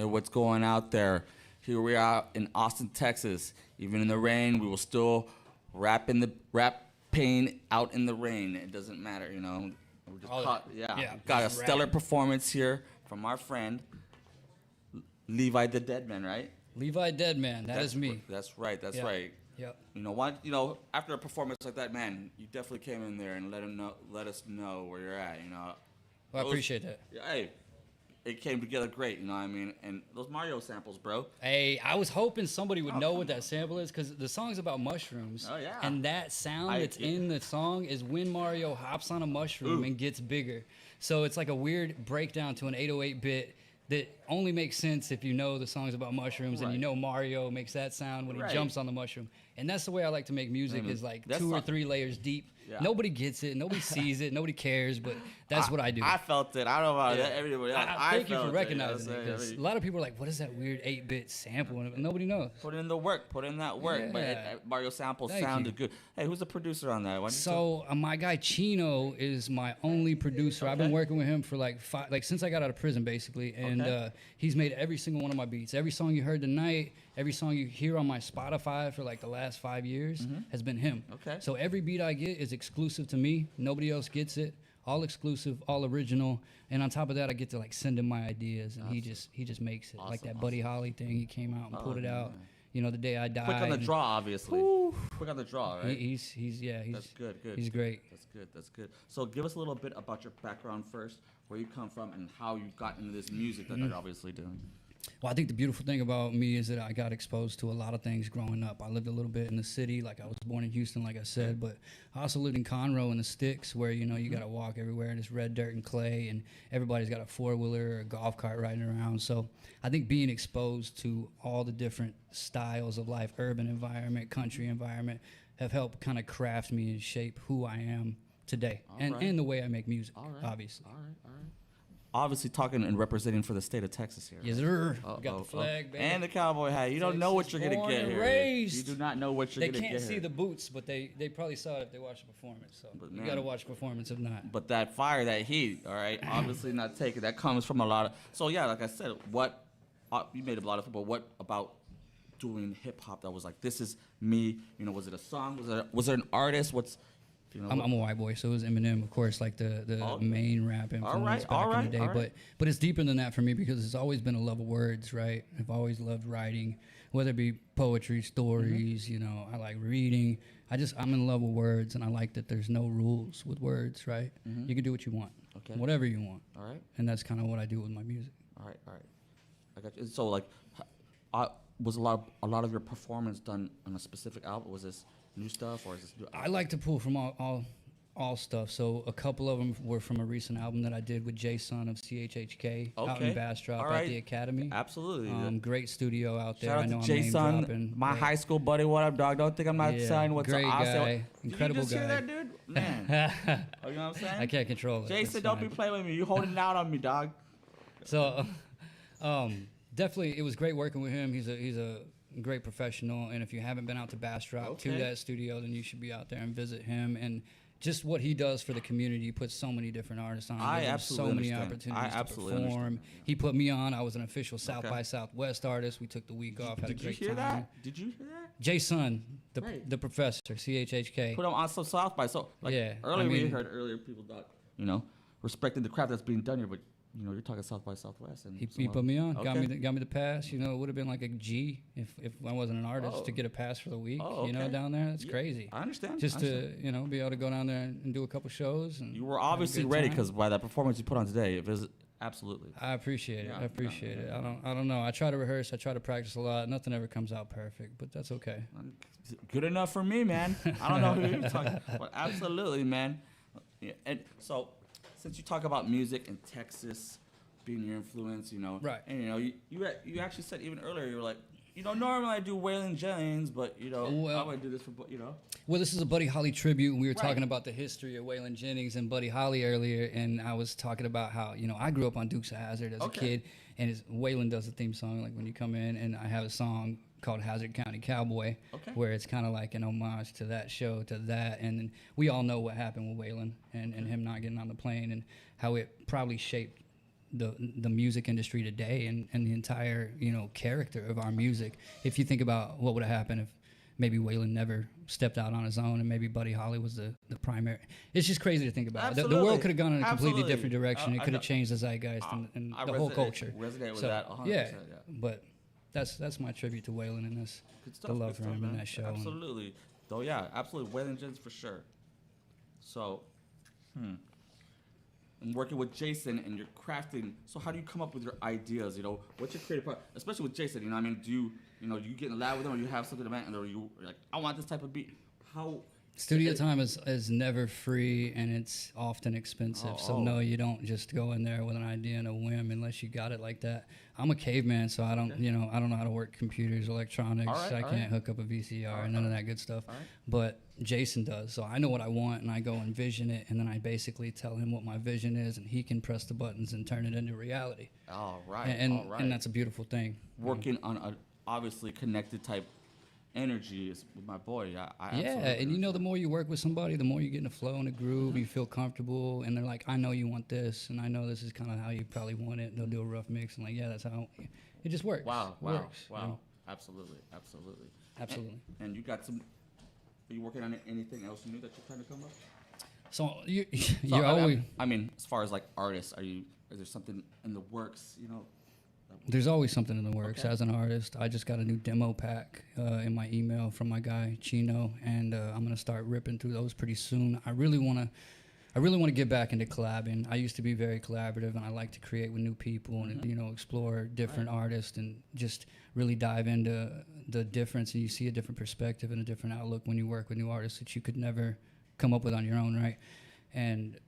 Hey, what's going out there? Here we are in Austin, Texas. Even in the rain, we will still rap pain out in the rain. It doesn't matter, you know. We're just got a stellar performance here from our friend Levi the Deadman, right? Levi Deadman, that is me. That's right. That's Yeah. right. Yep. You know what? You know, after a performance like that, man, you definitely came in there and let us know where you're at. You know. Well, I appreciate that. Yeah, hey, it came together great. You know what I mean? And those Mario samples, bro. Hey, I was hoping somebody would know what that sample is because the song's about mushrooms. Oh yeah. And that sound that's in the song is when Mario hops on a mushroom and gets bigger. So it's like a weird breakdown to an 808-bit that only makes sense if you know the song's about mushrooms and you know Mario makes that sound when he jumps on the mushroom. And that's the way I like to make music is like 2 or 3 layers deep. Yeah. Nobody gets it. Nobody sees it. Nobody cares. But that's what I do. I felt it. I don't know about everybody else. Thank you for recognizing it. Because a lot of people are like, what is that weird 8-bit sample? And nobody knows. Put in the work. Put in that work. Yeah. But Mario samples sounded good. Hey, who's the producer on that? So my guy Chino is my only producer. I've been working with him for like since I got out of prison, basically. And he's made every single one of my beats. Every song you heard tonight, every song you hear on my Spotify for like the last 5 years has been him. Okay. So every beat I get is exclusive to me. Nobody else gets it. All exclusive, all original. And on top of that, I get to like send him my ideas, and he just makes it. Awesome, like that Buddy Holly thing, he came out and pulled it out. You know, the day I died. Quick on the draw, obviously. Quick on the draw, right? He's that's good. He's great. That's good. So give us a little bit about your background first, where you come from, and how you got into this music that you're obviously doing. Well, I think the beautiful thing about me is that I got exposed to a lot of things growing up. I lived a little bit in the city, like I was born in Houston, like I said, but I also lived in Conroe in the sticks where, you know, you got to walk everywhere and it's red dirt and clay and everybody's got a 4-wheeler or a golf cart riding around. So I think being exposed to all the different styles of life, urban environment, country environment, have helped kind of craft me and shape who I am today and the way I make music, obviously. All right. Obviously talking and representing for the state of Texas here. Yes, sir. We got the flag, baby. And the cowboy hat. You don't know what you're going to get here. Raised. You do not know what you're going to get here. They can't see the boots, but they probably saw it if they watched the performance. So you got to watch the performance if not. But that fire, that heat, all right, obviously not taken. That comes from a lot of... So, yeah, like I said, you made a lot of... But what about doing hip-hop that was like, this is me? You know, was it a song? Was there an artist? You know, I'm a white boy, so it was Eminem, of course, like the main rap influence back in the day. But it's deeper than that for me because it's always been a love of words, right? I've always loved writing, whether it be poetry, stories, you know, I like reading. I'm in love with words, and I like that there's no rules with words, right? You can do what you want, whatever you want. All right. And that's kind of what I do with my music. All right. I got you. So, like, was a lot of your performance done on a specific album? Was this new stuff, or is this new? I like to pull from all stuff. So a couple of them were from a recent album that I did with Jason of CHHK out in Bastrop at the Academy. Absolutely. Great studio out there. Shout out I know to Jason, my high school buddy. What up, dog? Don't think I'm not saying what's great up. Guy, incredible Did you just guy. hear that, dude? Man, you know what I'm saying? I can't control it. Jason, don't be playing with me. You holding it out on me, dog. So, definitely, it was great working with him. He's a great professional, and if you haven't been out to Bastrop to that studio, then you should be out there and visit him. And just what he does for the community, he puts so many different artists on. I absolutely so many understand. opportunities to perform. He put me on. I was an official South by Southwest artist. We took the week off, had a great time. Did you hear that? Jason, the professor, CHHK. Put him on some South by. So like earlier we heard people that respecting the craft that's being done here, but you know, you're talking South by Southwest. And he put me on, got me the pass. You know, it would have been like a G if I wasn't an artist to get a pass for the week. You know, down there, it's crazy. I understand. Just to be able to go down there and do a couple shows. And you were obviously ready because by that performance you put on today, it was absolutely. I appreciate it. I appreciate it. I don't know. I try to rehearse. I try to practice a lot. Nothing ever comes out perfect, but that's okay. Good enough for me, man. I don't know who you're talking, but absolutely, man. Yeah, and so, since you talk about music in Texas being your influence, you know, and you know, you actually said even earlier, you were like, you know, normally I do Waylon Jennings, but you know, I'm gonna do this for, you know. Well, this is a Buddy Holly tribute, and we were talking about the history of Waylon Jennings and Buddy Holly earlier, and I was talking about how, you know, I grew up on Dukes of Hazzard as a kid, and Waylon does the theme song, like when you come in, and I have a song called Hazard County Cowboy, where it's kind of like an homage to that show, to that, and then we all know what happened with Waylon and him not getting on the plane, and how it probably shaped the music industry today and the entire, you know, character of our music. If you think about what would have happened if maybe Waylon never stepped out on his own and maybe Buddy Holly was the primary. It's just crazy to think about. The world could have gone in a completely different direction. It could have changed the zeitgeist and the whole culture. Resonate with So, that 100%. yeah, but that's my tribute to Waylon and this, the love for him in that show. Absolutely. Though, yeah, absolutely. Waylon Jennings for sure. So, and working with Jason and you're crafting. So how do you come up with your ideas? You know, what's your creative part? Especially with Jason, you know what I mean? Do you get in the lab with him or you have something to make and or you're like, I want this type of beat? How? Studio time is never free and it's often expensive. So no, you don't just go in there with an idea and a whim unless you got it like that. I'm a caveman, so I don't, you know, I don't know how to work computers, electronics. I can't hook up a VCR and none of that good stuff. But Jason does, so I know what I want and I go envision it and then I basically tell him what my vision is and he can press the buttons and turn it into reality. And that's a beautiful thing. Working on a obviously connected type energy is with my boy. I and you know, the more you work with somebody, the more you get in a flow and a groove, you feel comfortable, and they're like, I know you want this, and I know this is kind of how you probably want it. And they'll do a rough mix, and like, yeah, that's how it just works. Works, you know? Absolutely. And you got some. Are you working on anything else new that you're trying to come up? So you're always. I mean, as far as like artists, is there something in the works? You know. There's always something in the works as an artist. I just got a new demo pack in my email from my guy Chino, and I'm gonna start ripping through those pretty soon. I really wanna get back into collabing. I used to be very collaborative, and I like to create with new people and you know, explore different artists and just really dive into the difference. And you see a different perspective and a different outlook when you work with new artists that you could never come up with on your own, right? And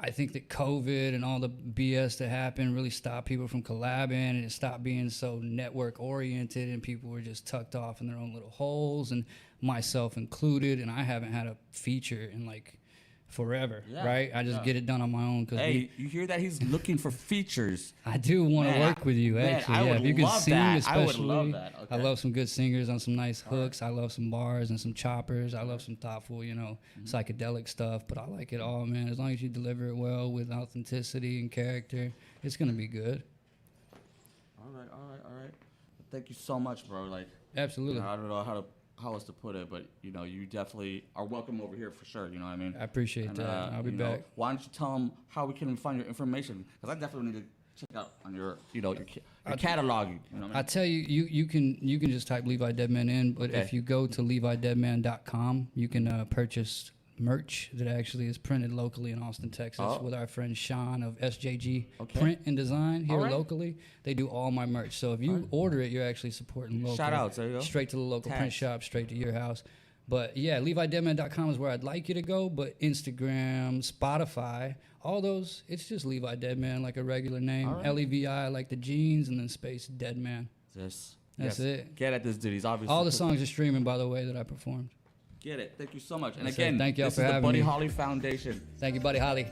I think that COVID and all the BS that happened really stopped people from collabing, and it stopped being so network oriented, and people were just tucked off in their own little holes, and myself included. And I haven't had a feature in like forever, right? I just get it done on my own. Hey, you hear that? He's looking for features. I do want to work with you, actually. If you can sing, especially. I would love that. Okay. I love some good singers on some nice hooks. I love some bars and some choppers. I love some thoughtful, you know, psychedelic stuff. But I like it all, man. As long as you deliver it well with authenticity and character, it's gonna be good. All right. Thank you so much, bro. Like, absolutely. You know, I don't know how else to put it, but you know, you definitely are welcome over here for sure. You know what I mean? I appreciate that. I'll be back. Why don't you tell them how we can find your information? Because I definitely need to check out on your, you know, your cataloging. You know what I mean? I tell you, you can just type Levi Deadman in, but if you go to LeviDeadman.com, you can purchase merch that actually is printed locally in Austin, Texas, with our friend Sean of SJG Print and Design here locally. They do all my merch. So if you order it, you're actually supporting local. Shout out, there you go. Straight to the local print shop, straight to your house. But yeah, LeviDeadman.com is where I'd like you to go. But Instagram, Spotify, all those, it's just Levi Deadman, like a regular name. Levi, like the jeans, and then space Deadman. That's it. Get at this dude. He's obviously. All the songs are streaming, by the way, that I performed. Get it. Thank you so much. And That's again, thank y'all this for is the having Buddy me. Holly Foundation. Thank you, Buddy Holly.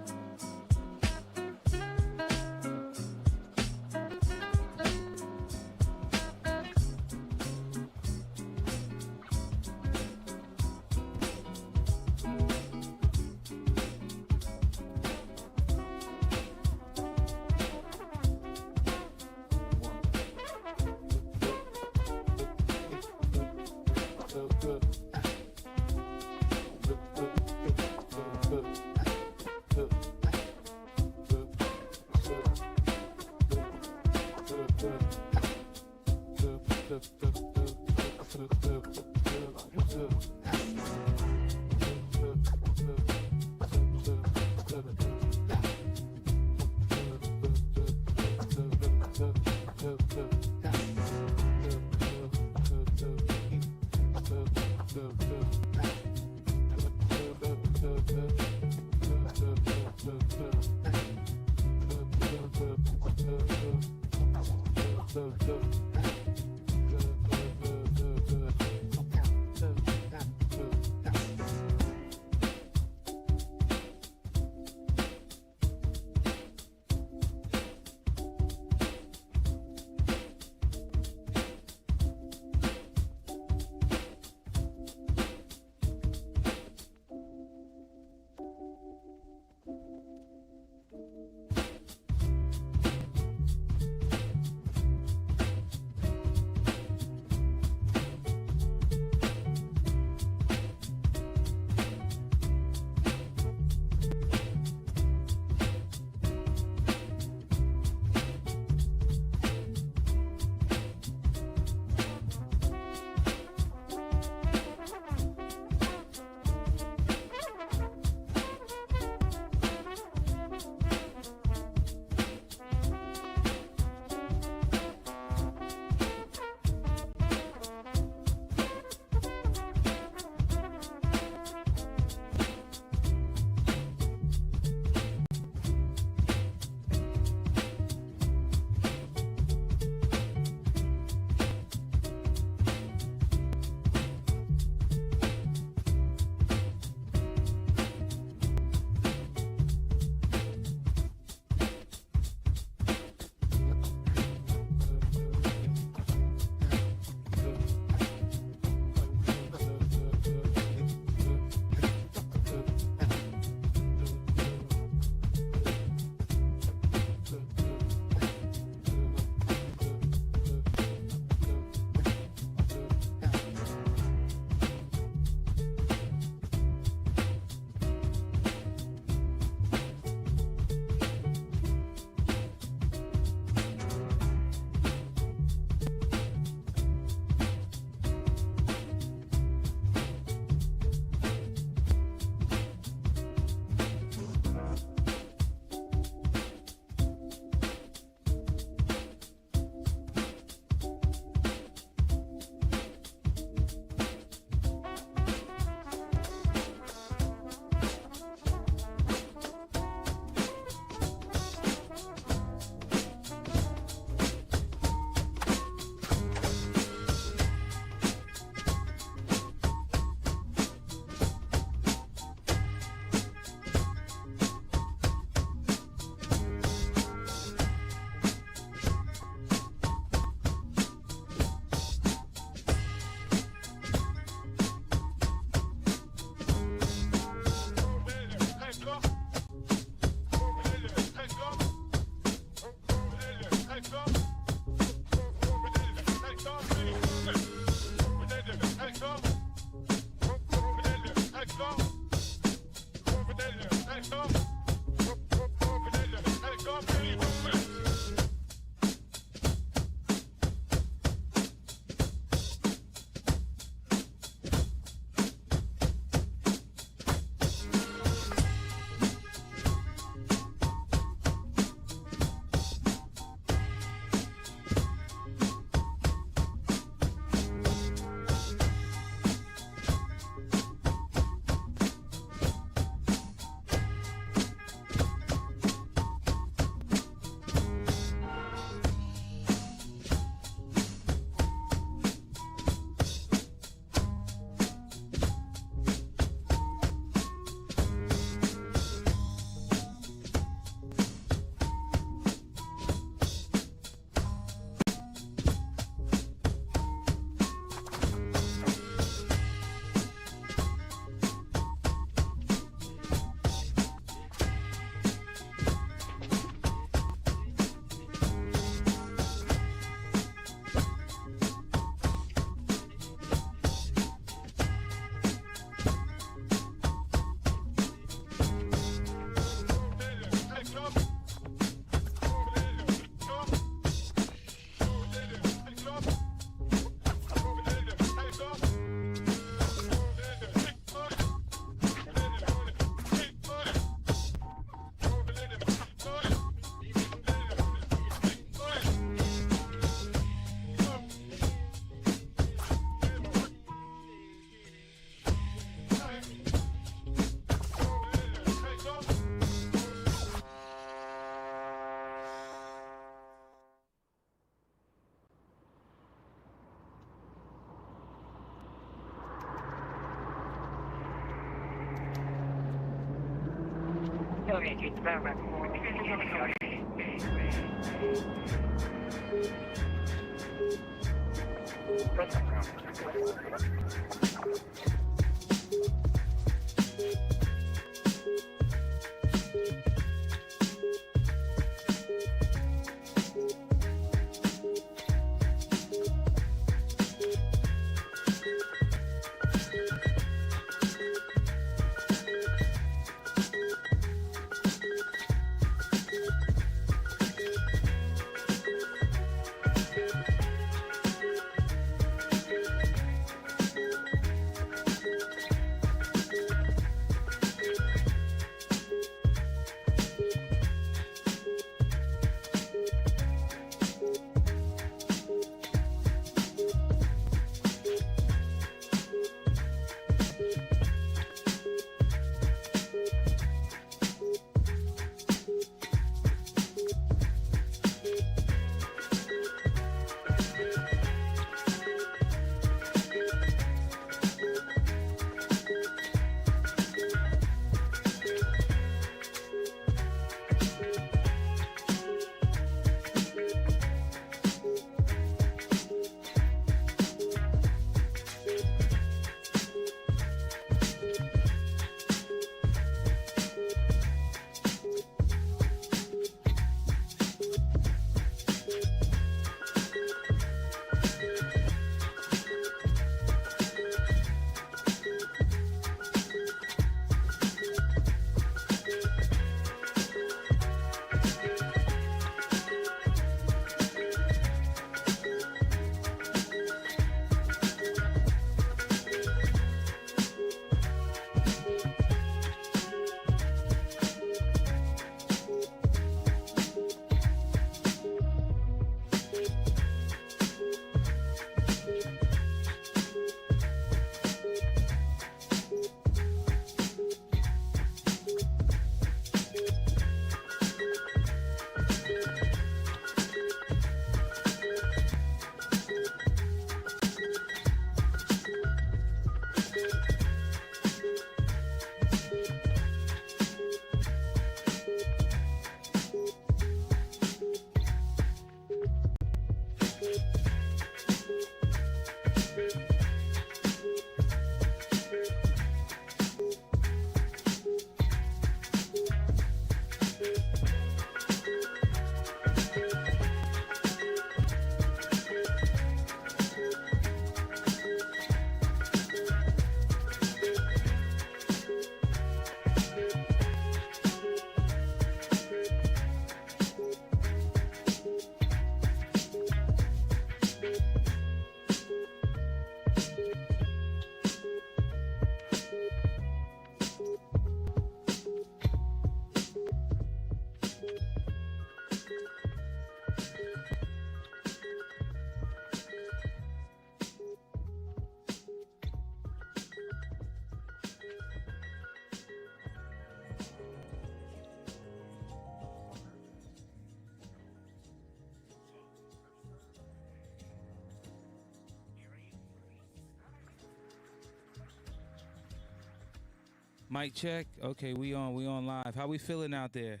Mic check. Okay, we on live. How we feeling out there?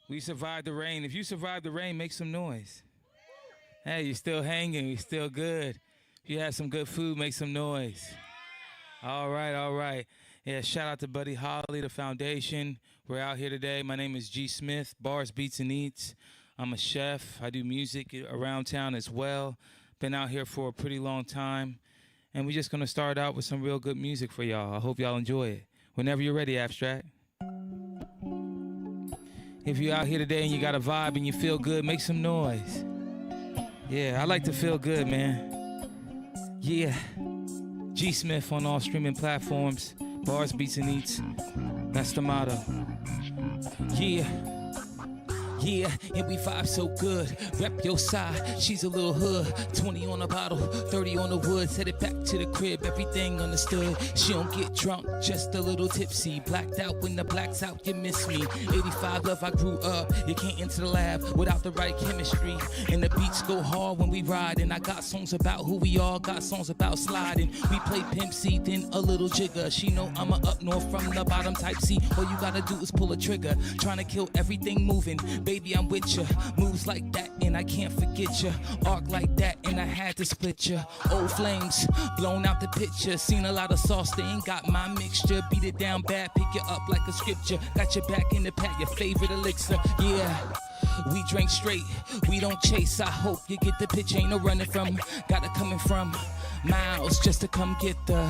We survived the rain. If you survived the rain, make some noise. Hey, you're still hanging. You're still good. If you had some good food, make some noise. All right, all right. Yeah, shout out to Buddy Holly, the foundation. We're out here today. My name is G. Smith, Bars, Beats, and Eats. I'm a chef. I do music around town as well. Been out here for a pretty long time. And we're just going to start out with some real good music for y'all. I hope y'all enjoy it. Whenever you're ready, Abstract. If you're out here today and you got a vibe and you feel good, make some noise. Yeah, I like to feel good, man. Yeah. G. Smith on all streaming platforms. Bars, Beats, and Eats. That's the motto. Yeah. Yeah, and we vibe so good. Rep your side, she's a little hood. 20 on a bottle, 30 on the woods. Headed back to the crib, everything understood. She don't get drunk, just a little tipsy. Blacked out when the black's out, you miss me. 85 love, I grew up. You can't enter the lab without the right chemistry. And the beats go hard when we ride. And I got songs about who we are, got songs about sliding. We play Pimp C, then a little jigger. She know I'm a up north from the bottom type C. All you gotta do is pull a trigger. Trying to kill everything moving. Baby, I'm with ya. Moves like that and I can't forget ya. Arc like that and I had to split ya. Old flames, blown out the picture. Seen a lot of sauce, they ain't got my mixture. Beat it down bad, pick you up like a scripture. Got your back in the pack, your favorite elixir. Yeah. We drink straight, we don't chase. I hope you get the picture, ain't no running from. Got it coming from miles just to come get the,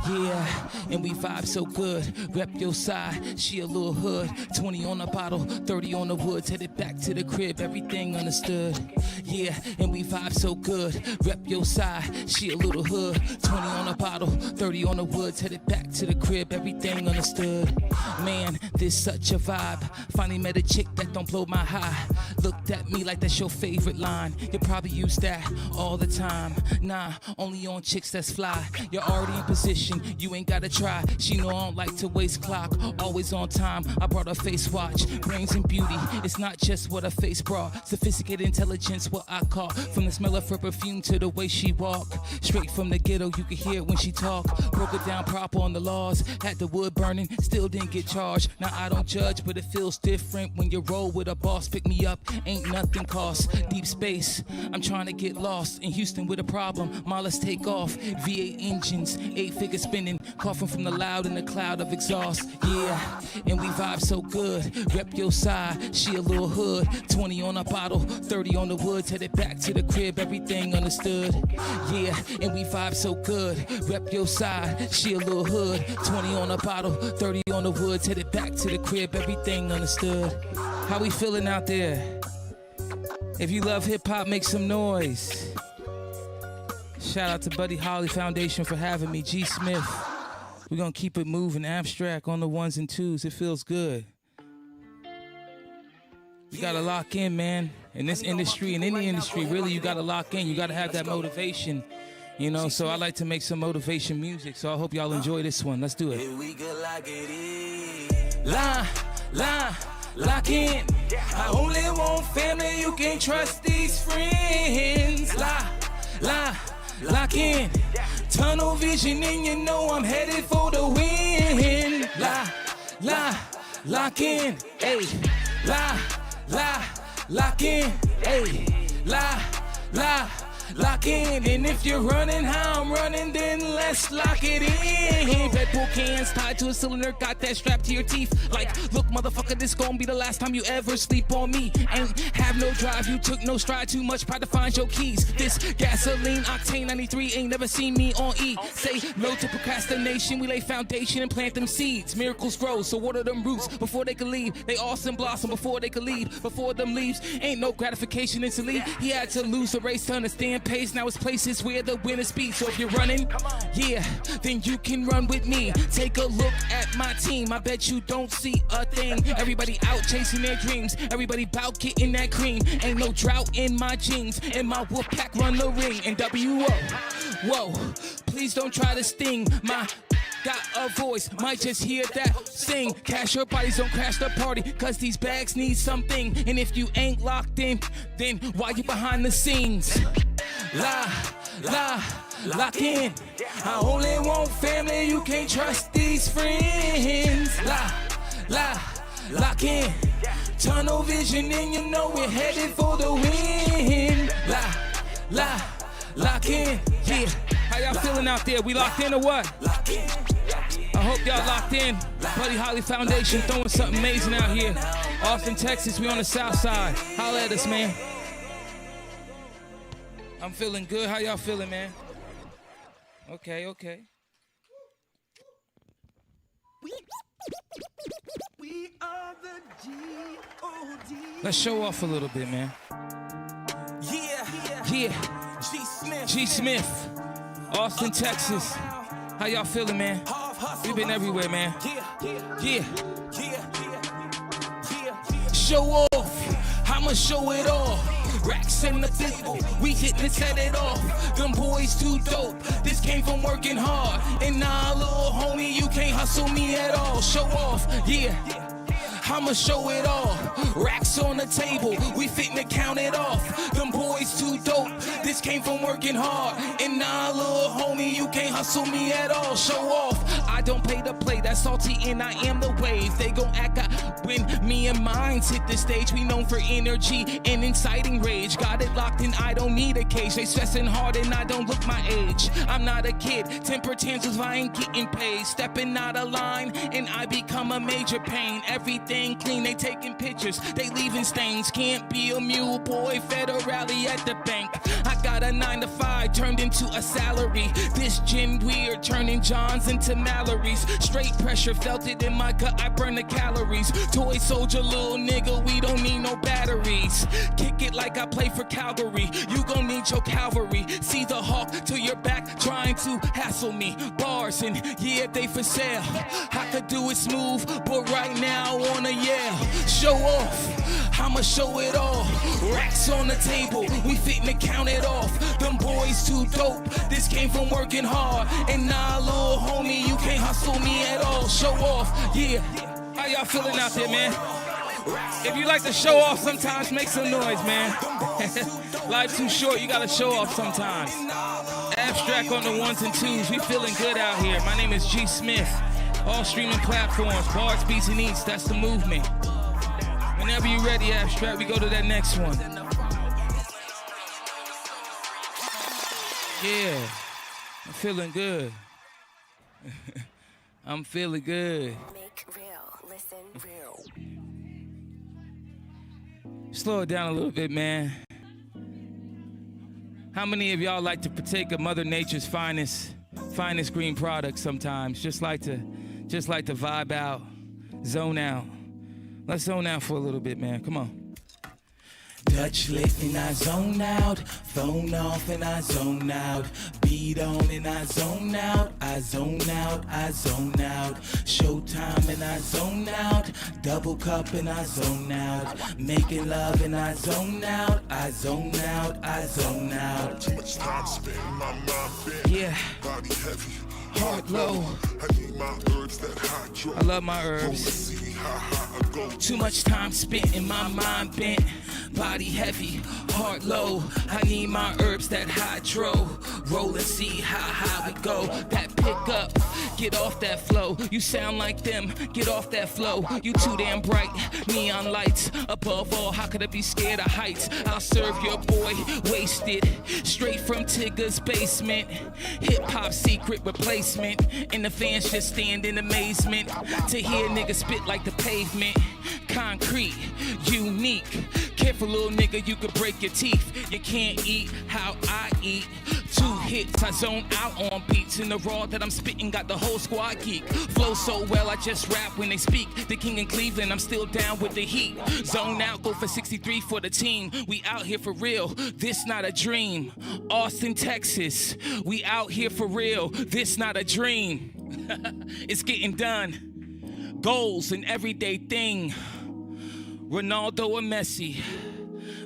yeah. And we vibe so good, rep your side, she a little hood. 20 on a bottle, 30 on the woods. Headed back to the crib, everything understood. Yeah, and we vibe so good, rep your side, she a little hood. 20 on a bottle, 30 on the woods. Headed back to the crib, everything understood. Man, this such a vibe. Finally met a chick that don't blow my high. Looked at me like that's your favorite line. You probably use that all the time. Nah, only on chicks that's fly. You're already in position, you ain't gotta try. She know I don't like to waste clock. Always on time, I brought her face watch. Brains and beauty, it's not just what her face brought. Sophisticated intelligence, what I caught. From the smell of her perfume to the way she walk. Straight from the ghetto, you could hear it when she talk. Broke it down proper on the laws. Had the wood burning, still didn't get charged. Now I don't judge, but it feels different when you roll with a boss. Pick me up, ain't nothing cost. Deep space, I'm trying to get lost. In Houston with a problem, let's take off. V8 engines, 8-figure spinning. Coughing from the loud in the cloud of exhaust. Yeah, and we vibe so good. Rep your side, she a little hood. 20 on a bottle, 30 on the woods. Headed back to the crib, everything understood. Yeah, and we vibe so good. Rep your side, she a little hood. 20 on a bottle, 30 on the woods. Headed back to the crib, everything understood. How we feeling out there? If you love hip hop, make some noise. Shout out to Buddy Holly Foundation for having me. G Smith. We're gonna keep it moving, abstract on the ones and twos. It feels good. You gotta lock in, man. In this industry, in any industry, really, you gotta lock in. You gotta have that motivation. You know, so I like to make some motivation music. So I hope y'all enjoy this one. Let's do it. Lock in. I only want family, you can trust these friends. Lock in. Tunnel vision and you know I'm headed for the win. Lock in. Hey. Lock in. Hey. Lock in, and if you're running how I'm running, then let's lock it in. Red Bull cans tied to a cylinder, got that strapped to your teeth. Like, look, motherfucker, this gon' be the last time you ever sleep on me. Ain't have no drive, you took no stride, too much pride to find your keys. This gasoline, octane 93, ain't never seen me on E. Say no to procrastination, we lay foundation and plant them seeds. Miracles grow, so water them roots before they can leave. They awesome blossom before they can leave. Before them leaves, ain't no gratification instantly. He had to lose the race to understand pace. Now it's places where the winners be. So if you're running, yeah, then you can run with me. Take a look at my team. I bet you don't see a thing. Everybody out chasing their dreams. Everybody bout getting that cream. Ain't no drought in my jeans. And my wolf pack run the ring. And WO, whoa, please don't try to sting my got a voice, might just hear that sing. Cash your bodies, don't crash the party, cause these bags need something. And if you ain't locked in, then why you behind the scenes? Lock in. I only want family, you can't trust these friends. Lock in. Tunnel vision and you know we're headed for the win. Lock in. Yeah. How y'all feeling out there? We locked in or what? I hope y'all locked in. Buddy Holly Foundation throwing something amazing out here. Austin, Texas, we on the south side. Holla at us, man. I'm feeling good. How y'all feeling, man? Okay. We are the G-O-D. Let's show off a little bit, man. Yeah. G Smith. Austin, Texas. How y'all feeling, man? We've been everywhere, man. Yeah. Show off. I'ma show it all. Racks in the table, we hit and set it off. Them boys too dope, this came from working hard. And nah, little homie, you can't hustle me at all. Show off, yeah. I'ma show it all. Racks on the table, we fittin' to count it off. Them boys too dope, this came from working hard. And nah, little homie, you can't hustle me at all. Show off, I don't pay to play, that's salty and I am the wave. They gon' act out when me and mines hit the stage. We known for energy and inciting rage. Got it locked and I don't need a cage. They stressing hard and I don't look my age. I'm not a kid, temper tantrums if I ain't getting paid. Stepping out of line and I become a major pain. Everything clean, they taking pictures, they leaving stains. Can't be a mule boy, fed a rally at the bank. I got a 9 to 5 turned into a salary. This gin weird, turning Johns into Mallory's. Straight pressure, felt it in my gut, I burn the calories. Toy soldier, little nigga, we don't need no batteries. Kick it like I play for Calgary, you gon' need your cavalry. See the hawk to your back, trying to hassle me. Bars and yeah, they for sale. I could do it smooth, but right now I wanna yell. Show off, I'ma show it all. Racks on the table, we fittin' to count it off. Them boys too dope, this came from working hard. And nah, little homie, you can't hustle me at all. Show off, yeah. How y'all feeling out there, man? If you like to show off sometimes, make some noise, man. Life too short, you gotta show off sometimes. Abstract on the ones and twos, we feeling good out here. My name is G Smith. All streaming platforms, bars, beats, and eats, that's the movement. Whenever you're ready, Abstract, we go to that next one. Yeah, I'm feeling good. I'm feeling good. Make real, listen real. Slow it down a little bit, man. How many of y'all like to partake of Mother Nature's finest green products sometimes? Just like to vibe out, zone out. Let's zone out for a little bit, man. Come on. Dutch lit and I zone out, phone off and I zone out, beat on and I zone out, I zone out, I zone out, showtime and I zone out, double cup and I zone out, making love and I zone out, I zone out, I zone out. Too much time spent in my mind bent, yeah. Body heavy, heart low. I need my herbs that hydro. I love my herbs. Too much time spent in my mind bent, body heavy, heart low. I need my herbs that hydro. Roll and see how high we go. That pick up, get off that flow. You sound like them, get off that flow. You too damn bright, neon lights. Above all, how could I be scared of heights? I'll serve your boy, wasted, straight from Tigger's basement. Hip hop secret replacement, and the fans just stand in amazement to hear niggas spit like the pavement. Concrete, unique. Careful, little nigga, you could break your teeth. You can't eat how I eat. 2 hits, I zone out on beats. And the raw that I'm spitting got the whole squad geek. Flow so well, I just rap when they speak. The king in Cleveland, I'm still down with the heat. Zone out, go for 63 for the team. We out here for real, this not a dream. Austin, Texas, we out here for real, this not a dream. It's getting done. Goals, an everyday thing. Ronaldo or Messi,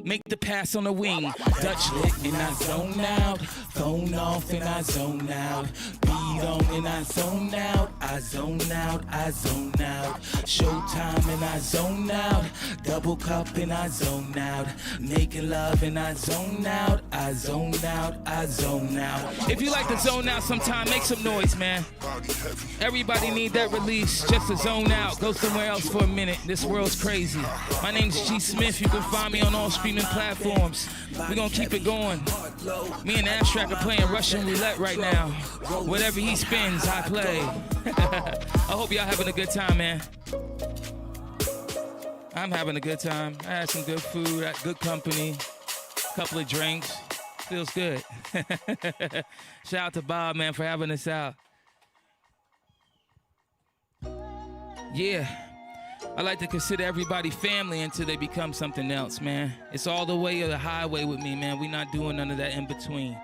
make the pass on the wing. Dutch lit and I zone out, phone off and I zone out, beat on and I zone out, I zone out, I zone out, showtime and I zone out, double cup and I zone out, making love and I zone out, I zone out, I zone out. If you like to zone out sometime, make some noise, man. Everybody need that release, just to zone out, go somewhere else for a minute. This world's crazy. My name's G Smith, you can find me on all streaming platforms. We're gonna keep it going. Me and Abstract are playing Russian roulette right now. Whatever he spins, I play. I hope y'all having a good time, man. I'm having a good time. I had some good food, good company, couple of drinks. Feels good. Shout out to Bob, man, for having us out. Yeah. I like to consider everybody family until they become something else, man. It's all the way or the highway with me, man. We not doing none of that in between.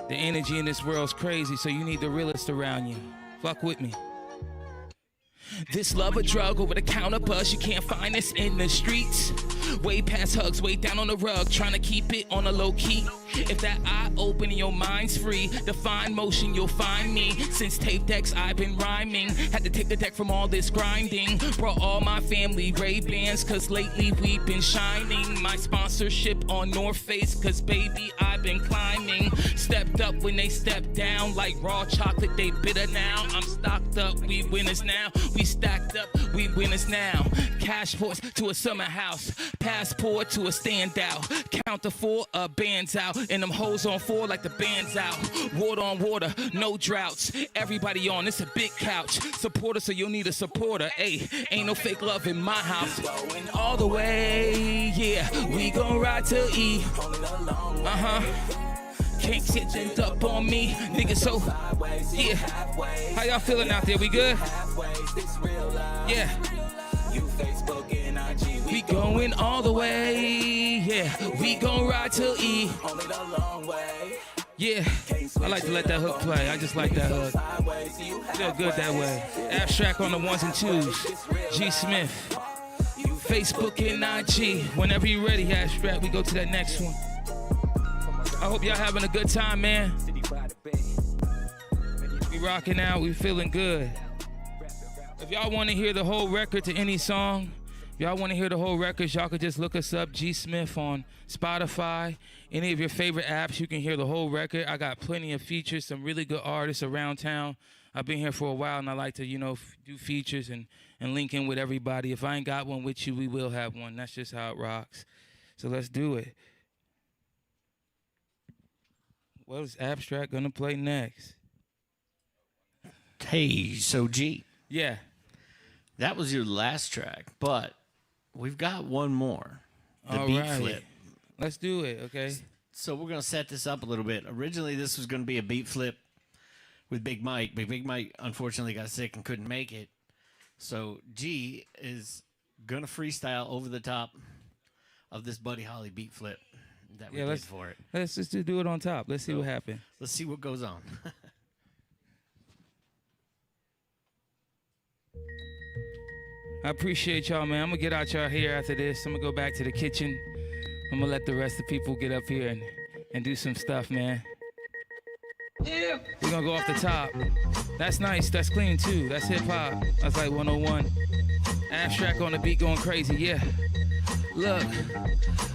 The energy in this world's crazy, so you need the realest around you. Fuck with me. This love a drug over the counter buzz. You can't find this in the streets. Way past hugs, way down on the rug, trying to keep it on a low key. If that eye open and your mind's free, define motion, you'll find me. Since tape decks, I've been rhyming. Had to take the deck from all this grinding. Brought all my family Ray-Bans, cause lately we've been shining. My sponsorship on North Face, cause baby, I've been climbing. Stepped up when they stepped down, like raw chocolate, they bitter now. I'm stocked up, we winners now. We stacked up, we winners now. Cash ports to a summer house, passport to a standout. Count to 4, band's out, and them hoes on 4 like the band's out. Water on water, no droughts. Everybody on, it's a big couch. Supporter, so you'll need a supporter. Ayy, ain't no fake love in my house. Going all the way, yeah. We gon' ride till E. Can't sit up on me, nigga. So, yeah. How y'all feeling out there? We good? Yeah. We going all the way, yeah. We gon' ride till E. Yeah, I like to let that hook play. I just like that hook. Feel good that way. Abstract on the 1s and 2s. G Smith. Facebook and IG. Whenever you're ready, Abstract, we go to that next one. I hope y'all having a good time, man. We rocking out, we feeling good. If y'all want to hear the whole record to any song, if y'all want to hear the whole records, y'all could just look us up, G Smith on Spotify. Any of your favorite apps, you can hear the whole record. I got plenty of features, some really good artists around town. I've been here for a while, and I like to, you know, do features and link in with everybody. If I ain't got one with you, we will have one. That's just how it rocks. So let's do it. What is Abstract gonna play next? Hey, so G. Yeah. That was your last track, but we've got one more. The All beat right. flip. Let's do it, okay? So we're gonna set this up a little bit. Originally, this was gonna be a beat flip with Big Mike, but Big Mike unfortunately got sick and couldn't make it. So G is gonna freestyle over the top of this Buddy Holly beat flip that we did for it. Let's just do it on top. Let's see what happens. Let's see what goes on. I appreciate y'all, man. I'm gonna get out y'all here after this. I'm gonna go back to the kitchen. I'm gonna let the rest of the people get up here and do some stuff, man. Yeah. We're gonna go off the top. That's nice. That's clean too. That's hip hop. That's like 101. Abstract on the beat going crazy. Yeah.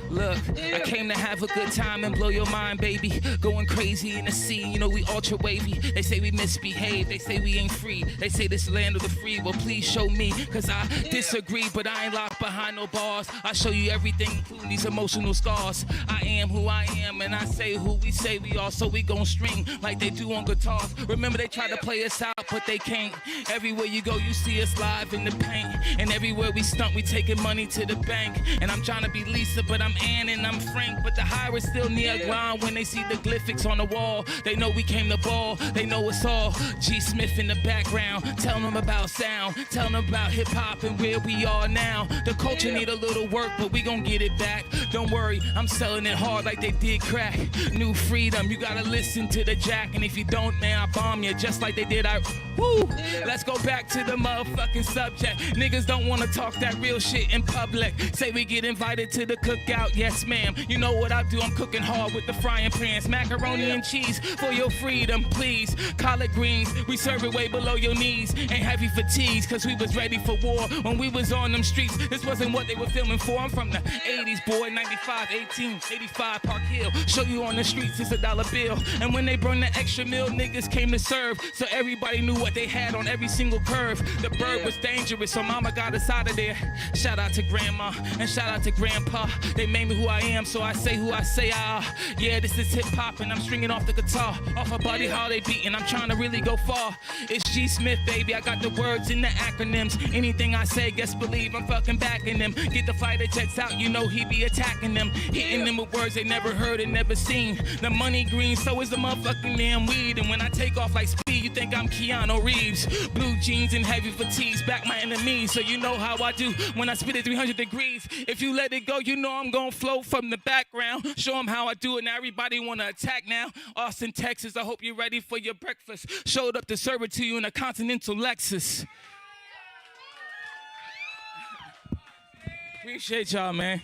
Look, I came to have a good time and blow your mind, baby. Going crazy in the sea, you know we ultra wavy. They say we misbehave, they say we ain't free. They say this land of the free, well please show me. Cause I disagree, but I ain't locked behind no bars. I show you everything, including these emotional scars. I am who I am, and I say who we say we are. So we gon' string like they do on guitars. Remember they tried to play us out, but they can't. Everywhere you go, you see us live in the paint. And everywhere we stunt, we taking money to the bank. And I'm trying to be Lisa, but I'm Ann and I'm Frank. But the high is still near ground when they see the glyphics on the wall. They know we came to ball, they know it's all. G Smith in the background, telling them about sound, telling them about hip hop and where we are now. The culture need a little work, but we gon' get it back. Don't worry, I'm selling it hard like they did crack. New freedom, you gotta listen to the jack. And if you don't, man, I bomb you just like they did. Woo! Let's go back to the motherfucking subject. Niggas don't wanna talk that real shit in public. Say we get invited to the cookout, yes ma'am. You know what I do, I'm cooking hard with the frying pans. Macaroni and cheese for your freedom, please. Collard greens, we serve it way below your knees. Ain't heavy fatigues, cause we was ready for war. When we was on them streets, this wasn't what they were filming for. I'm from the 80s, boy, 95, 18, 85, Park Hill. Show you on the streets, it's $1 bill. And when they burned the extra meal, niggas came to serve. So everybody knew what they had on every single curve. The bird was dangerous, so mama got us out of there. Shout out to grandma, and shout out to grandpa. They made me who I am, so I say who I say. Yeah, this is hip hop, and I'm stringing off the guitar. Off a Buddy Holly beat, and I'm trying to really go far. It's G Smith, baby, I got the words in the acronyms. Anything I say, guess believe I'm fucking backing them. Get the fighter jets out, you know he be attacking them. Hitting them with words they never heard and never seen. The money green, so is the motherfucking damn weed. And when I take off like speed, you think I'm Keanu Reeves. Blue jeans and heavy fatigues, back my enemies. So you know how I do when I spit at 300 degrees. If you let it go, you know I'm gonna flow from the background. Show them how I do it, now everybody wanna attack now. Austin, Texas, I hope you're ready for your breakfast. Showed up to serve it to you in a Continental Lexus. Appreciate y'all, man.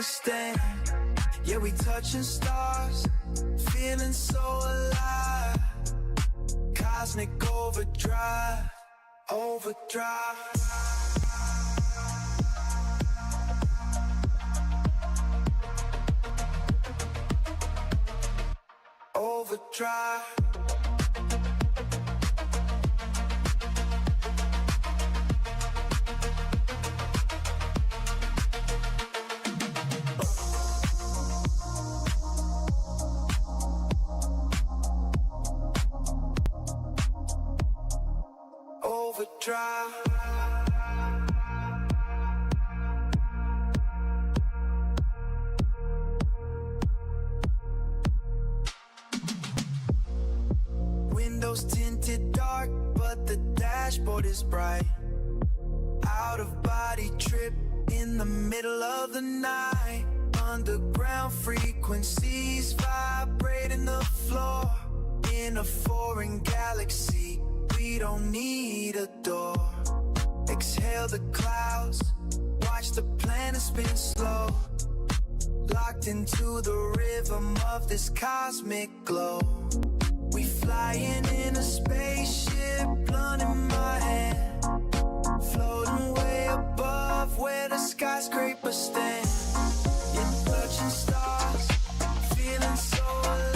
stand. Yeah, we touching stars, feeling so alive. Cosmic overdrive, overdrive. Overdrive. Overdrive. Windows tinted dark, but the dashboard is bright. Out of body trip in the middle of the night. Underground frequencies vibrating the floor. In a foreign galaxy, we don't need a door. Exhale the clouds, watch the planet spin slow. Locked into the rhythm of this cosmic glow. We flying in a spaceship, blunt in my hand. Floating way above where the skyscrapers stand. Yeah, touching stars, feeling so alive.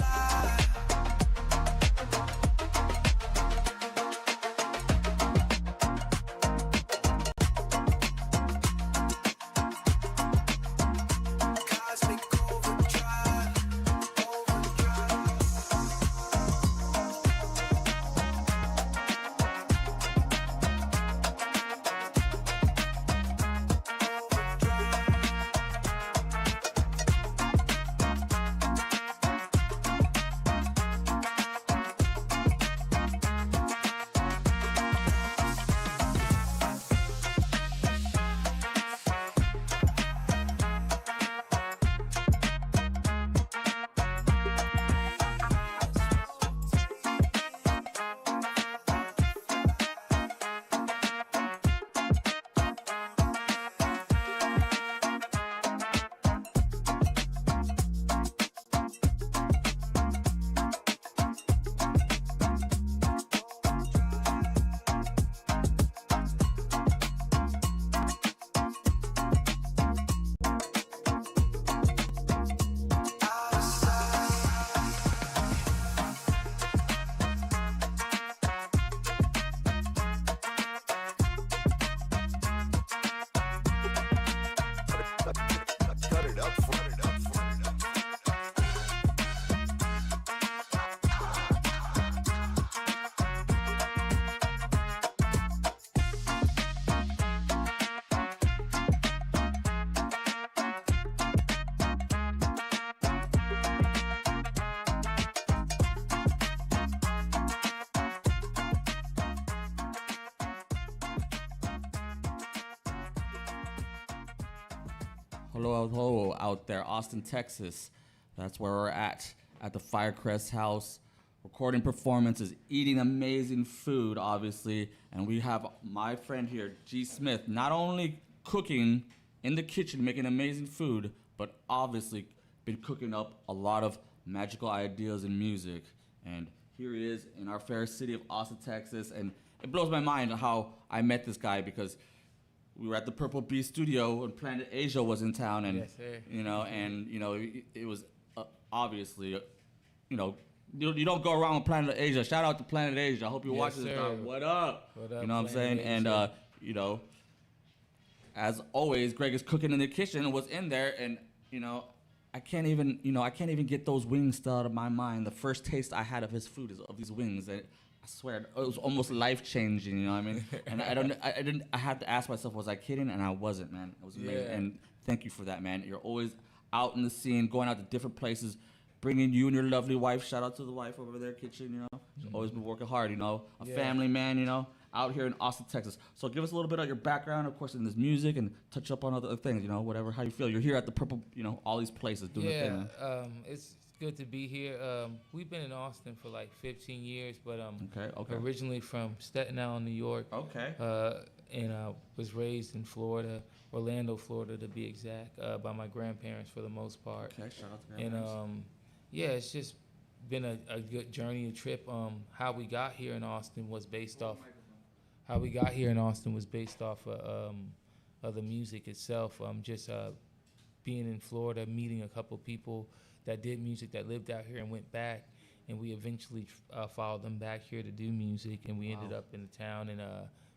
Hello out there, Austin, Texas. That's where we're at the Firecrest House. Recording performances, eating amazing food, obviously. And we have my friend here, G. Smith, not only cooking in the kitchen, making amazing food, but obviously been cooking up a lot of magical ideas in music. And here he is in our fair city of Austin, Texas. And it blows my mind how I met this guy, because we were at the Purple Beast studio when Planet Asia was in town, and yes, sir. It was obviously, you don't go around with Planet Asia. Shout out to Planet Asia. I hope you're Yes, watching this. sir. What up? What up, You know what I'm saying? Planet And as always, Greg is cooking in the kitchen and was in there, and I can't even get those wings still out of my mind. The first taste I had of his food is of these wings. And I swear, it was almost life-changing, you know what I mean? And I had to ask myself, was I kidding? And I wasn't, man. It was amazing. Yeah. And thank you for that, man. You're always out in the scene, going out to different places, bringing you and your lovely wife. Shout out to the wife over there, kitchen, She's always been working hard, a family man, out here in Austin, Texas. So give us a little bit of your background, of course, in this music, and touch up on other things, whatever, how you feel. You're here at the Purple, all these places doing the thing. Yeah, it's good to be here. We've been in Austin for like 15 years, but okay. originally from Staten Island, New York. Okay. and was raised in Florida, Orlando, Florida to be exact, by my grandparents for the most part. Okay, shout out to And grandparents. yeah, it's just been a good journey, a trip. How we got here in Austin was based off. How we got here in Austin was based off of the music itself. Just being in Florida, meeting a couple people that did music that lived out here and went back, and we eventually followed them back here to do music, and we ended up in the town, and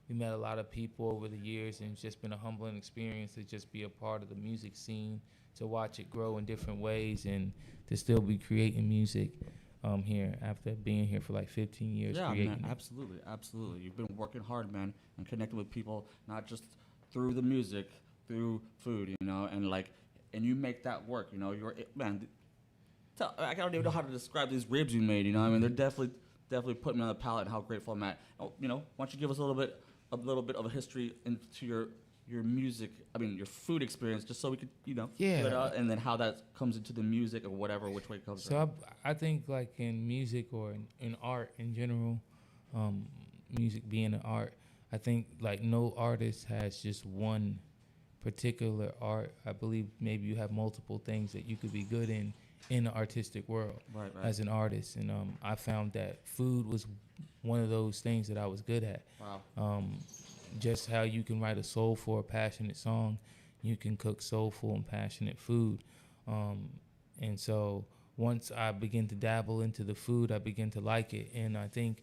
we met a lot of people over the years, and it's just been a humbling experience to just be a part of the music scene, to watch it grow in different ways, and to still be creating music here after being here for like 15 years. Yeah, creating man, it. absolutely, absolutely. You've been working hard, man, and connecting with people, not just through the music, through food, you know, and like, and you make that work, you know. Man, I don't even know how to describe these ribs you made, you know. I mean, they're definitely putting me on the palate, and how grateful I'm at. You know, why don't you give us a little bit of a history into your music, I mean, your food experience, just so we could, you know, Yeah. fill it out, and then how that comes into the music or whatever, which way it comes. So I think like in music or in art in general, music being an art, I think like no artist has just one particular art. I believe maybe you have multiple things that you could be good in the artistic world Right. as an artist. And I found that food was one of those things that I was good at. Wow. Just how you can write a soulful or passionate song, you can cook soulful and passionate food. And so once I begin to dabble into the food, I begin to like it. And I think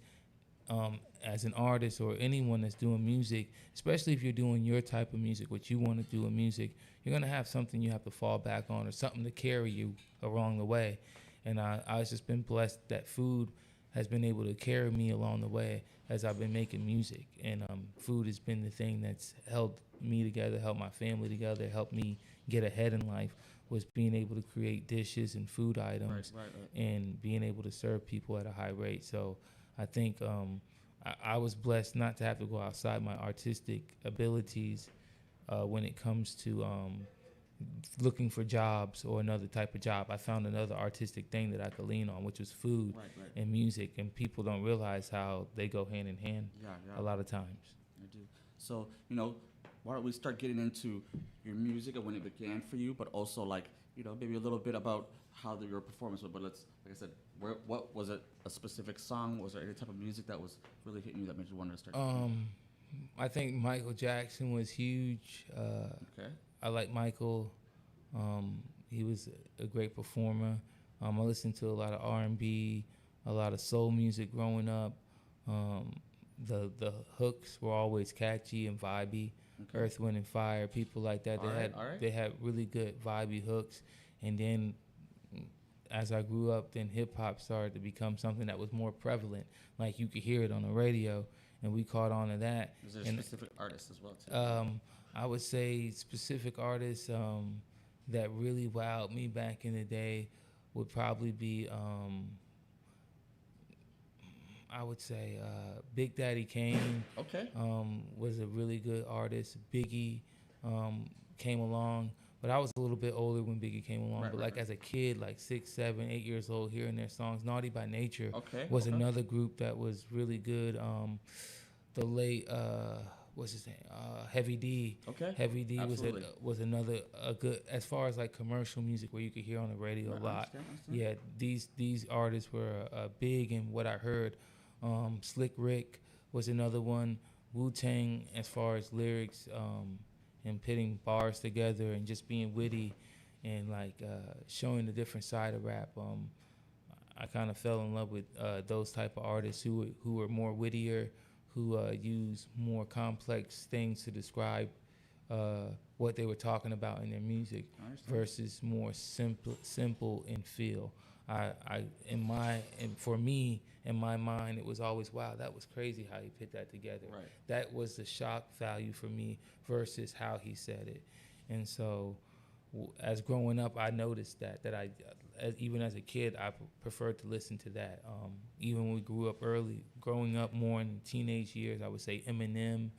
as an artist or anyone that's doing music, especially if you're doing your type of music, what you want to do in music, you're going to have something you have to fall back on or something to carry you along the way. And I've just been blessed that food has been able to carry me along the way as I've been making music. And food has been the thing that's held me together, held my family together, helped me get ahead in life, was being able to create dishes and food items Right. and being able to serve people at a high rate. So I think I was blessed not to have to go outside my artistic abilities when it comes to looking for jobs or another type of job. I found another artistic thing that I could lean on, which was food Right. and music, and people don't realize how they go hand in hand Yeah. a lot of times. I do. So, you know, why don't we start getting into your music and when it began for you, but also like, you know, maybe a little bit about how your performance was. But let's, like I said, what was it? A specific song? Was there any type of music that was really hitting you that made you want to start? I think Michael Jackson was huge. Okay. I like Michael. He was a great performer. I listened to a lot of R&B, a lot of soul music growing up. The hooks were always catchy and vibey. Okay. Earth, Wind, and Fire, people like that. All right. They had really good vibey hooks. And then as I grew up, then hip hop started to become something that was more prevalent. Like you could hear it on the radio, and we caught on to that. Is there a specific artist as well too? I would say specific artists that really wowed me back in the day would probably be, I would say Big Daddy Kane. Okay. Was a really good artist. Biggie came along, but I was a little bit older when Biggie came along. But as a kid, like 6, 7, 8 years old, hearing their songs, Naughty by Nature was another group that was really good. The late what's his name? Heavy D. Okay. Heavy D Absolutely. was another good, as far as like commercial music where you could hear on the radio a lot. I understand. Yeah, these artists were big in what I heard. Slick Rick was another one. Wu-Tang, as far as lyrics and putting bars together and just being witty and like showing the different side of rap. I kind of fell in love with those type of artists who were more wittier, who use more complex things to describe what they were talking about in their music versus more simple in feel. For me, in my mind, it was always, wow, that was crazy how he put that together. Right. That was the shock value for me versus how he said it. And so as growing up, I noticed that even as a kid, I preferred to listen to that. Even when we grew up early, growing up more in teenage years, I would say Eminem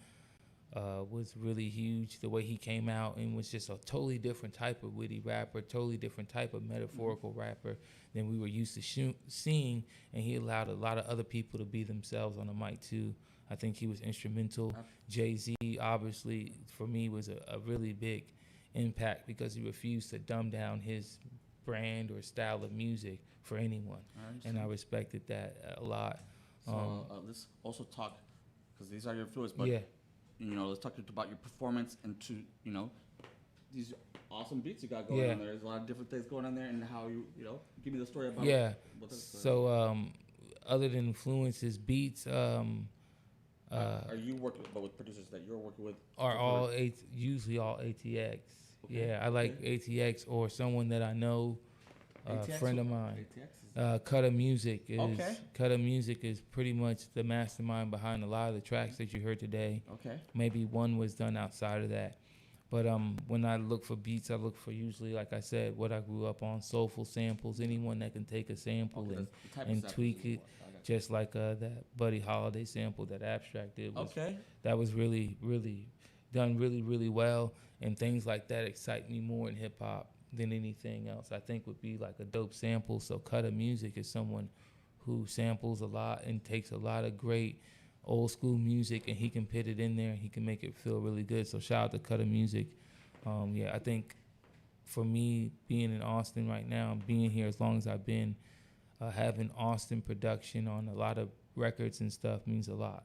was really huge. The way he came out and was just a totally different type of witty rapper, totally different type of metaphorical rapper than we were used to seeing, and he allowed a lot of other people to be themselves on the mic too. I think he was instrumental. Jay-Z, obviously, for me, was a really big impact because he refused to dumb down his brand or style of music for anyone. And I respected that a lot. So let's also talk, because these are your influences, but yeah. Let's talk about your performance and these awesome beats you got going on there. There's a lot of different things going on there, and how give me the story about what So other than influences, beats, are you working with producers that you're working with? Are usually all ATX. Okay. Yeah, I like ATX or someone that I know, a friend of mine. Cutter Music is pretty much the mastermind behind a lot of the tracks that you heard today. Okay. Maybe one was done outside of that. But when I look for beats, I look for usually, like I said, what I grew up on, soulful samples, anyone that can take a sample and tweak it, just like that Buddy Holiday sample that Abstract did. That was really, really done really, really well. And things like that excite me more in hip-hop than anything else. I think would be like a dope sample. So Cutter Music is someone who samples a lot and takes a lot of great old school music, and he can put it in there and he can make it feel really good. So shout out to Cutter Music. I think for me, being in Austin right now, being here as long as I've been, having Austin production on a lot of records and stuff means a lot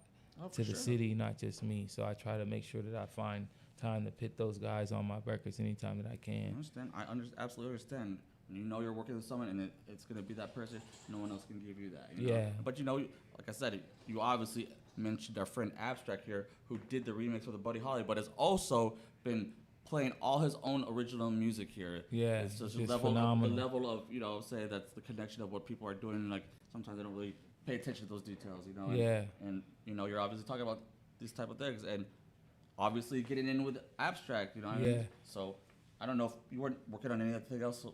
to the city, not just me. So I try to make sure that I find time to put those guys on my records anytime that I can. I absolutely understand. When you're working with someone and it's going to be that person, no one else can give you that. Yeah. But like I said, you obviously mentioned our friend Abstract here, who did the remix for the Buddy Holly, but has also been playing all his own original music here. Yeah, it's just phenomenal. The level of say that's the connection of what people are doing. Like sometimes they don't really pay attention to those details, And you're obviously talking about these type of things, and obviously getting in with Abstract, what I mean? So I don't know if you weren't working on anything else.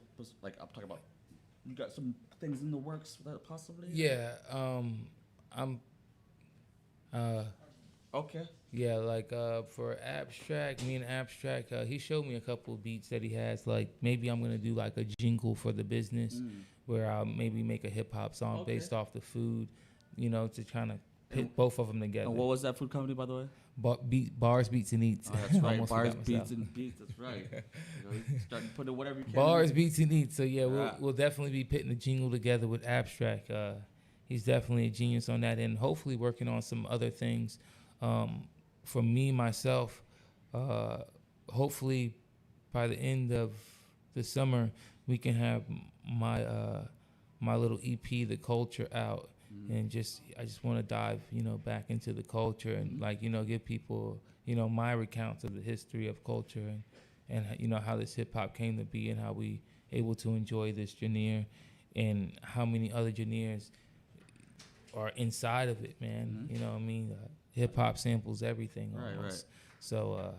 Like I'm talking about, you got some things in the works that possibly. Yeah, I'm. Okay. Yeah, like for Abstract, me and Abstract, he showed me a couple of beats that he has. Like maybe I'm gonna do like a jingle for the business, where I'll maybe make a hip hop song based off the food, to kind of pit both of them together. And what was that food company, by the way? Bars, Beats, and Eats. Oh, that's right. Bars, Beats, and Beats. That's right. Start putting whatever you can. Bars, Beats, and Eats. So yeah, we'll definitely be putting the jingle together with Abstract. He's definitely a genius on that, and hopefully working on some other things. For me, myself, hopefully by the end of the summer, we can have my little EP, The Culture, out. And I just want to dive, back into the culture and give people, my recounts of the history of culture and how this hip hop came to be and how we able to enjoy this genre and how many other genres are inside of it, man. You know what I mean? Hip hop samples everything. Right. So,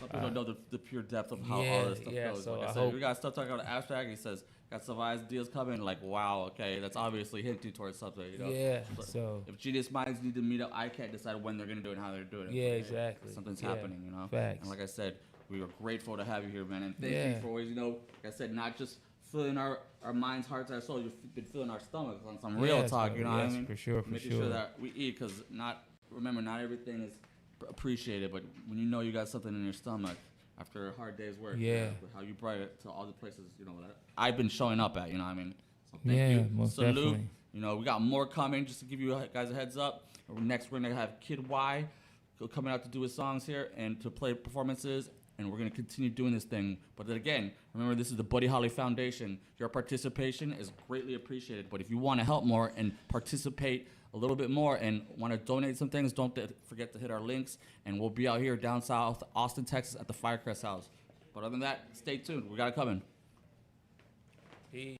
some people don't know the pure depth of how all this stuff goes. So like I said, we got stuff talking about Abstract. He says, got some ideas coming. Like, wow, okay, that's obviously hinting towards something. Yeah. So if genius minds need to meet up, I can't decide when they're gonna do it and how they're doing it. Yeah, exactly. Something's happening, Facts. And like I said, we are grateful to have you here, man. And thank you for always, like I said, not just filling our minds, hearts, our souls. You've been filling our stomachs on some real talk. You know what I mean? For sure. Making sure that we eat, because not everything is appreciated, but when you got something in your stomach after a hard day's work, how you brought it to all the places, that I've been showing up at, So thank you. Most Salute. definitely. We got more coming. Just to give you guys a heads up, next we're gonna have Kid Y coming out to do his songs here and to play performances, and we're gonna continue doing this thing. But then again, remember, this is the Buddy Holly Foundation. Your participation is greatly appreciated. But if you want to help more and participate a little bit more and want to donate some things, don't forget to hit our links, and we'll be out here down south, Austin, Texas, at the Firecrest House. But other than that, stay tuned. We got it coming. Peace.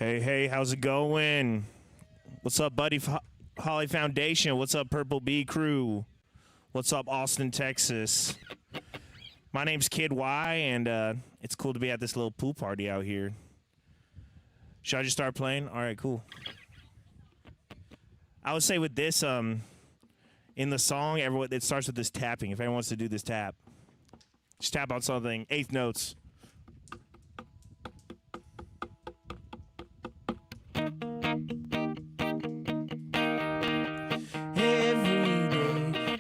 Hey, how's it going? What's up, Buddy Holly Foundation? What's up, Purple Bee Crew? What's up, Austin, Texas? My name's Kid Y, and it's cool to be at this little pool party out here. Should I just start playing? All right, cool. I would say with this, in the song, it starts with this tapping. If anyone wants to do this tap, just tap on something, eighth notes.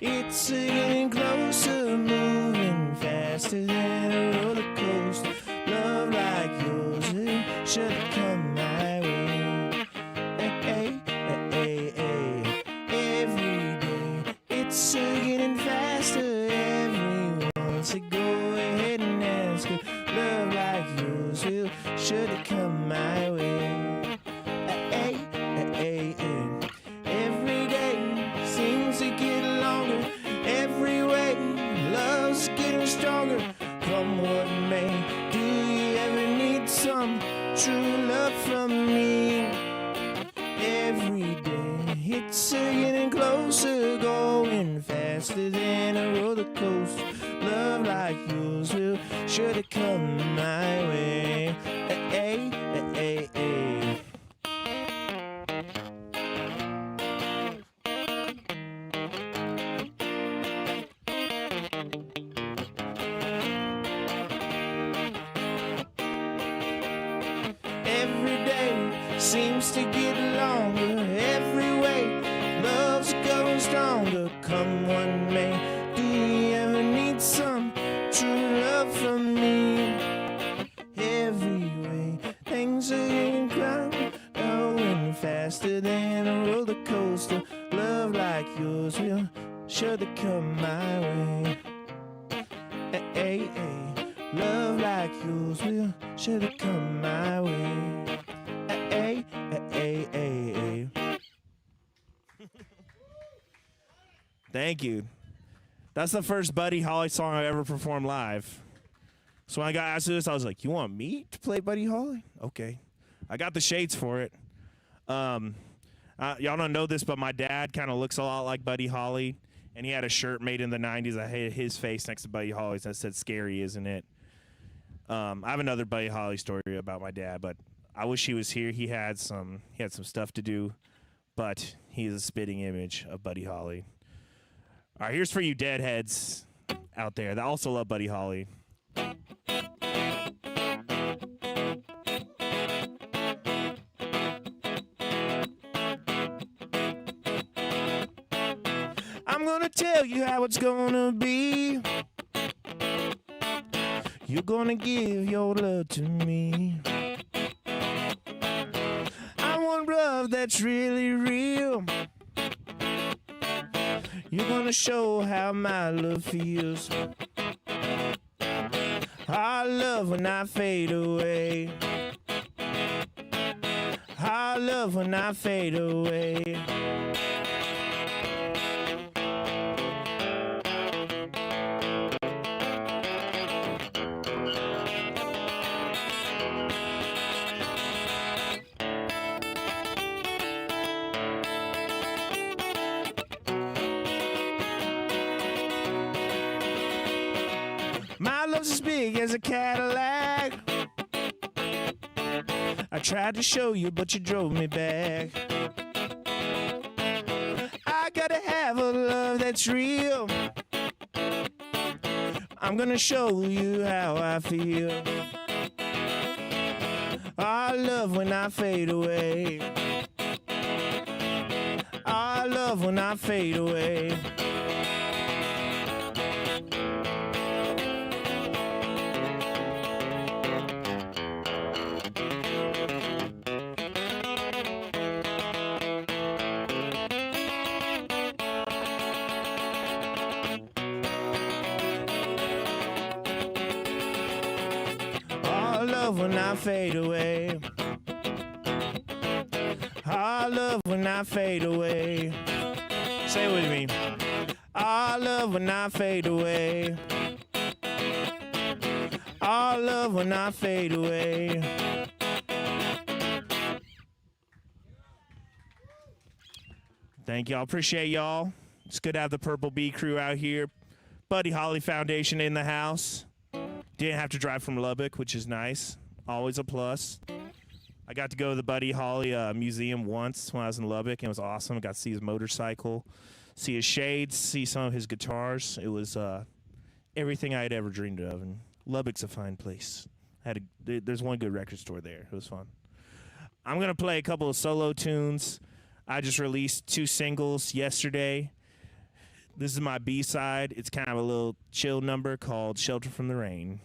It's getting closer, moving faster than a roller coaster. Love like yours, it should come my way. Hey, hey, hey, hey. Every day, it's getting faster. Everyone, so go ahead and ask her. Love like yours, will should it come my way. Hey, hey, hey, hey. Every day seems to get longer. Every way, love's getting stronger. Come what may, do you ever need some true love from me? Every day, it's getting closer, going faster than a roller coaster. Love like yours will sure to come my way. Hey, hey, hey, hey. Every day seems to get longer. Every way, love's going stronger. Come what may, do you ever need some true love from me? Every way, things are getting crowded, going faster than a roller coaster. Love like yours will sure to come my way. Hey, hey, hey. Love like yours will sure to come my way. Hey, hey, hey, hey, hey. Thank you. That's the first Buddy Holly song I ever performed live. So when I got asked to this, I was like, you want me to play Buddy Holly? Okay. I got the shades for it. Y'all don't know this, but my dad kind of looks a lot like Buddy Holly. And he had a shirt made in the 90s that had his face next to Buddy Holly's that said, "Scary, isn't it?" I have another Buddy Holly story about my dad, but I wish he was here. He had some stuff to do, but he is a spitting image of Buddy Holly. All right, here's for you deadheads out there that also love Buddy Holly. I'm gonna tell you how it's gonna be. You're gonna give your love to me. I want love that's really real. You're gonna show how my love feels. I love when I fade away. I love when I fade away. as a Cadillac. I tried to show you, but you drove me back. I gotta have a love that's real. I'm gonna show you how I feel. I love when I fade away. I love when I fade away. I love when I fade away. I love when I fade away. Say it with me. I love when I fade away. I love when I fade away. Thank y'all. Appreciate y'all. It's good to have the Purple Bee crew out here. Buddy Holly Foundation in the house. Didn't have to drive from Lubbock, which is nice. Always a plus. I got to go to the Buddy Holly museum once when I was in Lubbock, and it was awesome. I got to see his motorcycle, see his shades, see some of his guitars. It was everything I had ever dreamed of, and Lubbock's a fine place. There's one good record store there. It was fun. I'm going to play a couple of solo tunes. I just released 2 singles yesterday. This is my B-side. It's kind of a little chill number called Shelter from the Rain.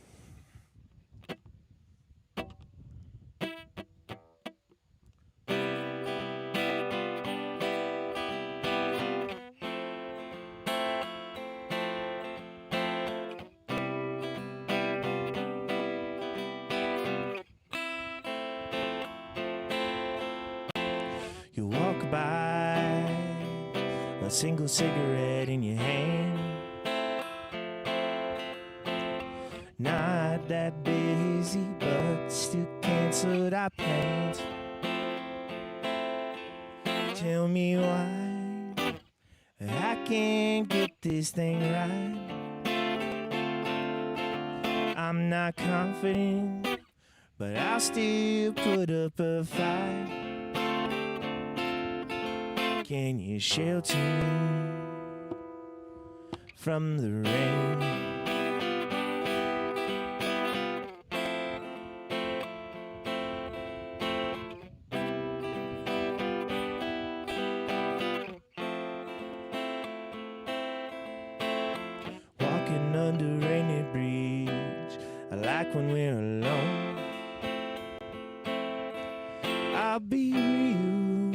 You walk by, a single cigarette in your hand. Not that busy, but still canceled our plans. Tell me why I can't get this thing right. I'm not confident, but I'll still put up a fight. Can you shelter me from the rain? Walking under rainy bridge, I like when we're alone. I'll be real,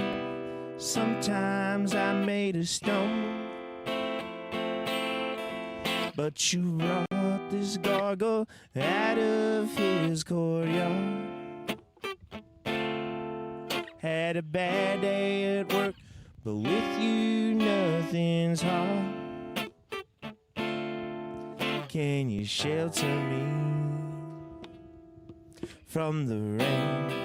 sometimes I made a stone, but you brought this gargoyle out of his courtyard. Had a bad day at work, but with you nothing's hard. Can you shelter me from the rain?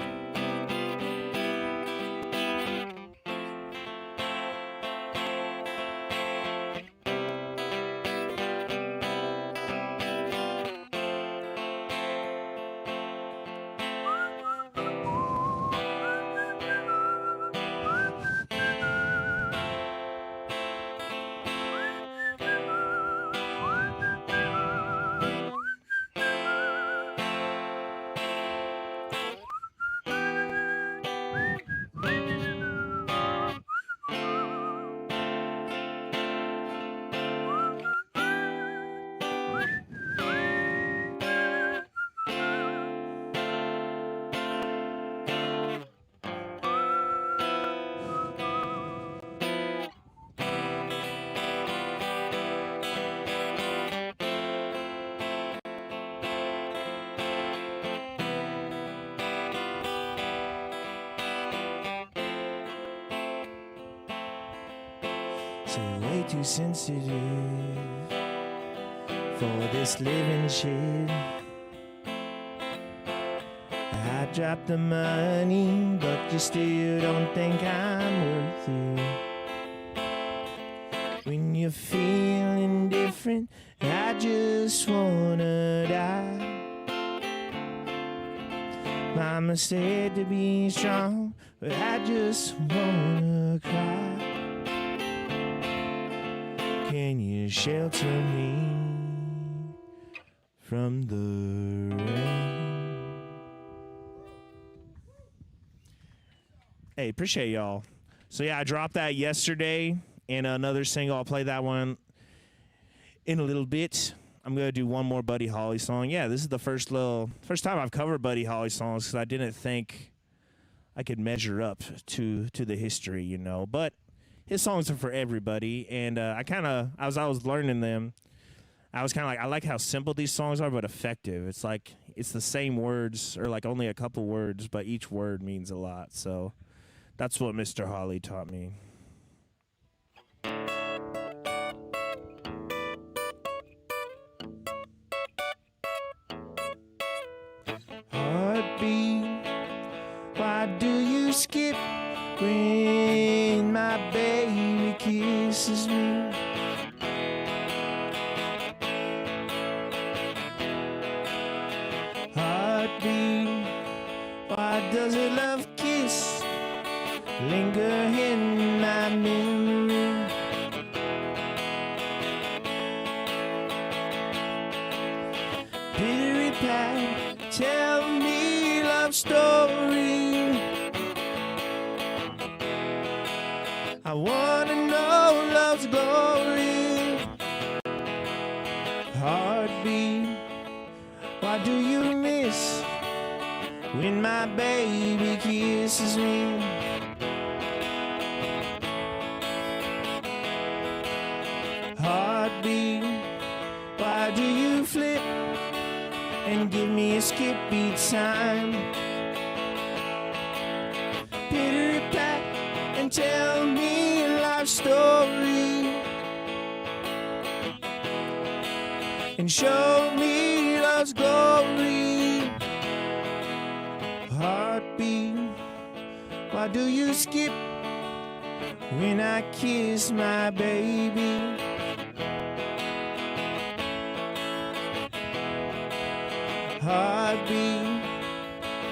Say way too sensitive for this living shit. I dropped the money, but you still don't think I'm worth it. When you're feeling different, I just wanna die. Mama said to be strong, but I just wanna cry. Can you shelter me from the rain? Hey, appreciate y'all. So yeah, I dropped that yesterday, and another single. I'll play that one in a little bit. I'm gonna do one more Buddy Holly song. Yeah, this is the first time I've covered Buddy Holly songs because I didn't think I could measure up to the history, you know. But his songs are for everybody, and as I was learning them, I was kind of like, I like how simple these songs are, but effective. It's like it's the same words, or like only a couple words, but each word means a lot. So that's what Mr. Holly taught me. Heartbeat, why do you skip when my baby kisses me? Heartbeat, why does a love kiss linger in my memory? Pittery pat, tell me love story. I wanna know love's glory. Heartbeat, why do you miss when my baby kisses me? Heartbeat, why do you flip and give me a skip each time? Pittery pat and tell me a life story, and show me love's glory. Heartbeat, why do you skip when I kiss my baby? Heartbeat,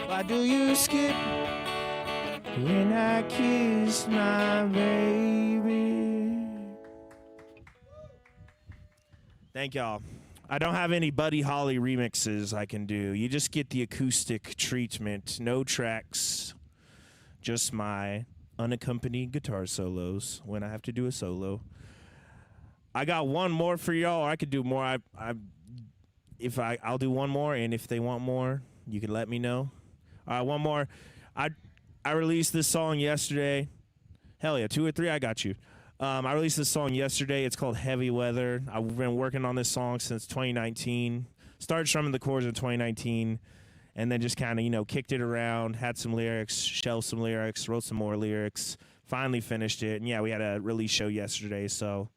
why do you skip when I kiss my baby? Thank y'all. I don't have any Buddy Holly remixes I can do. You just get the acoustic treatment. No tracks. Just my unaccompanied guitar solos when I have to do a solo. I got one more for y'all. I could do more. I'll do one more, and if they want more, you can let me know. All right, one more. I released this song yesterday. Hell yeah, 2 or 3, I got you. I released this song yesterday. It's called Heavy Weather. I've been working on this song since 2019. Started strumming the chords in 2019, and then just kind of, kicked it around, had some lyrics, shelved some lyrics, wrote some more lyrics, finally finished it. And yeah, we had a release show yesterday, so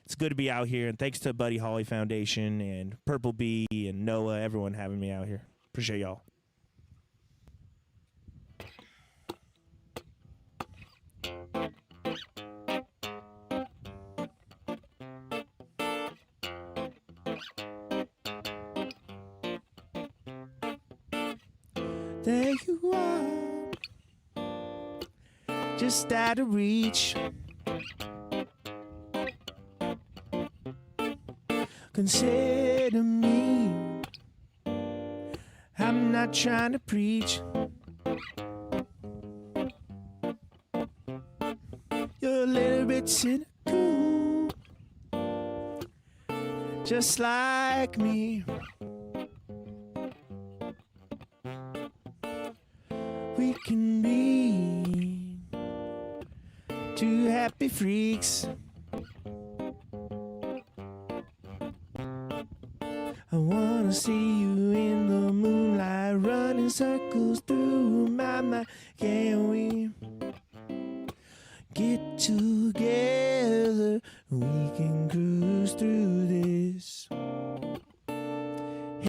it's good to be out here. And thanks to Buddy Holly Foundation and Purple Bee and Noah, everyone having me out here. Appreciate y'all. There you are, just out of reach. Consider me, I'm not trying to preach. You're a little bit cynical, just like me. We can be two happy freaks. I wanna see you in the moonlight, running circles through my mind. Can we get together? We can cruise through this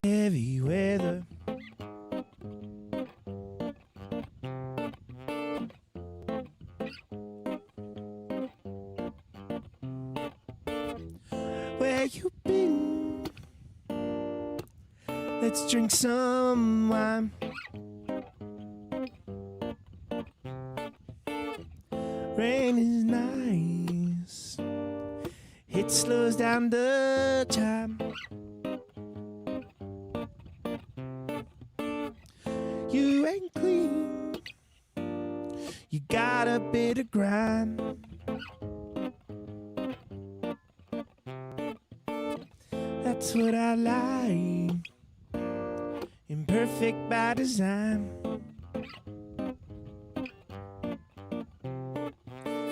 heavy weather. Where you been? Let's drink some wine. Rain is nice. It slows down the time. You ain't clean. You got a bit of grime. That's what I like. Imperfect by design.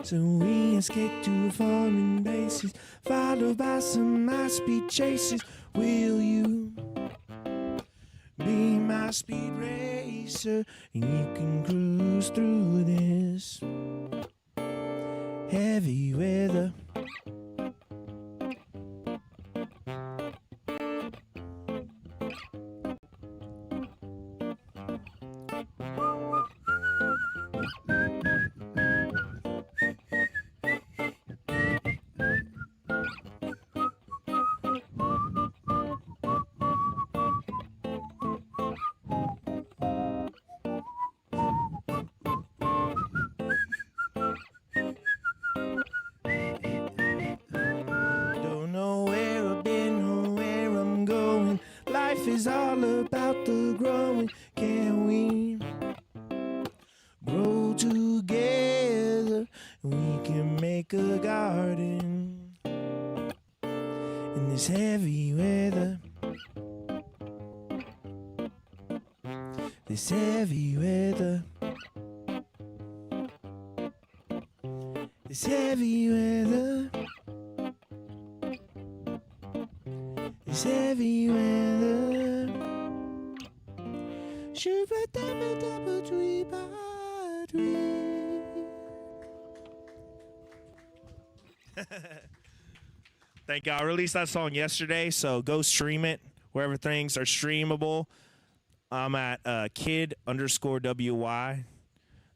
So we escape to foreign bases, followed by some high-speed chases. Will you be my speed racer? And you can cruise through this heavy weather. Don't know where I've been or where I'm going. Life is all about the growing. Can we grow together? We can make a garden in this heavy weather. This heavy weather. This heavy weather. This heavy weather. Thank God. I released that song yesterday, so go stream it wherever things are streamable. I'm at kid_WY,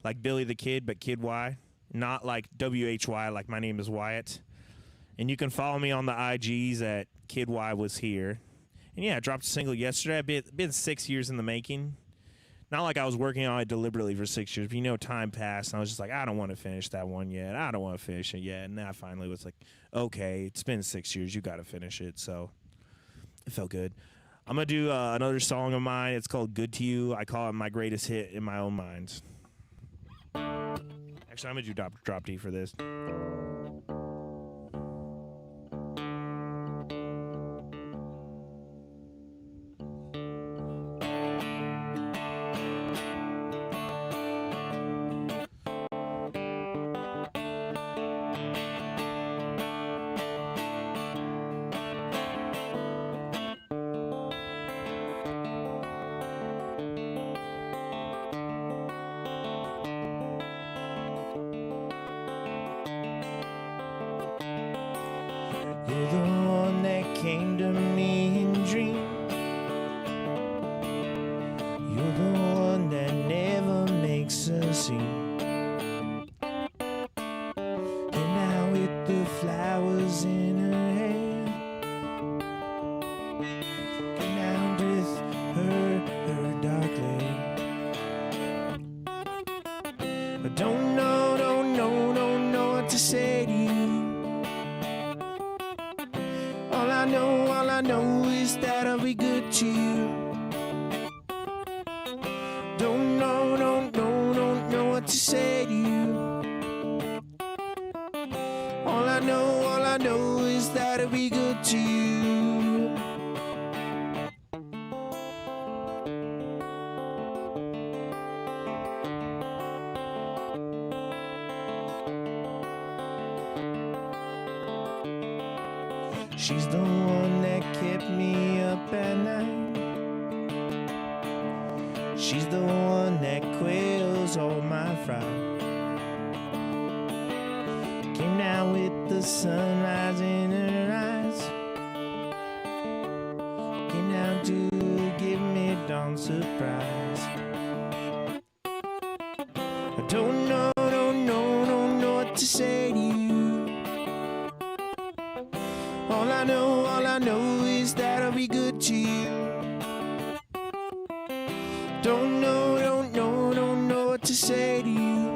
like Billy the Kid, but Kid Y, not like WHY, like my name is Wyatt. And you can follow me on the IGs at Kid Y was here. And yeah, I dropped a single yesterday. It's been 6 years in the making. Not like I was working on it deliberately for 6 years, but you know, time passed, and I was just like, I don't want to finish that one yet. I don't want to finish it yet. And then I finally was like, okay, it's been 6 years. You got to finish it. So it felt good. I'm going to do another song of mine. It's called Good to You. I call it my greatest hit in my own mind. Actually, I'm going to do drop D for this. You're the one that came to me in dream. You're the one that never makes a scene. And now with the flowers in her hair, and now with her dark hair. I don't know what to say to you. All I know is that I'll be good to you. Don't know what to say to you. All I know is that I'll be good to you. She's the one that kept me up at night. She's the one that quells all my fright. Came down with the sunrise in her eyes. Came down to give me dawn surprise. I don't know what to say to you. All I know is that I'll be good to you. Don't know what to say to you.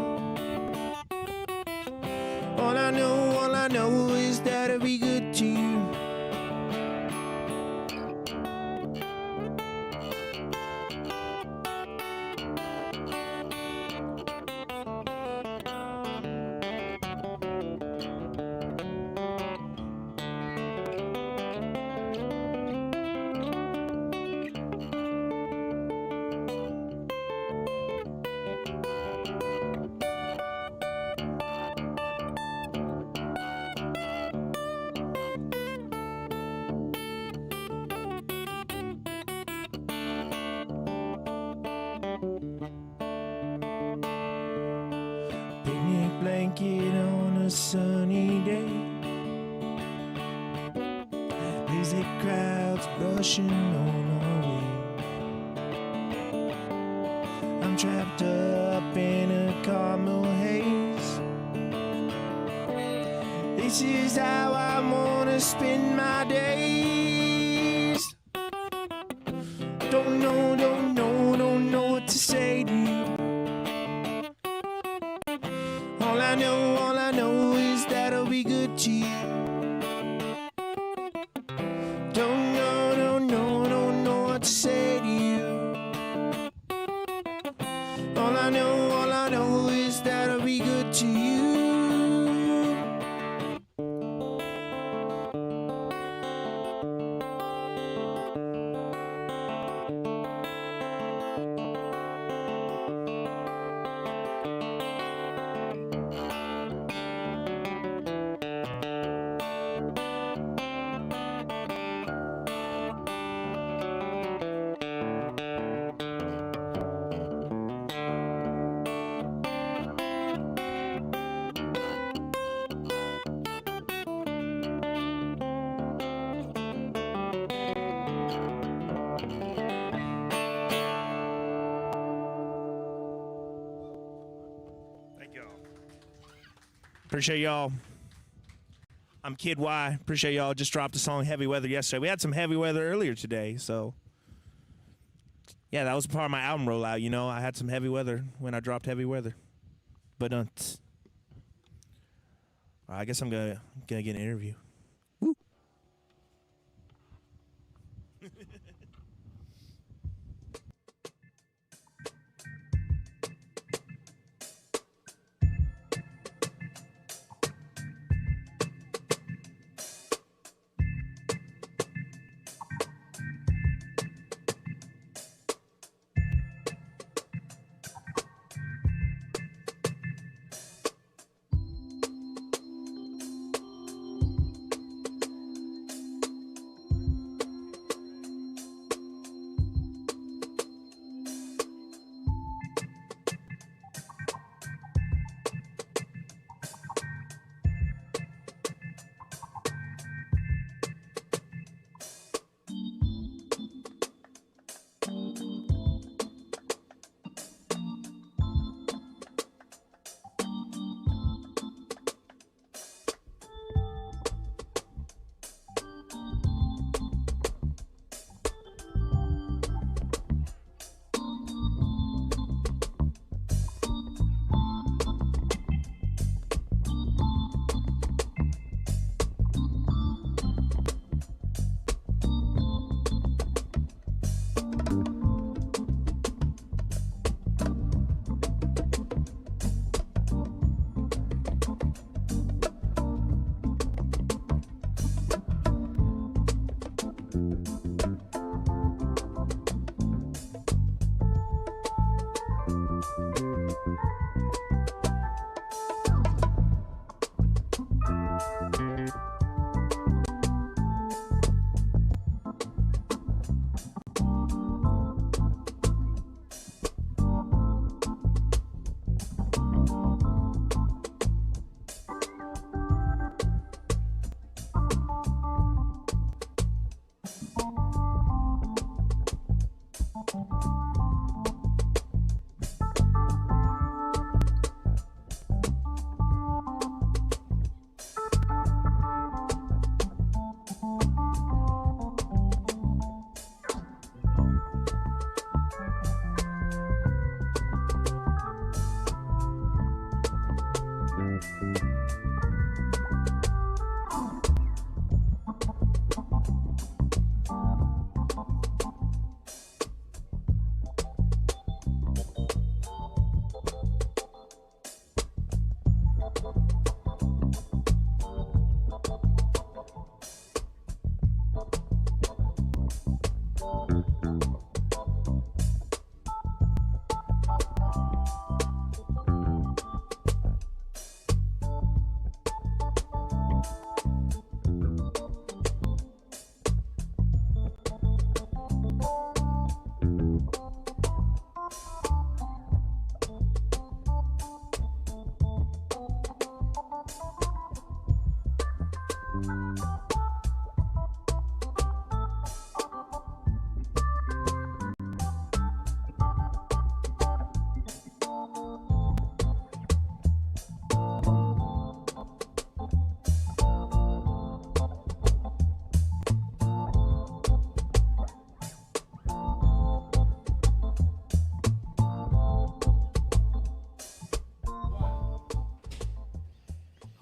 music crowds brushing on our way. I'm trapped up in a caramel haze. This is how I wanna spend my days. Don't know what to say to you. All I know is that I'll be good to you. Don't know what to say to you. All I know is that I'll be good to you. Appreciate y'all. I'm Kid Y. Appreciate y'all. Just dropped the song Heavy Weather yesterday. We had some heavy weather earlier today, so yeah, that was part of my album rollout. You know, I had some heavy weather when I dropped Heavy Weather. But I guess I'm gonna get an interview. Woo.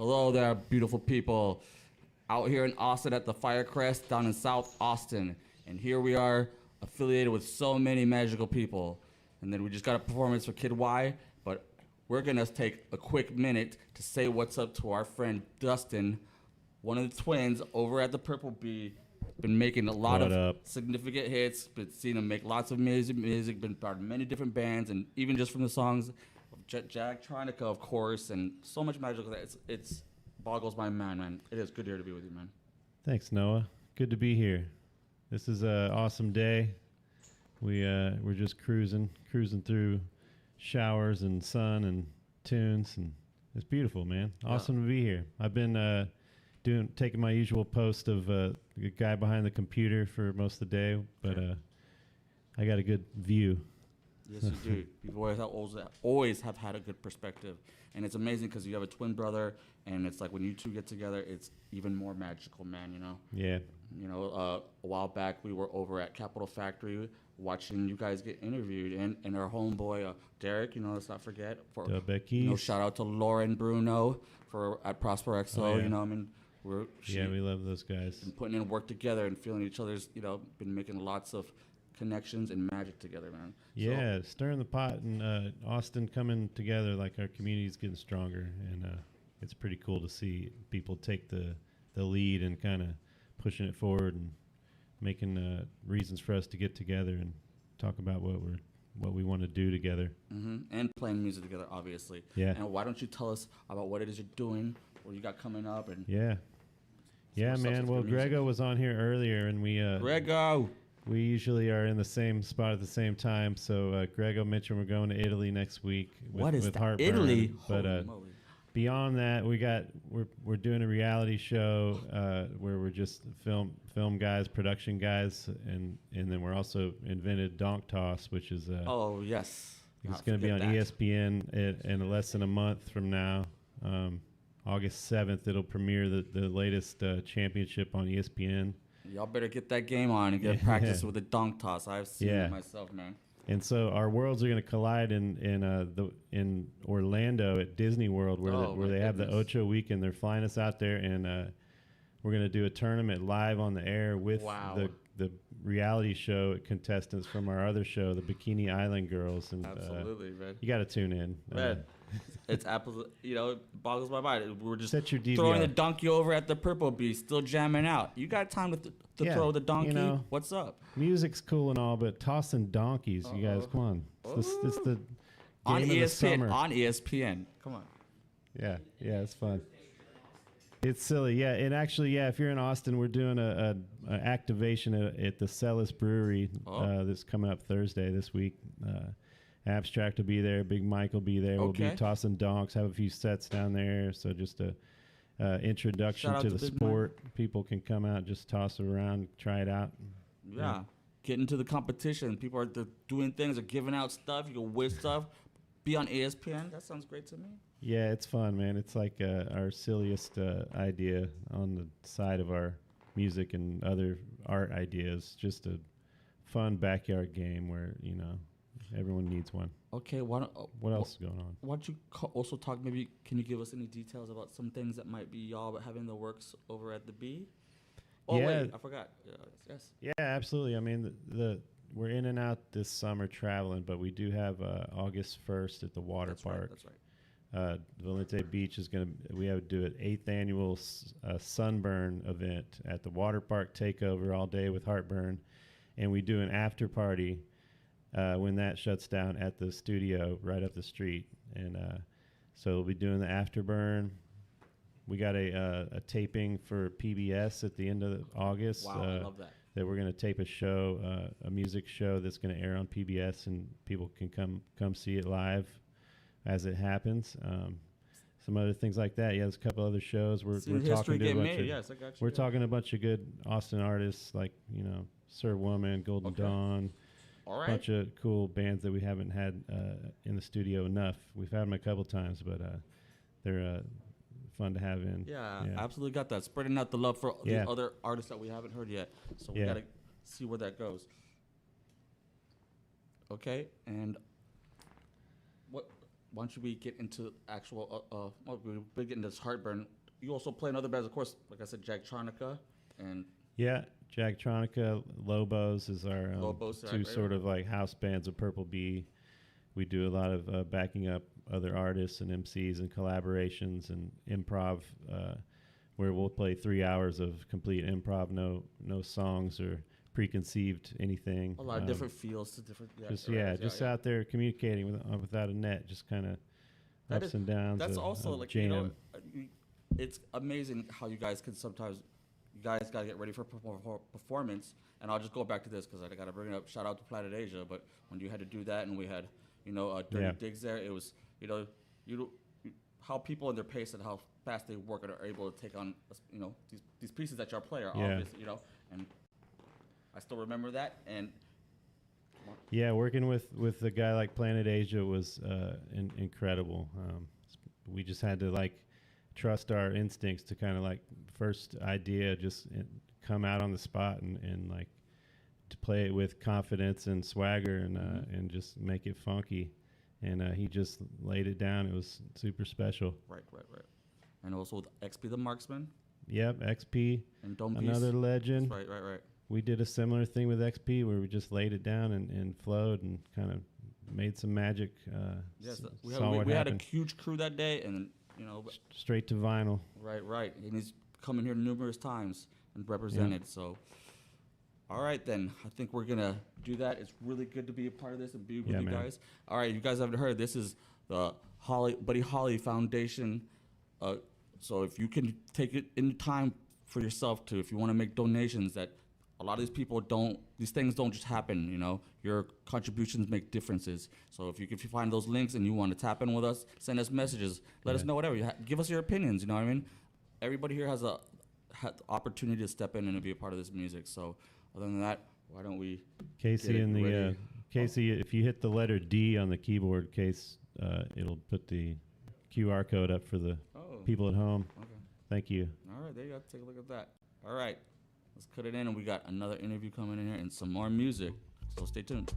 Hello there, beautiful people. Out here in Austin at the Firecrest down in South Austin. And here we are affiliated with so many magical people. And then we just got a performance for Kid Y, but we're going to take a quick minute to say what's up to our friend Dustin, one of the twins over at the Purple Bee. Been making a lot of significant hits, been seeing him make lots of music, been part of many different bands, and even just from the songs of Jag Tronica, of course, and so much magical. It's boggles my mind, man. It is good here to be with you, man. Thanks, Noah. Good to be here. This is an awesome day. We're just cruising through showers and sun and tunes, and it's beautiful, man. Awesome to be here. I've been taking my usual post of the guy behind the computer for most of the day, but I got a good view. Yes, you do. You've always have had a good perspective, and it's amazing because you have a twin brother, and it's like when you two get together, it's even more magical, man. You know. Yeah. You know, a while back we were over at Capitol Factory watching you guys get interviewed, and our homeboy Derek. You know, let's not forget. Shout out to Lauren Bruno at Prosper XO. Oh, yeah. You know, I mean. We love those guys. Been putting in work together and feeling each other's, been making lots of connections and magic together, man. Yeah, stirring the pot and Austin coming together, like our community's getting stronger, and it's pretty cool to see people take the lead and kind of pushing it forward and making reasons for us to get together and talk about what we want to do together. Mm-hmm. And playing music together, obviously. Yeah. And why don't you tell us about what it is you're doing, what you got coming up, and Yeah, man. Well, Grego was on here earlier, and we usually are in the same spot at the same time. So Grego mentioned we're going to Italy next week with Heartburn. Italy? But beyond that, we're doing a reality show where we're just film guys, production guys, and then we're also invented Donk Toss, which is oh yes, it's going to be on ESPN in less than a month from now. August 7th, it'll premiere the latest championship on ESPN. Y'all better get that game on and get practice with the donk toss. I've seen it myself, man. And so our worlds are going to collide in Orlando at Disney World, where they have the Ocho weekend. They're flying us out there, and we're going to do a tournament live on the air with the reality show contestants from our other show, the Bikini Island Girls. And absolutely, man. You got to tune in. Man. It's absolutely, it boggles my mind. We're just Set your DVR. throwing the donkey over at the Purple Bee, still jamming out. You got time to throw the donkey? What's up? Music's cool and all, but tossing donkeys, you guys, come on. It's the game on of ESPN, the summer. On ESPN. Come on. Yeah, it's fun. It's silly, yeah. And actually, if you're in Austin, we're doing a activation at the Celis Brewery that's coming up Thursday this week. Abstract will be there. Big Mike will be there. We'll be tossing donks, have a few sets down there. So just a introduction to the sport. People can come out, just toss it around, try it out. Yeah. Get into the competition. People are doing things, are giving out stuff. You can win stuff. Be on ESPN. That sounds great to me. Yeah, it's fun, man. It's like our silliest idea on the side of our music and other art ideas. Just a fun backyard game where, everyone needs one. Okay, what else is going on? Why don't you also talk, maybe, can you give us any details about some things that might be y'all having in the works over at the Bee? Oh, wait, I forgot. Yes. Yeah, absolutely. I mean, we're in and out this summer traveling, but we do have August 1st at the water park. That's right. Valente Beach is we have to do an 8th annual sunburn event at the water park takeover all day with Heartburn, and we do an after party when that shuts down at the studio right up the street. And so we'll be doing the afterburn. We got a taping for PBS at the end of August. Wow, I love that. That we're going to tape a show, a music show that's going to air on PBS, and people can come see it live as it happens. Some other things like that. Yeah, there's a couple other shows. We're talking to a bunch of, yes, I got you. We're talking to a bunch of good Austin artists like Sir Woman, Golden Dawn. All right. Bunch of cool bands that we haven't had in the studio enough. We've had them a couple times, but they're fun to have in. Yeah, absolutely got that. Spreading out the love for the other artists that we haven't heard yet. So we got to see where that goes. Okay, and once we get into actual, we get into this Heartburn, you also play in other bands, of course, like I said, Jacktronica and... Yeah, Jacktronica, Lobos is our Lobos, two right, sort of like house bands of Purple Bee. We do a lot of backing up other artists and MCs and collaborations and improv, where we'll play 3 hours of complete improv, no songs or preconceived anything. A lot of different feels to different... Just out there communicating without a net, just kind of ups and downs. That's also like, jam. you know, it's amazing how you guys can sometimes... You guys got to get ready for performance, and I'll just go back to this because I got to bring it up. Shout out to Planet Asia, but when you had to do that and we had, you know, Dirty Digs there, it was, you know, how people in their pace and how fast they work and are able to take on, you know, these pieces that y'all play are obvious, you know, and I still remember that. And yeah, working with a guy like Planet Asia was incredible. We just had to like trust our instincts to kind of like first idea just come out on the spot and like to play it with confidence and swagger and just make it funky. And he just laid it down. It was super special. Right. And also with XP the Marksman. Yep, XP, and Dome another Piece. legend. Right. We did a similar thing with XP where we just laid it down and flowed and kind of made some magic. Yes, we had a huge crew that day, and you know, straight to vinyl. Right. And he's come in here numerous times and represented. Yeah. So, all right then. I think we're gonna do that. It's really good to be a part of this and be with you guys. All right, you guys haven't heard. This is the Buddy Holly Foundation. So if you can take it in time for yourself to, if you want to make donations, that a lot of these people don't. These things don't just happen. You know, your contributions make differences. So if you find those links and you want to tap in with us, send us messages. Let us know whatever. Give us your opinions. You know what I mean? Everybody here has the opportunity to step in and be a part of this music. So other than that, why don't we? Casey and the Casey, if you hit the letter D on the keyboard, Case, it'll put the QR code up for the people at home. Okay. Thank you. All right, there you go. Take a look at that. All right. Let's cut it in, and we got another interview coming in here and some more music. So stay tuned.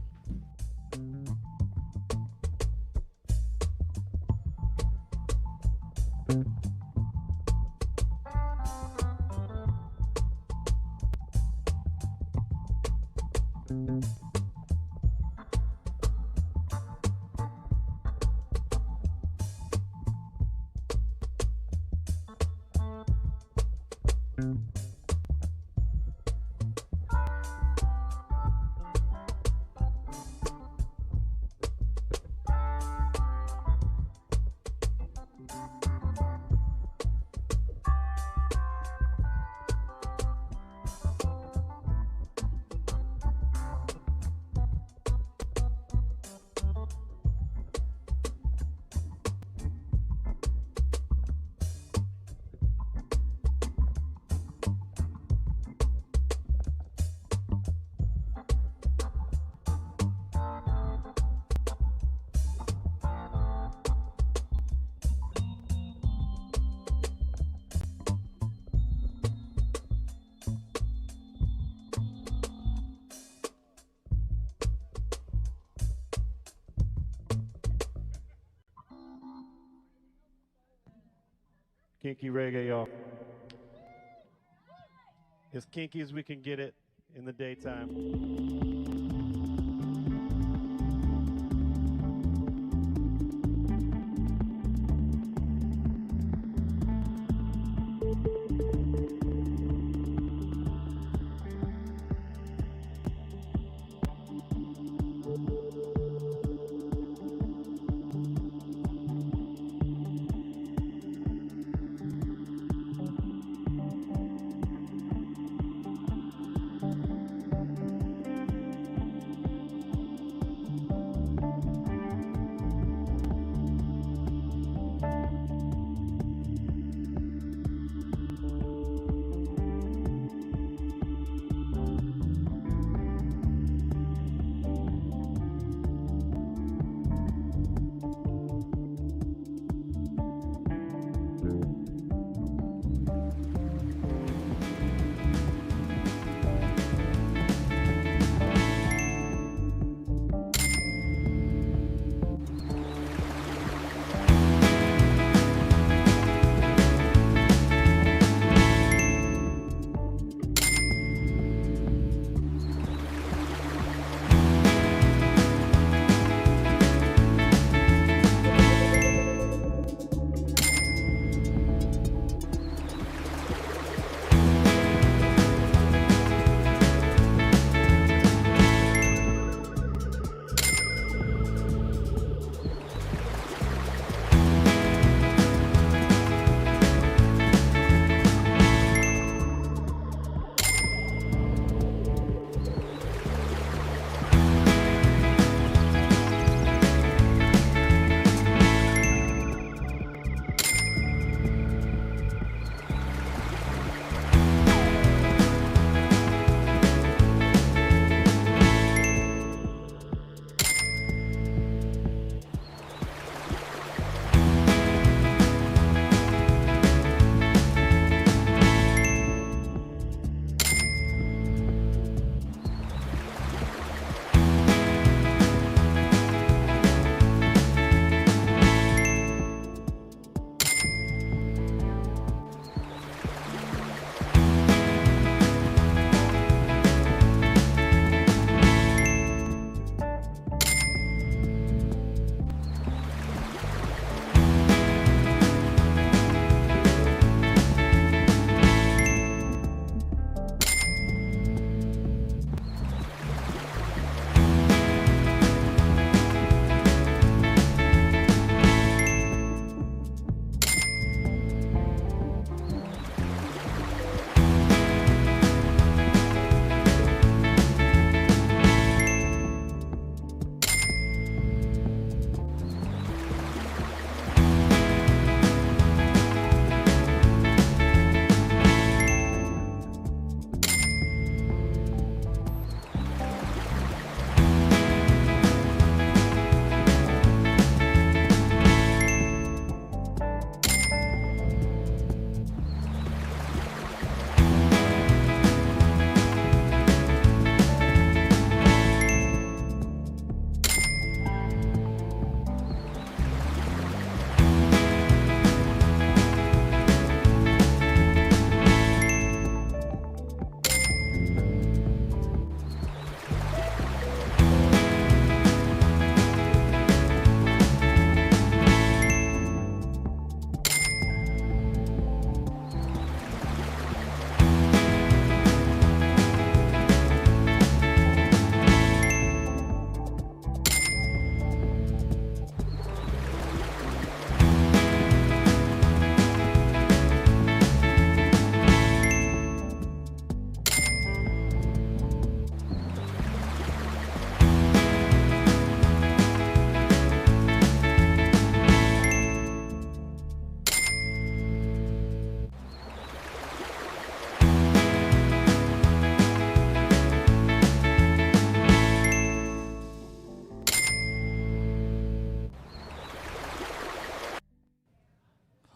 Kinky reggae, y'all. As kinky as we can get it in the daytime.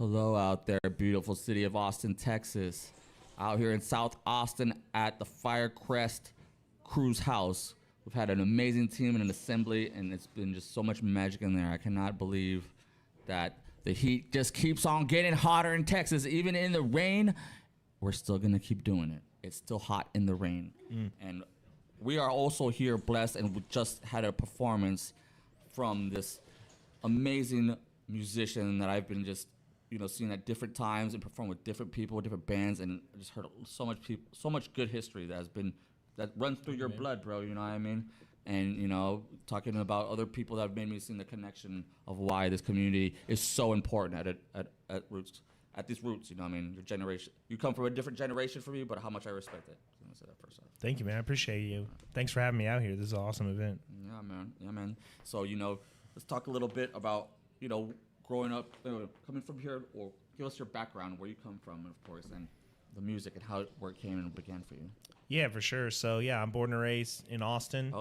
Hello out there, beautiful city of Austin, Texas. Out here in South Austin at the Firecrest Cruise House. We've had an amazing team and an assembly, and it's been just so much magic in there. I cannot believe that the heat just keeps on getting hotter in Texas. Even in the rain, we're still going to keep doing it. It's still hot in the rain. And we are also here blessed, and we just had a performance from this amazing musician that I've been just, seeing at different times and perform with different people, different bands, and I just heard so much good history that runs through your blood, bro. You know what I mean? And talking about other people that have made me see the connection of why this community is so important at roots. At these roots, you know what I mean? Your generation. You come from a different generation from me, but how much I respect it. I'm gonna say that first off. Thank you, man. I appreciate you. Thanks for having me out here. This is an awesome event. Yeah, man. Yeah, man. So, let's talk a little bit about, growing up, coming from here, or give us your background, where you come from, of course, and the music and where it came and began for you. Yeah, for sure. So, yeah, I'm born and raised in Austin.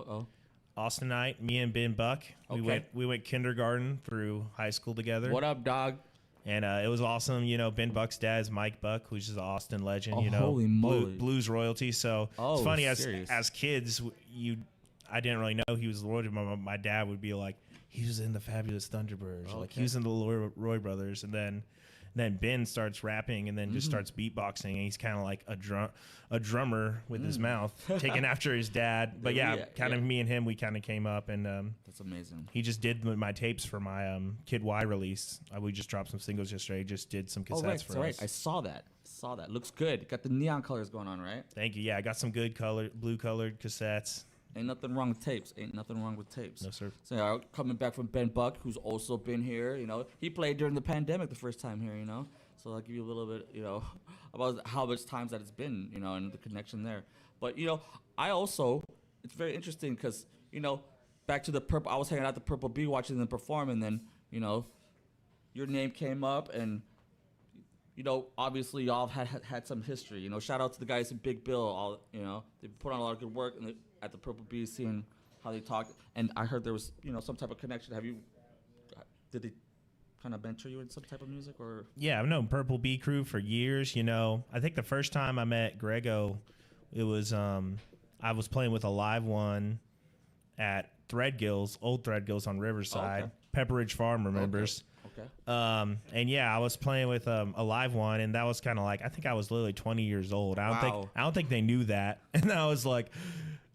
Austinite, me and Ben Buck. Okay. We went kindergarten through high school together. What up, dog? And it was awesome. Ben Buck's dad is Mike Buck, who's just an Austin legend. Holy moly. Blues royalty. So it's funny as kids, I didn't really know he was the royalty. My dad would be like, he was in the Fabulous Thunderbirds. Okay. Like he was in the Roy Brothers, and then Ben starts rapping and then just starts beatboxing, and he's kind of like a drummer with his mouth, taking after his dad. But me and him, we kind of came up, and that's amazing. He just did my tapes for my Kid Y release. We just dropped some singles yesterday. Just did some cassettes for us. Right. I saw that. Looks good. Got the neon colors going on, right? Thank you. Yeah, I got some good blue colored cassettes. Ain't nothing wrong with tapes. No, sir. So coming back from Ben Buck, who's also been here, he played during the pandemic the first time here, So I'll give you a little bit, about how much times that it's been, and the connection there. But, I also, it's very interesting because, back to the Purple, I was hanging out at the Purple Bee watching them perform, and then, your name came up, and, obviously y'all had some history. Shout out to the guys in Big Bill. They put on a lot of good work at the Purple Bee, seeing how they talked. And I heard there was, some type of connection. Did they kind of mentor you in some type of music, or? Yeah, I've known Purple Bee Crew for years. I think the first time I met Grego, it was I was playing with a live one at old Threadgills on Riverside. Pepper Ridge Farm remembers. Okay. And yeah, I was playing with a live one, and that was kind of like, I think I was literally 20 years old. I don't think they knew that. And I was like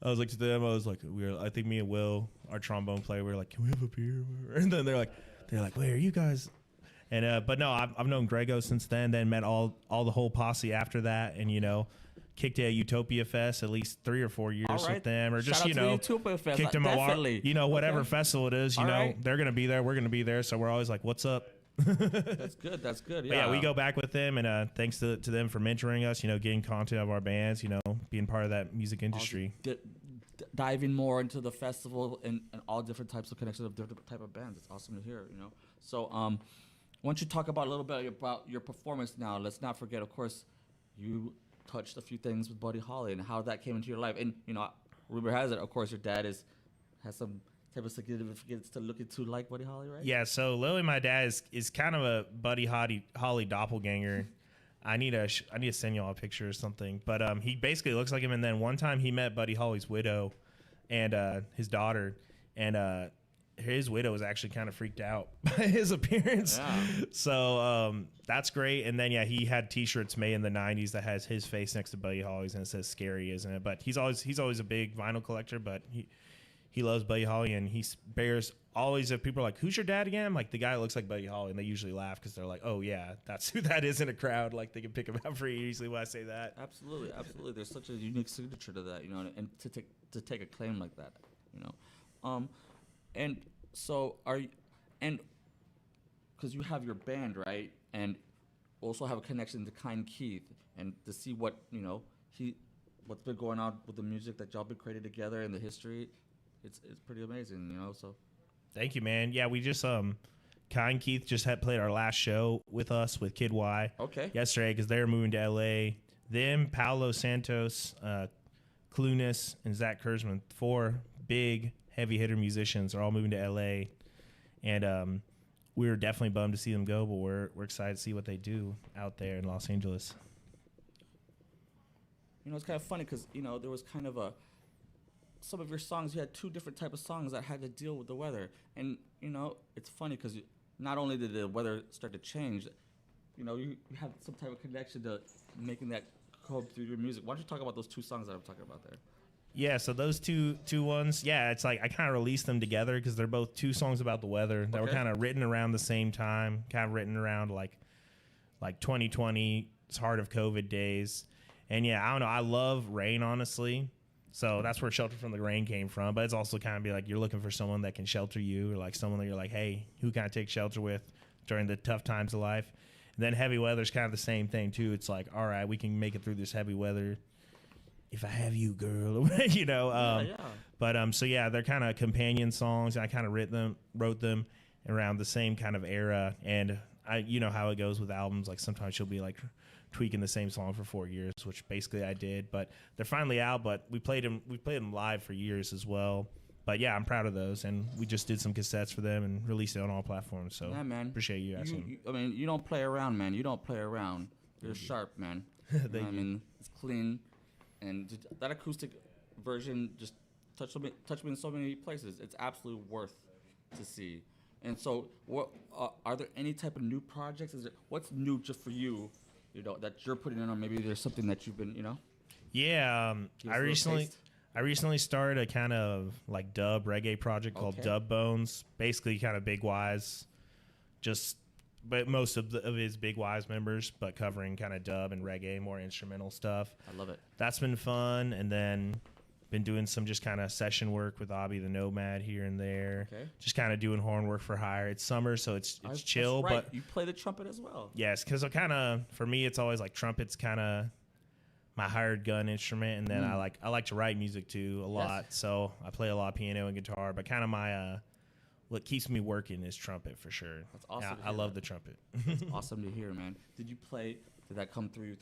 to them, I think me and Will, our trombone player, we were like, can we have a beer? And then they're like, wait, are you guys? And but no, I've known Grego since then. Then met all the whole posse after that, and kicked at Utopia Fest at least 3 or 4 years with them, or just Shout out to Utopia Fest. kicked them a whatever festival it is. Right. They're gonna be there, we're gonna be there, so we're always like, what's up? That's good. Yeah, we go back with them, and thanks to them for mentoring us. Getting content of our bands. Being part of that music industry. Diving more into the festival and all different types of connections of different type of bands. It's awesome to hear. So why don't you talk about a little bit about your performance now? Let's not forget, of course, you touched a few things with Buddy Holly and how that came into your life. And rumor has it, of course, your dad has some type of significance to look into like Buddy Holly, right? Yeah, so Lily, my dad, is kind of a Buddy Holly doppelganger. I need to send y'all a picture or something. But he basically looks like him. And then one time he met Buddy Holly's widow and his daughter, and his widow was actually kind of freaked out by his appearance. Yeah. So that's great. And then he had T-shirts made in the '90s that has his face next to Buddy Holly's, and it says "Scary," isn't it? But he's always a big vinyl collector, but he loves Buddy Holly, and he bears always, if people are like, who's your dad again? I'm like, the guy looks like Buddy Holly, and they usually laugh because they're like, oh yeah, that's who that is in a crowd. Like they can pick him out pretty easily when I say that. Absolutely. There's such a unique signature to that, and to take a claim like that, and so because you have your band, right, and also have a connection to Kind Keith, and to see what what's been going on with the music that y'all been created together and the history. It's pretty amazing, So, thank you, man. Yeah, we just Kind Keith just had played our last show with us with Kid Y. Okay. Yesterday, because they're moving to LA. Them, Paolo Santos, Clunas, and Zach Kurzman, 4 big heavy hitter musicians, are all moving to LA, and we were definitely bummed to see them go, but we're excited to see what they do out there in Los Angeles. You know, it's kind of funny because, you know, there was kind of some of your songs, you had two different type of songs that had to deal with the weather. And, you know, it's funny because not only did the weather start to change, you know, you have some type of connection to making that come through your music. Why don't you talk about those two songs that I'm talking about there? Yeah, so those two ones, yeah, it's like I kind of released them together because they're both two songs about the weather that were kind of written around the same time, kind of written around like 2020, it's heart of COVID days. And yeah, I don't know, I love rain, honestly. So that's where Shelter from the Rain came from. But it's also kind of be like you're looking for someone that can shelter you, or like someone that you're like, hey, who can I take shelter with during the tough times of life? And then heavy weather's kind of the same thing too. It's like, all right, we can make it through this heavy weather if I have you, girl. You know. But so yeah, they're kind of companion songs. I kind of wrote them around the same kind of era. And you know how it goes with albums. Like sometimes she'll be like tweaking the same song for 4 years, which basically I did. But they're finally out. But we played them live for years as well. But yeah, I'm proud of those, and we just did some cassettes for them and released it on all platforms. So yeah, man, appreciate you asking. I mean, you don't play around, man. You don't play around. You're sharp, man. Thank you. I mean, it's clean, and that acoustic version just touched me in so many places. It's absolutely worth to see. And so, what are there any type of new projects? What's new just for you? You know, that you're putting in, or maybe there's something that you've been, you know. Yeah, I recently started a kind of like dub reggae project called Dub Bones. Basically, kind of Big Wise, but most of his Big Wise members, but covering kind of dub and reggae, more instrumental stuff. I love it. That's been fun, and then been doing some just kind of session work with Abby the Nomad here and there. Okay. Just kind of doing horn work for hire. It's summer, so it's chill. That's right. But you play the trumpet as well. Yes, because for me, it's always like trumpet's kind of my hired gun instrument, and then I like to write music too a lot. Yes. So I play a lot of piano and guitar, but kind of my what keeps me working is trumpet for sure. That's awesome. I love the trumpet. That's awesome to hear, man. Did that come through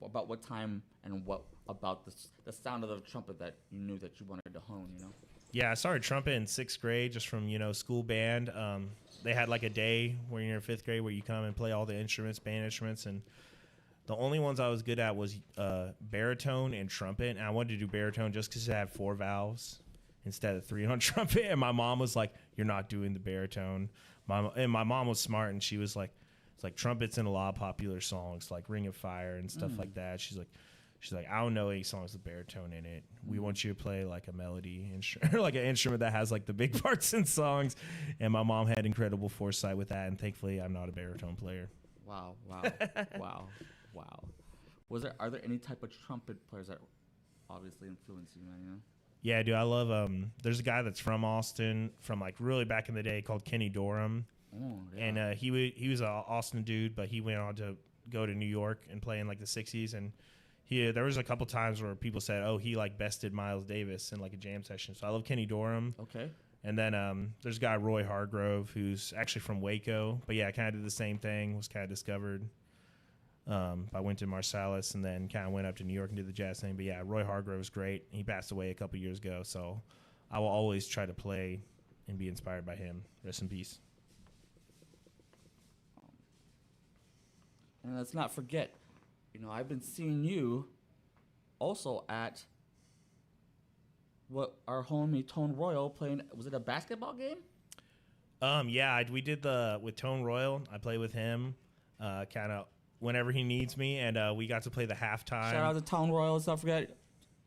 about what time and what about the sound of the trumpet that you knew that you wanted to hone, you know? Yeah, I started trumpet in 6th grade just from, you know, school band. They had like a day when you're in 5th grade where you come and play all the instruments, band instruments, and the only ones I was good at was baritone and trumpet, and I wanted to do baritone just because it had 4 valves instead of 3 on trumpet, and my mom was like, you're not doing the baritone. And my mom was smart, and she was like, it's like trumpets in a lot of popular songs, like Ring of Fire and stuff like that. She's like, I don't know any songs with baritone in it. We want you to play like a melody instrument, like an instrument that has like the big parts in songs. And my mom had incredible foresight with that, and thankfully I'm not a baritone player. Wow. Are there any type of trumpet players that obviously influence you, man? You know? Yeah, dude, I love there's a guy that's from Austin, from like really back in the day, called Kenny Dorham. Oh, yeah. And he was an Austin dude, but he went on to go to New York and play in like the 60s. And there was a couple times where people said, oh, he like bested Miles Davis in like a jam session. So I love Kenny Dorham. Okay. And then there's a guy, Roy Hargrove, who's actually from Waco. But yeah, kind of did the same thing, was kind of discovered by Wynton Marsalis, and then kind of went up to New York and did the jazz thing. But yeah, Roy Hargrove was great. He passed away a couple years ago, so I will always try to play and be inspired by him. Rest in peace. And let's not forget, you know, I've been seeing you also at what our homie Tone Royal playing. Was it a basketball game? Yeah, we did with Tone Royal. I play with him, kind of whenever he needs me, and we got to play the halftime. Shout out to Tone Royal. Let's not forget.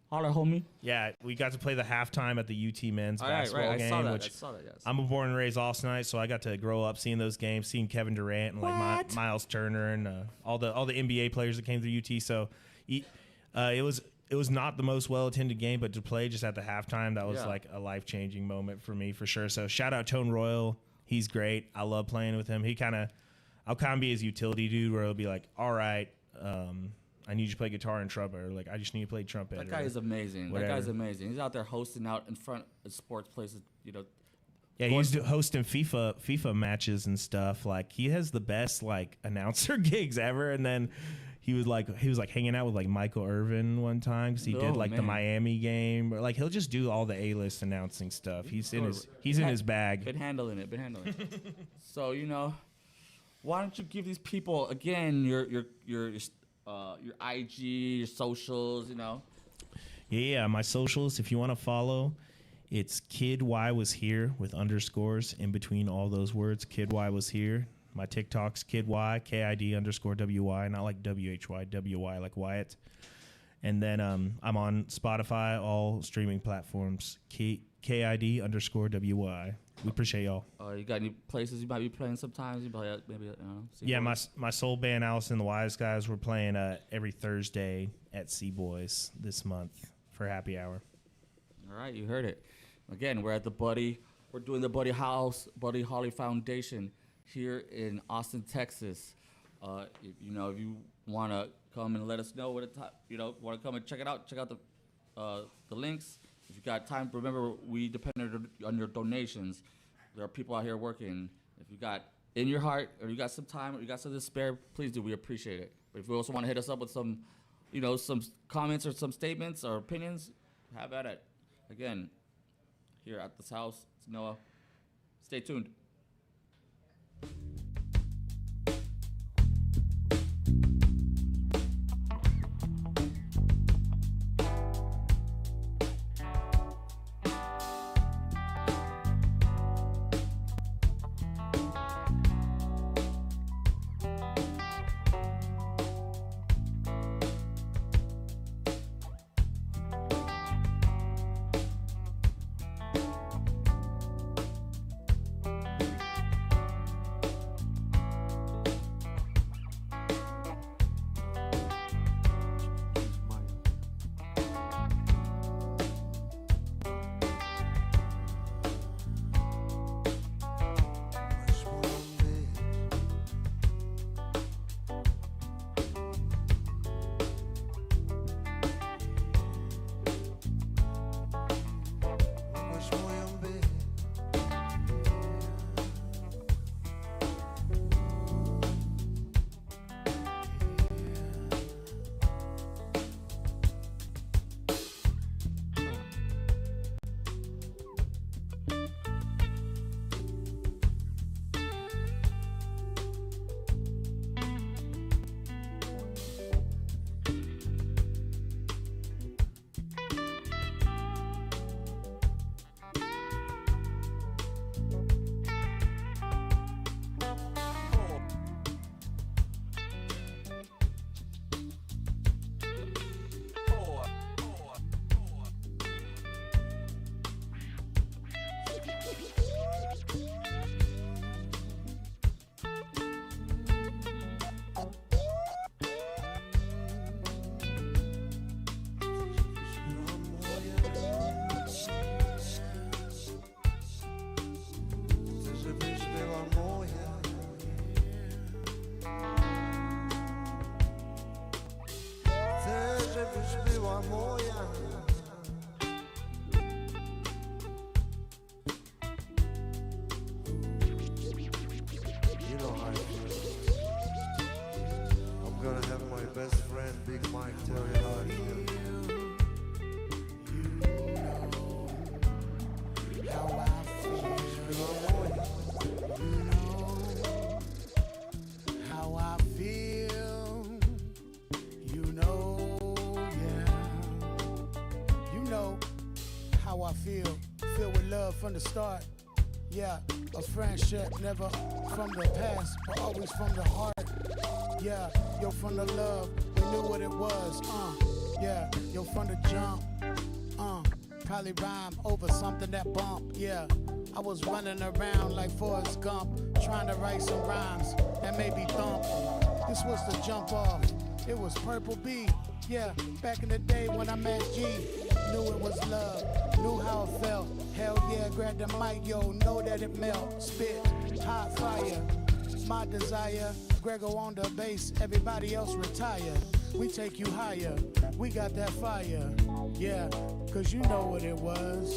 Holla, homie. Yeah, we got to play the halftime at the UT men's basketball game. I saw that, yes. I'm a born and raised Austinite, so I got to grow up seeing those games, seeing Kevin Durant and like Miles Turner and all the NBA players that came through UT. So it was not the most well attended game, but to play just at the halftime, that was like a life changing moment for me for sure. So shout out Tone Royal, he's great. I love playing with him. I'll kind of be his utility dude, where he'll be like, all right. I need you to play guitar and trumpet, or like I just need to play trumpet. That guy is amazing. Whatever. That guy's amazing. He's out there hosting out in front of sports places, you know. Yeah, he's hosting FIFA matches and stuff. Like he has the best like announcer gigs ever. And then he was like hanging out with like Michael Irvin one time because he did like the Miami game. Or like he'll just do all the A-list announcing stuff. He's in his bag. Been handling it. So why don't you give these people again your IG, your socials, Yeah, my socials. If you want to follow, it's Kid Y was here with underscores in between all those words. Kid Y was here. My TikTok's Kid Y, KID_WY, not like WHY, WY like Wyatt. And then I'm on Spotify, all streaming platforms, KID_WY. We appreciate y'all. You got any places you might be playing sometimes? You probably, maybe yeah, my soul band, Alice and the Wise Guys, we're playing every Thursday at C-Boys this month for happy hour. All right, you heard it. Again, we're doing the Buddy Holly Foundation here in Austin, Texas. If you want to come and let us know want to come and check it out, check out the links. If you got time, remember we depend on your donations. There are people out here working. If you got in your heart, or you got some time, or you got something to spare, please do. We appreciate it. But if you also want to hit us up with some comments or some statements or opinions, have at it. Again, here at this house, it's Noah. Stay tuned. From the start, yeah, a friendship never from the past, but always from the heart. Yeah, yo, from the love, we knew what it was. Yeah, yo, from the jump. Probably rhyme over something that bump. Yeah, I was running around like Forrest Gump, trying to write some rhymes that made me thump. This was the jump off. It was Purple B. Yeah, back in the day when I met G, knew it was love, knew how it felt. Hell yeah, grab the mic, yo, know that it melt. Spit, hot fire, my desire. Grego on the bass, everybody else retire. We take you higher, we got that fire. Yeah, cause you know what it was.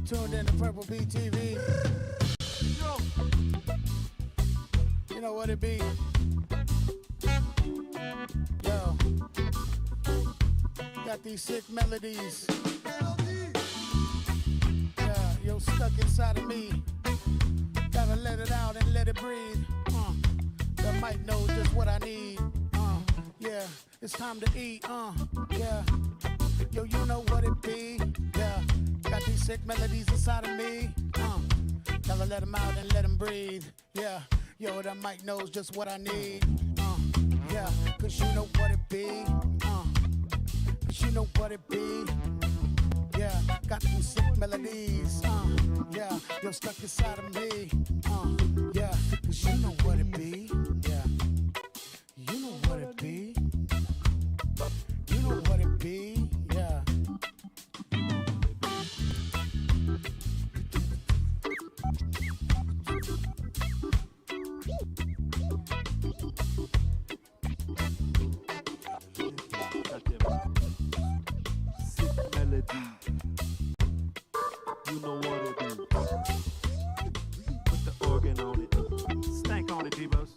tuned in to Purple BTV. You know what it be? Yo, got these sick melodies. Yeah, yo, stuck inside of me. Gotta let it out and let it breathe. The mic knows just what I need. Yeah, it's time to eat. Yeah, yo, you know what it be. Yeah, got these sick melodies inside of me. Gotta let them out and let them breathe. Yeah, yo, the mic knows just what I need. Yeah, cause you know what it be. Cause you know what it be. Yeah, got these sick melodies. Yeah, you're stuck inside of me. Yeah, cause you know what it be. Yeah, you know what it be. You know what it be. Yeah. Sick melody. You know what it is. Put the organ on it. Stank on it, Devos.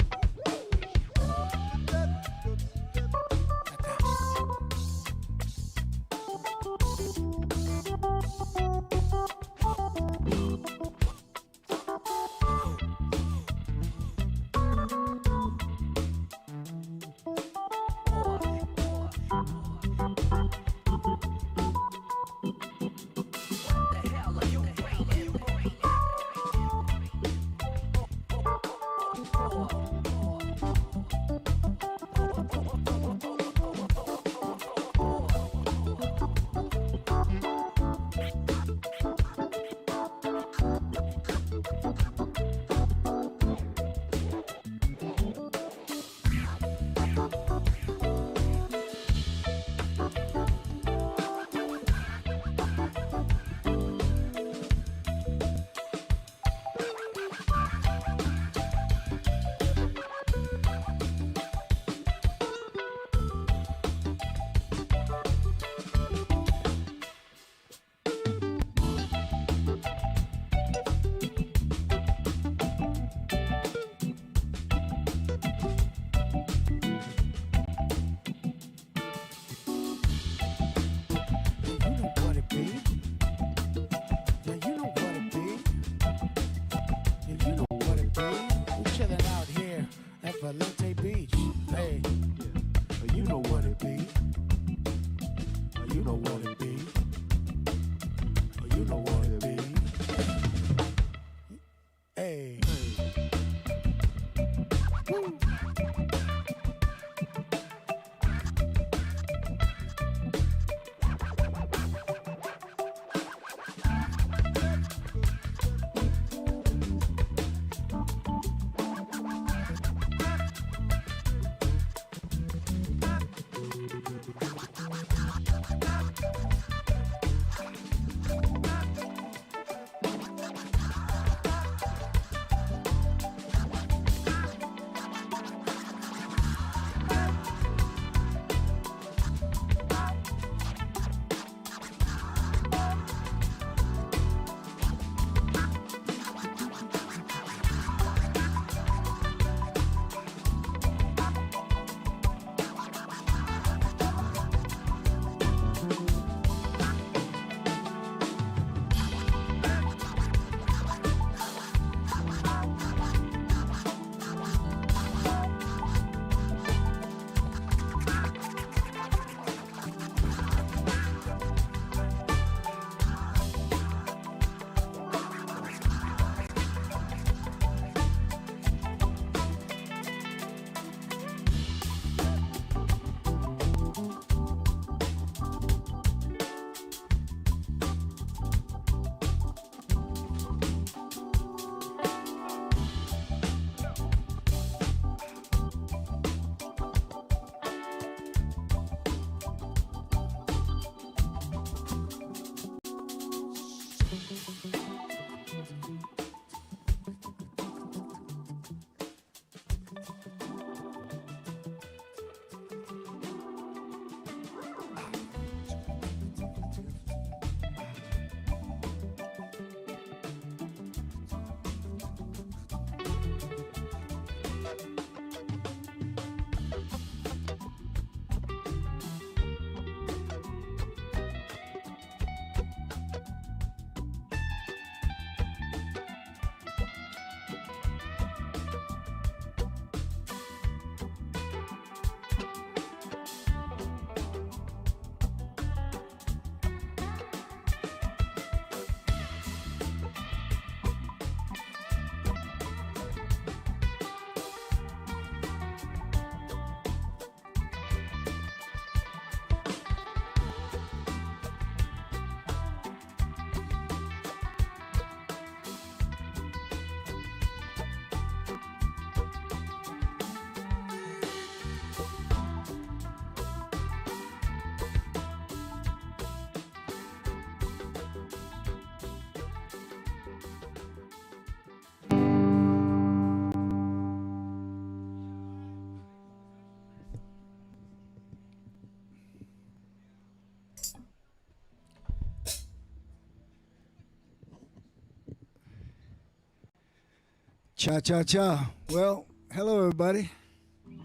Cha-cha-cha. Well, hello, everybody.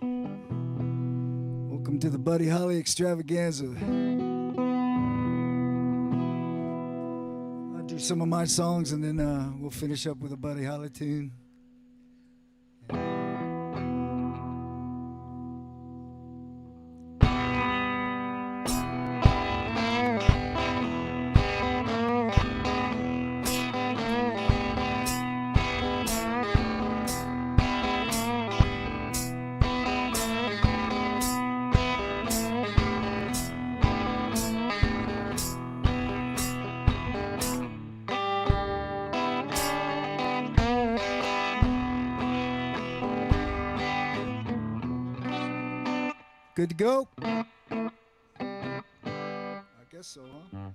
Welcome to the Buddy Holly extravaganza. I'll do some of my songs, and then we'll finish up with a Buddy Holly tune. Good to go? I guess so, huh?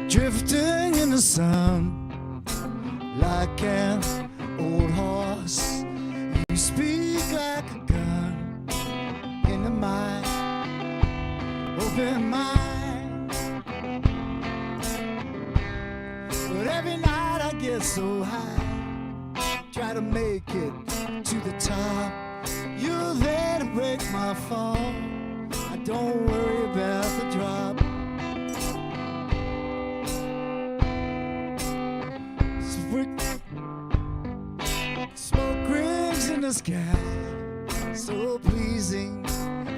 Drifting in the sun like an old horse. You speak like a gun in the mind, open mind. But every night I get so high, try to make it to the top. You're there to break my fall. I don't worry about the drop. Smoke rings in the sky, so pleasing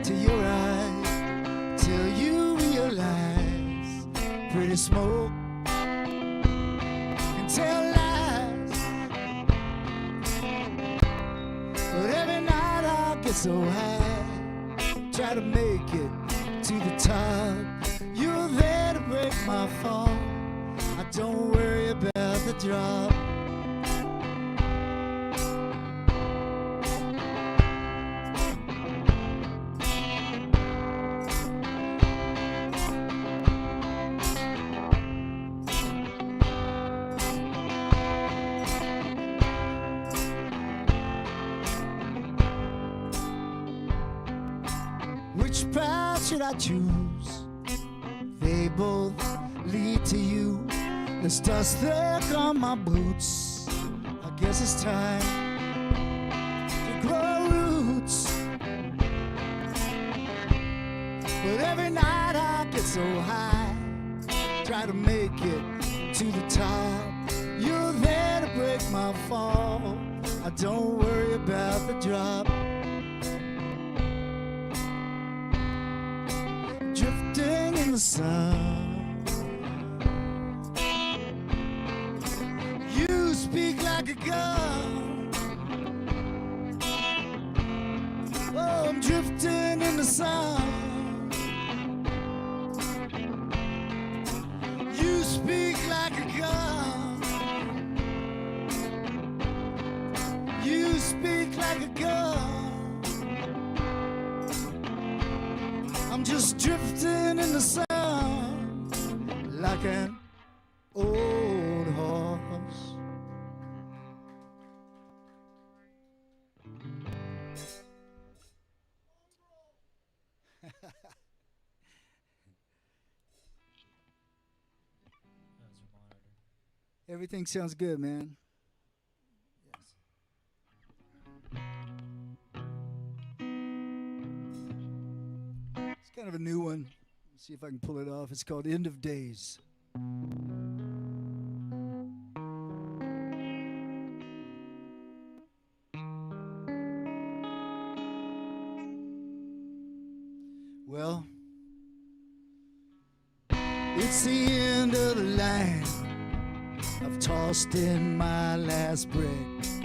to your eyes, till you realize pretty smoke can tell lies. But every night I get so high, try to make it to the top. You're there to break my fall. I don't worry about the drop. Which path should I choose? They both lead to you. There's dust thick on my boots. I guess it's time to grow roots. But every night I get so high, try to make it to the top. You're there to break my fall. I don't worry about the drop. Drifting in the sun. You speak like a gun. Oh, I'm drifting in the sun. You speak like a gun. You speak like a gun. I'm just drifting in the sun like an old horse. Everything sounds good, man. It's kind of a new one. Let's see if I can pull it off. It's called End of Days. Well, it's the end of the line. I've tossed in my last breath.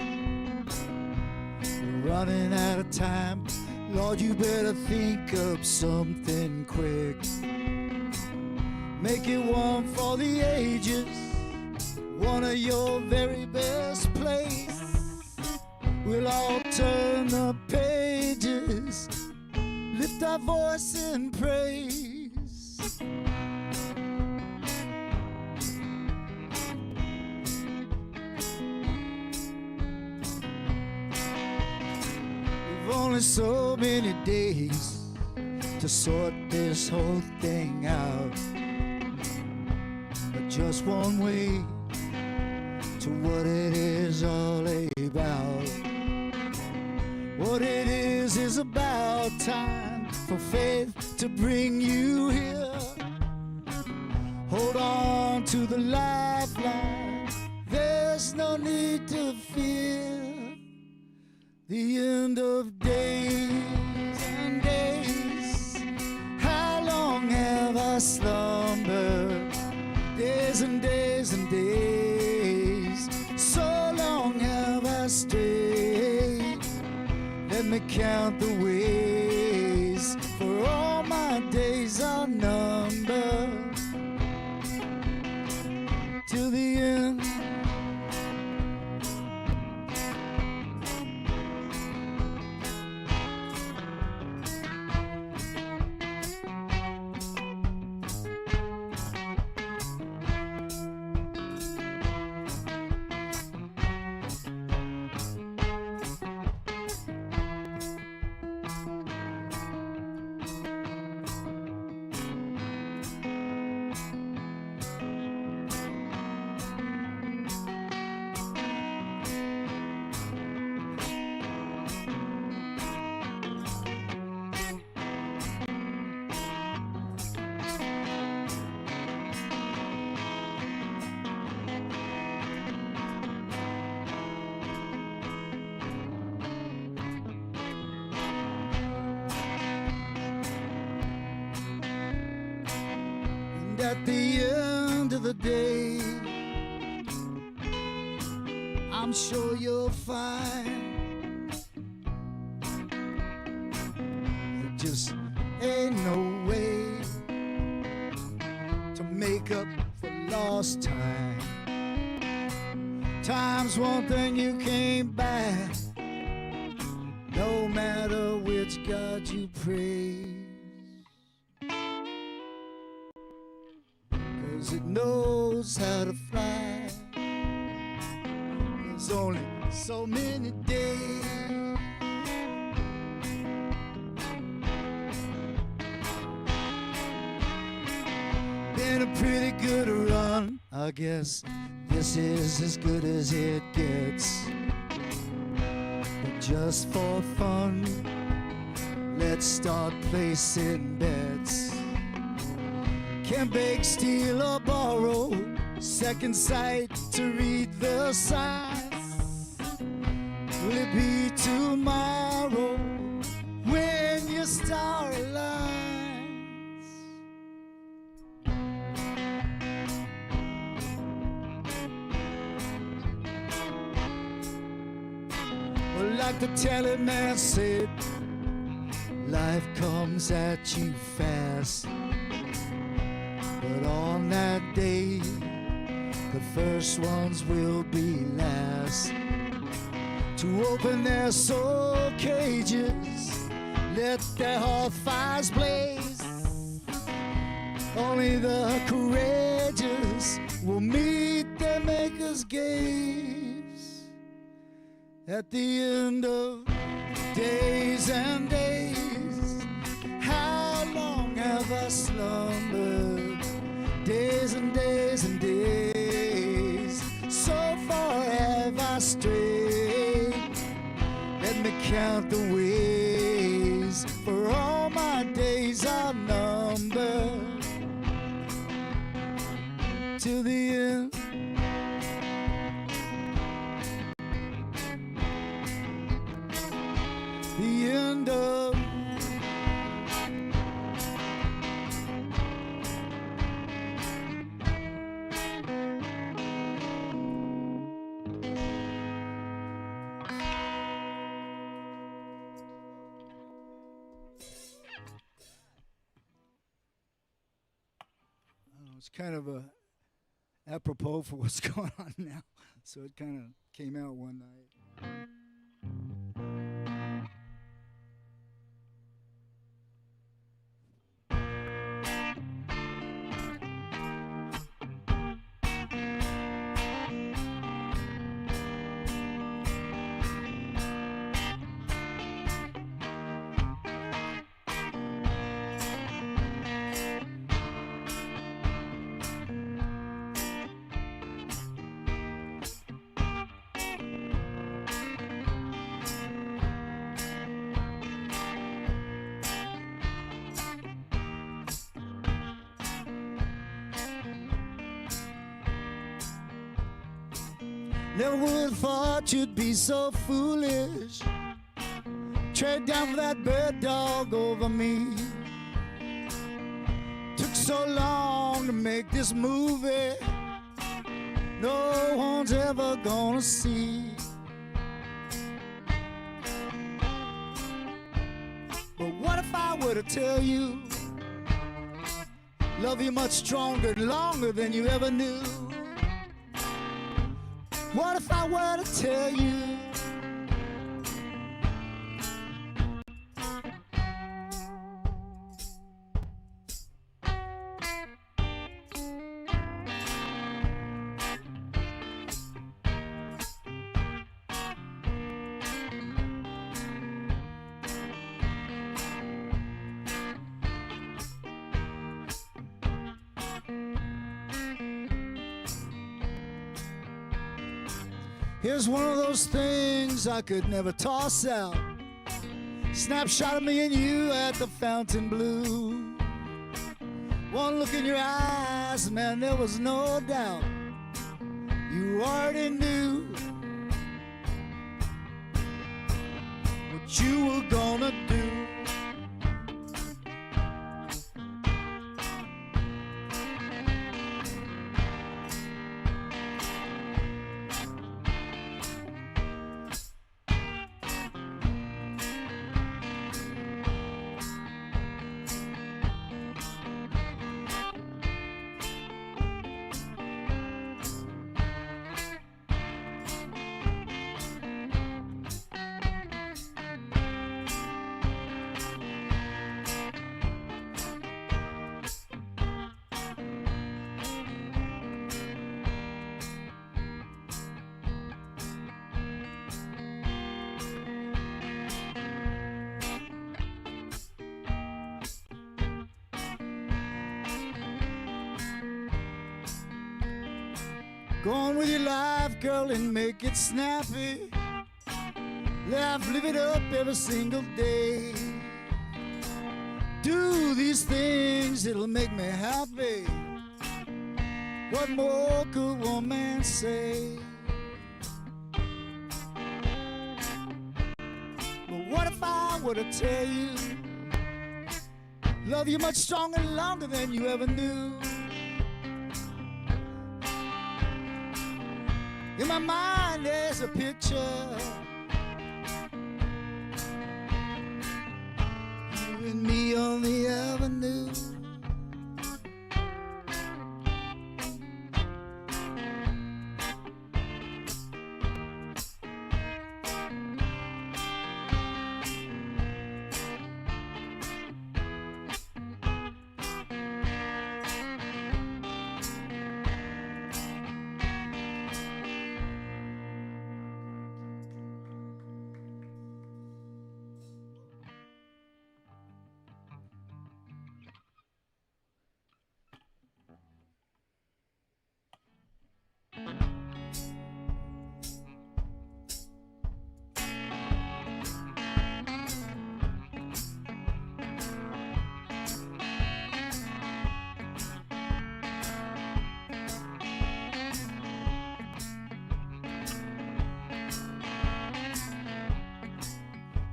We're running out of time. Lord, you better think up something quick. Make it one for the ages, one of your very best plays. We'll all turn the pages, lift our voice in praise. only so many days to sort this whole thing out, but just one way to what it is all about. What it is about time for faith to bring you here. Hold on to the lifeline, there's no need to fear the end of days and days. How long have I slumbered? Days and days and days. So long have I strayed. Let me count the ways, for all my days are numbered till the end. At the end of the day, I'm sure you'll find there just ain't no way to make up for lost time. Time's one thing you can't buy, no matter which God you praise. It knows how to fly. There's only so many days. Been a pretty good run, I guess this is as good as it gets. But just for fun, let's start placing bets. Can beg, steal, or borrow second sight to read the signs? Will it be tomorrow when your star aligns? Well, like the telling man said, life comes at you fast. But on that day, the first ones will be last to open their soul cages, let their heart fires blaze. Only the courageous will meet their maker's gaze at the end of days and days. How long have I slumbered? Days and days and days. So far have I strayed. Let me count the ways, for all my days are numbered till the end. The end of it's kind of a apropos for what's going on now, so it kind of came out one night. Never would have thought you'd be so foolish. Trade down for that bird dog over me. Took so long to make this movie. No one's ever gonna see. But what if I were to tell you, love you much stronger, longer than you ever knew? What if I were to tell you, here's one of those things I could never toss out. Snapshot of me and you at the Fountain Blue. One look in your eyes, man, there was no doubt. You already knew what you were gonna do. Go on with your life, girl, and make it snappy. Laugh, live it up every single day. Do these things, it'll make me happy. What more could one man say? But what if I were to tell you, love you much stronger and longer than you ever knew? In my mind there's a picture, you and me on the avenue.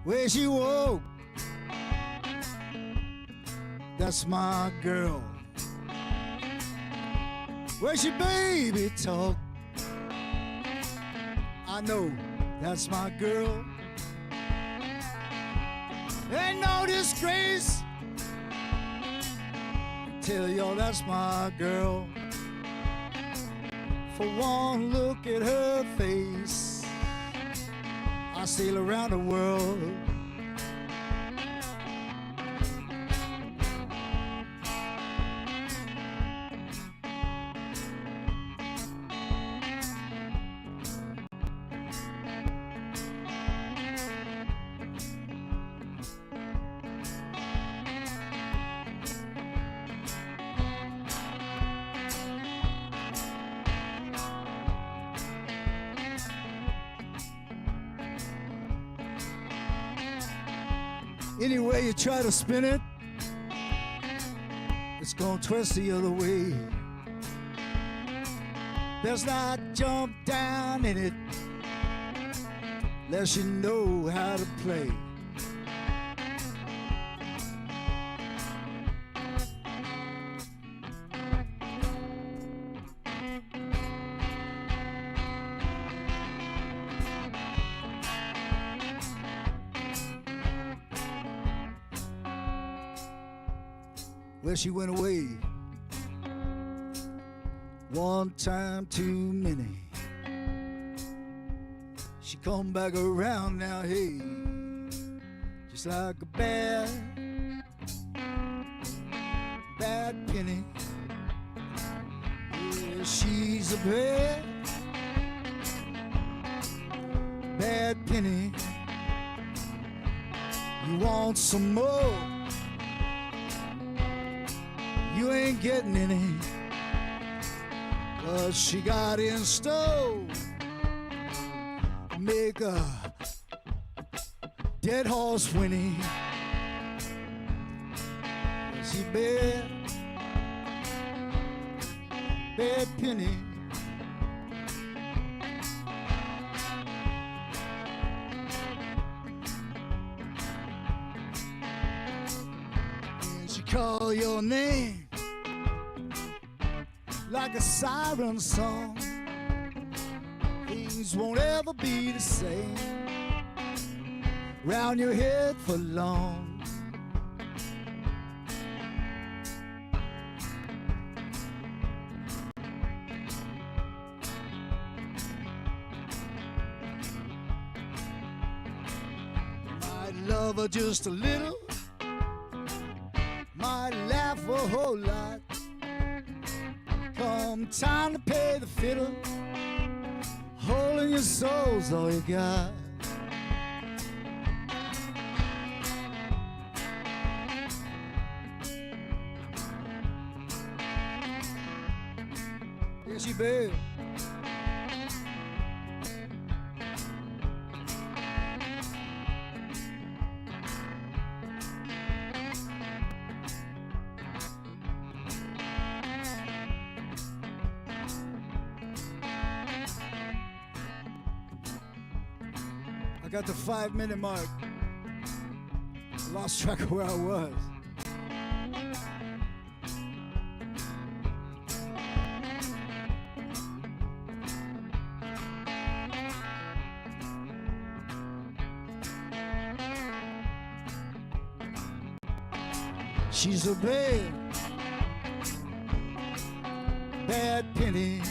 Where she walk, that's my girl. Where she baby talk, I know that's my girl. Ain't no disgrace, tell y'all that's my girl. For one look at her face, I sail around the world. Any way you try to spin it, it's gonna twist the other way. Let's not jump down in it, unless you know how to play. Well, she went away one time too many. She come back around now, hey, just like a bad penny. Yeah, she's a bad penny. You want some more? You ain't getting any. But she got in stove, make a dead horse whinny. She bad penny. And she call your name like a siren song. Things won't ever be the same round your head for long. Might love her just a little, might laugh a whole lot. Come time to pay the fiddle, hole in your soul's all you got. Yes, you bet. I got the 5-minute mark. Lost track of where I was. She's a bad penny.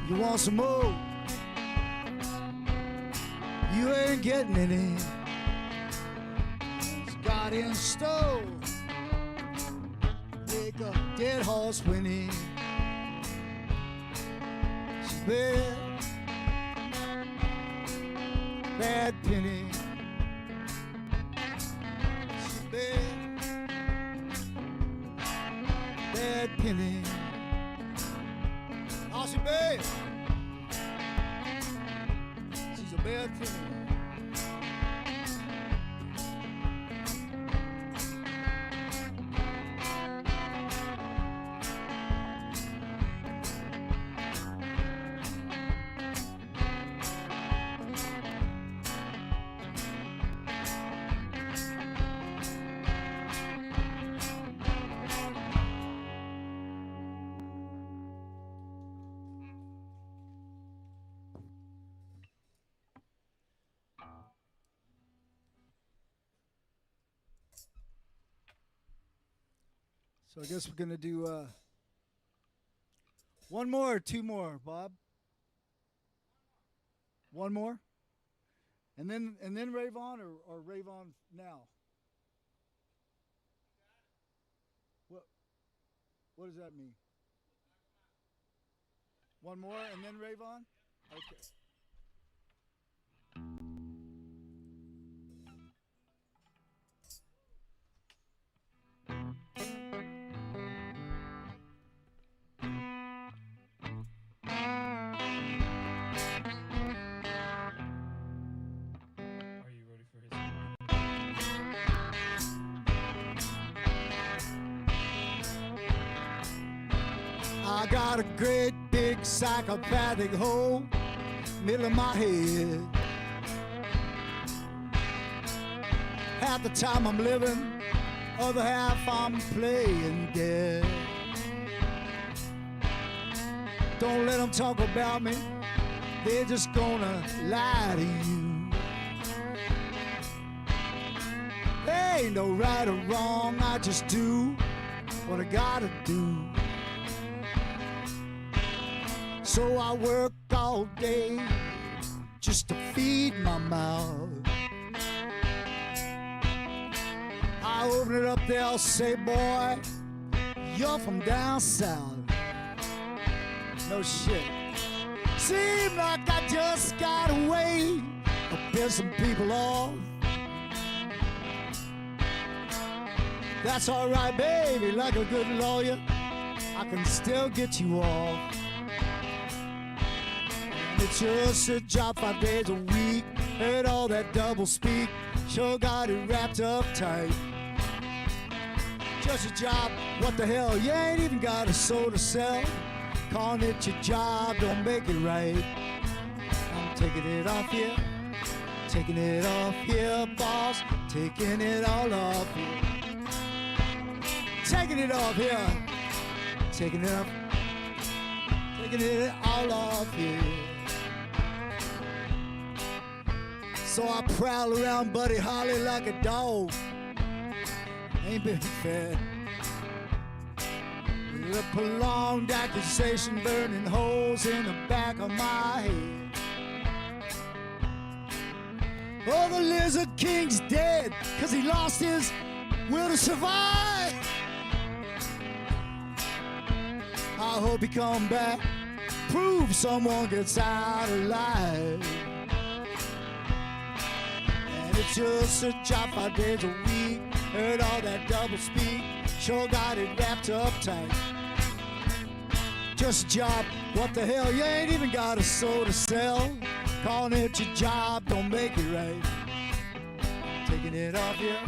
You want some more? You ain't getting any. It's got in stove, make a dead horse whinny. She's bad penny. She's bad penny. Oh, she bad. She's a bad penny. So I guess we're gonna do one more or two more, Bob. One more, and then rave on or rave on now. What does that mean? One more and then rave on? Okay. I I got a great big psychopathic hole middle of my head. Half the time I'm living, other half I'm playing dead. Don't let them talk about me, they're just gonna lie to you. There ain't no right or wrong, I just do what I gotta do. So I work all day just to feed my mouth. I open it up, they'll say, boy, you're from down south. No shit. Seem like I just got away to piss some people off. That's all right, baby, like a good lawyer, I can still get you off. It's just a job 5 days a week. Heard all that double speak, sure got it wrapped up tight. Just a job, what the hell, you ain't even got a soul to sell. Calling it your job don't make it right. I'm taking it off here, taking it off here, boss, taking it all off here. Taking it off here, taking it up, taking it all off here. So I prowl around Buddy Holly like a dog. Ain't been fed. With a prolonged accusation burning holes in the back of my head. Oh, the Lizard King's dead, 'cause he lost his will to survive. I hope he come back, prove someone gets out alive. And it's just a job 5 days a week. Heard all that double speak, sure got it wrapped up tight. Just a job, what the hell, you ain't even got a soul to sell. Calling it your job don't make it right. Taking it off here,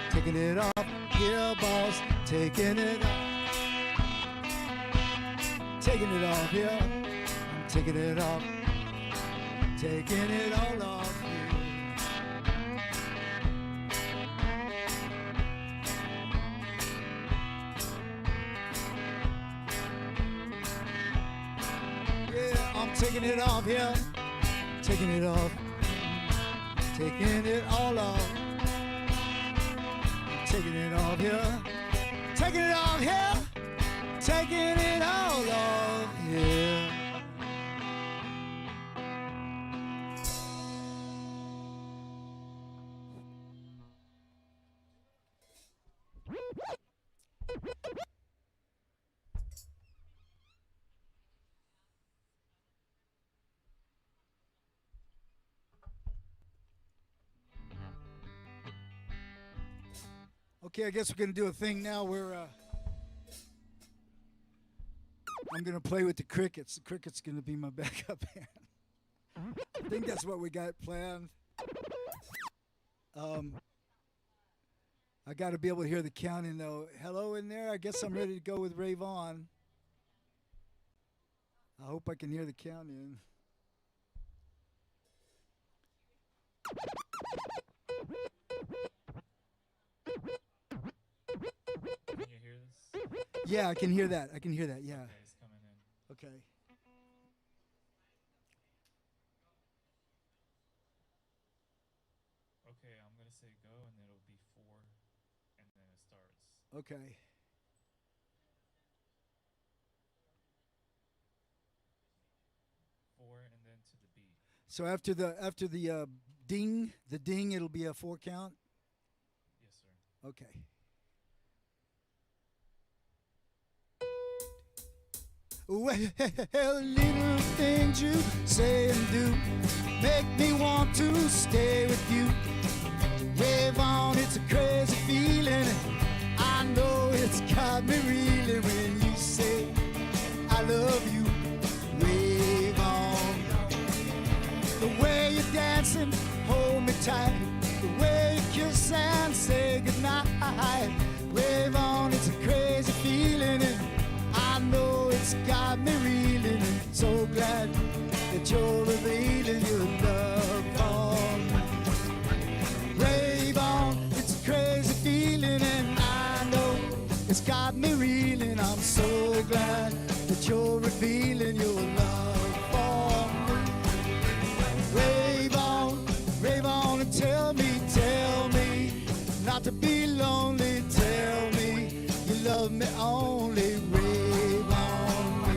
taking it off here, boss, taking it off. Taking it off here, I'm taking it off, taking it all off here. Yeah, I'm taking it off here, taking it off, taking it all off. Taking it off here, taking it off here. Taking it all off here. Okay, I guess we're gonna do a thing now where I'm gonna play with the crickets. The cricket's gonna be my backup band. I think that's what we got planned. I gotta be able to hear the counting though. Hello in there? I guess I'm ready to go with Ray Vaughn. I hope I can hear the counting. Can you hear this? Yeah, I can hear that. I can hear that, yeah. Okay, it's coming in. Okay. Okay, I'm going to say go, and then it'll be 4, and then it starts. Okay. And then to the beat. So after the ding, it'll be a 4 count? Yes, sir. Okay. Well, little things you say and do make me want to stay with you. Wave on, it's a crazy feeling. I know it's got me reeling when you say I love you. Wave on. The way you're dancing, hold me tight. The way you kiss and say goodnight. Wave on, it's a crazy feeling. And I know it's feeling. I'm so glad that you're revealing your love for me. Rave on and tell me not to be lonely. Tell me you love me only. Rave on me.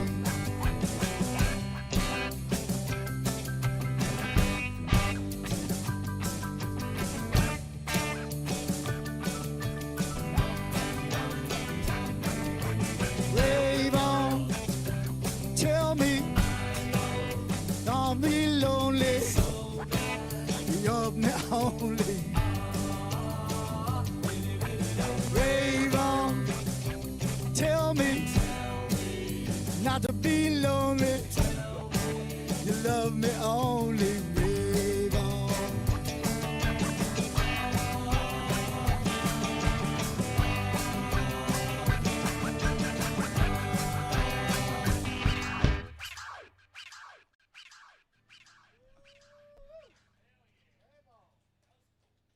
Rave on, tell me, don't be lonely. You love me only. Rave on, tell me not to be lonely. You love me only. Rave on.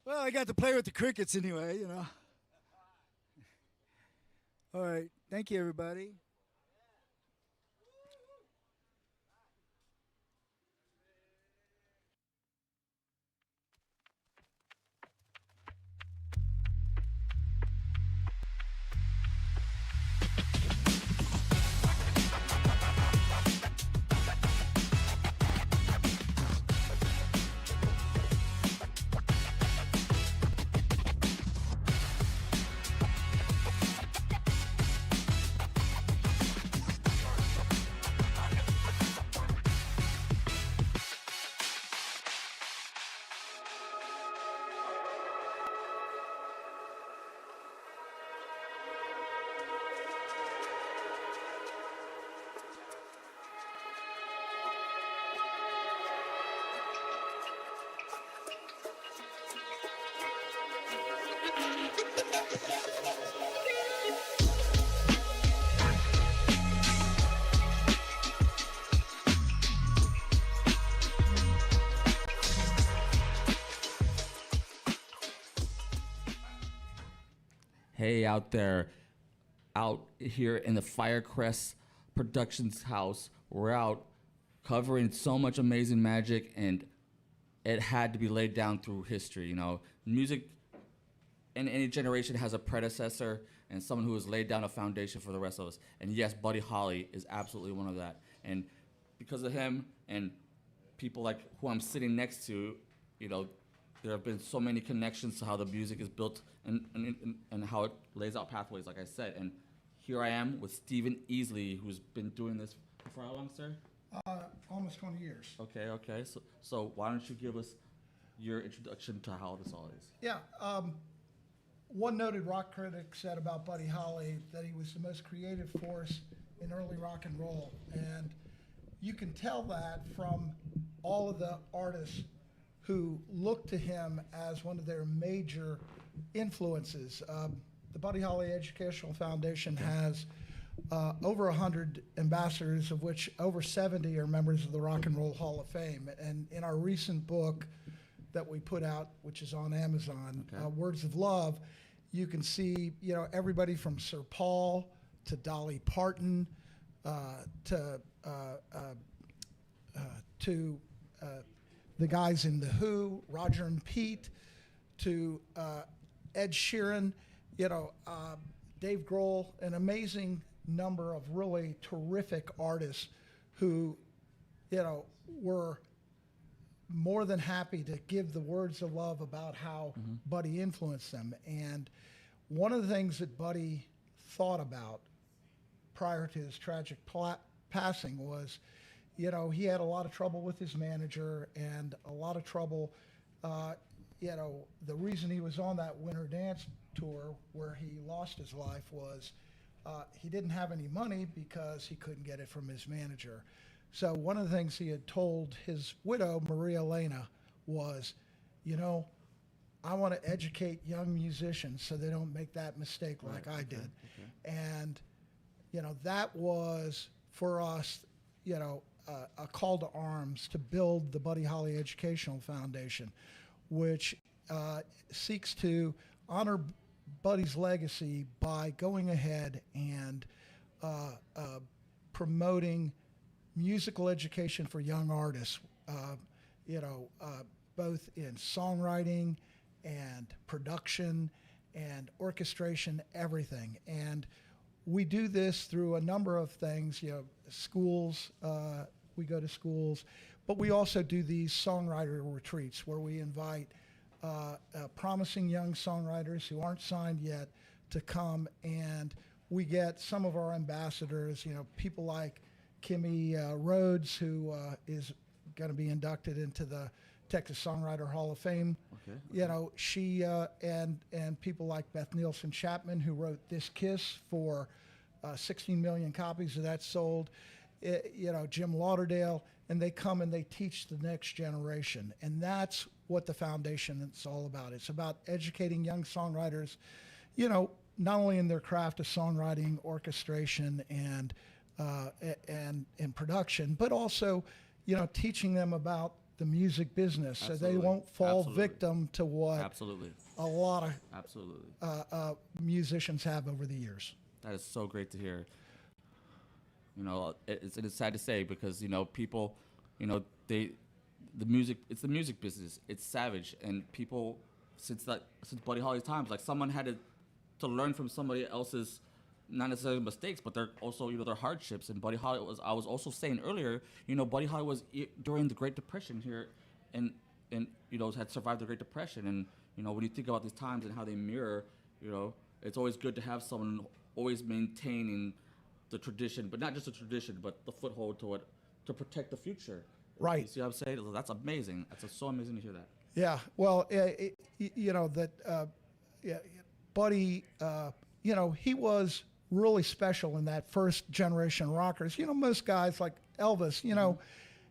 Well, I got to play with the crickets anyway, you know. All right. Thank you, everybody. Hey, out there, out here in the Firecrest Productions house, we're out covering so much amazing magic, and it had to be laid down through history. You know, music in any generation has a predecessor and someone who has laid down a foundation for the rest of us. And yes, Buddy Holly is absolutely one of that. And because of him and people like who I'm sitting next to, you know, there have been so many connections to how the music is built and how it lays out pathways, like I said. And here I am with Stephen Easley, who's been doing this for how long, sir? Almost 20 years. Okay. So why don't you give us your introduction to how this all is? Yeah. One noted rock critic said about Buddy Holly that he was the most creative force in early rock and roll. And you can tell that from all of the artists who look to him as one of their major influences. The Buddy Holly Educational Foundation has over 100 ambassadors, of which over 70 are members of the Rock and Roll Hall of Fame. And in our recent book that we put out, which is on Amazon, Words of Love, you can see, you know, everybody from Sir Paul to Dolly Parton to the guys in The Who, Roger and Pete, to Ed Sheeran, you know, Dave Grohl, an amazing number of really terrific artists who, you know, were more than happy to give the words of love about how Buddy influenced them. And one of the things that Buddy thought about prior to his tragic passing was, you know, he had a lot of trouble with his manager and a lot of trouble, you know, the reason he was on that Winter Dance tour where he lost his life was he didn't have any money because he couldn't get it from his manager. So one of the things he had told his widow, Maria Elena, was, you know, I want to educate young musicians so they don't make that mistake like I did. And, you know, that was for us, you know, a call to arms to build the Buddy Holly Educational Foundation, which seeks to honor Buddy's legacy by going ahead and promoting musical education for young artists, both in songwriting and production and orchestration, everything. And we do this through a number of things, schools, we go to schools, but we also do these songwriter retreats where we invite promising young songwriters who aren't signed yet to come, and we get some of our ambassadors, people like Kimmy Rhodes, who is going to be inducted into the Texas Songwriter Hall of Fame. Okay. She and people like Beth Nielsen Chapman, who wrote This Kiss for 16 million copies of that sold. Jim Lauderdale, and they come and they teach the next generation, and that's what the foundation is all about. It's about educating young songwriters, not only in their craft of songwriting, orchestration, and production, but also, teaching them about the music business, so they won't fall victim to what a lot of musicians have over the years. That is so great to hear. It's sad to say because people, it's the music business. It's savage, and people since Buddy Holly's times, like someone had to learn from somebody else's, not necessarily mistakes, but they're also their hardships. And Buddy Holly I was also saying earlier, Buddy Holly was during the Great Depression here, and had survived the Great Depression. And when you think about these times and how they mirror, it's always good to have someone always maintaining the tradition, but not just the tradition, but the foothold to protect the future. Right. You see what I'm saying? That's amazing. That's so amazing to hear that. Yeah. Well, Buddy, he was really special in that first generation rockers. Most guys like Elvis,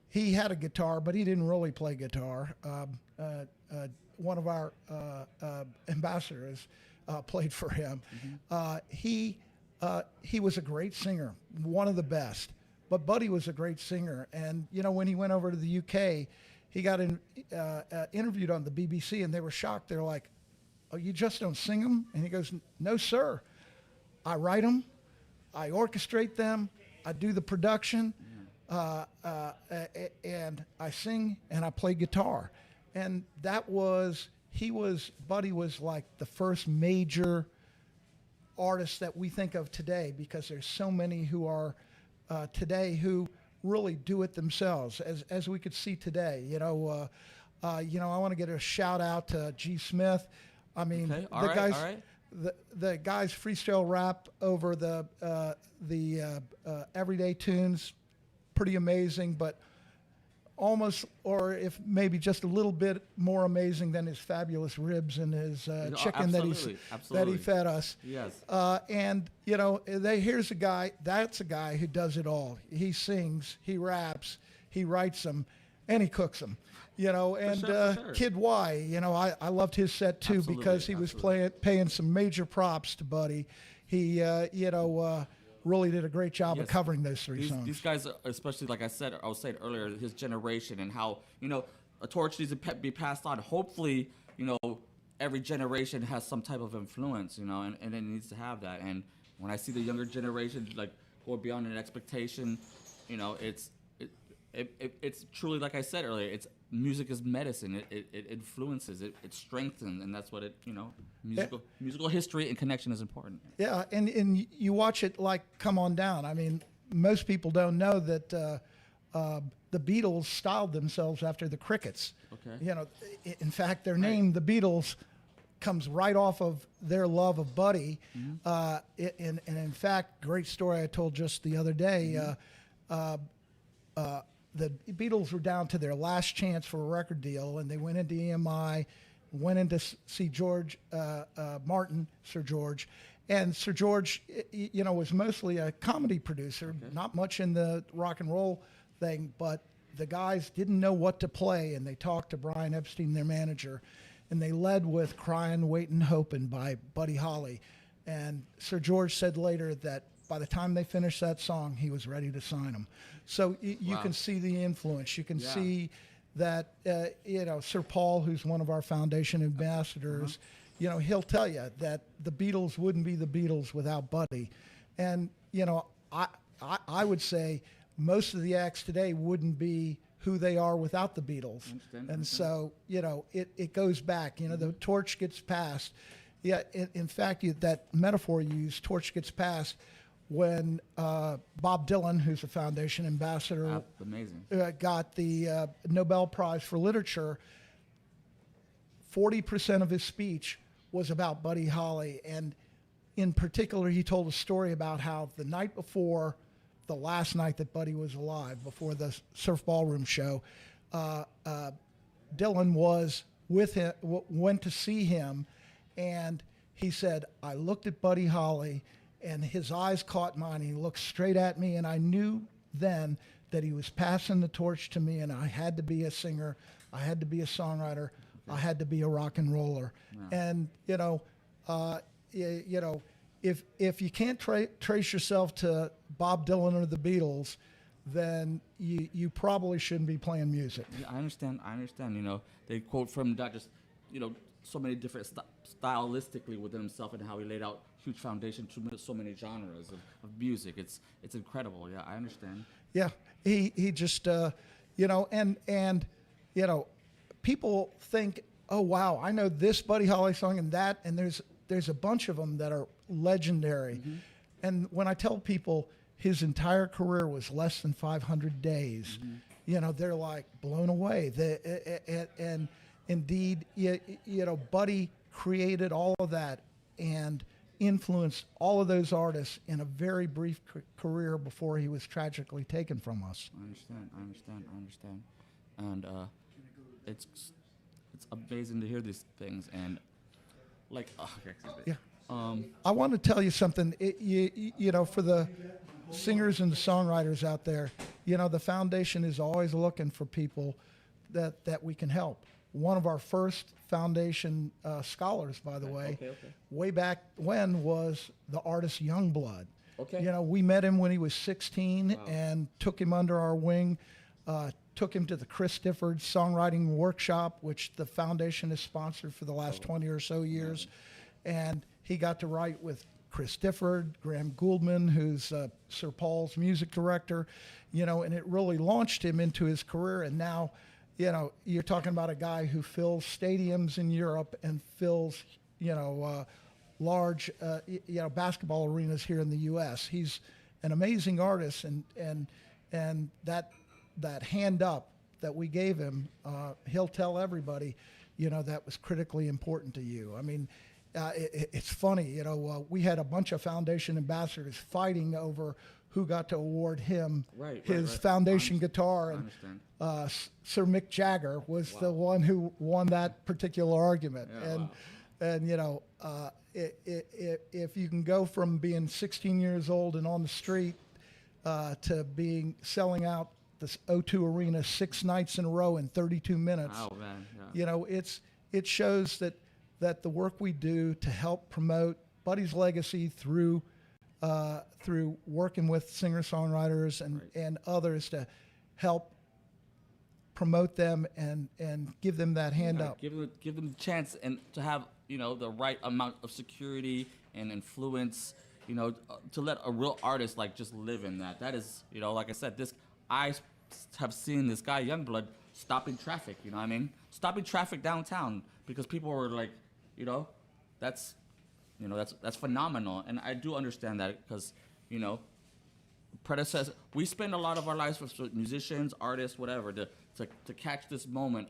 he had a guitar, but he didn't really play guitar. One of our ambassadors played for him. He was a great singer, one of the best. But Buddy was a great singer. And, when he went over to the UK, he got interviewed on the BBC, and they were shocked. They're like, "Oh, you just don't sing them?" And he goes, "No, sir. I write them, I orchestrate them, I do the production, and I sing, and I play guitar." And Buddy was like the first major artist that we think of today, because there's so many who are today who really do it themselves, as we could see today. I want to get a shout out to G. Smith. I mean, the guys freestyle rap over the everyday tunes, pretty amazing, but almost, or if maybe just a little bit more amazing than his fabulous ribs and his chicken that he fed us. Yes. And here's a guy. That's a guy who does it all. He sings, he raps, he writes them, and he cooks them. Sure. Kid Y. I loved his set too, because he was paying some major props to Buddy. He really did a great job of covering those three songs. These guys, especially like I was saying earlier, his generation, and how a torch needs to be passed on. Hopefully, every generation has some type of influence, and it needs to have that. And when I see the younger generation like go beyond an expectation, it's truly, like I said earlier, music is medicine. It influences, it strengthens, and that's what musical history and connection is important. Yeah, and you watch it like come on down. I mean, most people don't know that the Beatles styled themselves after the Crickets. Okay. In fact, their name, the Beatles, comes right off of their love of Buddy. Mm-hmm. And in fact, great story I told just the other day. The Beatles were down to their last chance for a record deal, and they went into EMI, went in to see George Martin, Sir George. And Sir George, was mostly a comedy producer, not much in the rock and roll thing, but the guys didn't know what to play, and they talked to Brian Epstein, their manager, and they led with Cryin', Waitin', Hopin' by Buddy Holly. And Sir George said later that by the time they finished that song, he was ready to sign them. So you can see the influence. You can see that, Sir Paul, who's one of our foundation ambassadors, you know, he'll tell you that the Beatles wouldn't be the Beatles without Buddy. And, you know, I would say most of the acts today wouldn't be who they are without the Beatles. And so, you know, it goes back, you know, the torch gets passed. Yeah, in fact, that metaphor you use, torch gets passed, when Bob Dylan, who's a foundation ambassador, amazing, got the Nobel Prize for Literature, 40% of his speech was about Buddy Holly. And in particular, he told a story about how the night before, the last night that Buddy was alive, before the Surf Ballroom show, Dylan was with him, went to see him, and he said, I looked at Buddy Holly, and his eyes caught mine. He looked straight at me, and I knew then that he was passing the torch to me, and I had to be a singer, I had to be a songwriter, I had to be a rock and roller. Yeah. And you know, if you can't trace yourself to Bob Dylan or the Beatles, then you probably shouldn't be playing music. Yeah, I understand. You know, they quote from not just, you know, so many different stylistically within himself and how he laid out huge foundation to so many genres of music. It's incredible. Yeah, I understand. Yeah, he just you know, and you know, people think, oh wow, I know this Buddy Holly song and that, and there's a bunch of them that are legendary. Mm-hmm. And when I tell people his entire career was less than 500 days, Mm-hmm. you know, they're like blown away. And indeed, you know, Buddy created all of that and influenced all of those artists in a very brief career before he was tragically taken from us. I understand. And it's amazing to hear these things, and like, yeah. I want to tell you something. You know, for the singers and the songwriters out there, you know, the foundation is always looking for people that we can help. One of our first foundation scholars, by the way, way back when, was the artist Youngblood. Okay. You know, we met him when he was 16 and took him under our wing, took him to the Chris Difford Songwriting Workshop, which the foundation has sponsored for the last 20 or so years. And he got to write with Chris Difford, Graham Gouldman, who's Sir Paul's music director, you know, and it really launched him into his career. And now, you know, you're talking about a guy who fills stadiums in Europe and fills, you know, large, you know, basketball arenas here in the U.S. He's an amazing artist, and that hand up that we gave him, he'll tell everybody, you know, that was critically important to you. I mean, it's funny, you know, we had a bunch of foundation ambassadors fighting over who got to award him his foundation guitar, and Sir Mick Jagger was the one who won that particular argument. And you know, if you can go from being 16 years old and on the street to selling out this O2 Arena 6 nights in a row in 32 minutes, you know, it shows that the work we do to help promote Buddy's legacy through working with singer-songwriters and others to help promote them and give them that hand up. Give them the chance and to have, you know, the right amount of security and influence, you know, to let a real artist like just live in that. That is, you know, like I said, I have seen this guy Youngblood stopping traffic. You know what I mean? Stopping traffic downtown because people were like, you know, that's phenomenal. And I do understand that because, you know, predecessor, we spend a lot of our lives with musicians, artists, whatever, to catch this moment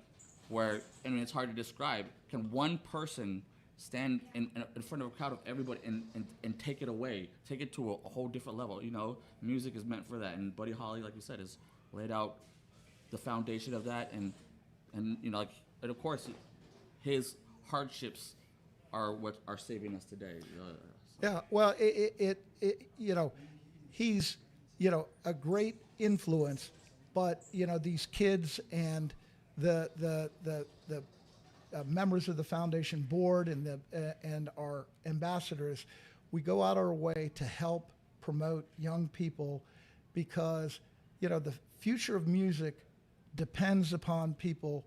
where, I mean, it's hard to describe. Can one person stand in front of a crowd of everybody and take it away, take it to a whole different level? You know, music is meant for that. And Buddy Holly, like you said, has laid out the foundation of that. And you know, like, and of course, his hardships are what are saving us today. Yeah, well, it you know, he's, you know, a great influence, but you know, these kids and the members of the foundation board and our ambassadors, we go out our way to help promote young people because, you know, the future of music depends upon people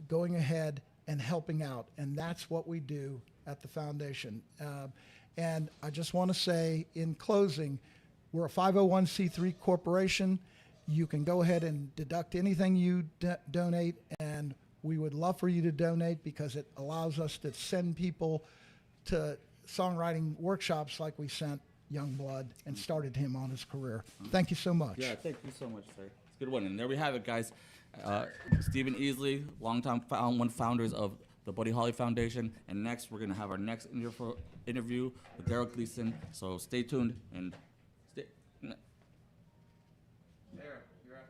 going ahead and helping out. And that's what we do at the foundation. And I just want to say in closing, we're a 501c3 corporation. You can go ahead and deduct anything you donate, and we would love for you to donate because it allows us to send people to songwriting workshops like we sent Youngblood and started him on his career. Thank you so much. Yeah, thank you so much, sir. It's a good one. And there we have it, guys. Stephen Easley, longtime one founders of the Buddy Holly Foundation. And next, we're going to have our next interview with Derral Gleason. So stay tuned and stay. There, you're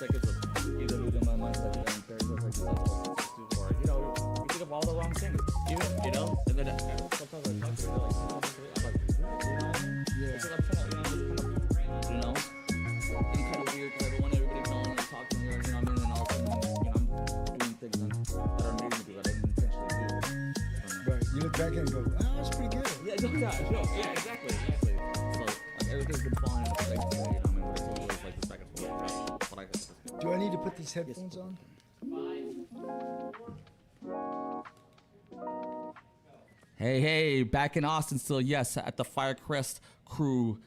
seconds of either losing my mind like that or you know, you think of all the wrong things. Even, you know, and then sometimes I talk to you like, I'm like, you know what I mean? Yeah. Because I'm trying to, you know, it's kind of weird because I don't want everybody knowing and talking to you, know what I mean? And all of a sudden, you know, I'm doing things that are amazing to do that I didn't intentionally do. Right. You look back and go, oh, that's pretty good. Yeah, yeah, exactly. So, like, everything's been falling into place today, you know what I mean? But it's always like this back and forth. Do I need to put these headphones on? Hey, back in Austin still, yes, at the Firecrest Crew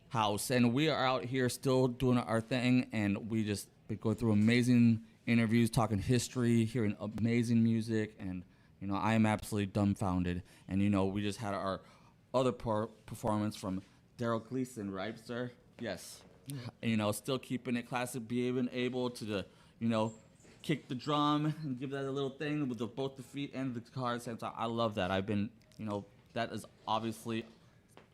house. And we are out here still doing our thing, and we just been going through amazing interviews, talking history, hearing amazing music, and, you know, I am absolutely dumbfounded. And, you know, we just had our other performance from Derral Gleason, right, sir? Yes. You know, still keeping it classic, being able to, you know, kick the drum and give that a little thing with both the feet and the guitar at the same time. I love that. I've been, you know, that is obviously,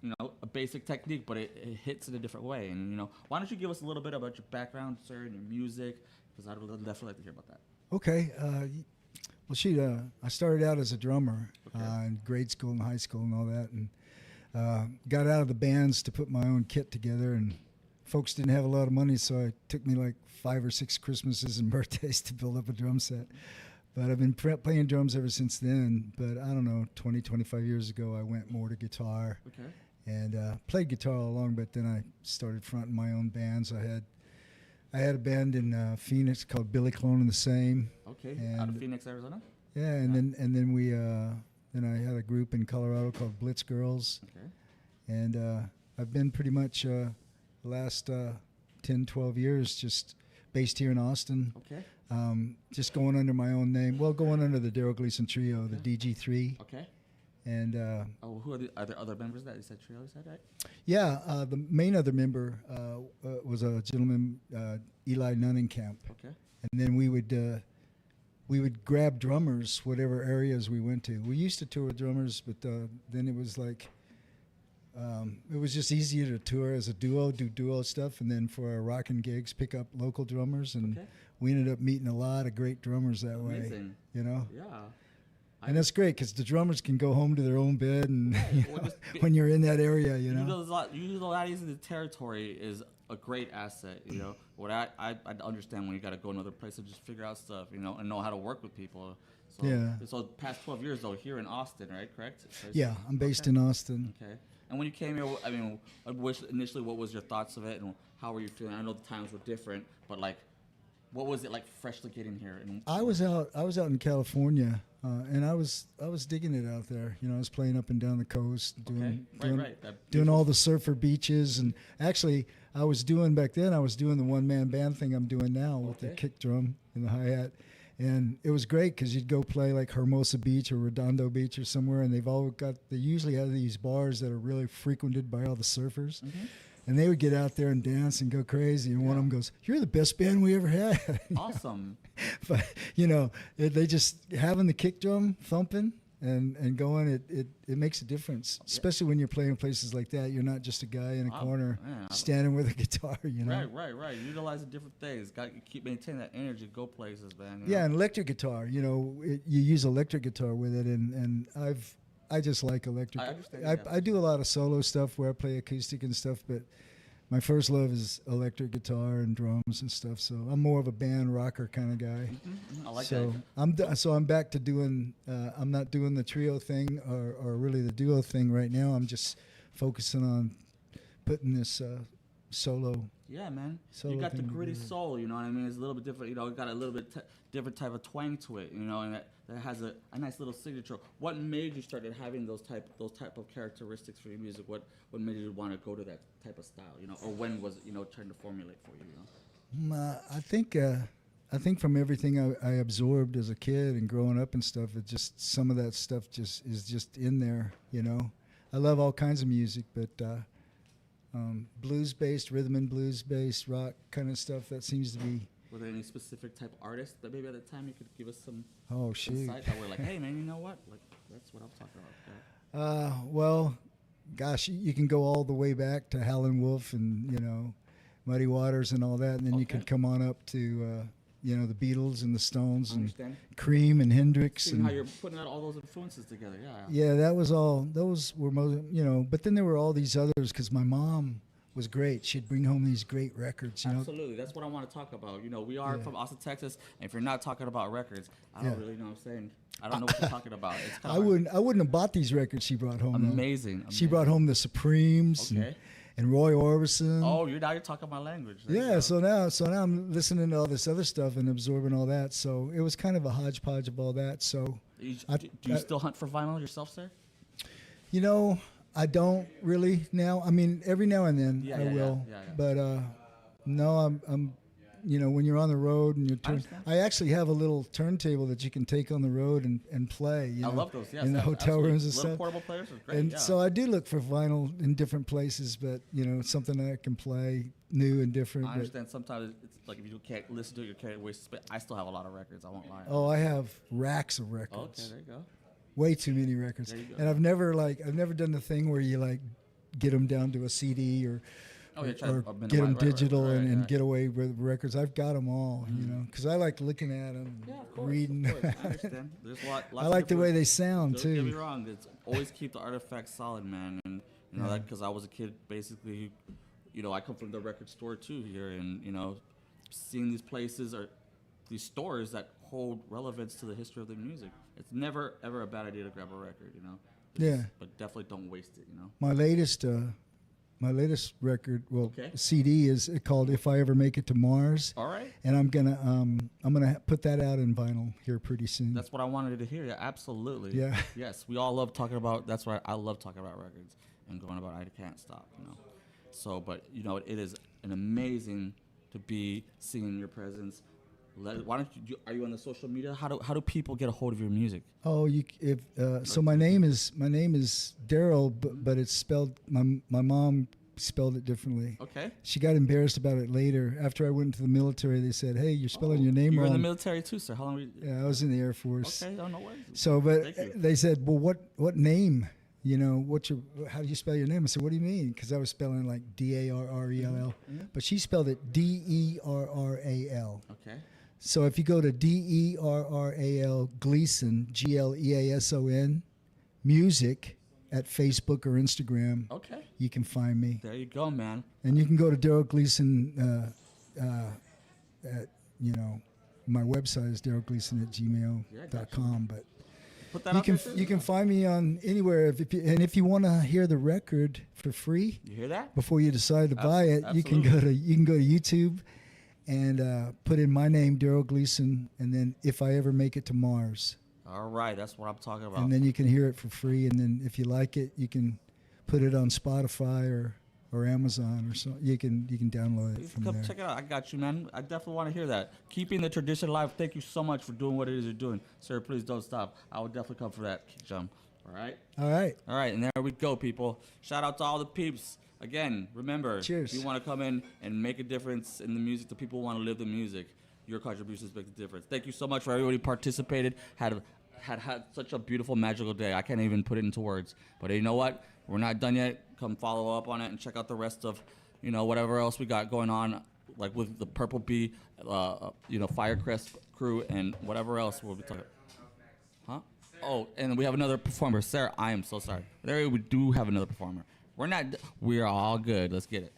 you know, a basic technique, but it hits in a different way. And, you know, why don't you give us a little bit about your background, sir, and your music, because I'd definitely like to hear about that. Okay. Well, I started out as a drummer in grade school and high school and all that, and got out of the bands to put my own kit together, and folks didn't have a lot of money, so it took me like 5 or 6 Christmases and birthdays to build up a drum set. But I've been playing drums ever since then. But I don't know, 20, 25 years ago, I went more to guitar. Okay. And played guitar all along, but then I started fronting my own bands. I had a band in Phoenix called Billy Clone and the Same. Okay, out of Phoenix, Arizona? Yeah, and then I had a group in Colorado called Blitz Girls. Okay. And I've been pretty much the last 10, 12 years just based here in Austin. Okay. Just going under my own name. Well, going under the Derral Gleason Trio, the DG3. Okay. And who are there other members that you said trio? You said, right? Yeah, the main other member was a gentleman, Eli Nunnenkamp. Okay. And then we would grab drummers, whatever areas we went to. We used to tour with drummers, but then it was like it was just easier to tour as a duo, do duo stuff, and then for our rockin' gigs, pick up local drummers, and we ended up meeting a lot of great drummers that way. You know? Yeah. And that's great because the drummers can go home to their own bed, and when you're in that area, you know. Using a lot of the territory is a great asset. You know, what I understand when you got to go another place and just figure out stuff, you know, and know how to work with people. So, yeah. So past 12 years though, here in Austin, right? Correct? Yeah, I'm based in Austin. Okay. And when you came here, I mean, initially, what was your thoughts of it, and how were you feeling? I know the times were different, but like, what was it like freshly getting here? And I was out in California, and I was digging it out there. You know, I was playing up and down the coast, doing all the surfer beaches, and actually, I was doing the one-man band thing I'm doing now with the kick drum and the hi-hat. And it was great because you'd go play like Hermosa Beach or Redondo Beach or somewhere, and they usually have these bars that are really frequented by all the surfers. Mm-hmm. And they would get out there and dance and go crazy. And one of them goes, "You're the best band we ever had." Awesome. But, you know, they just having the kick drum thumping and going, it makes a difference, especially when you're playing places like that. You're not just a guy in a corner standing with a guitar, you know. Right. Utilizing different things. Got to keep maintaining that energy. Go places, man. Yeah, and electric guitar. You know, you use electric guitar with it, and I just like electric. I understand. I do a lot of solo stuff where I play acoustic and stuff, but my first love is electric guitar and drums and stuff. So I'm more of a band rocker kind of guy. I like that. I'm back to doing. I'm not doing the trio thing or really the duo thing right now. I'm just focusing on putting this solo. Yeah, man. Solo You got the thing gritty together. soul. You know what I mean? It's a little bit different. You know, it got a little bit different type of twang to it. You know, and that has a nice little signature. What made you started having those type of characteristics for your music? What made you want to go to that type of style? You know, or when was it, trying to formulate for you? You know? I think from everything I absorbed as a kid and growing up and stuff, it just some of that stuff is just in there. You know, I love all kinds of music, but blues-based, rhythm and blues-based, rock kind of stuff, that seems to be. Were there any specific type of artists that maybe at the time you could give us some insight that were like, hey man, you know what? Like that's what I'm talking about. Yeah. Well, gosh, you can go all the way back to Howlin' Wolf and Muddy Waters and all that, and then you could come on up to the Beatles and the Stones and Cream and Hendrix. Seeing and how you're putting out all those influences together, yeah. Yeah, that was all. Those were most, but then there were all these others because my mom was great. She'd bring home these great records. Absolutely, that's what I want to talk about. We are from Austin, Texas, and if you're not talking about records, I don't really know what I'm saying. I don't know what you're talking about. It's I wouldn't have bought these records she brought home. Amazing. She brought home the Supremes and Roy Orbison. Oh, you're talking my language. Yeah, so now I'm listening to all this other stuff and absorbing all that. So it was kind of a hodgepodge of all that. So do you still hunt for vinyl yourself, sir? I don't really now. I mean, every now and then I will. Yeah. But no, I'm when you're on the road and I actually have a little turntable that you can take on the road and play. I love those. Yes, in the hotel rooms and little stuff. Portable players are great. And so I do look for vinyl in different places, but something that I can play new and different. I understand. Sometimes it's like if you can't listen to it, you can't waste space. I still have a lot of records. I won't lie. Oh, I have racks of records. Okay, there you go. Way too many records. And I've never done the thing where you get them down to a CD or get them digital and get away with records. I've got them all, because I like looking at them, reading. Of course. I understand. There's a lot. I like the way they sound too. Don't get me wrong. It's always keep the artifacts solid, man. And that because I was a kid, basically, I come from the record store too here, and seeing these places or these stores that hold relevance to the history of the music. It's never ever a bad idea to grab a record, But definitely don't waste it, My latest record, CD is called "If I Ever Make It to Mars." All right. And I'm gonna put that out in vinyl here pretty soon. That's what I wanted to hear. Yeah, absolutely. Yeah. Yes, we all love talking about. That's why I love talking about records and going about. I can't stop, So, but it is an amazing to be seeing your presence. Why don't you? Are you on the social media? How do people get a hold of your music? Oh, so my name is Derral, but it's spelled. My mom spelled it differently. Okay. She got embarrassed about it later. After I went into the military, they said, "Hey, you're spelling your name wrong." You were in the military too, sir. How long were you? Yeah, I was in the Air Force. Okay, no worries. So, but they said, "Well, what name? How do you spell your name?" I said, "What do you mean?" Because I was spelling like Darrell, but she spelled it Derral. Okay. So if you go to Derral Gleason, Gleason, music at Facebook or Instagram, you can find me. There you go, man. And you can go to Derral Gleason my website is darrellgleason@gmail.com. put that You out can there too. you can find me on anywhere. If you want to hear the record for free, You hear that? before you decide to buy it, you can go to YouTube and put in my name, Derral Gleason, and then If I Ever Make It to Mars. All right, that's what I'm talking about. And then you can hear it for free. And then if you like it, you can put it on Spotify or Amazon or so. You can download it from Come there. check it out. I got you, man. I definitely want to hear that. Keeping the tradition alive. Thank you so much for doing what it is you're doing. Sir, please don't stop. I will definitely come for that kick jump. All right? All right. All right, and there we go, people. Shout out to all the peeps. Again, remember, Cheers. if you want to come in and make a difference in the music, the people who want to live the music, your contributions make the difference. Thank you so much for everybody who participated. Had such a beautiful, magical day. I can't even put it into words. But you know what? We're not done yet. Come follow up on it and check out the rest of, whatever else we got going on, like with the Purple Bee, Firecrest crew, and whatever else we'll be talking. Huh? Oh, and we have another performer. Sarah, I am so sorry. There we do have another performer. We are all good. Let's get it.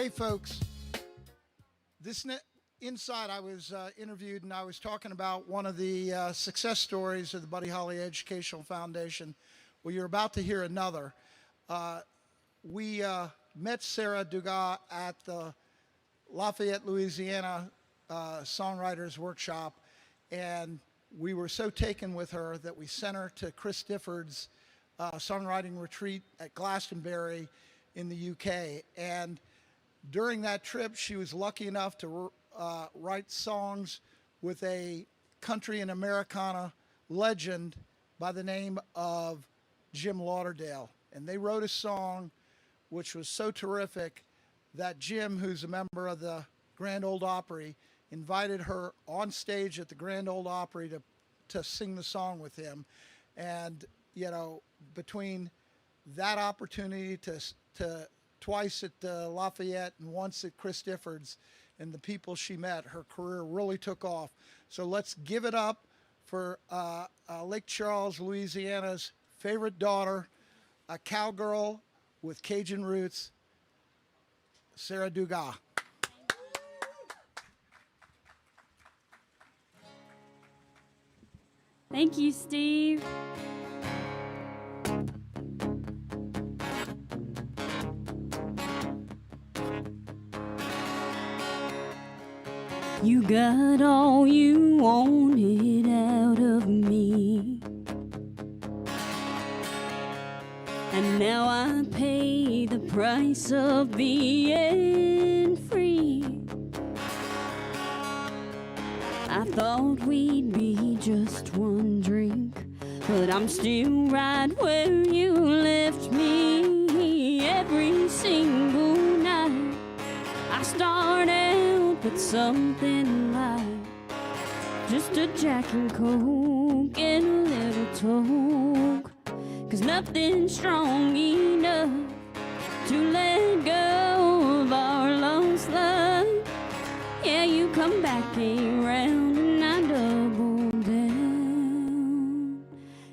Hey, folks. Inside, I was interviewed, and I was talking about one of the success stories of the Buddy Holly Educational Foundation. Well, you're about to hear another. We met Sara Douga at the Lafayette, Louisiana Songwriters Workshop, and we were so taken with her that we sent her to Chris Difford's songwriting retreat at Glastonbury in the UK. And during that trip, she was lucky enough to write songs with a country and Americana legend by the name of Jim Lauderdale. And they wrote a song which was so terrific that Jim, who's a member of the Grand Ole Opry, invited her on stage at the Grand Ole Opry to sing the song with him. And, you know, between that opportunity to twice at Lafayette and once at Chris Difford's and the people she met, her career really took off. So let's give it up for Lake Charles, Louisiana's favorite daughter, a cowgirl with Cajun roots, Sara Douga. Thank you, Steve. You got all you wanted out of me, and now I pay the price of being free. I thought we'd be just one drink, but I'm still right where you left me. Every single night I start out with something light, just a Jack and Coke and a little talk, 'cause nothing's strong enough to let go of our lost love. Yeah, you come back around and I double down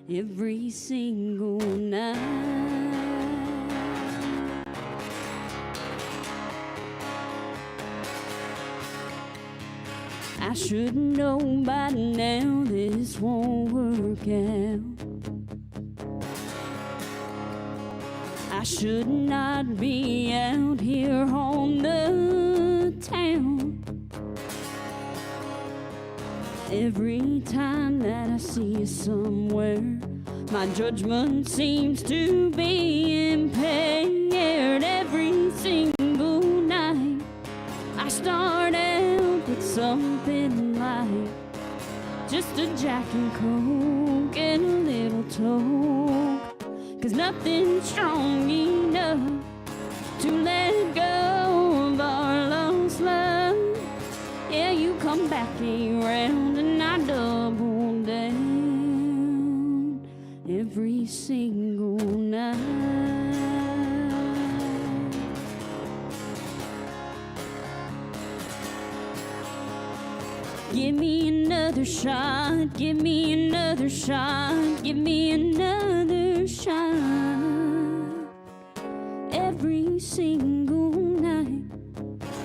every single night. I should know by now this won't work out. I should not be out here on the town. Every time that I see you somewhere, my judgment seems to be impaired. Every single night I start out with something light, just a Jack and Coke and a little talk, 'cause nothing's strong enough to let go of our lost love. Yeah, you come back around and I double down every single night. Give me another shot, give me another shot, give me another shot. Every single night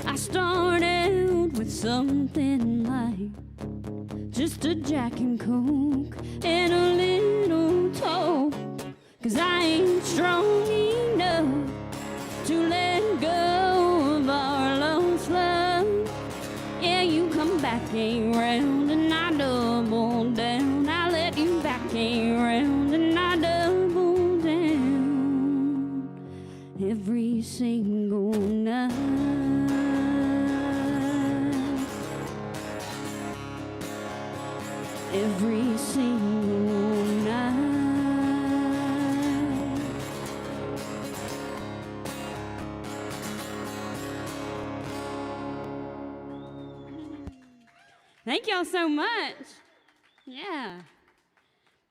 I start out with something light, just a Jack and Coke and a little talk, 'cause I ain't strong enough to let go of our lost love. Yeah, you come back around and I double down. I let you back around and I double down every single night. Every single night. Thank y'all so much. Yeah.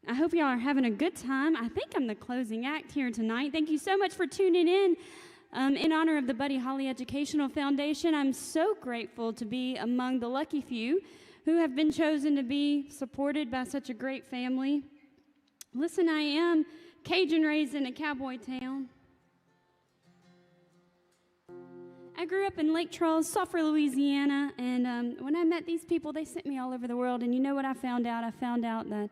I hope y'all are having a good time. I think I'm the closing act here tonight. Thank you so much for tuning in honor of the Buddy Holly Educational Foundation. I'm so grateful to be among the lucky few who have been chosen to be supported by such a great family. Listen, I am Cajun raised in a cowboy town. I grew up in Lake Charles, Sulphur, Louisiana, and when I met these people, they sent me all over the world. And you know what I found out? I found out that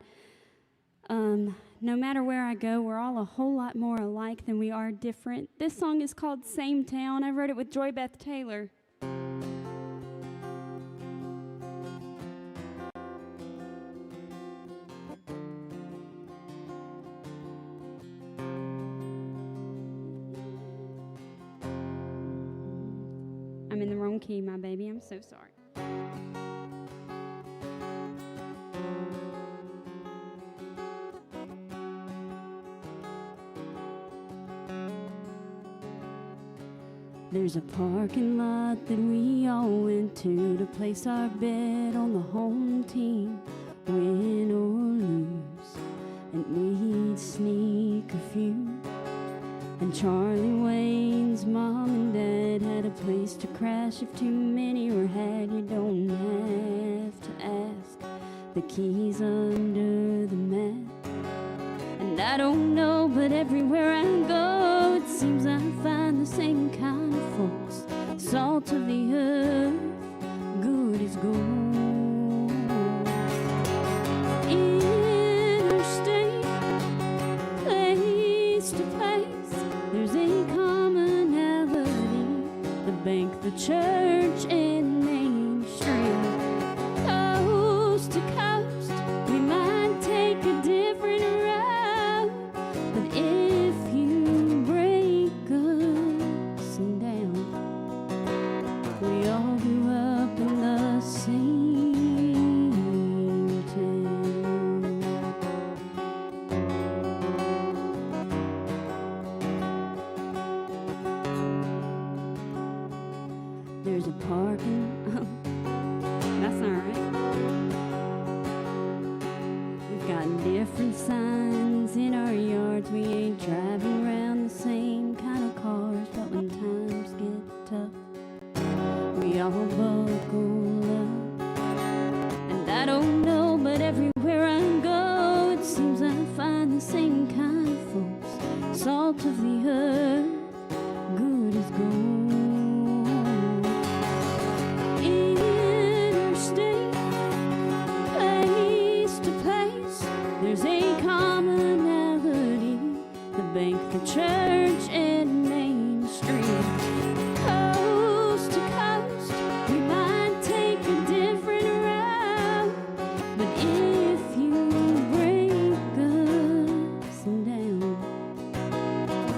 no matter where I go, we're all a whole lot more alike than we are different. This song is called Same Town. I wrote it with Joy Beth Taylor. I'm in the wrong key, my baby. I'm so sorry. There's a parking lot that we all went to place our bet on the home team, win or lose, and we'd sneak a few. And Charlie Wayne's mom and dad had a place to crash if too many were had. You don't have to ask, the key's under the mat. And I don't know, but everywhere I go, it seems I find the same kind of folks. Salt of the earth, good as gold. Interstate, place to place, there's a commonality. The bank, the church, and Main Street. Coast to coast, we might take a different route, but if you break us down, we all grew up in the same town. There's a parking, that's all right. We've got different signs in our yards. We ain't driving around the same kind of cars, but when times get tough, we all buckle up. And I don't know, but everywhere I go, it seems I find the same kind of folks. Salt of the earth, good as gold. Interstate, place to place, there's a commonality. The bank, the church, and Main Street. Coast to coast, we might take a different route, but if you break us down,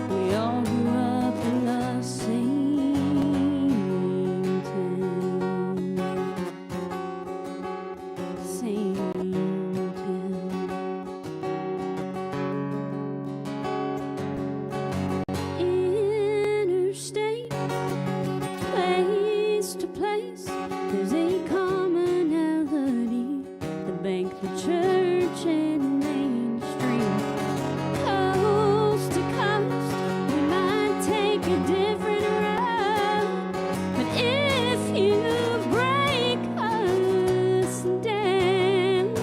we all grew up in the same town. Same town. Interstate, place to place, there's a commonality. The bank, the church, and Main Street. Coast to coast, we might take a different route, but if you break us down,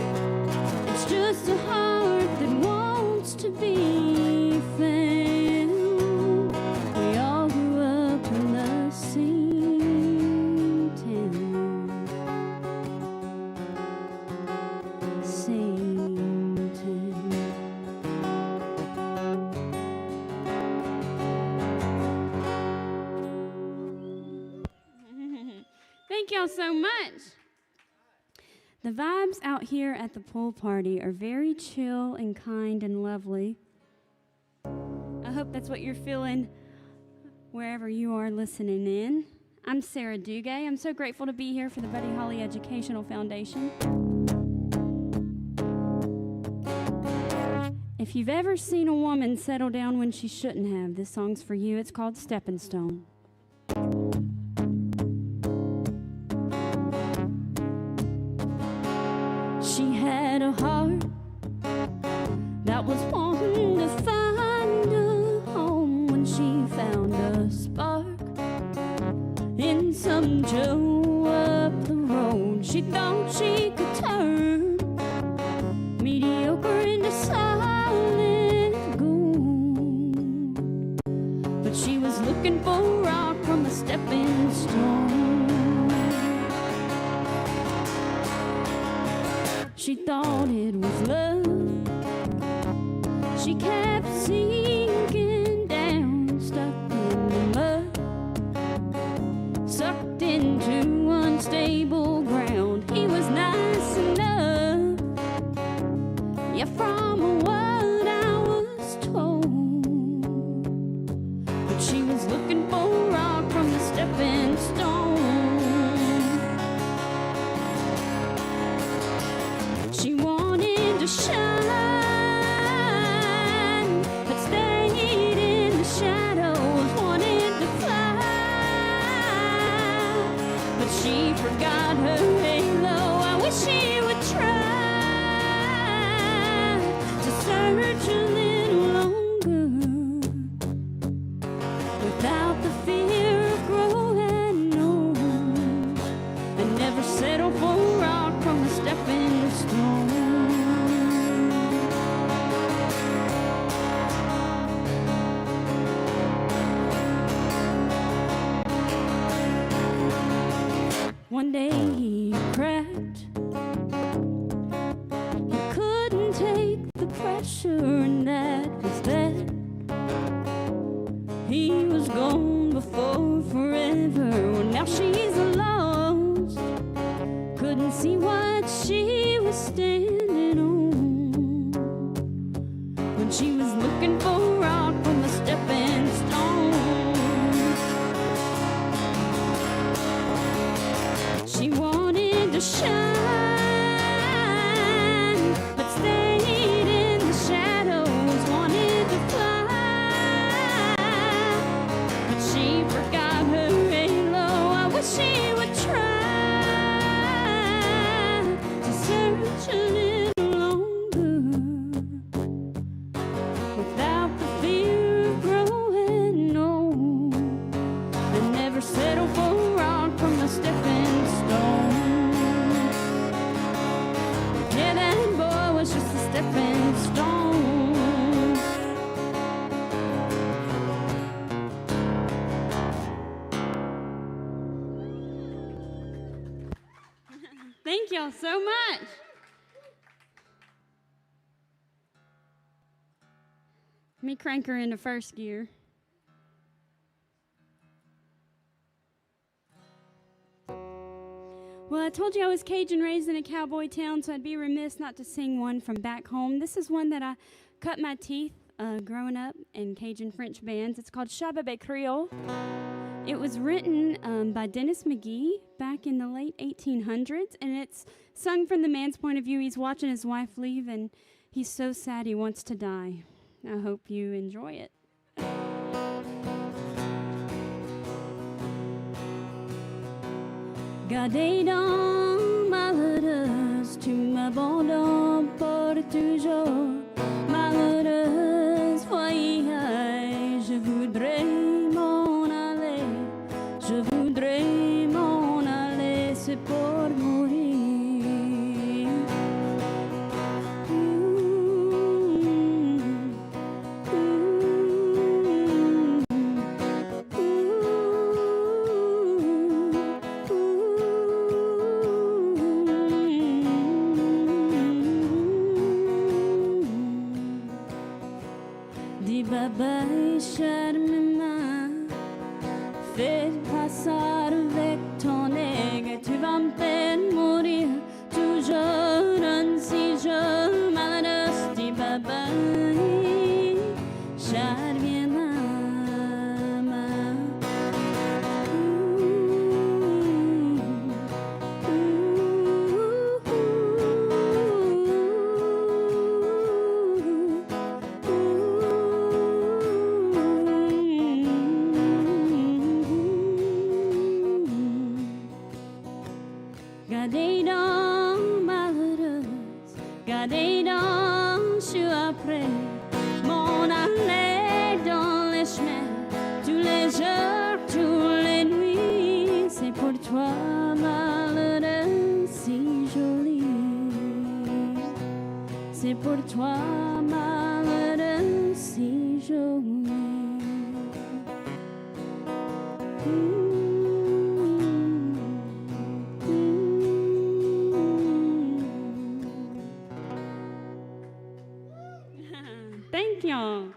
it's just a heart that wants to be found. We all grew up in the same town. Same town. Thank y'all so much. The vibes out here at the pool party are very chill and kind and lovely. I hope that's what you're feeling wherever you are listening in. I'm Sara Douga. I'm so grateful to be here for the Buddy Holly Educational Foundation. If you've ever seen a woman settle down when she shouldn't have, this song's for you. It's called Stepping Stone. She had a heart that was wanting to find a home when she found a spark in some Joe up the road. She thought she could turn mediocre into solid gold, but she was looking for a rock from a stepping thought it was love. She kept sinking down, stuck in the mud, sucked into unstable ground. He was nice enough, yeah, from what I was told, but she was looking for rock from the stepping stone. She wanted to shine, but stayed in the shadows. Wanted to fly, but she forgot her halo. I wish she would try to search a little longer without the fear of growing old, and never settle for rock from the stepping stone. One day he cracked. He couldn't take the pressure, and that was that. He was gone before forever. Well, now she's lost. Couldn't see what she was standing on when she was looking for rock from the stepping stone. She wanted to shine, but stayed in the shadows. Wanted to fly, but she forgot her halo. I wish she would try to search a little longer without the fear of growing old, and never settle for rock from the stepping stone. Yeah, that boy was just a stepping stone. Thank y'all so much. Let me crank her into first gear. Well, I told you I was Cajun raised in a cowboy town, so I'd be remiss not to sing one from back home. This is one that I cut my teeth growing up in Cajun French bands. It's called Shaad the Beast Creole. It was written by Dennis McGee back in the late 1800s, and it's sung from the man's point of view. He's watching his wife leave, and he's so sad he wants to die. I hope you enjoy it. Gardez donc malheureuse, tu m'abandonnes pour toujours. Malheureuse, voyez, je voudrais m'en aller, je voudrais m'en aller, c'est pour mourir. Bye-bye, charme-moi. Fais passer avec ton aigle. Tu vas me faire mourir toujours ainsi je malheureuse. Dis bye-bye, charme-moi. Gardez donc malheureuse, gardez donc, je suis après mon aller dans les chemins, tous les jours, toutes les nuits, c'est pour toi malheureuse, si jolie, c'est pour toi malheureuse, si jolie. y'all.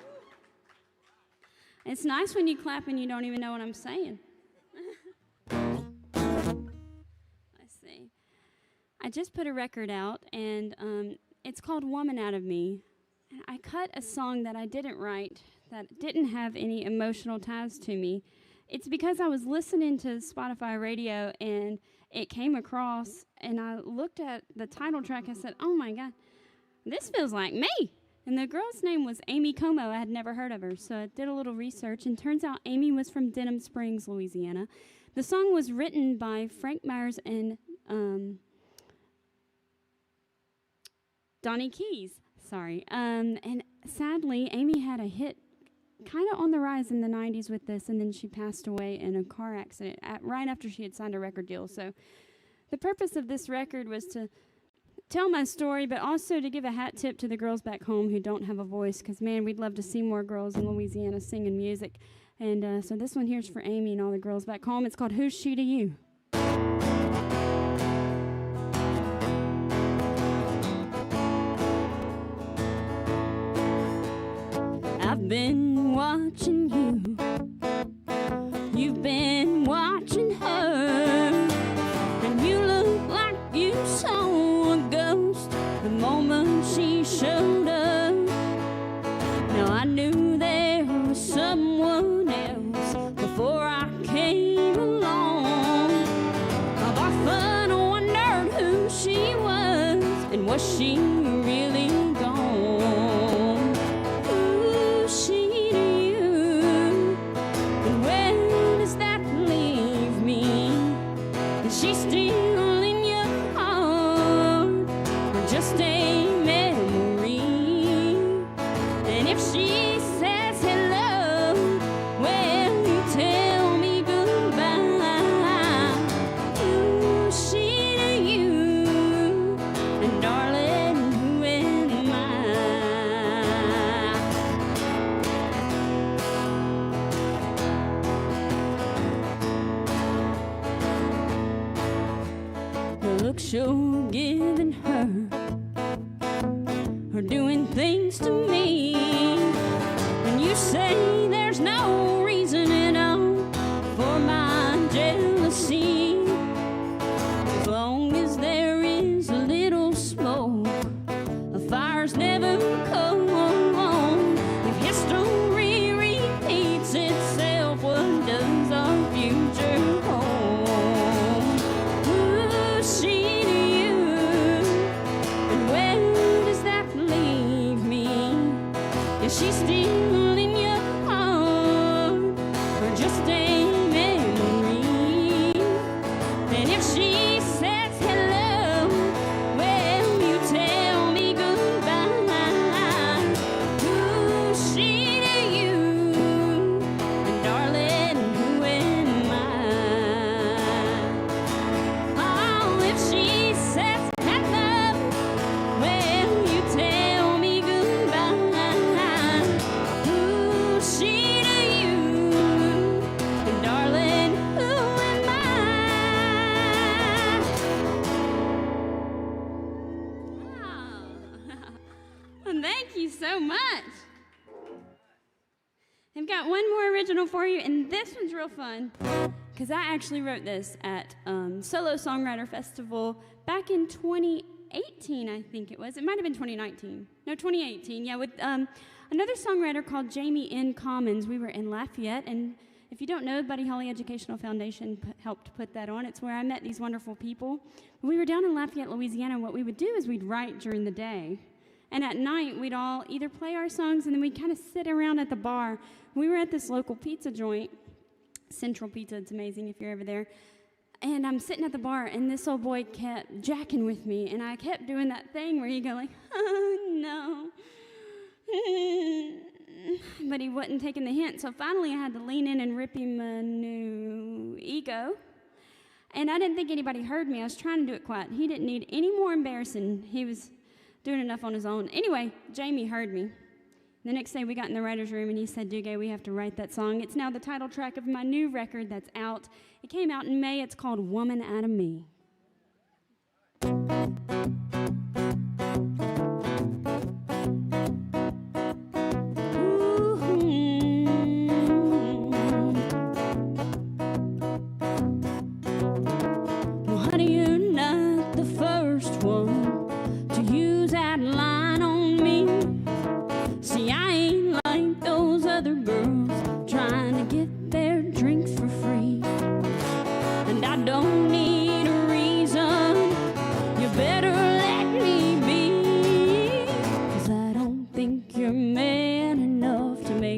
It's nice when you clap and you don't even know what I'm saying. Let's see. I just put a record out, and it's called Woman Out of Me. And I cut a song that I didn't write, that didn't have any emotional ties to me. It's because I was listening to Spotify radio, and it came across, and I looked at the title track. I said, oh, my God, this feels like me. And the girl's name was Amy Como. I had never heard of her, so I did a little research, and turns out Amy was from Denham Springs, Louisiana. The song was written by Frank Myers and Donnie Keys. Sorry. And sadly, Amy had a hit kind of on the rise in the 90s with this, and then she passed away in a car accident right after she had signed a record deal. So the purpose of this record was to tell my story, but also to give a hat tip to the girls back home who don't have a voice, because, man, we'd love to see more girls in Louisiana singing music. And so this one here's for Amy and all the girls back home. It's called Who's She to You? I've been watching you. You've been watching her. And you look like you saw a ghost the moment she showed up. Now I knew there was someone else before I came along. I've often wondered who she was and was she really gone. Who's she to you? And where does that leave me? Is she still in your heart or just a memory? And if she says hello, well, you tell me goodbye. Who's she to you? And darling, who am I? The looks you're giving her are doing things to me, and you say there's no reason at all for my jealousy. As long as there is a little smoke, a fire's never cold. If history repeats itself, what does our future hold? Who's she to you? And where does that leave me? Is she still in your heart or just a memory? And if she says hello, well, you tell me goodbye. Who's she to you? And darling, who am I? Oh, if she says hello, well, you tell me goodbye. Who's she to you? And darling, who am I? Thank you so much. I've got one more original for you, and this one's real fun because I actually wrote this at Solo Songwriter Festival back in 2018, I think it was. It might have been 2019. No, 2018. Yeah, with another songwriter called Jamie N. Commons. We were in Lafayette, and if you don't know, Buddy Holly Educational Foundation helped put that on. It's where I met these wonderful people. When we were down in Lafayette, Louisiana, what we would do is we'd write during the day. And at night, we'd all either play our songs, and then we'd kind of sit around at the bar. We were at this local pizza joint, Central Pizza. It's amazing if you're ever there. And I'm sitting at the bar, and this old boy kept jacking with me, and I kept doing that thing where you go like, oh, no. But he wasn't taking the hint, so finally I had to lean in and rip him a new ego. And I didn't think anybody heard me. I was trying to do it quiet. He didn't need any more embarrassing. He was doing enough on his own. Anyway, Jamie heard me. The next day we got in the writer's room, and he said, Douga, we have to write that song. It's now the title track of my new record that's out. It came out in May. It's called Woman Out of Me.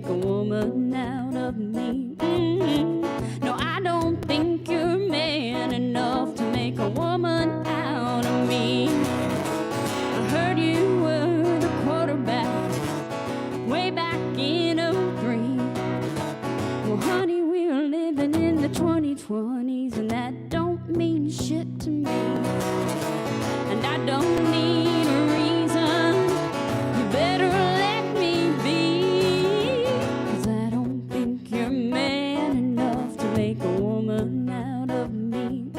make a woman out of me. No, I don't think you're man enough to make a woman out of me. I heard you were the quarterback way back in '03. Well, honey, we're living in the 2020s, and that don't mean shit to me. And I don't need a reason. You better let me be, 'cause I don't think you're man enough to make a woman out of me.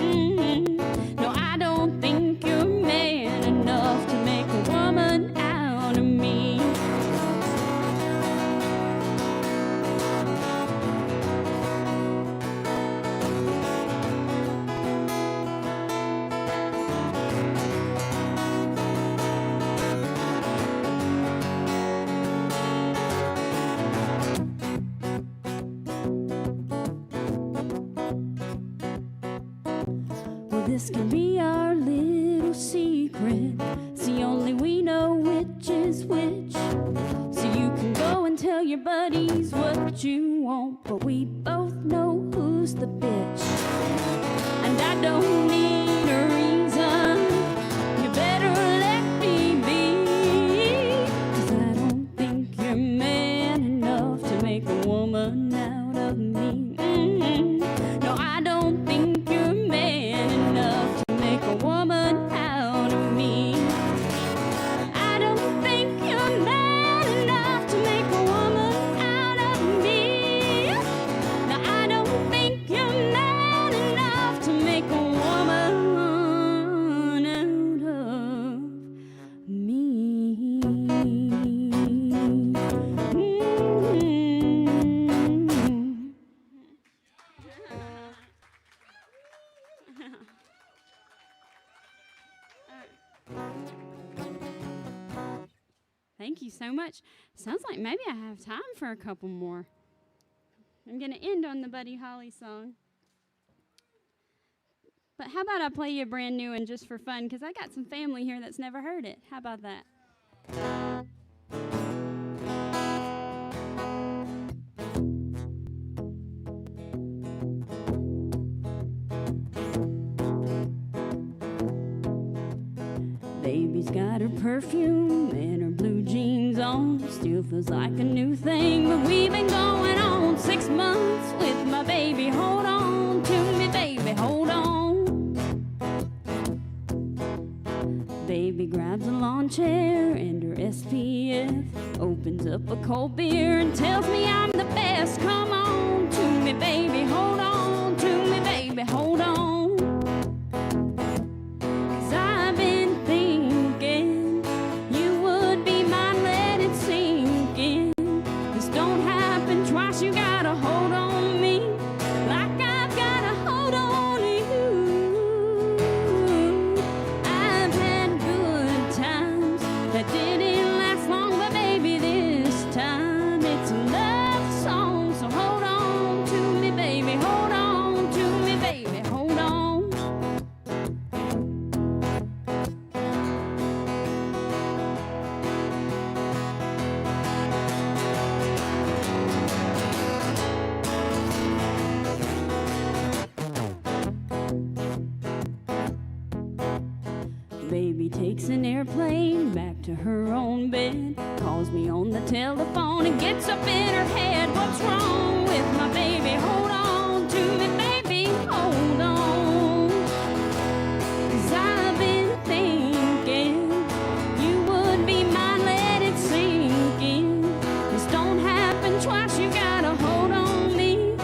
No, I don't think you're man enough to make a woman out of me. Well, this can be our little secret. See, only we know which is which. So you can go and tell your buddies what you want, but we both know who's the bitch. And I don't need a reason. You better let me be, 'cause I don't think you're man enough to make a woman out of me. No, I don't think you're man enough to make a woman out of me. I don't think you're man enough to make a woman out of me. No, I don't think you're man enough to make a woman out of me. Thank you so much. Sounds like maybe I have time for a couple more. I'm going to end on the Buddy Holly song. But how about I play you a brand new one just for fun? Because I got some family here that's never heard it. How about that? Baby's got her perfume and her blue jeans on. Still feels like a new thing, but we've been going on 6 months with my baby. Hold on to me, baby, hold on. Baby grabs a lawn chair and her SPF, opens up a cold beer and tells me I'm the best. Come on to me, baby, hold on to me, baby, hold on. You gotta hold on me like I've gotta hold on to you. I've had good times that didn't last long, but baby, this time it's a love song. So hold on to me, baby, hold on to me, baby, hold on. Baby takes an airplane back to her own bed, calls me on the telephone and gets up in her head. What's wrong with my baby? Hold on to me, baby, hold on. 'Cause I've been thinking you would be mine, let it sink in. This don't happen twice, you gotta hold on me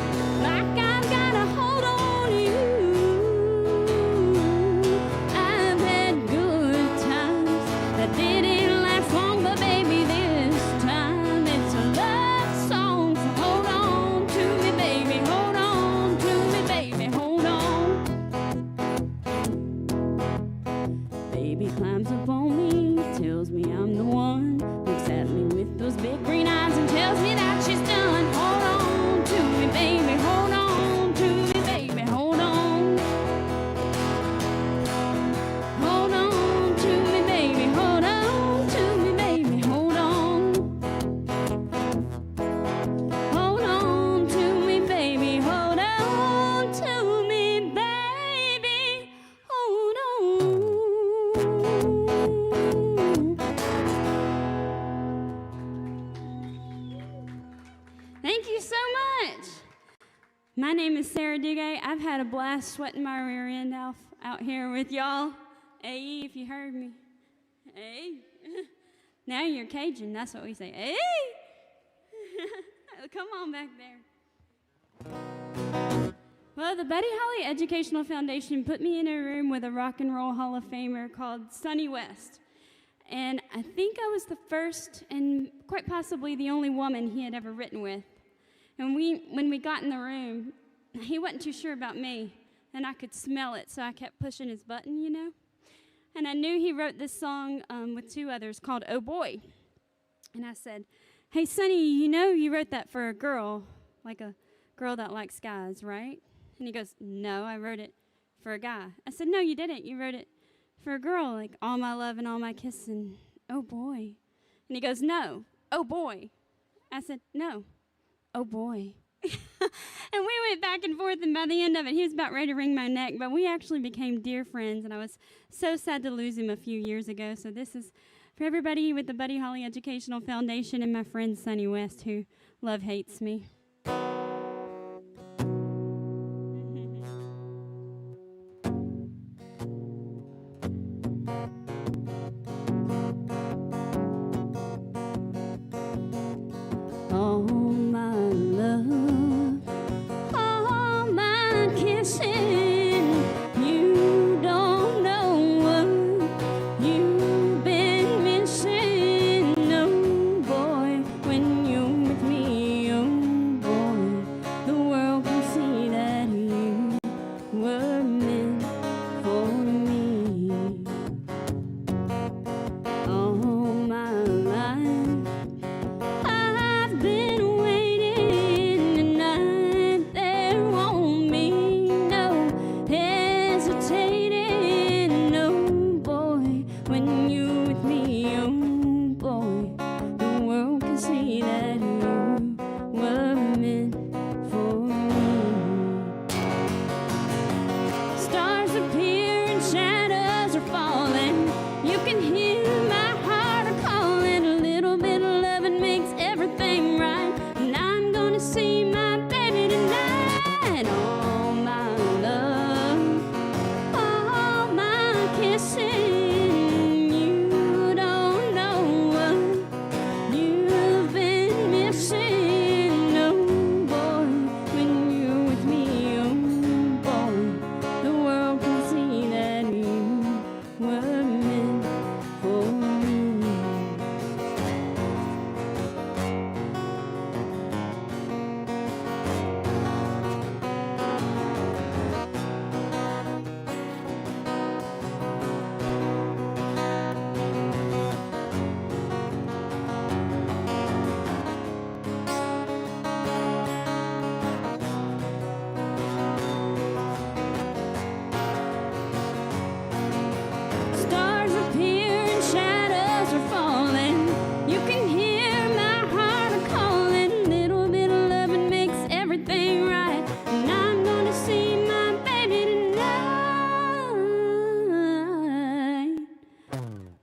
like I've gotta hold on to you. I've had good times that didn't last long, but baby, this time it's a Thank you so much. My name is Sara Douga. I've had a blast sweating my rear end out here with y'all. Hey, if you heard me. Hey. Now you're Cajun. That's what we say. Hey. Come on back there. Well, the Buddy Holly Educational Foundation put me in a room with a rock and roll Hall of Famer called Sonny West. And I think I was the first and quite possibly the only woman he had ever written with. And when we got in the room, he wasn't too sure about me, and I could smell it, so I kept pushing his button, you know? And I knew he wrote this song with two others called Oh Boy. And I said, hey, Sonny, you know you wrote that for a girl, like a girl that likes guys, right? And he goes, no, I wrote it for a guy. I said, no, you didn't. You wrote it for a girl, like all my love and all my kissing, oh boy. And he goes, no, oh boy. I said, no, oh boy. And we went back and forth, and by the end of it, he was about ready to wring my neck, but we actually became dear friends, and I was so sad to lose him a few years ago. So this is for everybody with the Buddy Holly Educational Foundation and my friend Sonny West, who love hates me.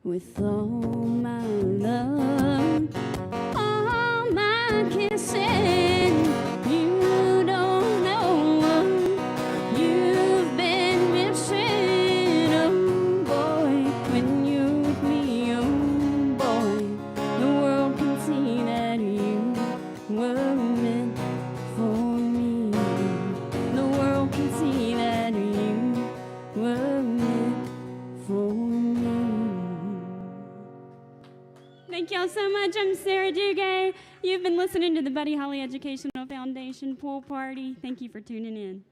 With all my love, all my kissing, you don't know what you've been missing. Oh boy, when you're with me, oh boy, the world can see that you were meant for me. The world can see that you were meant for me. Thank y'all so much. I'm Sara Douga. You've been listening to the Buddy Holly Educational Foundation Pool Party. Thank you for tuning in.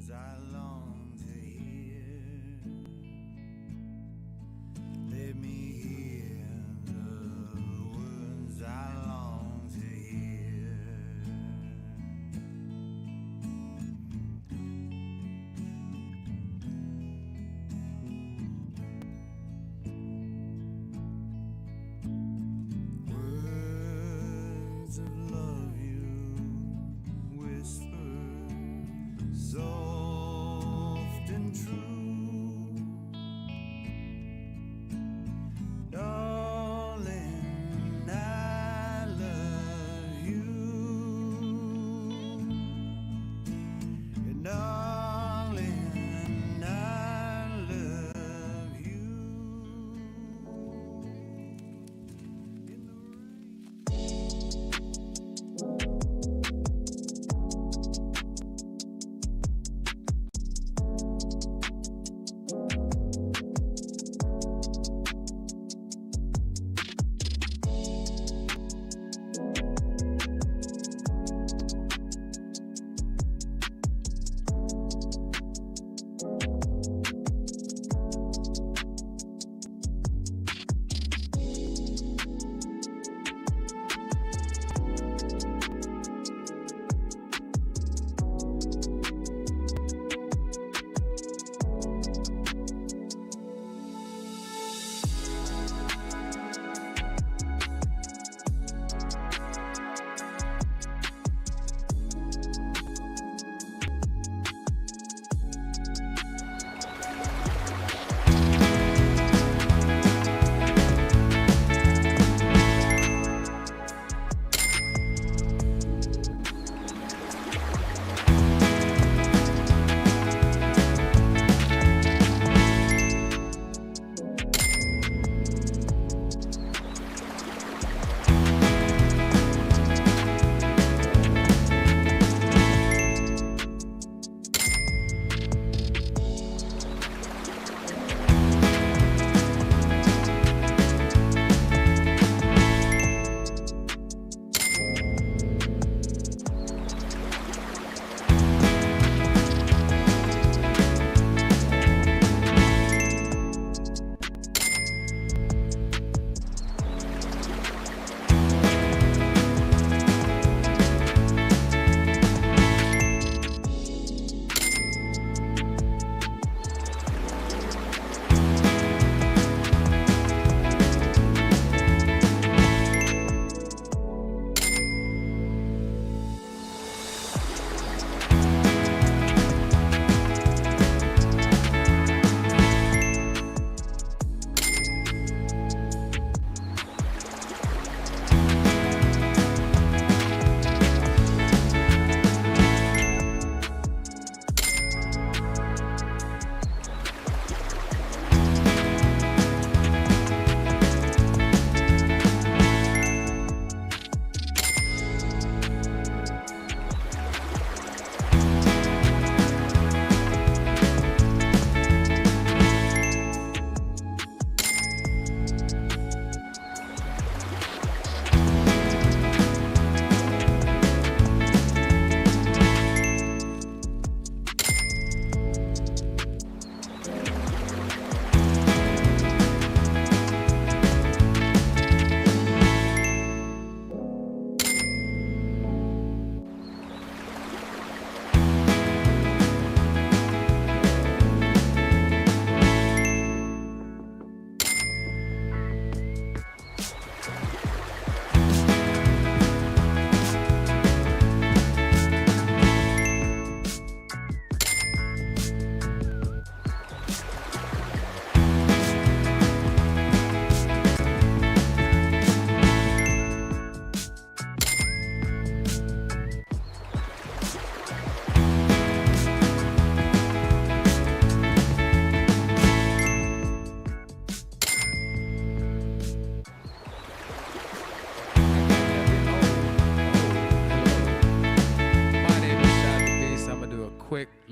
I long to hear.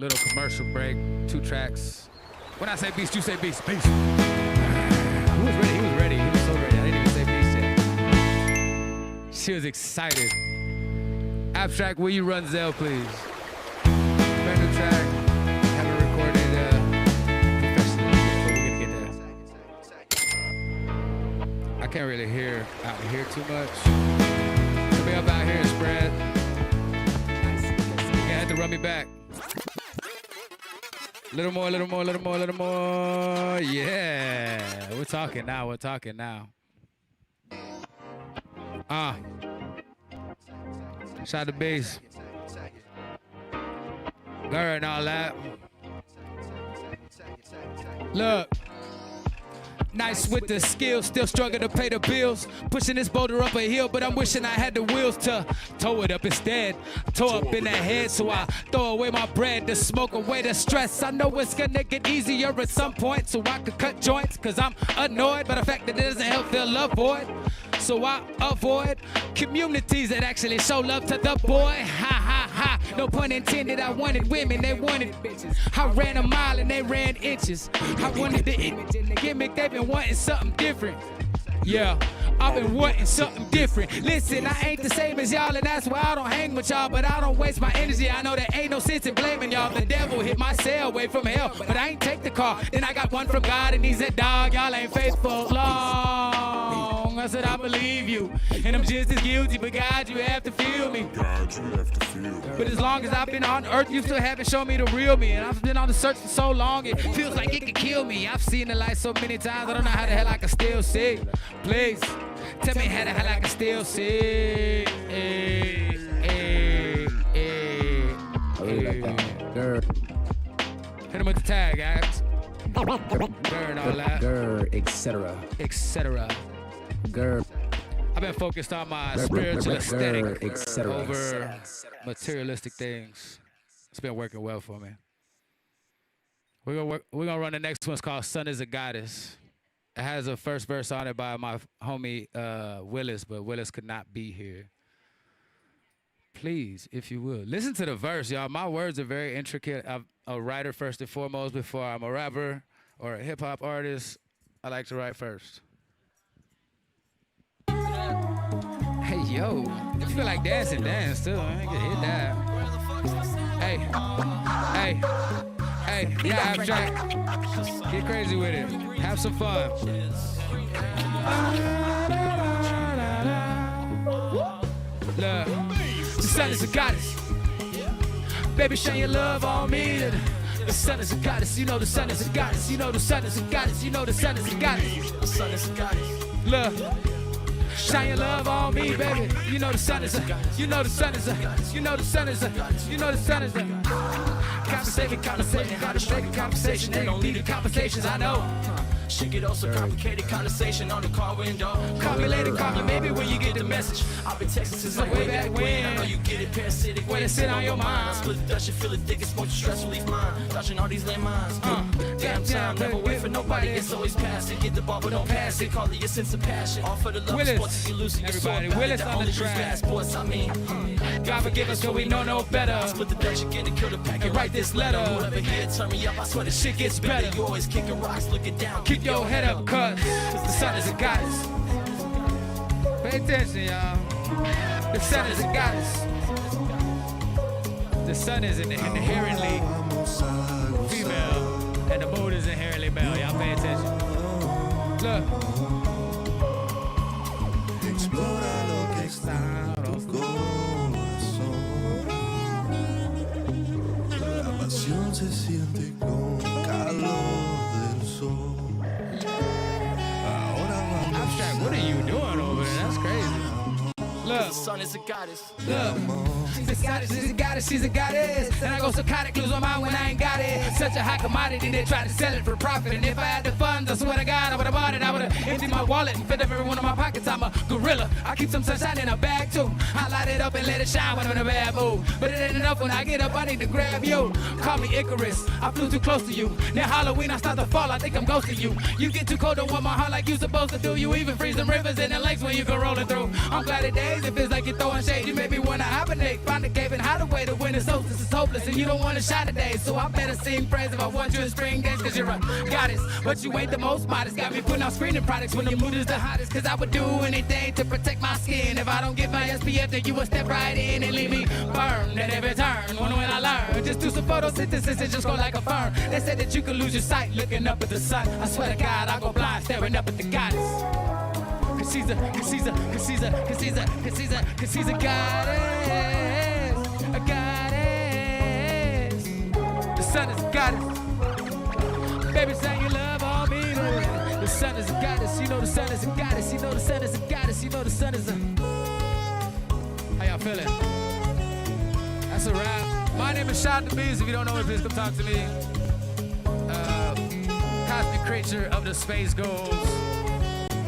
Little commercial break, 2 tracks. When I say beast, you say beast. Beast. He was ready. He was ready. He was so ready. I didn't even say beast yet. She was excited. Abstract, will you run Zell, please? Brand new track. Haven't recorded professionally yet, but we're gonna get there. I can't really hear out here too much. Come up out here and spread. You had to run me back. Little more, little more, little more, little more. Yeah. We're talking now. We're talking now. Shaad the Beast. Girl and all that. Look. Nice with the skills, still struggling to pay the bills. Pushing this boulder up a hill, but I'm wishing I had the wheels to tow it up instead. Tow up in the head, so I throw away my bread to smoke away the stress. I know it's gonna get easier at some point, so I could cut joints, cause I'm annoyed by the fact that it doesn't help fill love void. So I avoid communities that actually show love to the boy. Ha ha ha, no pun intended. I wanted women, they wanted bitches. I ran a mile and they ran inches. I wanted the gimmick, they've been wanting something different. Yeah, I've been wanting something different. Listen, I ain't the same as y'all, and that's why I don't hang with y'all, but I don't waste my energy. I know there ain't no sense in blaming y'all. The devil hit my cell away from hell, but I ain't take the call. Then I got one from God, and he said, dog, y'all ain't faithful long. I said, I believe you, and I'm just as guilty, but God, you have to feel me. God, you have to feel me. But as long as I've been on earth, you still haven't shown me the real me, and I've been on the search for so long, it feels like it could kill me. I've seen the light so many times, I don't know how the hell I can still see. Please, tell me how the hell I can still see. Hit him with the tag, guys. Grr and all that. Grr, etc. Etc. Grr. I've been focused on my spiritual aesthetic etc. over materialistic things. It's been working well for me. We're gonna run the next one. It's called Sun is a Goddess. It has a first verse on it by my homie Willis, but Willis could not be here. Please, if you will, listen to the verse, y'all. My words are very intricate. I'm a writer first and foremost before I'm a rapper or a hip-hop artist. I like to write first. Hey, yo, if you feel like dancing, dance too. I ain't gonna hit that. Hey, yeah, abstract. Get crazy with it. Have some fun. Look, the sun is a goddess. Baby, shine your love on me. The sun is a goddess. You know the sun is a goddess. You know the sun is a goddess. You know the sun is a goddess. The sun is a goddess. Look. Shine your love on me, baby. You know the sun is a, you know the sun is a, you know the sun is a, you know the sun is a. Conversation, they don't lead to conversations, I know. Shit get also complicated, conversation on the car window. Call me later, call me maybe when you get the message. I've been texting since way back when. I know you get it parasitic when it sit on your mind. I split the Dutch and feel it thick, it's more stress relief mine. Dodging all these landmines. Damn time, never wait for nobody, it's always pass it. Get the ball but don't pass it, call it your sense of passion. All for the love of sports, you lose it, everybody. Willis on the track. Sports, I mean, God forgive us, cause we know no better. Split the Dutch again to kill the pack and write this letter. Whoever here turn me up, I swear the shit gets better. You always kicking rocks, looking down. Keep your head up, cuz the sun is a goddess. Pay attention, y'all. The sun is a goddess. The sun is inherently female, and the moon is inherently male. Y'all pay attention. Look. Explora lo que está tu corazón. La pasión se siente con calor del sol. Abstract, what are you doing over there? That's crazy. Look. The sun is a goddess. Look. She's a goddess, she's a goddess, she's a goddess. And I go psychotic, lose my mind when I ain't got it. such a high commodity, they try to sell it for profit. And if I had the funds, I swear to God, I would have bought it. I would have emptied my wallet and filled up every one of my pockets. I'm a gorilla. I keep some sunshine in a bag too. I light it up and let it shine when I'm in a bad mood. But it ain't enough when I get up, I need to grab you. Call me Icarus, I flew too close to you. Now Halloween, I start to fall, I think I'm ghosting you. You get too cold to warm my heart like you supposed to do. You even freeze them rivers and the lakes when you go rolling through. I'm glad it days, it feels like you're throwing shade. You made me wanna hibernate, find a cave and hide away. The winter solstice is hopeless and you don't want to shine today. So I better sing praise if I want you in spring days. Cause you're a goddess, but you ain't the most modest. Got me putting out screening products when the mood is the hottest. Cause I would do anything to protect my skin. If I don't get my SPF, then you will step right in and leave me burned at every turn. When I learn, just do some photosynthesis and just go like a fern. They said that you could lose your sight looking up at the sun. I swear to God, I go blind staring up at the goddess. Cause she's a goddess, a goddess. The sun is a goddess. Baby, say you love on me. The sun is a goddess. You know the sun is a goddess. You know the sun is a goddess. You know the sun is a. How y'all feeling? That's a wrap. My name is Shaad the Beast. If you don't know me, please come talk to me. Cosmic creature of the space goals.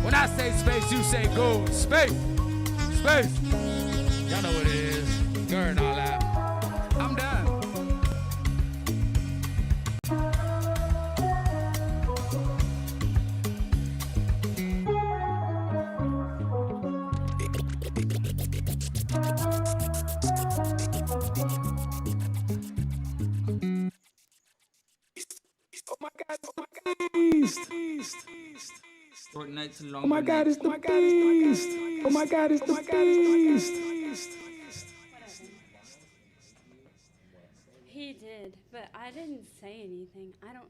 When I say space, you say gold. Space. Space. Y'all know what it is. Girl and all that. I'm done. Oh my God, it's the beast. Short nights and long Oh my God, it's the beast. Oh my God, it's the beast. He did, but I didn't say anything. I don't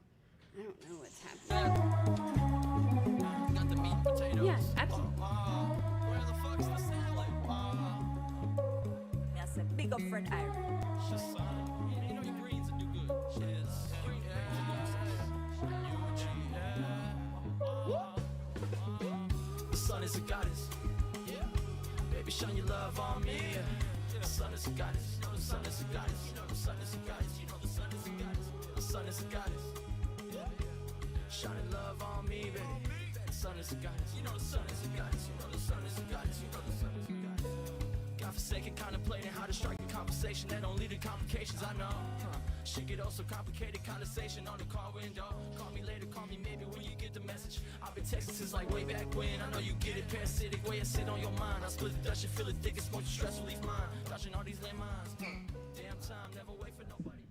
know what's happening. Got the meat and potatoes. Yeah, absolutely. Where the fuck's the salad? That's a big up friend Irish. You know your greens will do good. Cheers. The sun is a goddess. Baby, shine your love on me. The sun is a goddess. You know the sun is a goddess. You know the sun is a goddess. You know the sun is a goddess. The sun is a goddess. Shining love on me, baby. The sun is a goddess. You know the sun is a goddess. You know the sun is a goddess. You know the sun is a goddess. God-forsaken, contemplating how to strike a conversation that don't lead to complications. I know. Shit get also complicated. Conversation on the car window. Call me later, call me maybe when you get the message. I've been texting since like way back when. I know you get it, parasitic way I sit on your mind. I split the Dutch and feel it thick, it's more stress relief mine. Dodging all these landmines. Damn time, never wait for nobody.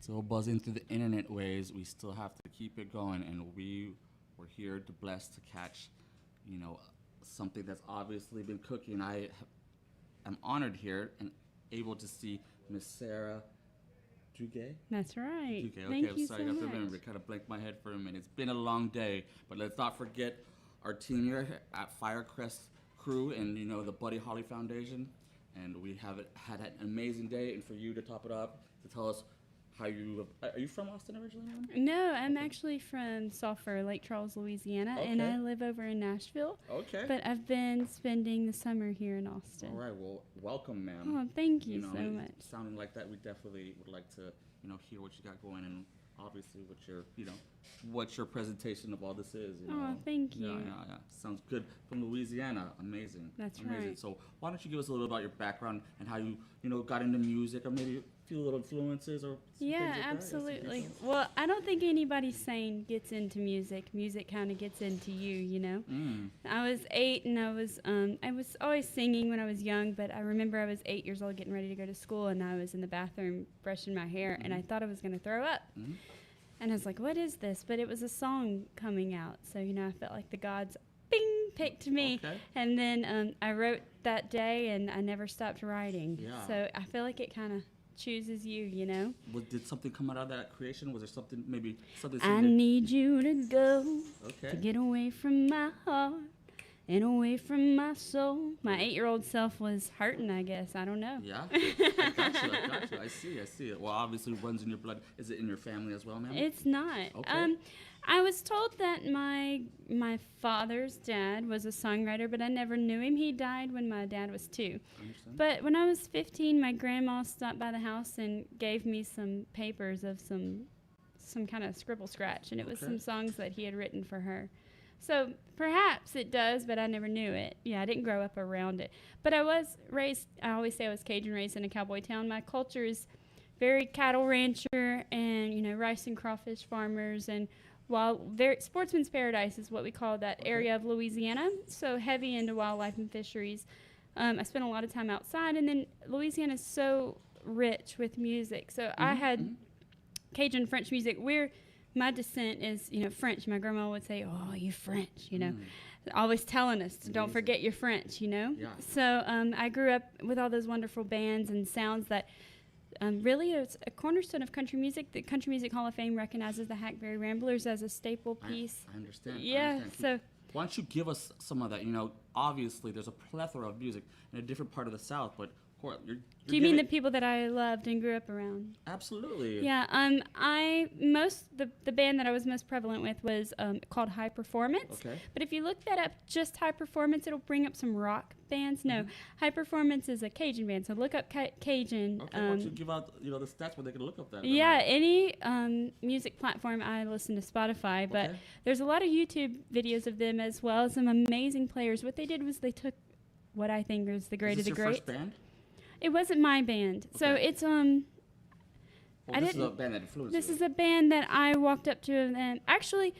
Still buzzing through the internet ways. We still have to keep it going, and we were here to blessed to catch, you know, something that's obviously been cooking. I am honored here and able to see Miss Sara Douga. That's right. Douga. Thank Okay, you I'm sorry, so I have to much. remember. It kind of blanked my head for a minute. It's been a long day, but let's not forget our team here at Firecrest Crew and, you know, the Buddy Holly Foundation. And we have had an amazing day, and for you to top it up, to tell us how you are you from Austin originally, man? No, I'm actually from Sulphur, Lake Charles, Louisiana, and Okay. I live over in Nashville. Okay. But I've been spending the summer here in Austin. All right, well, welcome, ma'am. Oh, thank you know, so much. Sounding like that, we definitely would like to, you know, hear what you got going, and obviously what your, you know, what your presentation of all this is. You Oh, know? thank Yeah, you. yeah. Sounds good. From Louisiana, amazing. That's amazing. right. So why don't you give us a little about your background and how you know, got into music, or maybe a few little influences or some Yeah, things like that? absolutely. Well, I don't think anybody sane gets into music. Music kind of gets into you, you know. I was 8 and I was always singing when I was young, but I remember I was 8 years old getting ready to go to school, and I was in the bathroom brushing my hair, and I thought I was going to throw up. And I was like, what is this? But it was a song coming out, so, you know, I felt like the gods picked me. Okay. And then I wrote that day, and I never stopped writing. Yeah. So I feel like it kind of chooses you, you know. Did something come out of that creation? Was there something, maybe something? I need you to go Okay. to get away from my heart and away from my soul. My 8-year-old self was hurting, I guess. I don't know. Yeah, I got you. I see it. Well, obviously, it runs in your blood. Is it in your family as well, ma'am? It's not. Okay. I was told that my father's dad was a songwriter, but I never knew him. He died when my dad was 2. But when I was 15, my grandma stopped by the house and gave me some papers of some some kind of scribble scratch, and it was some songs that he had written for her. So perhaps it does, but I never knew it. Yeah, I didn't grow up around it. But I was raised, I always say I was Cajun raised in a cowboy town. My culture is very cattle rancher and, you know, rice and crawfish farmers. And while sportsman's paradise is what we call that area of Louisiana, so heavy into wildlife and fisheries. I spent a lot of time outside, and then Louisiana is so rich with music. So I had Cajun French music. My descent is, you know, French. My grandma would say, "Oh, you French," you know, always telling us, "Don't forget your French," you know. Yeah. So I grew up with all those wonderful bands and sounds that really is a cornerstone of country music. The Country Music Hall of Fame recognizes the Hackberry Ramblers as a staple piece. I understand. Yeah. So why don't you give us some of that? You know, obviously there's a plethora of music in a different part of the South, but do you mean the people that I loved and grew up around? Absolutely. Yeah. The band that I was most prevalent with was called High Performance. Okay. But if you look that up, just High Performance, it'll bring up some rock bands. No, High Performance is a Cajun band. So look up Cajun. Okay. Why don't you give out, you know, the stats where they can look up that? Yeah. Any music platform, I listen to Spotify, but there's a lot of YouTube videos of them as well. Some amazing players. What they did was they took what I think is the great of the great. Is this your first band? It wasn't my band. Okay. So it's this is a band that influenced This you. is a band that I walked up to, and actually,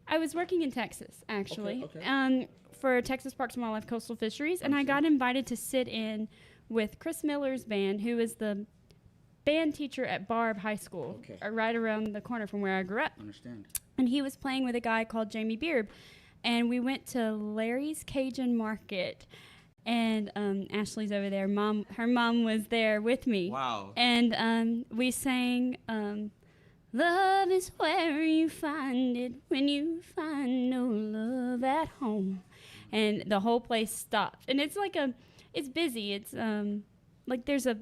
I was working in Texas for Texas Parks and Wildlife Coastal Fisheries, and I got invited to sit in with Chris Miller's band, who was the band teacher at Barb High School, right around the corner from where I grew up. Understand. And he was playing with a guy called Jamie Beard, and we went to Larry's Cajun Market. And Ashley's over there. Her mom was there with me. Wow. And we sang, "Love is where you find it when you find no love at home." And the whole place stopped. And it's like it's busy. It's like there's a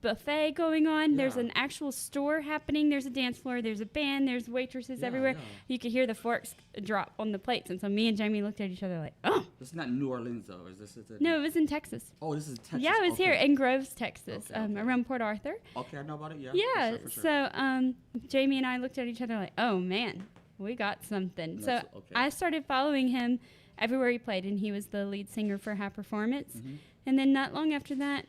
buffet going on. There's an actual store happening. There's a dance floor. There's a band. There's waitresses everywhere. Yeah. You could hear the forks drop on the plates. And so me and Jamie looked at each other like, "Oh." This is not New Orleans, though. Is this? No, it was in Texas. Oh, this is Texas. Yeah, I was here in Groves, Texas, around Port Arthur. Okay, I know about it. Yeah. Yeah. For sure. So Jamie and I looked at each other like, "Oh man, we got something." So I started following him everywhere he played, and he was the lead singer for High Performance. And then not long after that,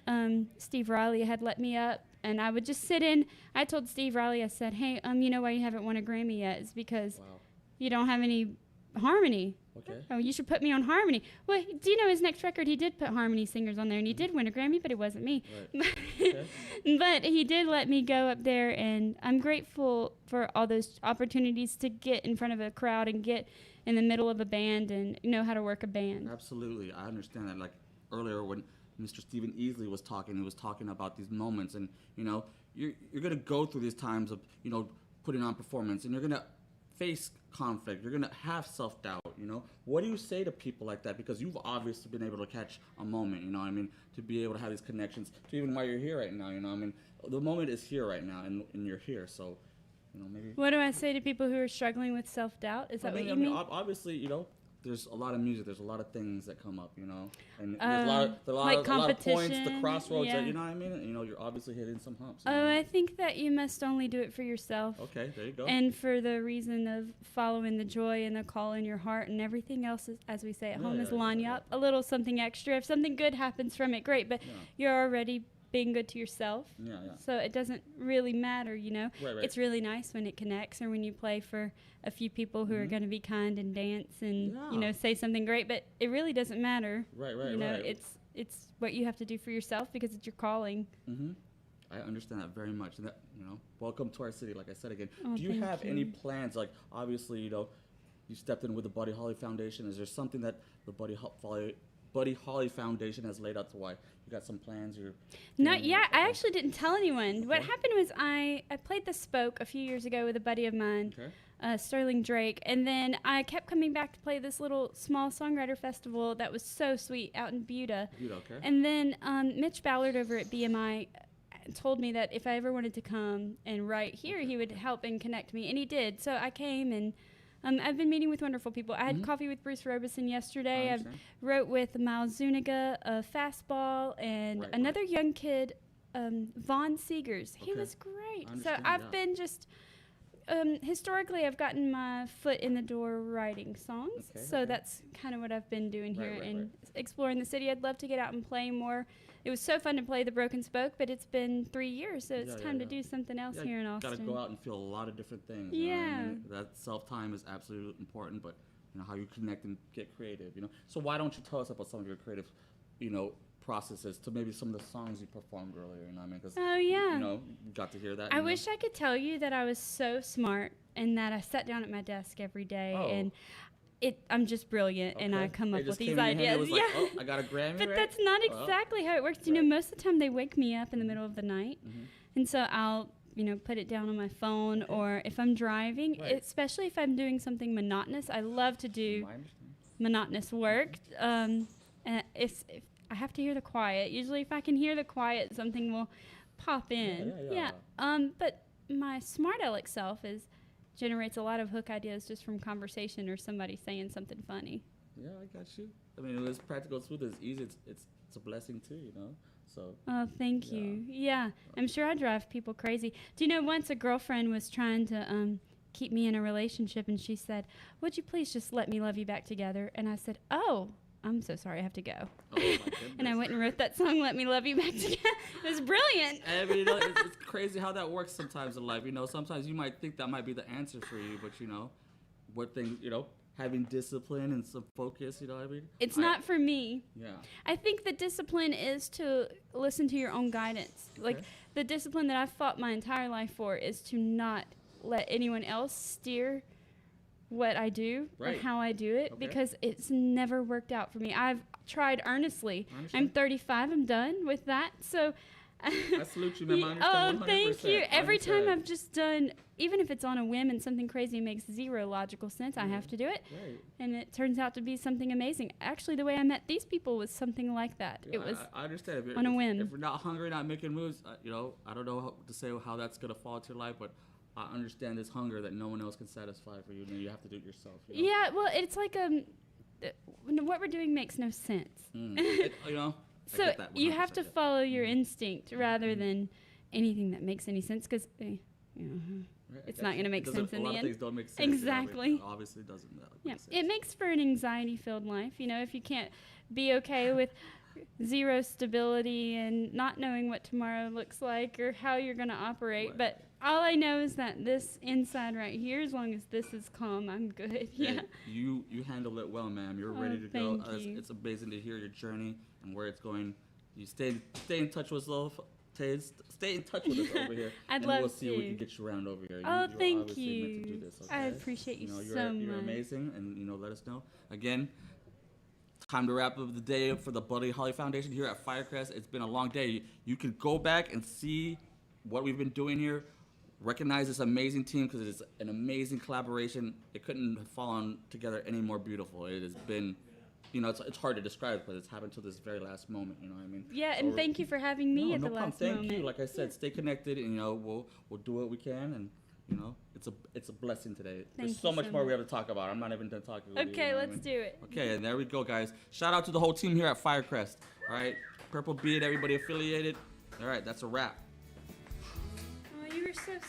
Steve Riley had let me up, and I would just sit in. I told Steve Riley, I said, "Hey, you know why you haven't won a Grammy yet? It's because you don't have any harmony. Okay. Oh, you should put me on harmony." Well, do you know his next record? He did put harmony singers on there, and he did win a Grammy, but it wasn't me. Right. But he did let me go up there, and I'm grateful for all those opportunities to get in front of a crowd and get in the middle of a band and know how to work a band. Absolutely, I understand that. Like earlier when Mr. Stephen Easley was talking, he was talking about these moments, and you know, you're gonna go through these times of, you know, putting on performance, and you're gonna face conflict, you're gonna have self-doubt, you know. What do you say to people like that? Because you've obviously been able to catch a moment, you know what I mean, to be able to have these connections to even why you're here right now, you know what I mean. The moment is here right now, and you're here, so, you know, maybe. What do I say to people who are struggling with self-doubt? Is that what you mean? Obviously, you know, there's a lot of music, there's a lot of things that come up, you know, and there's a lot of points, the crossroads that, you know what I mean, and, you know, you're obviously hitting some humps. Oh, I think that you must only do it for yourself. Okay, there you go. And for the reason of following the joy and the call in your heart, and everything else, is, as we say at home, is lagniappe, a little something extra. If something good happens from it, great, but you're already being good to yourself. So it doesn't really matter, you know. Right. It's really nice when it connects, or when you play for a few people who are going to be kind and dance and you know, say something great, but it really doesn't matter. Right. You know, it's what you have to do for yourself because it's your calling. I understand that very much, and that, you know, welcome to our city, like I said again. Oh, do you have you. any plans? Like, obviously, you know, you stepped in with the Buddy Holly Foundation. Is there something that the Buddy Holly Foundation has laid out to why you got some plans? Not yet. I actually didn't tell anyone. What happened was I played the Spoke a few years ago with a buddy of mine, Sterling Drake, and then I kept coming back to play this little small songwriter festival that was so sweet out in Buda. And then Mitch Ballard over at BMI told me that if I ever wanted to come and write here, he would help and connect me, and he did. So I came, and I've been meeting with wonderful people. I had coffee with Bruce Robeson yesterday. I wrote with Miles Zuniga of Fastball, and another young kid, Vaughn Seegers. He was great. So I've been just historically, I've gotten my foot in the door writing songs. So that's kind of what I've been doing here and exploring the city. I'd love to get out and play more. It was so fun to play the Broken Spoke, but it's been 3 years, so it's time to do something else here in Austin. Got to go out and feel a lot of different things. Yeah. You know what I mean? That self-time is absolutely important, but you know how you connect and get creative. You know, so why don't you tell us about some of your creative, you know, processes to maybe some of the songs you performed earlier? You know what I mean? 'Cause, you know, you got to hear that. I wish I could tell you that I was so smart and that I sat down at my desk every day and I'm just brilliant and I come up with these ideas. Like, oh, I got a Grammy. But that's not exactly how it works. You know, most of the time they wake me up in the middle of the night, and so I'll, you know, put it down on my phone, or if I'm driving, especially if I'm doing something monotonous. I love to do monotonous work. If I have to hear the quiet. Usually, if I can hear the quiet, something will pop in. But my smart aleck self generates a lot of hook ideas just from conversation or somebody saying something funny. Yeah, I got you. I mean, it's practical, it's smooth, it's easy. It's a blessing too, you know. So. Oh, thank you. Yeah, I'm sure I drive people crazy. Do you know, once a girlfriend was trying to keep me in a relationship, and she said, "Would you please just let me love you back together?" And I said, "Oh, I'm so sorry, I have to go." Oh, my goodness. And I went and wrote that song, "Let Me Love You Back Together." It was brilliant. I mean, you know, it's crazy how that works sometimes in life. You know, sometimes you might think that might be the answer for you, but you know, what things, you know, having discipline and some focus, you know what I mean? It's not for me. Yeah. I think the discipline is to listen to your own guidance. Like, the discipline that I've fought my entire life for is to not let anyone else steer what I do or how I do it, because it's never worked out for me. I've tried earnestly. I'm 35. I'm done with that. So I salute you, ma'am. I understand 100%. Thank you. Every time I've just done, even if it's on a whim and something crazy makes zero logical sense, I have to do it. And it turns out to be something amazing. Actually, the way I met these people was something like that. Yeah, it was I understand. on a whim. If we're not hungry, not making moves, you know, I don't know how to say how that's going to fall into your life, but I understand this hunger that no one else can satisfy for you, and you have to do it yourself. You know? Yeah, well, it's like what we're doing makes no sense. You know, so you have to follow your instinct rather than anything that makes any sense, because it's not going to make sense in the end. A lot of things don't make sense. Exactly. You know, obviously, it doesn't make sense. It makes for an anxiety-filled life. You know, if you can't be okay with zero stability and not knowing what tomorrow looks like or how you're going to operate, but all I know is that this inside right here, as long as this is calm, I'm good. Yeah. You handle it well, ma'am. You're ready to go. It's amazing to hear your journey and where it's going. You stay in touch with us, stay in touch with us over here. I'd and love we'll see to. if we can get you around over here. Oh, you're thank you. Meant to do this, okay? I appreciate you, know, so much. You're amazing, and you know, let us know. Again, time to wrap up the day for the Buddy Holly Foundation here at Firecrest. It's been a long day. You can go back and see what we've been doing here. Recognize this amazing team, because it's an amazing collaboration. It couldn't have fallen together any more beautiful. It has been, you know, it's hard to describe, but it's happened to this very last moment. You know what I mean? Yeah, and thank you for having me at the last moment. Thank you. Like I said, stay connected, and you know, we'll do what we can, and you know, it's a blessing today. There's so much more we have to talk about. I'm not even done talking. Okay, let's do it. Okay, and there we go, guys. Shout out to the whole team here at Firecrest. All right, Purple Beard, everybody affiliated. All right, that's a wrap. Oh, you were so sweet.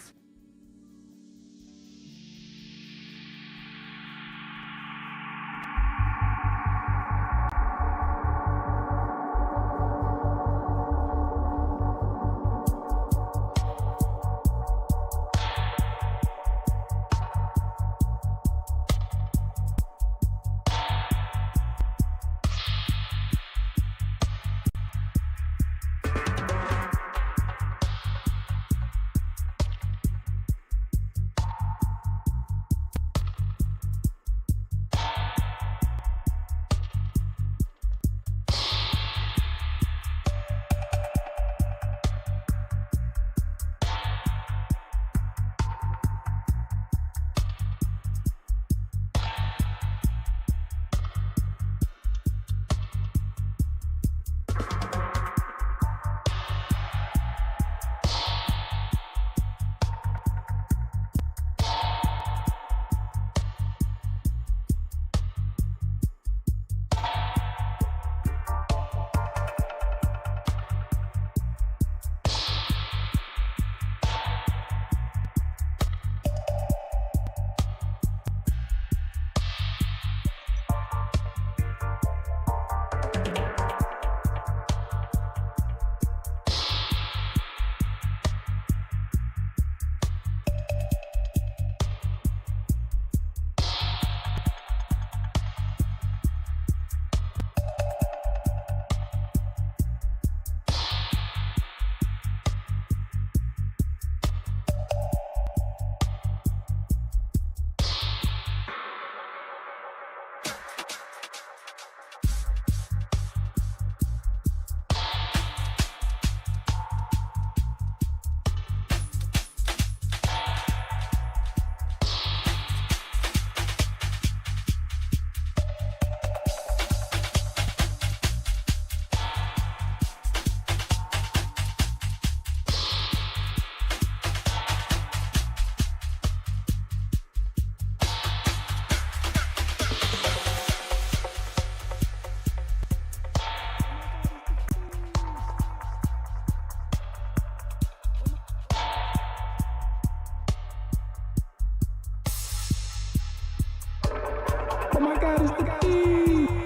my God, it's the beast.